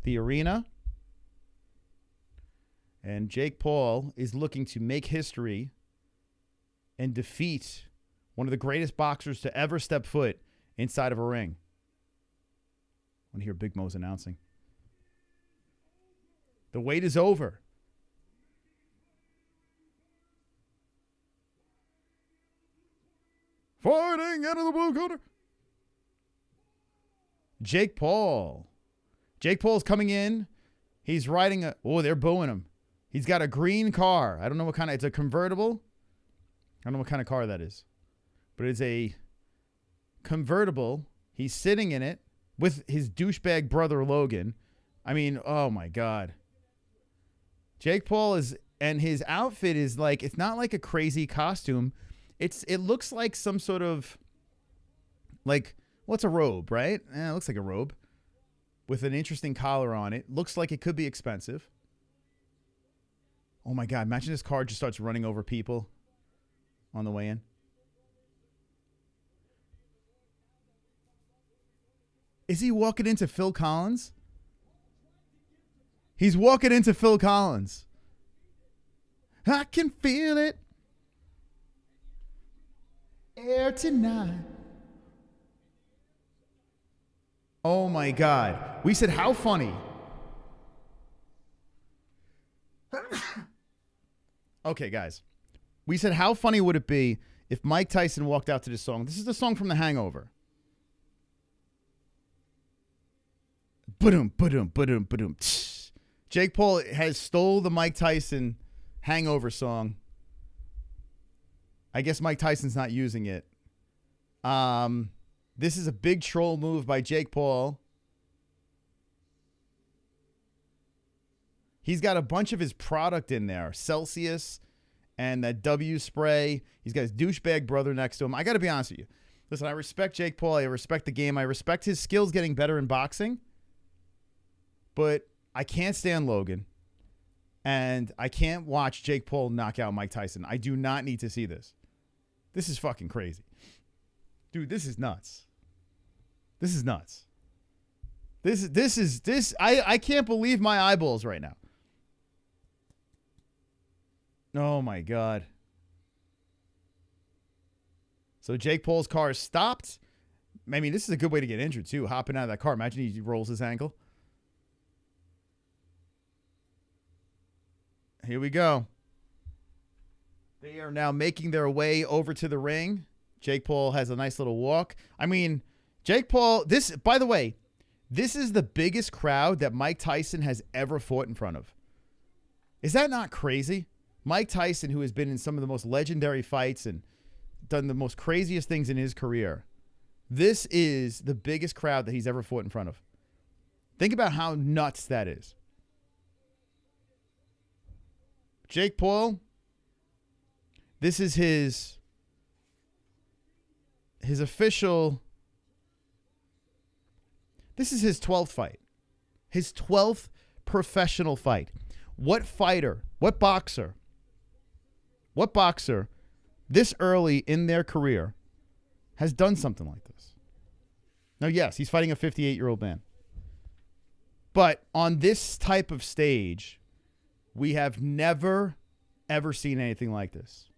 the arena. And Jake Paul is looking to make history and defeat one of the greatest boxers to ever step foot inside of a ring. I want to hear Big Mo's announcing. The wait is over. Fighting out of the blue corner. Jake Paul. Jake Paul's coming in. He's riding a... Oh, they're booing him. He's got a green car. I don't know what kind of... It's a convertible. I don't know what kind of car that is. But it's a convertible. He's sitting in it with his douchebag brother Logan. I mean, oh my God. Jake Paul is... And his outfit is like... It's not like a crazy costume. It looks like some sort of... Like... What's a robe, right? It looks like a robe. With an interesting collar on it. Looks like it could be expensive. Oh my God, imagine this car just starts running over people on the way in. Is he walking into Phil Collins? He's walking into Phil Collins. I can feel it. Air tonight. Oh my God. We said, how funny. Okay, guys. We said, how funny would it be if Mike Tyson walked out to this song? This is the song from The Hangover. Ba-dum, ba-dum, ba-dum, ba-dum. Jake Paul has stole the Mike Tyson Hangover song. I guess Mike Tyson's not using it. This is a big troll move by Jake Paul. He's got a bunch of his product in there. Celsius and that W spray. He's got his douchebag brother next to him. I got to be honest with you. Listen, I respect Jake Paul. I respect the game. I respect his skills getting better in boxing. But I can't stand Logan. And I can't watch Jake Paul knock out Mike Tyson. I do not need to see this. This is fucking crazy. Dude, this is nuts. This is nuts. I can't believe my eyeballs right now. Oh my God. So Jake Paul's car is stopped. I mean, this is a good way to get injured too. Hopping out of that car. Imagine he rolls his ankle. Here we go. They are now making their way over to the ring. Jake Paul has a nice little walk. I mean, Jake Paul, by the way, this is the biggest crowd that Mike Tyson has ever fought in front of. Is that not crazy? Mike Tyson, who has been in some of the most legendary fights and done the most craziest things in his career. This is the biggest crowd that he's ever fought in front of. Think about how nuts that is. Jake Paul, this is his official, this is his 12th fight. His 12th professional fight. What fighter, what boxer this early in their career has done something like this? Now, yes, he's fighting a 58-year-old man. But on this type of stage, we have never, ever seen anything like this.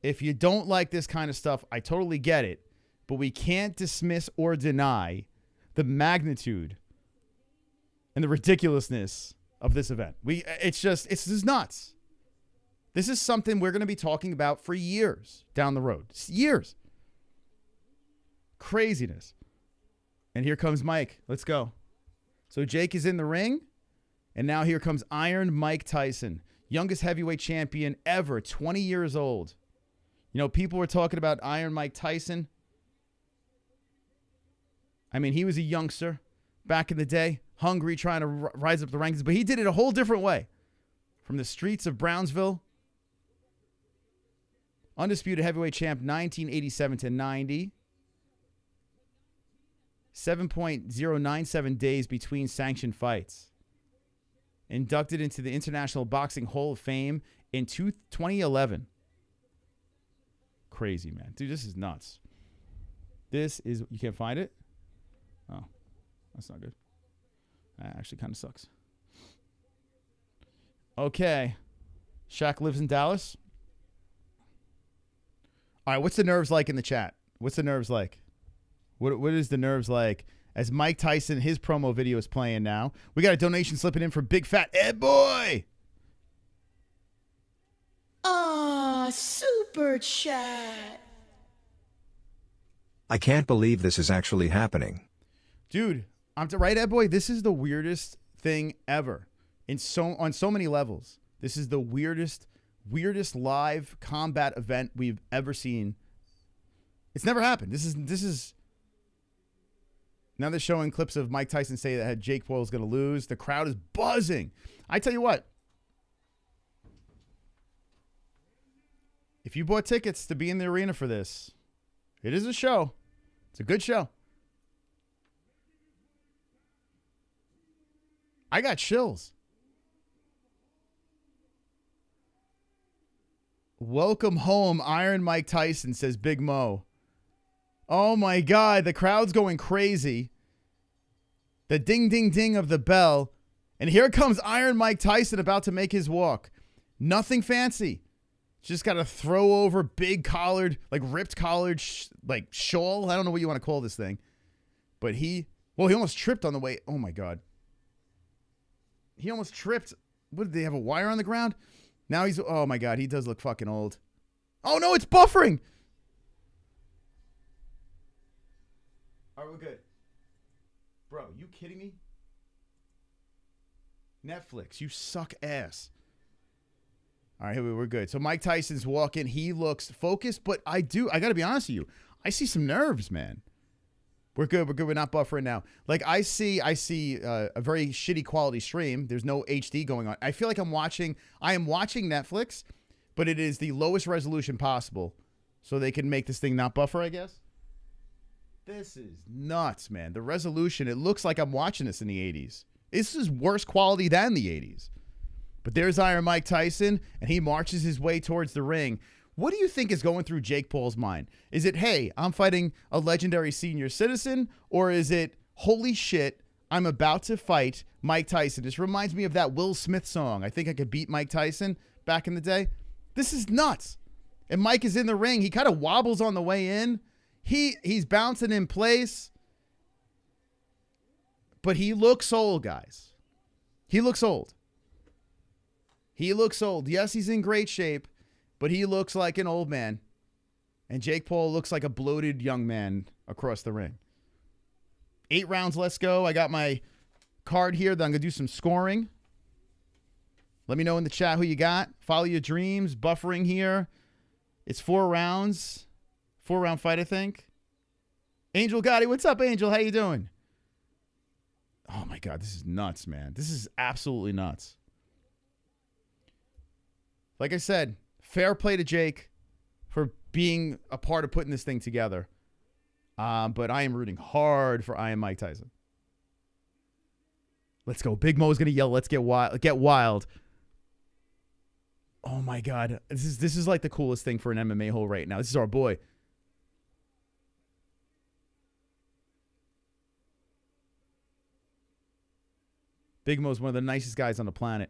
If you don't like this kind of stuff, I totally get it. But we can't dismiss or deny the magnitude and the ridiculousness of this event. It's just nuts. This is something we're going to be talking about for years down the road. Years. Craziness. And here comes Mike. Let's go. So Jake is in the ring. And now here comes Iron Mike Tyson. Youngest heavyweight champion ever. 20 years old. You know, people were talking about Iron Mike Tyson. I mean, he was a youngster back in the day. Hungry, trying to rise up the rankings. But he did it a whole different way. From the streets of Brownsville. Undisputed heavyweight champ, 1987 to 90. 7.097 days between sanctioned fights. Inducted into the International Boxing Hall of Fame in 2011. Crazy, man. Dude, this is nuts. This is... You can't find it? Oh, that's not good. That actually kind of sucks. Okay. Shaq lives in Dallas. All right, what's the nerves like in the chat? What's the nerves like? What is the nerves like as Mike Tyson, his promo video is playing now? We got a donation slipping in for Big Fat Ed Boy. Ah, super chat. I can't believe this is actually happening. Dude, I'm right, Ed Boy. This is the weirdest thing ever. On so many levels. This is the weirdest live combat event we've ever seen. It's never happened. This is now they're showing clips of Mike Tyson say that Jake Paul is going to lose. The crowd is buzzing. I tell you what, if you bought tickets to be in the arena for this, it is a show. It's a good show. I got chills. Welcome home, Iron Mike Tyson, says Big Mo. Oh my God, the crowd's going crazy. The ding, ding, ding of the bell. And here comes Iron Mike Tyson about to make his walk. Nothing fancy. Just got to throw over big collared, like ripped collared, like shawl. I don't know what you want to call this thing. But he almost tripped on the way. Oh my God. He almost tripped. What, did they have a wire on the ground? Now he's, oh my God, he does look fucking old. Oh no, it's buffering. All right, we're good. Bro, you kidding me? Netflix, you suck ass. All right, here we're good. So Mike Tyson's walking. He looks focused, but I got to be honest with you. I see some nerves, man. We're good. We're good. We're not buffering now. Like I see a very shitty quality stream. There's no HD going on. I feel like I am watching Netflix, but it is the lowest resolution possible so they can make this thing not buffer, I guess. This is nuts, man. The resolution, it looks like I'm watching this in the 80s. This is worse quality than the 80s. But there's Iron Mike Tyson, and he marches his way towards the ring. What do you think is going through Jake Paul's mind? Is it, hey, I'm fighting a legendary senior citizen? Or is it, holy shit, I'm about to fight Mike Tyson? This reminds me of that Will Smith song, I Think I Could Beat Mike Tyson, back in the day. This is nuts. And Mike is in the ring. He kind of wobbles on the way in. He's bouncing in place. But he looks old, guys. He looks old. He looks old. Yes, he's in great shape, but he looks like an old man. And Jake Paul looks like a bloated young man across the ring. 8 rounds, let's go. I got my card here that I'm going to do some scoring. Let me know in the chat who you got. Follow your dreams. Buffering here. It's 4 rounds. 4-round fight, I think. Angel Gotti, what's up, Angel? How you doing? Oh, my God. This is nuts, man. This is absolutely nuts. Like I said, fair play to Jake for being a part of putting this thing together. But I am rooting hard for Iron Mike Tyson. Let's go. Big Mo is going to yell, let's get wild. Get wild. Oh, my God. This is like the coolest thing for an MMA hole right now. This is our boy. Big Mo's one of the nicest guys on the planet.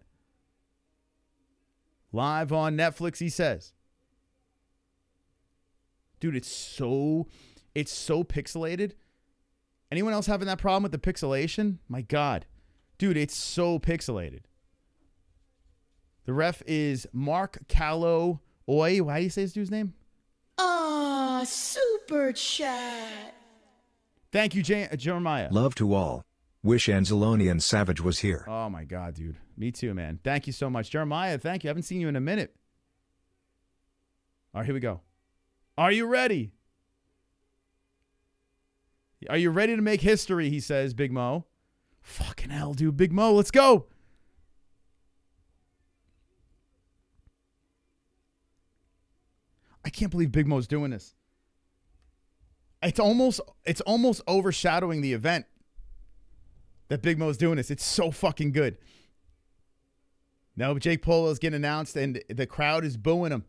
Live on Netflix, he says. Dude, it's so pixelated. Anyone else having that problem with the pixelation? My God. Dude, it's so pixelated. The ref is Mark Callow. Why do you say his dude's name? Super chat. Thank you, Jeremiah. Love to all. Wish Anzalone and Savage was here. Oh, my God, dude. Me too, man. Thank you so much. Jeremiah, thank you. I haven't seen you in a minute. All right, here we go. Are you ready? Are you ready to make history, he says, Big Mo. Fucking hell, dude. Big Mo, let's go. I can't believe Big Mo's doing this. It's almost overshadowing the event that Big Mo's doing this. It's so fucking good. No, Jake Paul is getting announced, and the crowd is booing him.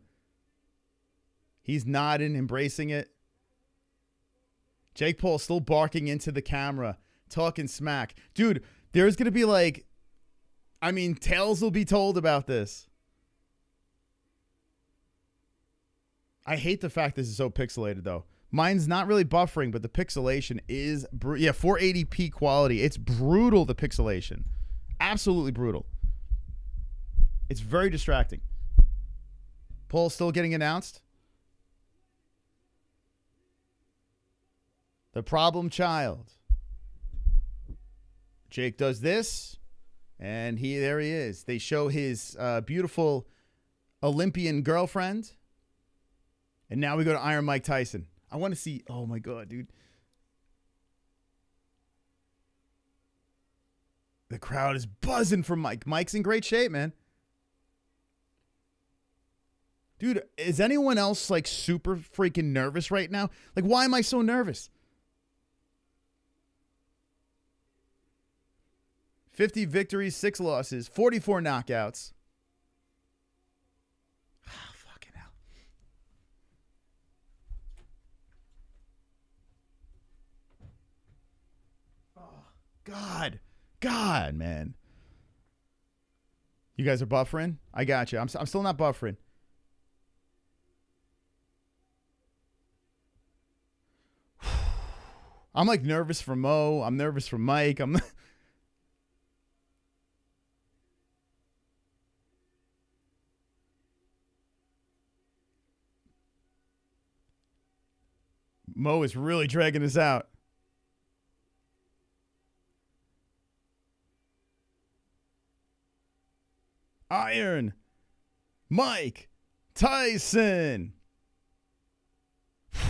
He's nodding, embracing it. Jake Paul still barking into the camera, talking smack. Dude, there's going to be tales will be told about this. I hate the fact this is so pixelated, though. Mine's not really buffering, but the pixelation is 480p quality. It's brutal, the pixelation. Absolutely brutal. It's very distracting. Paul's still getting announced. The problem child. Jake does this, and there he is. They show his beautiful Olympian girlfriend. And now we go to Iron Mike Tyson. I want to see. Oh, my God, dude. The crowd is buzzing for Mike. Mike's in great shape, man. Dude, is anyone else super freaking nervous right now? Why am I so nervous? 50 victories, 6 losses, 44 knockouts. God, man. You guys are buffering? I got you. I'm still not buffering. I'm like nervous for Mo. I'm nervous for Mike. Mo is really dragging this out. Iron Mike Tyson.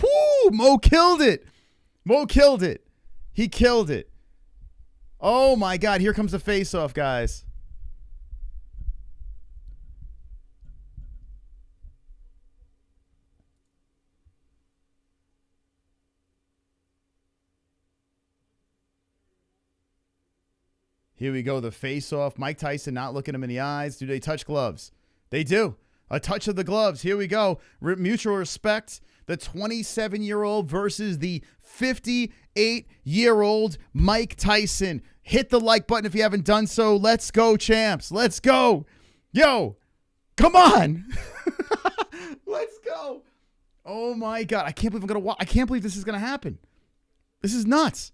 Whoo! Mo killed it. Mo killed it. He killed it. Oh my God. Here comes the face-off, guys. Here we go, the face-off. Mike Tyson not looking him in the eyes. Do they touch gloves? They do. A touch of the gloves. Here we go. Mutual respect. The 27-year-old versus the 58-year-old Mike Tyson. Hit the like button if you haven't done so. Let's go, champs. Let's go. Yo, come on. Let's go. Oh, my God. I can't believe I'm going to watch. I can't believe this is going to happen. This is nuts.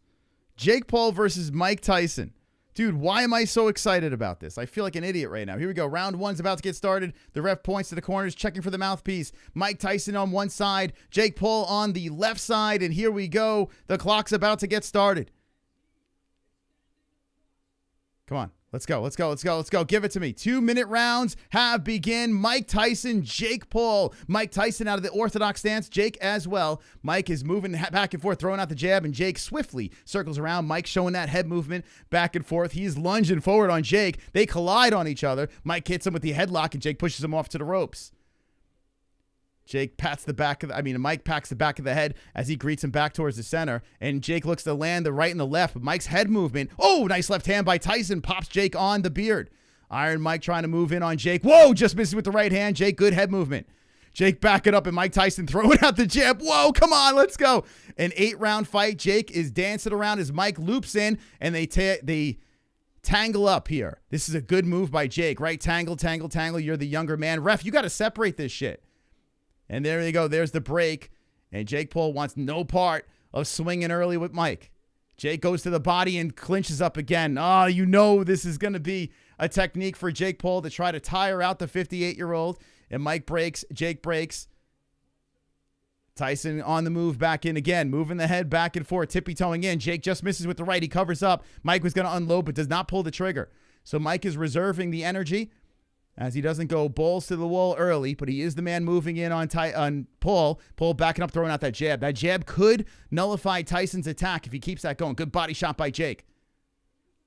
Jake Paul versus Mike Tyson. Dude, why am I so excited about this? I feel like an idiot right now. Here we go. Round one's about to get started. The ref points to the corners, checking for the mouthpiece. Mike Tyson on one side, Jake Paul on the left side, and here we go. The clock's about to get started. Come on. Let's go. Let's go. Let's go. Let's go. Give it to me. 2-minute rounds have begin. Mike Tyson, Jake Paul. Mike Tyson out of the orthodox stance. Jake as well. Mike is moving back and forth, throwing out the jab, and Jake swiftly circles around. Mike showing that head movement back and forth. He's lunging forward on Jake. They collide on each other. Mike hits him with the headlock, and Jake pushes him off to the ropes. Mike pats the back of the head as he greets him back towards the center. And Jake looks to land the right and the left. But Mike's head movement. Oh, nice left hand by Tyson. Pops Jake on the beard. Iron Mike trying to move in on Jake. Whoa, just misses with the right hand. Jake, good head movement. Jake backing up and Mike Tyson throwing out the jab. Whoa, come on, let's go. An 8-round fight. Jake is dancing around as Mike loops in and they tangle up here. This is a good move by Jake, right? Tangle. You're the younger man. Ref, you got to separate this shit. And there you go. There's the break. And Jake Paul wants no part of swinging early with Mike. Jake goes to the body and clinches up again. Oh, you know this is going to be a technique for Jake Paul to try to tire out the 58-year-old. And Mike breaks. Jake breaks. Tyson on the move back in again. Moving the head back and forth. Tippy-toeing in. Jake just misses with the right. He covers up. Mike was going to unload but does not pull the trigger. So Mike is reserving the energy as he doesn't go balls to the wall early, but he is the man moving in on Paul. Paul backing up, throwing out that jab. That jab could nullify Tyson's attack if he keeps that going. Good body shot by Jake.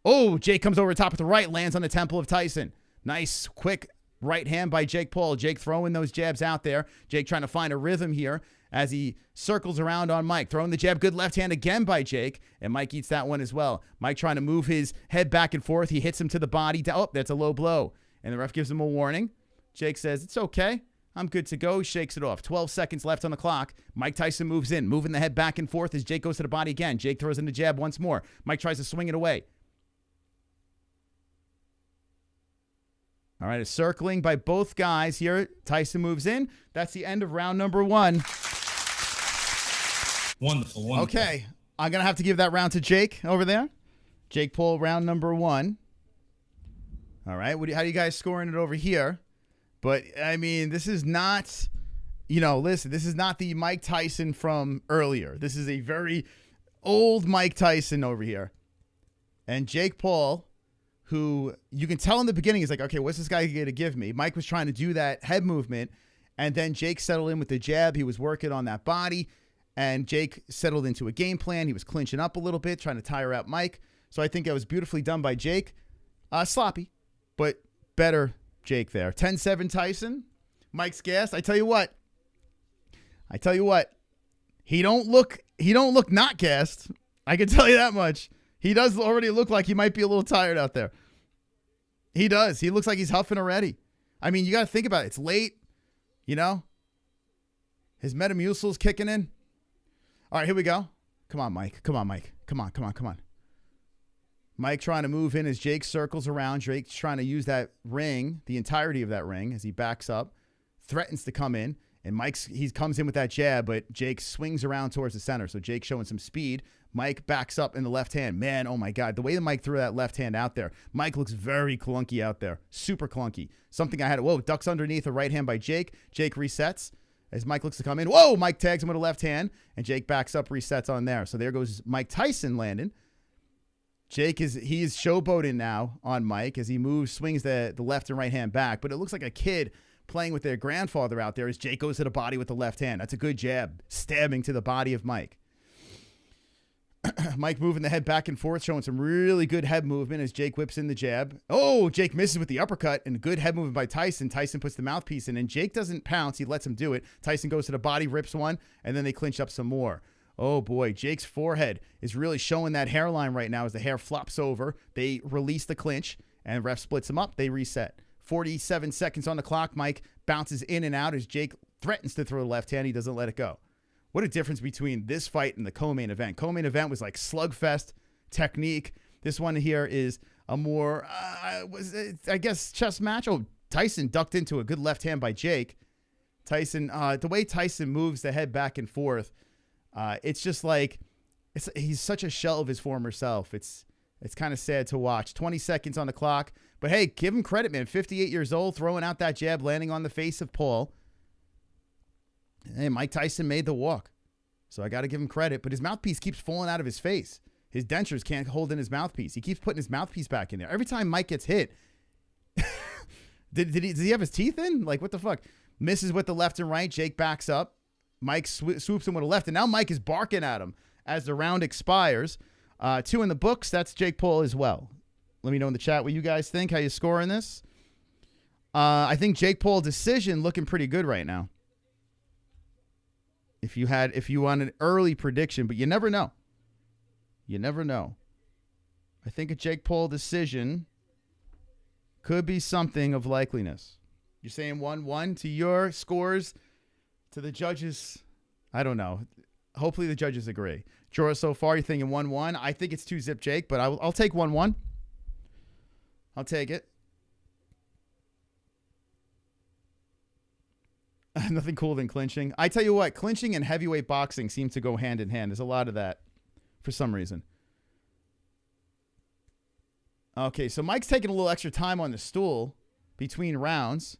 Oh, Jake comes over the top with the right, lands on the temple of Tyson. Nice, quick right hand by Jake Paul. Jake throwing those jabs out there. Jake trying to find a rhythm here as he circles around on Mike. Throwing the jab, good left hand again by Jake, and Mike eats that one as well. Mike trying to move his head back and forth. He hits him to the body. Oh, that's a low blow. And the ref gives him a warning. Jake says, it's okay. I'm good to go. Shakes it off. 12 seconds left on the clock. Mike Tyson moves in, moving the head back and forth as Jake goes to the body again. Jake throws in the jab once more. Mike tries to swing it away. All right, a circling by both guys here. Tyson moves in. That's the end of round number one. Wonderful. Okay, I'm going to have to give that round to Jake over there. Jake Paul, round number one. All right, how do you guys scoring it over here? But, I mean, this is not, listen, this is not the Mike Tyson from earlier. This is a very old Mike Tyson over here. And Jake Paul, who you can tell in the beginning, is like, okay, what's this guy going to give me? Mike was trying to do that head movement, and then Jake settled in with the jab. He was working on that body, and Jake settled into a game plan. He was clinching up a little bit, trying to tire out Mike. So I think that was beautifully done by Jake. Sloppy, but better Jake there. 10-7 Tyson. Mike's gassed. I tell you what. He don't look not gassed. I can tell you that much. He does already look like he might be a little tired out there. He does. He looks like he's huffing already. I mean, you got to think about it. It's late, His Metamucil's kicking in. All right, here we go. Come on, Mike. Come on. Mike trying to move in as Jake circles around. Jake's trying to use that ring, the entirety of that ring, as he backs up, threatens to come in. And he comes in with that jab, but Jake swings around towards the center. So Jake showing some speed. Mike backs up in the left hand. Man, oh my God. The way that Mike threw that left hand out there. Mike looks very clunky out there. Super clunky. Something I had. Whoa, ducks underneath a right hand by Jake. Jake resets as Mike looks to come in. Whoa, Mike tags him with a left hand. And Jake backs up, resets on there. So there goes Mike Tyson landing. Jake is showboating now on Mike as he moves, swings the left and right hand back. But it looks like a kid playing with their grandfather out there as Jake goes to the body with the left hand. That's a good jab, stabbing to the body of Mike. Mike moving the head back and forth, showing some really good head movement as Jake whips in the jab. Oh, Jake misses with the uppercut, and good head movement by Tyson. Tyson puts the mouthpiece in, and Jake doesn't pounce. He lets him do it. Tyson goes to the body, rips one, and then they clinch up some more. Oh, boy. Jake's forehead is really showing that hairline right now as the hair flops over. They release the clinch, and ref splits them up. They reset. 47 seconds on the clock. Mike bounces in and out as Jake threatens to throw the left hand. He doesn't let it go. What a difference between this fight and the co-main event. Co-main event was like slugfest technique. This one here is a more, I guess, chess match. Oh, Tyson ducked into a good left hand by Jake. Tyson, the way Tyson moves the head back and forth, it's just like he's such a shell of his former self. It's kind of sad to watch. 20 seconds on the clock. But, hey, give him credit, man. 58 years old, throwing out that jab, landing on the face of Paul. Hey, Mike Tyson made the walk. So I got to give him credit. But his mouthpiece keeps falling out of his face. His dentures can't hold in his mouthpiece. He keeps putting his mouthpiece back in there. Every time Mike gets hit, does he have his teeth in? Like, what the fuck? Misses with the left and right. Jake backs up. Mike swoops him with a left. And now Mike is barking at him as the round expires. 2 in the books. That's Jake Paul as well. Let me know in the chat what you guys think. How you scoring this? I think Jake Paul decision looking pretty good right now. If you want an early prediction, but you never know. You never know. I think a Jake Paul decision could be something of likeliness. You're saying 1-1 to your scores, to the judges. I don't know. Hopefully the judges agree. Draw so far, you're thinking 1-1. I think it's 2-zip Jake, but I'll take 1-1. I'll take it. Nothing cooler than clinching. I tell you what, clinching and heavyweight boxing seem to go hand in hand. There's a lot of that for some reason. Okay, so Mike's taking a little extra time on the stool between rounds.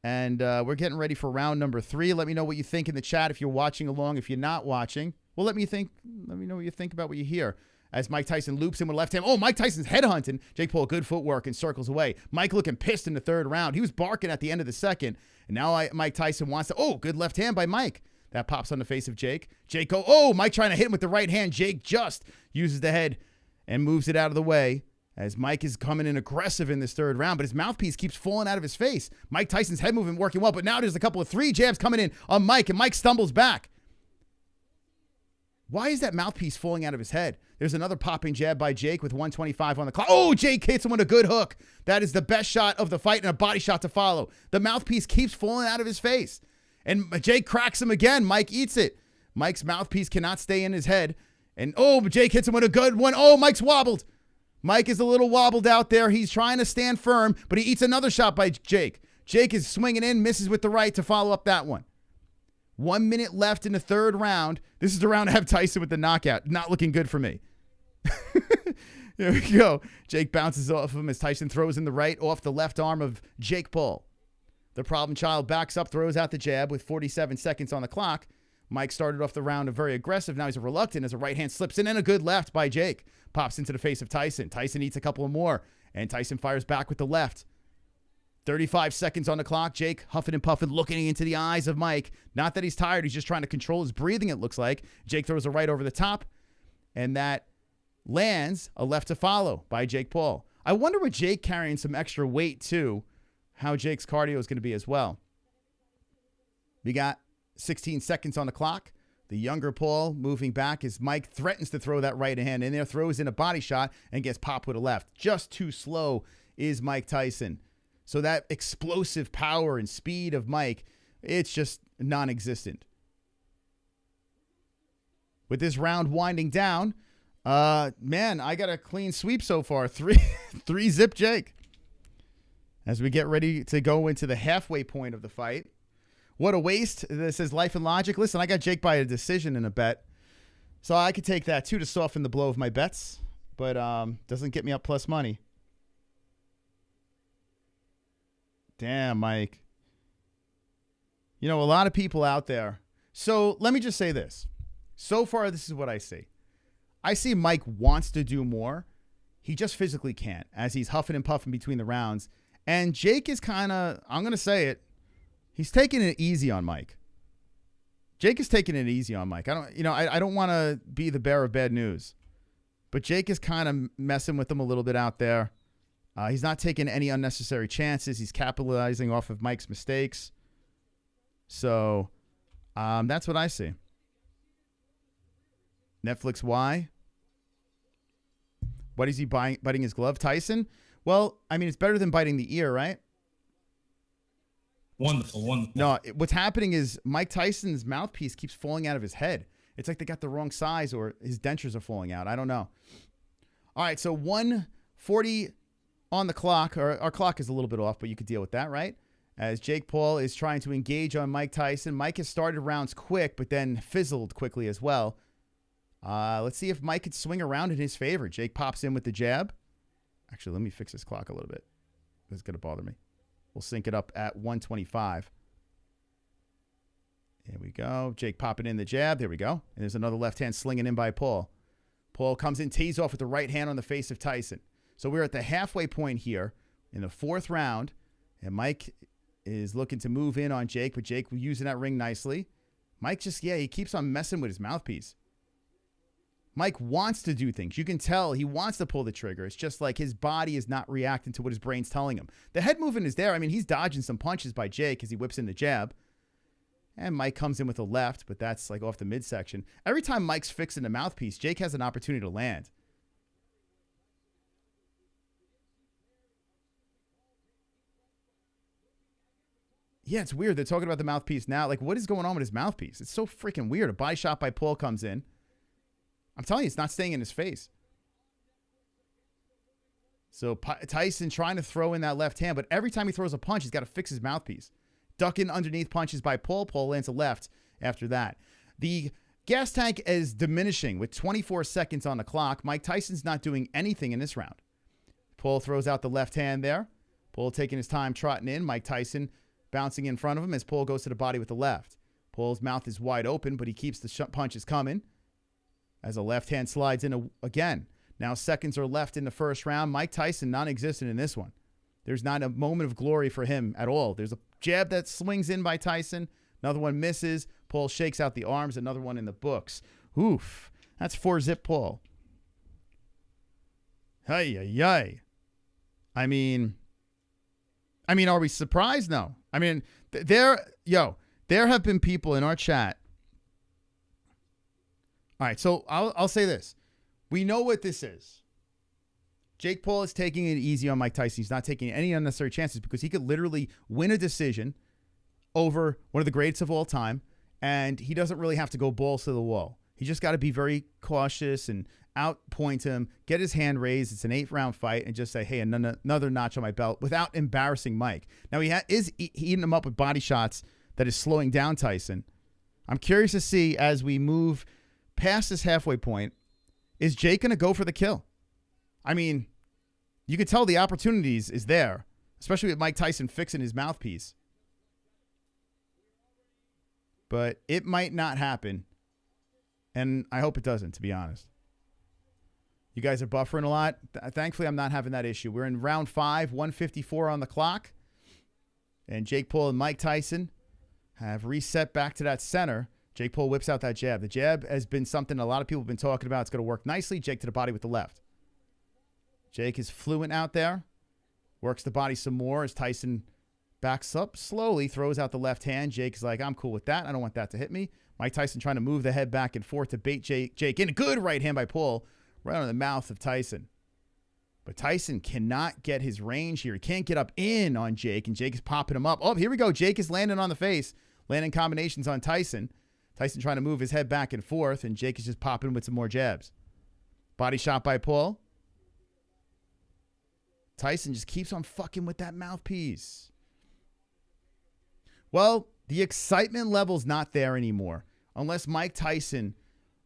And we're getting ready for round number 3. Let me know what you think in the chat if you're watching along. If you're not watching, well, let me know what you think about what you hear. As Mike Tyson loops him with left hand. Oh, Mike Tyson's headhunting. Jake Paul, good footwork and circles away. Mike looking pissed in the third round. He was barking at the end of the second. And now Mike Tyson wants to, oh, good left hand by Mike. That pops on the face of Jake. Jake, Mike trying to hit him with the right hand. Jake just uses the head and moves it out of the way as Mike is coming in aggressive in this third round, but his mouthpiece keeps falling out of his face. Mike Tyson's head movement working well, but now there's a couple of 3 jabs coming in on Mike, and Mike stumbles back. Why is that mouthpiece falling out of his head? There's another popping jab by Jake with 1:25 on the clock. Oh, Jake hits him with a good hook. That is the best shot of the fight and a body shot to follow. The mouthpiece keeps falling out of his face. And Jake cracks him again. Mike eats it. Mike's mouthpiece cannot stay in his head. And, Jake hits him with a good one. Oh, Mike's wobbled. Mike is a little wobbled out there. He's trying to stand firm, but he eats another shot by Jake. Jake is swinging in, misses with the right to follow up that one. 1 minute left in the third round. This is the round to have Tyson with the knockout. Not looking good for me. Here we go. Jake bounces off him as Tyson throws in the right off the left arm of Jake Paul. The problem child backs up, throws out the jab with 47 seconds on the clock. Mike started off the round very aggressive. Now he's reluctant as a right hand slips in and a good left by Jake. Pops into the face of Tyson. Tyson eats a couple more, and Tyson fires back with the left. 35 seconds on the clock. Jake huffing and puffing, looking into the eyes of Mike. Not that he's tired. He's just trying to control his breathing, it looks like. Jake throws a right over the top, and that lands a left to follow by Jake Paul. I wonder with Jake carrying some extra weight, too, how Jake's cardio is going to be as well. We got 16 seconds on the clock. The younger Paul moving back as Mike threatens to throw that right hand in there, throws in a body shot, and gets popped with a left. Just too slow is Mike Tyson. So that explosive power and speed of Mike, it's just non-existent. With this round winding down, Man, I got a clean sweep so far. Three zip Jake. As we get ready to go into the halfway point of the fight. What a waste. This is Life and Logic. Listen, I got Jake by a decision in a bet. So I could take that too to soften the blow of my bets. But doesn't get me up plus money. Damn, Mike. You know, a lot of people out there. So let me just say this. So far, this is what I see. I see Mike wants to do more. He just physically can't as he's huffing and puffing between the rounds. And Jake is kind of, I'm going to say it, he's taking it easy on Mike. Jake is taking it easy on Mike. I don't want to be the bearer of bad news. But Jake is kind of messing with him a little bit out there. He's not taking any unnecessary chances. He's capitalizing off of Mike's mistakes. So that's what I see. Netflix, why? What is he biting his glove? Tyson? Well, I mean, it's better than biting the ear, right? Wonderful. No, what's happening is Mike Tyson's mouthpiece keeps falling out of his head. It's like they got the wrong size or his dentures are falling out. I don't know. All right, so 1:40 on the clock. Our clock is a little bit off, but you could deal with that, right? As Jake Paul is trying to engage on Mike Tyson. Mike has started rounds quick, but then fizzled quickly as well. Let's see if Mike could swing around in his favor. Jake pops in with the jab. Actually, let me fix this clock a little bit. It's going to bother me. We'll sync it up at 1:25. There we go. Jake popping in the jab. There we go. And there's another left hand slinging in by Paul. Paul comes in, tees off with the right hand on the face of Tyson. So we're at the halfway point here in the fourth round. And Mike is looking to move in on Jake, but Jake using that ring nicely. Mike just, he keeps on messing with his mouthpiece. Mike wants to do things. You can tell he wants to pull the trigger. It's just like his body is not reacting to what his brain's telling him. The head movement is there. I mean, he's dodging some punches by Jake as he whips in the jab. And Mike comes in with a left, but that's like off the midsection. Every time Mike's fixing the mouthpiece, Jake has an opportunity to land. Yeah, it's weird. They're talking about the mouthpiece now. Like, what is going on with his mouthpiece? It's so freaking weird. A body shot by Paul comes in. I'm telling you, it's not staying in his face. So Tyson trying to throw in that left hand, but every time he throws a punch, he's got to fix his mouthpiece. Ducking underneath punches by Paul. Paul lands a left after that. The gas tank is diminishing with 24 seconds on the clock. Mike Tyson's not doing anything in this round. Paul throws out the left hand there. Paul taking his time trotting in. Mike Tyson bouncing in front of him as Paul goes to the body with the left. Paul's mouth is wide open, but he keeps the punches coming. As a left hand slides in again. Now seconds are left in the first round. Mike Tyson non-existent in this one. There's not a moment of glory for him at all. There's a jab that swings in by Tyson. Another one misses. Paul shakes out the arms. Another one in the books. Oof. That's 4-zip Paul. Hey. I mean, are we surprised? No. I mean, there have been people in our chat. All right, so I'll say this. We know what this is. Jake Paul is taking it easy on Mike Tyson. He's not taking any unnecessary chances because he could literally win a decision over one of the greats of all time, and he doesn't really have to go balls to the wall. He just got to be very cautious and outpoint him, get his hand raised. It's an 8-round fight, and just say, hey, another notch on my belt without embarrassing Mike. Now, he is eating him up with body shots that is slowing down Tyson. I'm curious to see as we move past this halfway point, is Jake going to go for the kill? I mean, you could tell the opportunities is there, especially with Mike Tyson fixing his mouthpiece. But it might not happen, and I hope it doesn't, to be honest. You guys are buffering a lot. Thankfully, I'm not having that issue. We're in round 5, 1:54 on the clock, and Jake Paul and Mike Tyson have reset back to that center. Jake Paul whips out that jab. The jab has been something a lot of people have been talking about. It's going to work nicely. Jake to the body with the left. Jake is fluent out there. Works the body some more as Tyson backs up slowly, throws out the left hand. Jake is like, I'm cool with that. I don't want that to hit me. Mike Tyson trying to move the head back and forth to bait Jake in. A good right hand by Paul right on the mouth of Tyson. But Tyson cannot get his range here. He can't get up in on Jake, and Jake is popping him up. Oh, here we go. Jake is landing on the face, landing combinations on Tyson. Tyson trying to move his head back and forth, and Jake is just popping with some more jabs. Body shot by Paul. Tyson just keeps on fucking with that mouthpiece. Well, the excitement level's not there anymore. Unless Mike Tyson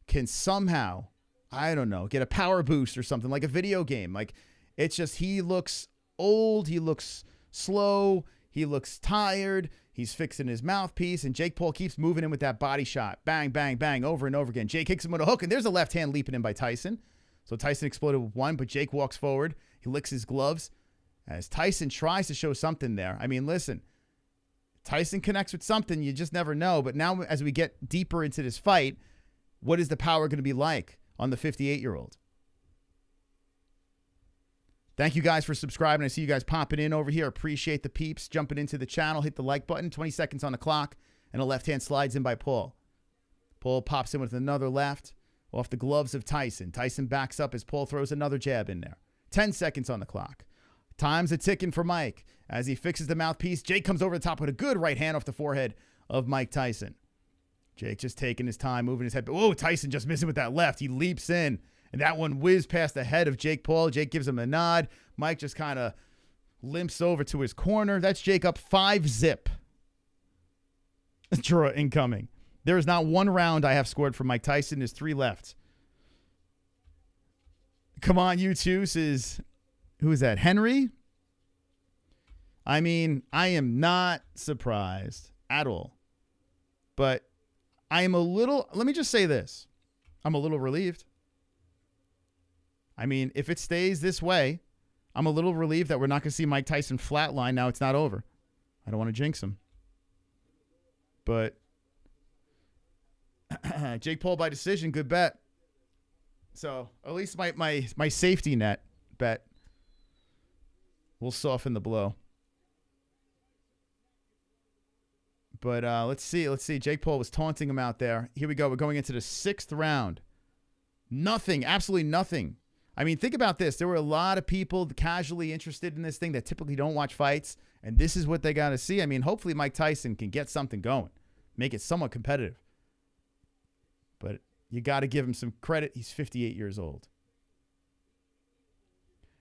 can somehow, I don't know, get a power boost or something, like a video game. Like, it's just, he looks old, he looks slow, he looks tired, he's fixing his mouthpiece, and Jake Paul keeps moving in with that body shot. Bang, bang, bang, over and over again. Jake kicks him with a hook, and there's a left hand leaping in by Tyson. So Tyson exploded with one, but Jake walks forward. He licks his gloves as Tyson tries to show something there. I mean, listen, Tyson connects with something. You just never know. But now as we get deeper into this fight, what is the power going to be like on the 58-year-old? Thank you guys for subscribing. I see you guys popping in over here. Appreciate the peeps. Jumping into the channel. Hit the like button. 20 seconds on the clock. And a left hand slides in by Paul. Paul pops in with another left off the gloves of Tyson. Tyson backs up as Paul throws another jab in there. 10 seconds on the clock. Time's a ticking for Mike. As he fixes the mouthpiece, Jake comes over the top with a good right hand off the forehead of Mike Tyson. Jake just taking his time, moving his head. But, whoa, Tyson just missing with that left. He leaps in, and that one whizzed past the head of Jake Paul. Jake gives him a nod. Mike just kind of limps over to his corner. That's Jake up 5-zip. Draw incoming. There is not one round I have scored for Mike Tyson. There's 3 left. Come on, you two, says, who is that, Henry? I mean, I am not surprised at all. But I am a little, let me just say this. I'm a little relieved. I mean, if it stays this way, I'm a little relieved that we're not going to see Mike Tyson flatline. Now it's not over. I don't want to jinx him. But Jake Paul by decision, good bet. So at least my safety net bet will soften the blow. But let's see. Jake Paul was taunting him out there. Here we go. We're going into the 6th round. Nothing. Absolutely nothing. I mean, think about this. There were a lot of people casually interested in this thing that typically don't watch fights, and this is what they got to see. I mean, hopefully Mike Tyson can get something going, make it somewhat competitive. But you got to give him some credit. He's 58 years old.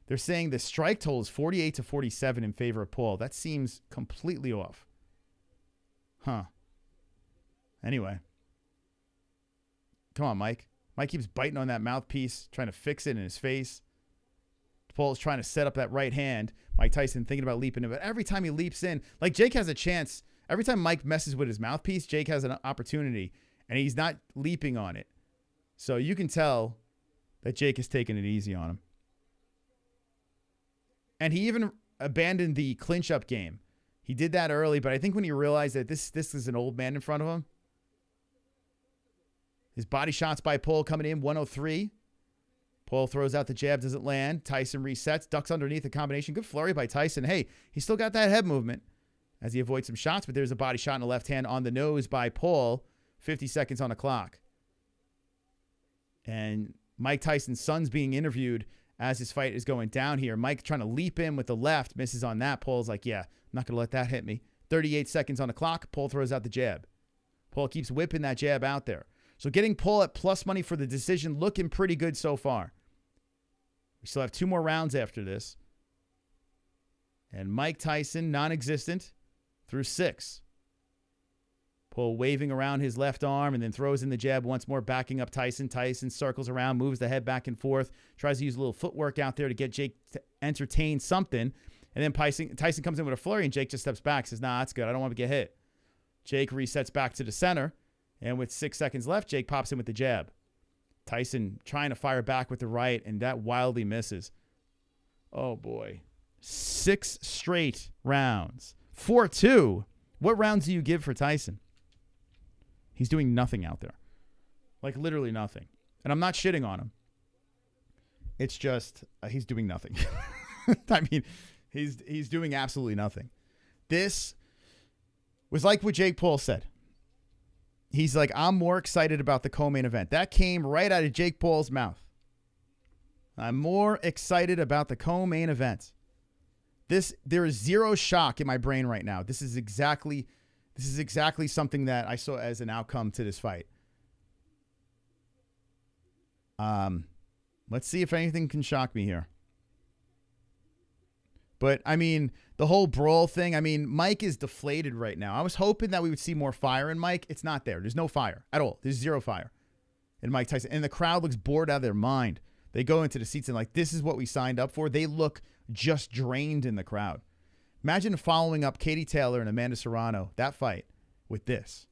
They're saying the strike total is 48-47 in favor of Paul. That seems completely off. Huh. Anyway. Come on, Mike. Mike keeps biting on that mouthpiece, trying to fix it in his face. Paul's trying to set up that right hand. Mike Tyson thinking about leaping in. But every time he leaps in, like Jake has a chance. Every time Mike messes with his mouthpiece, Jake has an opportunity. And he's not leaping on it. So you can tell that Jake is taking it easy on him. And he even abandoned the clinch-up game. He did that early, but I think when he realized that this is an old man in front of him, his body shots by Paul coming in, 103. Paul throws out the jab, doesn't land. Tyson resets, ducks underneath the combination. Good flurry by Tyson. Hey, he still got that head movement as he avoids some shots, but there's a body shot in the left hand on the nose by Paul. 50 seconds on the clock. And Mike Tyson's son's being interviewed as his fight is going down here. Mike trying to leap in with the left, misses on that. Paul's like, yeah, I'm not going to let that hit me. 38 seconds on the clock. Paul throws out the jab. Paul keeps whipping that jab out there. So getting Paul at plus money for the decision, looking pretty good so far. We still have 2 more rounds after this. And Mike Tyson, non-existent through 6. Paul waving around his left arm and then throws in the jab once more, backing up Tyson. Tyson circles around, moves the head back and forth, tries to use a little footwork out there to get Jake to entertain something. And then Tyson comes in with a flurry, and Jake just steps back, says, nah, that's good. I don't want to get hit. Jake resets back to the center, and with 6 seconds left, Jake pops in with the jab. Tyson trying to fire back with the right, and that wildly misses. Oh, boy. 6 straight rounds. 4-2. What rounds do you give for Tyson? He's doing nothing out there. Like, literally nothing. And I'm not shitting on him. It's just, he's doing nothing. I mean, he's doing absolutely nothing. This was like what Jake Paul said. He's like, I'm more excited about the co-main event. That came right out of Jake Paul's mouth. I'm more excited about the co-main event. There is zero shock in my brain right now. This is exactly something that I saw as an outcome to this fight. Let's see if anything can shock me here. But, I mean, the whole brawl thing, I mean, Mike is deflated right now. I was hoping that we would see more fire in Mike. It's not there. There's no fire at all. There's zero fire in Mike Tyson. And the crowd looks bored out of their mind. They go into the seats and like, this is what we signed up for. They look just drained in the crowd. Imagine following up Katie Taylor and Amanda Serrano, that fight, with this.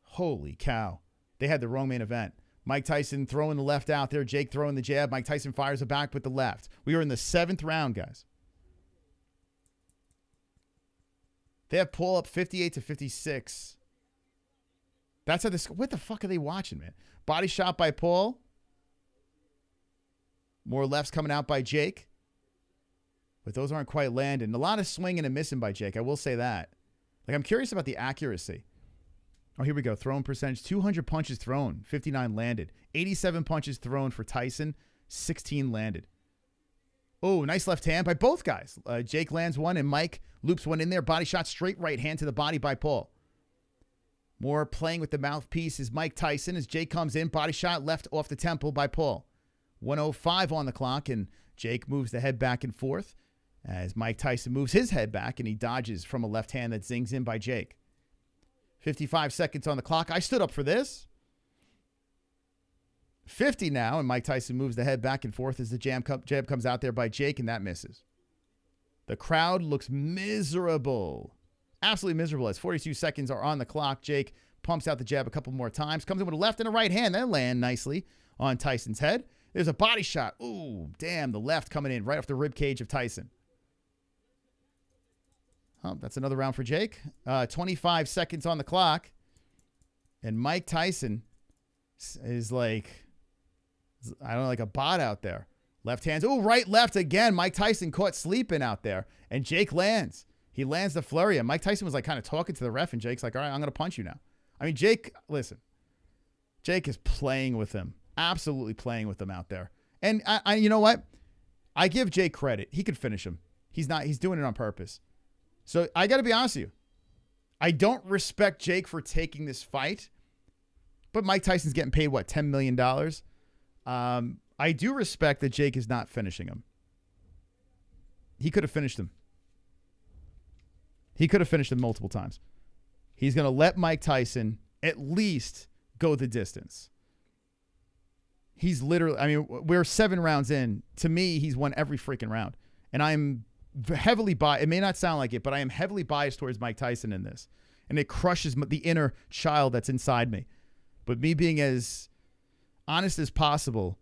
Holy cow. They had the wrong main event. Mike Tyson throwing the left out there. Jake throwing the jab. Mike Tyson fires it back with the left. We were in the 7th round, guys. They have Paul up 58-56. That's how this. What the fuck are they watching, man? Body shot by Paul. More lefts coming out by Jake. But those aren't quite landing. A lot of swinging and missing by Jake. I will say that. Like, I'm curious about the accuracy. Oh, here we go. Throwing percentage. 200 punches thrown. 59 landed. 87 punches thrown for Tyson. 16 landed. Oh, nice left hand by both guys. Jake lands one and Mike loops one in there. Body shot straight right hand to the body by Paul. More playing with the mouthpiece is Mike Tyson as Jake comes in. Body shot left off the temple by Paul. 1:05 on the clock, and Jake moves the head back and forth as Mike Tyson moves his head back, and he dodges from a left hand that zings in by Jake. 55 seconds on the clock. I stood up for this. 50 now, and Mike Tyson moves the head back and forth as the jab comes out there by Jake, and that misses. The crowd looks miserable. Absolutely miserable as 42 seconds are on the clock. Jake pumps out the jab a couple more times. Comes in with a left and a right hand. That land nicely on Tyson's head. There's a body shot. Ooh, damn, the left coming in right off the rib cage of Tyson. Oh, that's another round for Jake. 25 seconds on the clock. And Mike Tyson is like, I don't know, like a bot out there. Left hands. Oh, right, left again. Mike Tyson caught sleeping out there. And Jake lands. He lands the flurry. And Mike Tyson was like kind of talking to the ref. And Jake's like, all right, I'm going to punch you now. I mean, Jake, listen. Jake is playing with him. Absolutely playing with him out there. And I you know what? I give Jake credit. He could finish him. He's not. He's doing it on purpose. So I got to be honest with you. I don't respect Jake for taking this fight. But Mike Tyson's getting paid, what, $10 million? I do respect that Jake is not finishing him. He could have finished him. He could have finished him multiple times. He's going to let Mike Tyson at least go the distance. He's literally, I mean, we're 7 rounds in. To me, he's won every freaking round. And I'm heavily biased. It may not sound like it, but I am heavily biased towards Mike Tyson in this. And it crushes the inner child that's inside me. But me being as honest as possible,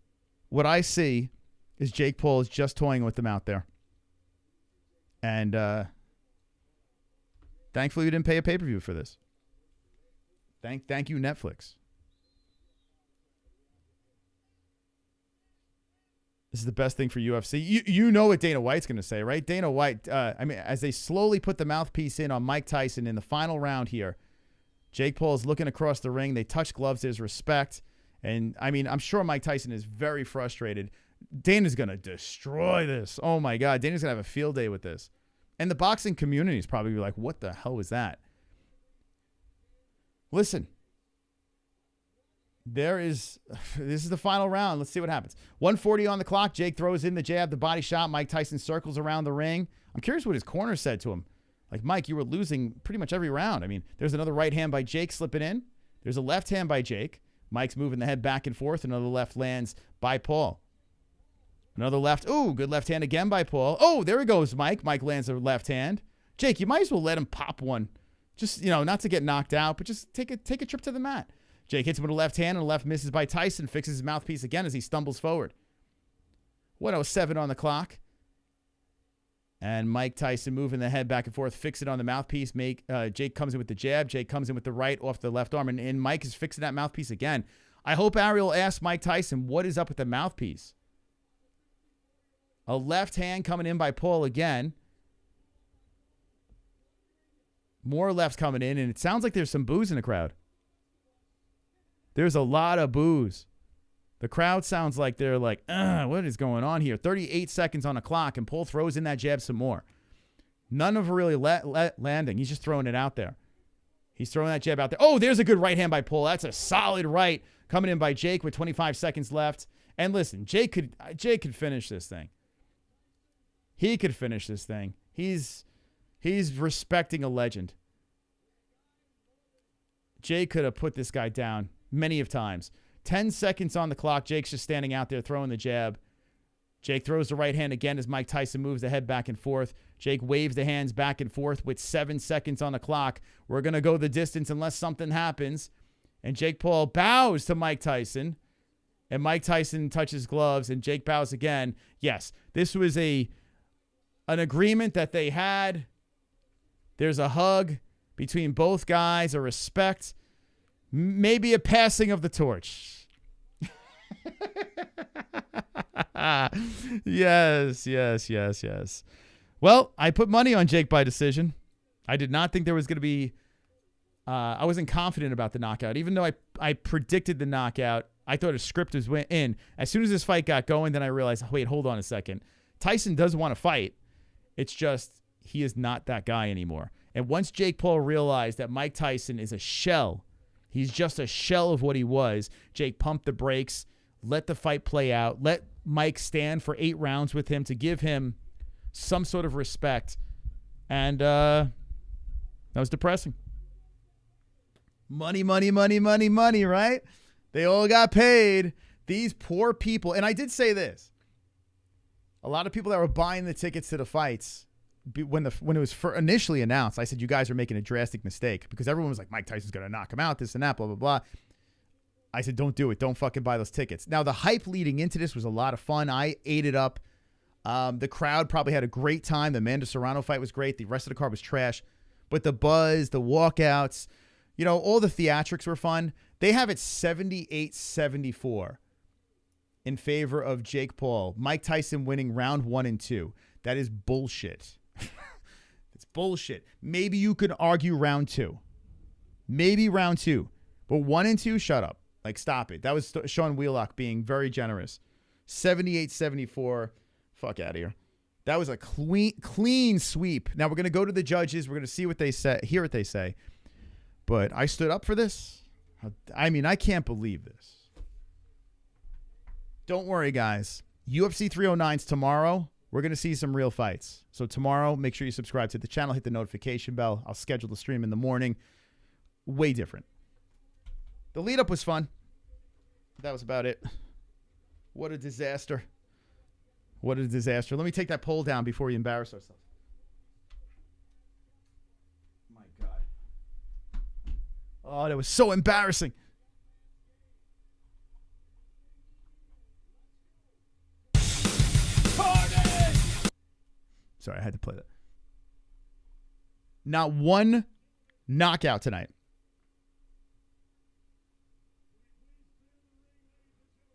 what I see is Jake Paul is just toying with them out there. And thankfully we didn't pay a pay-per-view for this. Thank you, Netflix. This is the best thing for UFC. You know what Dana White's going to say, right? Dana White, I mean, as they slowly put the mouthpiece in on Mike Tyson in the final round here, Jake Paul is looking across the ring. They touch gloves. There's respect. And, I mean, I'm sure Mike Tyson is very frustrated. Dana's going to destroy this. Oh, my God. Dana's going to have a field day with this. And the boxing community is probably like, what the hell was that? Listen. This is the final round. Let's see what happens. 140 on the clock. Jake throws in the jab, the body shot. Mike Tyson circles around the ring. I'm curious what his corner said to him. Like, Mike, you were losing pretty much every round. I mean, there's another right hand by Jake slipping in. There's a left hand by Jake. Mike's moving the head back and forth. Another left lands by Paul. Another left. Ooh, good left hand again by Paul. Oh, there he goes, Mike. Mike lands a left hand. Jake, you might as well let him pop one. Just, not to get knocked out, but just take a trip to the mat. Jake hits him with a left hand, and a left misses by Tyson. Fixes his mouthpiece again as he stumbles forward. 1:07 on the clock. And Mike Tyson moving the head back and forth, fix it on the mouthpiece. Jake comes in with the jab. Jake comes in with the right off the left arm. And Mike is fixing that mouthpiece again. I hope Ariel asks Mike Tyson, what is up with the mouthpiece? A left hand coming in by Paul again. More lefts coming in, and it sounds like there's some boos in the crowd. There's a lot of boos. The crowd sounds like they're like, what is going on here? 38 seconds on the clock, and Paul throws in that jab some more. None of them really landing. He's just throwing it out there. He's throwing that jab out there. Oh, there's a good right hand by Paul. That's a solid right coming in by Jake with 25 seconds left. And listen, Jake could finish this thing. He could finish this thing. He's respecting a legend. Jake could have put this guy down many of times. 10 seconds on the clock. Jake's just standing out there throwing the jab. Jake throws the right hand again as Mike Tyson moves the head back and forth. Jake waves the hands back and forth with 7 seconds on the clock. We're going to go the distance unless something happens. And Jake Paul bows to Mike Tyson. And Mike Tyson touches gloves and Jake bows again. Yes, this was an agreement that they had. There's a hug between both guys, a respect, maybe a passing of the torch. Yes. Well, I put money on Jake by decision. I did not think there was going to be I wasn't confident about the knockout. Even though I predicted the knockout, I thought a script was in. As soon as this fight got going, then I realized, wait, hold on a second. Tyson does want to fight. It's just he is not that guy anymore. And once Jake Paul realized that Mike Tyson is a shell, he's just a shell of what he was, Jake pumped the brakes, let the fight play out, let Mike stand for 8 rounds with him to give him some sort of respect. And that was depressing. Money, right? They all got paid. These poor people. And I did say this. A lot of people that were buying the tickets to the fights, when it was initially announced, I said, you guys are making a drastic mistake because everyone was like, Mike Tyson's going to knock him out, this and that, blah, blah, blah. I said, don't do it. Don't fucking buy those tickets. Now, the hype leading into this was a lot of fun. I ate it up. The crowd probably had a great time. The Amanda Serrano fight was great. The rest of the card was trash. But the buzz, the walkouts, all the theatrics were fun. They have it 78-74 in favor of Jake Paul. Mike Tyson winning round 1 and 2. That is bullshit. It's bullshit. Maybe you could argue round 2. Maybe round 2. But 1 and 2, shut up. Like, stop it. That was Sean Wheelock being very generous. 78-74. Fuck out of here. That was a clean sweep. Now we're going to go to the judges. We're going to see what they say, hear what they say. But I stood up for this. I mean, I can't believe this. Don't worry, guys. UFC 309's tomorrow. We're going to see some real fights. So tomorrow, make sure you subscribe to the channel. Hit the notification bell. I'll schedule the stream in the morning. Way different. The lead-up was fun. That was about it. What a disaster. What a disaster. Let me take that poll down before we embarrass ourselves. My God. Oh, that was so embarrassing. Party! Sorry, I had to play that. Not one knockout tonight.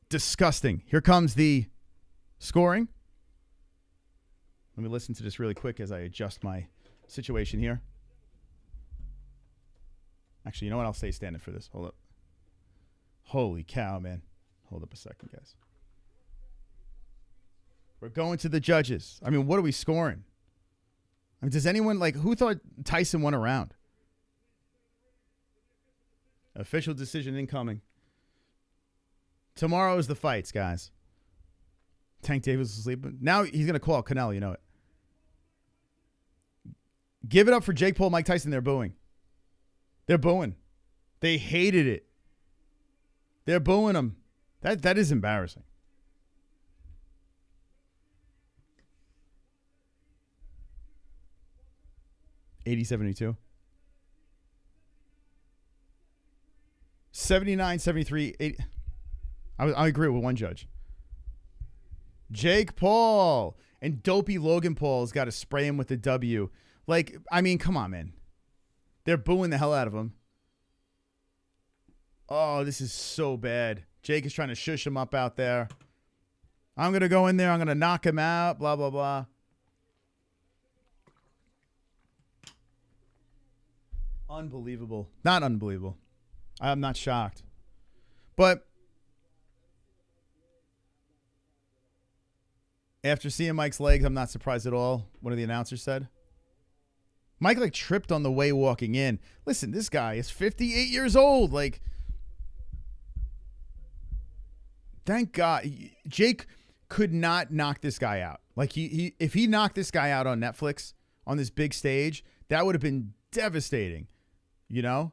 Disgusting. Here comes the scoring. Let me listen to this really quick as I adjust my situation here. Actually, you know what? I'll stay standing for this. Hold up. Holy cow, man. Hold up a second, guys. We're going to the judges. I mean, what are we scoring? I mean, does anyone, who thought Tyson won a round? Official decision incoming. Tomorrow is the fights, guys. Tank Davis is asleep. Now he's going to call Canelo, you know it. Give it up for Jake Paul, Mike Tyson. They're booing. They're booing. They hated it. They're booing him. That is embarrassing. $80-72. 79-73. 80. I agree with one judge. Jake Paul and dopey Logan Paul's got to spray him with the W. Come on, man. They're booing the hell out of him. Oh, this is so bad. Jake is trying to shush him up out there. I'm going to go in there. I'm going to knock him out. Blah, blah, blah. Unbelievable. Not unbelievable. I'm not shocked. But after seeing Mike's legs, I'm not surprised at all. One of the announcers said. Mike tripped on the way walking in. Listen, this guy is 58 years old. Thank God. Jake could not knock this guy out. Like, if he knocked this guy out on Netflix on this big stage, that would have been devastating, you know?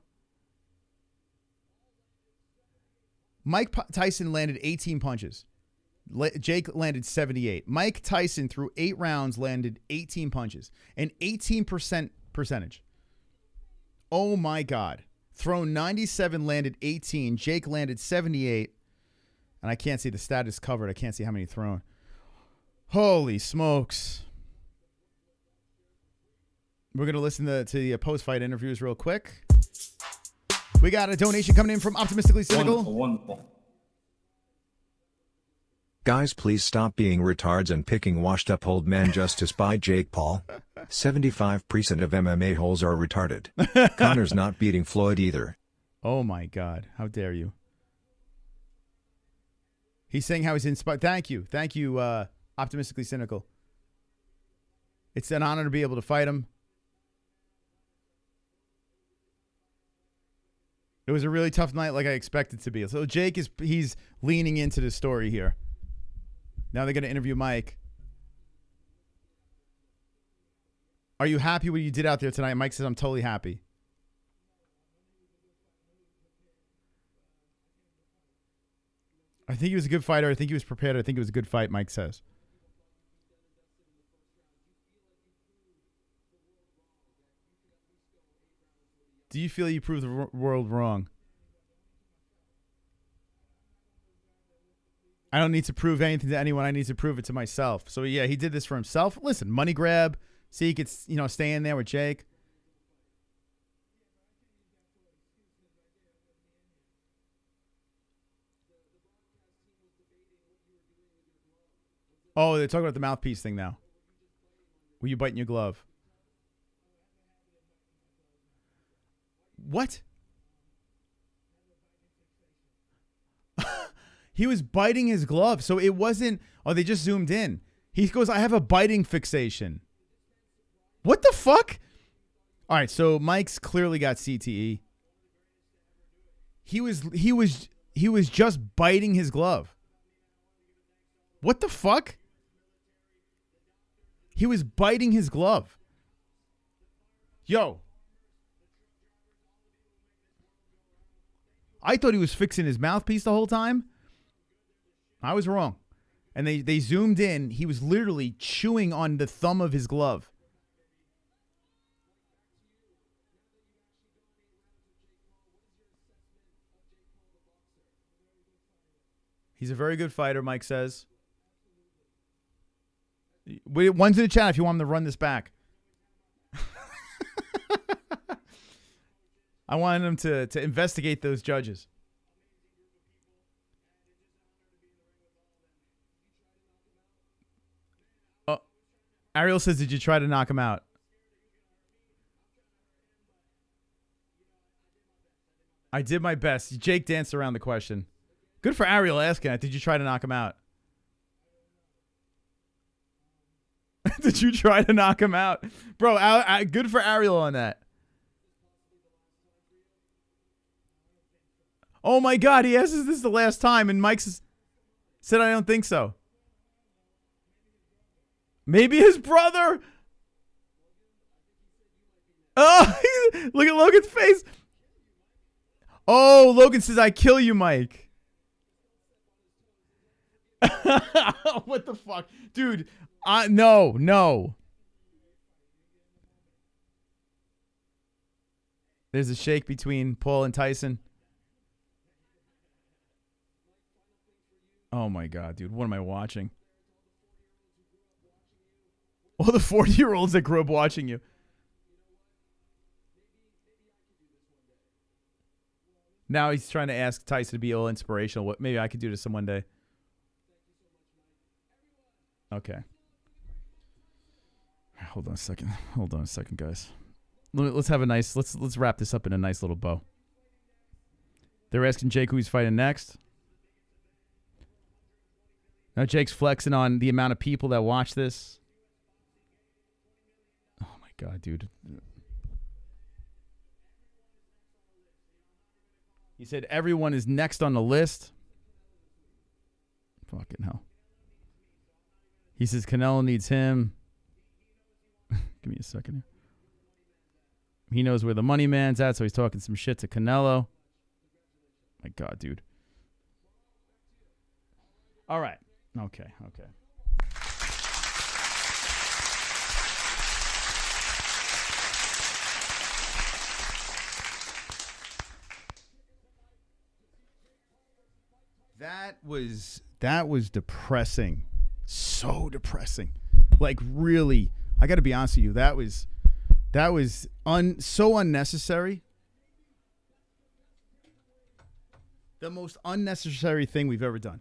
Mike Tyson landed 18 punches. Jake landed 78. Mike Tyson, through 8 rounds, landed 18 punches. An 18% percentage. Oh, my God. Thrown 97, landed 18. Jake landed 78. And I can't see the stat is covered. I can't see how many thrown. Holy smokes. We're going to listen to the post-fight interviews real quick. We got a donation coming in from Optimistically Cynical. Wonderful. Guys, please stop being retards and picking washed-up old men just to spy Jake Paul. 75% of MMA holes are retarded. Connor's not beating Floyd either. Oh, my God. How dare you? He's saying how he's inspired. Thank you. Thank you, Optimistically Cynical. It's an honor to be able to fight him. It was a really tough night like I expected to be. So Jake he's leaning into the story here. Now they're going to interview Mike. Are you happy with what you did out there tonight? Mike says, I'm totally happy. I think he was a good fighter. I think he was prepared. I think it was a good fight, Mike says. Do you feel you proved the world wrong? I don't need to prove anything to anyone. I need to prove it to myself. So, yeah, he did this for himself. Listen, money grab. See, he could, stay in there with Jake. Oh, they're talking about the mouthpiece thing now. Were you biting your glove? What? He was biting his glove. So it wasn't, they just zoomed in. He goes, I have a biting fixation. What the fuck? All right, so Mike's clearly got CTE. He was just biting his glove. What the fuck? He was biting his glove. Yo. I thought he was fixing his mouthpiece the whole time. I was wrong. And they zoomed in. He was literally chewing on the thumb of his glove. He's a very good fighter, Mike says. One's in the chat if you want him to run this back. I wanted him to investigate those judges. Ariel says, did you try to knock him out? I did my best. Jake danced around the question. Good for Ariel asking that. Did you try to knock him out? Did you try to knock him out? Bro, good for Ariel on that. Oh, my God. He asks, is this the last time? And Mike said, I don't think so. Maybe his brother. Oh, look at Logan's face. Oh, Logan says, I kill you, Mike. What the fuck? Dude, no. There's a shake between Paul and Tyson. Oh, my God, dude. What am I watching? All the 40-year-olds that grew up watching you. Now he's trying to ask Tyson to be all inspirational. What maybe I could do this one day. Okay. Hold on a second, guys. Let's have a nice. Let's wrap this up in a nice little bow. They're asking Jake who he's fighting next. Now Jake's flexing on the amount of people that watch this. Oh my God, dude. He said everyone is next on the list. Fucking hell. He says Canelo needs him. Give me a second here. He knows where the money man's at, so he's talking some shit to Canelo. My God, dude. All right. Okay. That was depressing. So depressing. Like, really, I got to be honest with you. That was so unnecessary. The most unnecessary thing we've ever done.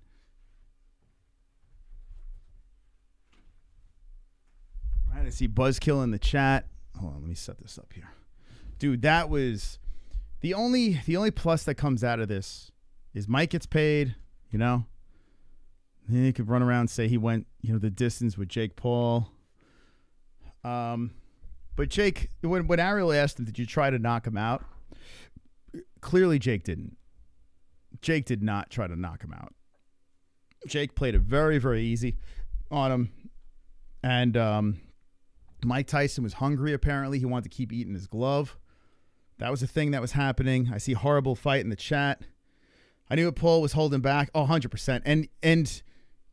All right, I see Buzzkill in the chat. Hold on, let me set this up here. Dude, that was the only plus that comes out of this is Mike gets paid, you know. Then he could run around and say he went, you know, the distance with Jake Paul. But Jake, when Ariel asked him, did you try to knock him out? Clearly Jake didn't. Jake did not try to knock him out. Jake played it very, very easy on him. And Mike Tyson was hungry, apparently. He wanted to keep eating his glove. That was a thing that was happening. I see horrible fight in the chat. I knew what Paul was holding back. Oh, 100%. And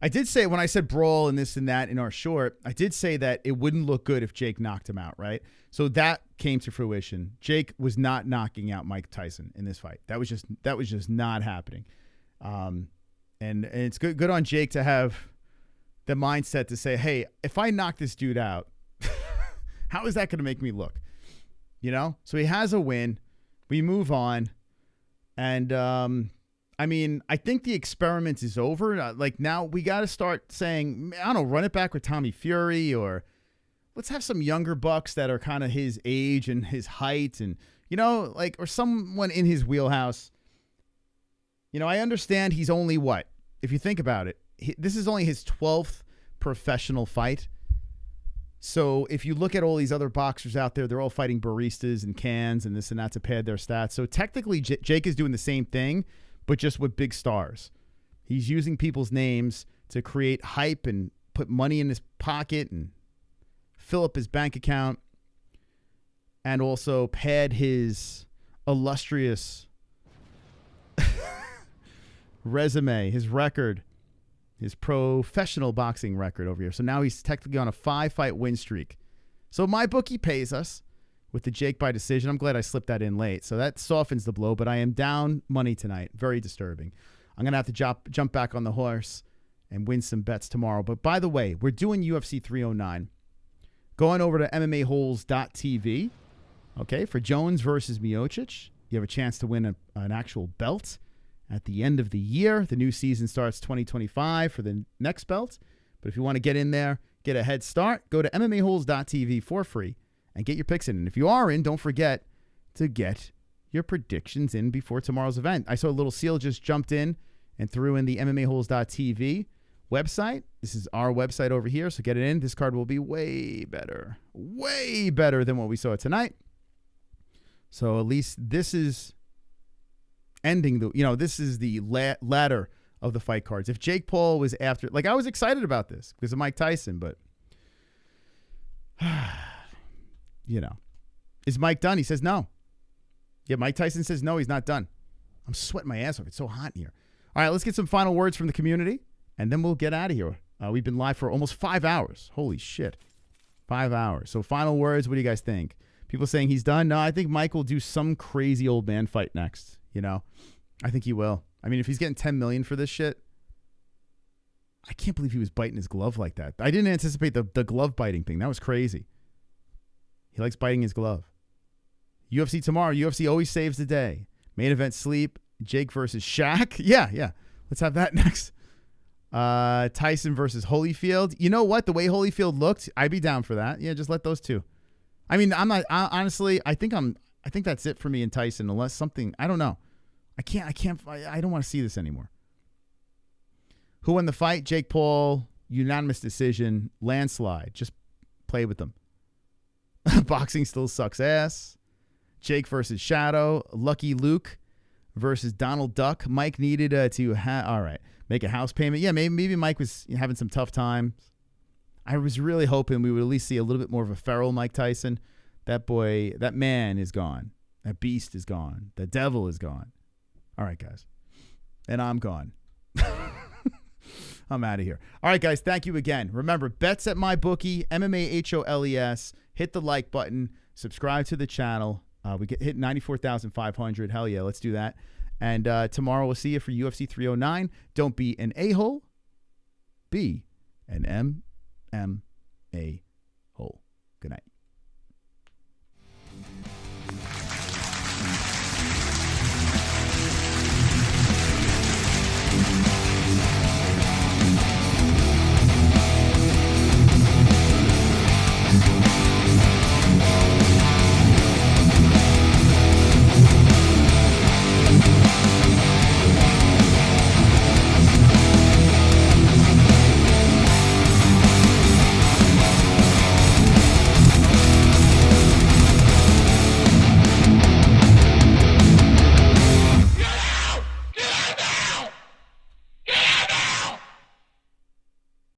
I did say, when I said brawl and this and that in our short, I did say that it wouldn't look good if Jake knocked him out, right? So that came to fruition. Jake was not knocking out Mike Tyson in this fight. That was just not happening. And it's good on Jake to have the mindset to say, hey, if I knock this dude out, how is that going to make me look? You know? So he has a win. We move on. And, I mean, I think the experiment is over. Like, now we got to start saying, I don't know, run it back with Tommy Fury, or let's have some younger bucks that are kind of his age and his height, and, you know, like, or someone in his wheelhouse. You know, I understand he's only what? If you think about it, this is only his 12th professional fight. So if you look at all these other boxers out there, they're all fighting baristas and cans and this and that to pad their stats. So technically, Jake is doing the same thing, but just with big stars. He's using people's names to create hype and put money in his pocket and fill up his bank account, and also pad his illustrious resume, his record, his professional boxing record over here. So now he's technically on a 5-fight win streak. So my bookie pays us with the Jake by decision. I'm glad I slipped that in late. So that softens the blow, but I am down money tonight. Very disturbing. I'm going to have to jump back on the horse and win some bets tomorrow. But by the way, we're doing UFC 309. Going over to MMAHoles.tv, okay, for Jones versus Miocic. You have a chance to win an actual belt at the end of the year. The new season starts 2025 for the next belt. But if you want to get in there, get a head start, go to MMAHoles.tv for free and get your picks in. And if you are in, don't forget to get your predictions in before tomorrow's event. I saw a little seal just jumped in and threw in the MMAHoles.tv website. This is our website over here, so get it in. This card will be way better than what we saw tonight. So at least this is ending the, this is the ladder of the fight cards. If Jake Paul was after, like, I was excited about this because of Mike Tyson, but is Mike done? He says no. Yeah, Mike Tyson says no, he's not done. I'm sweating my ass off. It's so hot in here. All right, let's get some final words from the community, and then we'll get out of here. We've been live for almost 5 hours. Holy shit. 5 hours. So final words, what do you guys think? People saying he's done? No, I think Mike will do some crazy old man fight next. I think he will. I mean, if he's getting $10 million for this shit, I can't believe he was biting his glove like that. I didn't anticipate the glove biting thing. That was crazy. He likes biting his glove. UFC tomorrow. UFC always saves the day. Main event sleep. Jake versus Shaq. Yeah. Let's have that next. Tyson versus Holyfield. You know what? The way Holyfield looked, I'd be down for that. Yeah, just let those two. I mean, honestly, I think that's it for me and Tyson, unless something, I don't know. I don't want to see this anymore. Who won the fight? Jake Paul, unanimous decision, landslide. Just play with them. Boxing still sucks ass. Jake versus Shadow. Lucky Luke versus Donald Duck. Mike needed to have, all right. make a house payment. Yeah, maybe Mike was having some tough times. I was really hoping we would at least see a little bit more of a feral Mike Tyson. That boy, that man is gone. That beast is gone. The devil is gone. All right, guys. And I'm gone. I'm out of here. All right, guys. Thank you again. Remember, bets at MyBookie, MMA-Holes. Hit the like button. Subscribe to the channel. We hit 94,500. Hell yeah, let's do that. And tomorrow we'll see you for UFC 309. Don't be an a-hole. Be an MMA hole. Good night.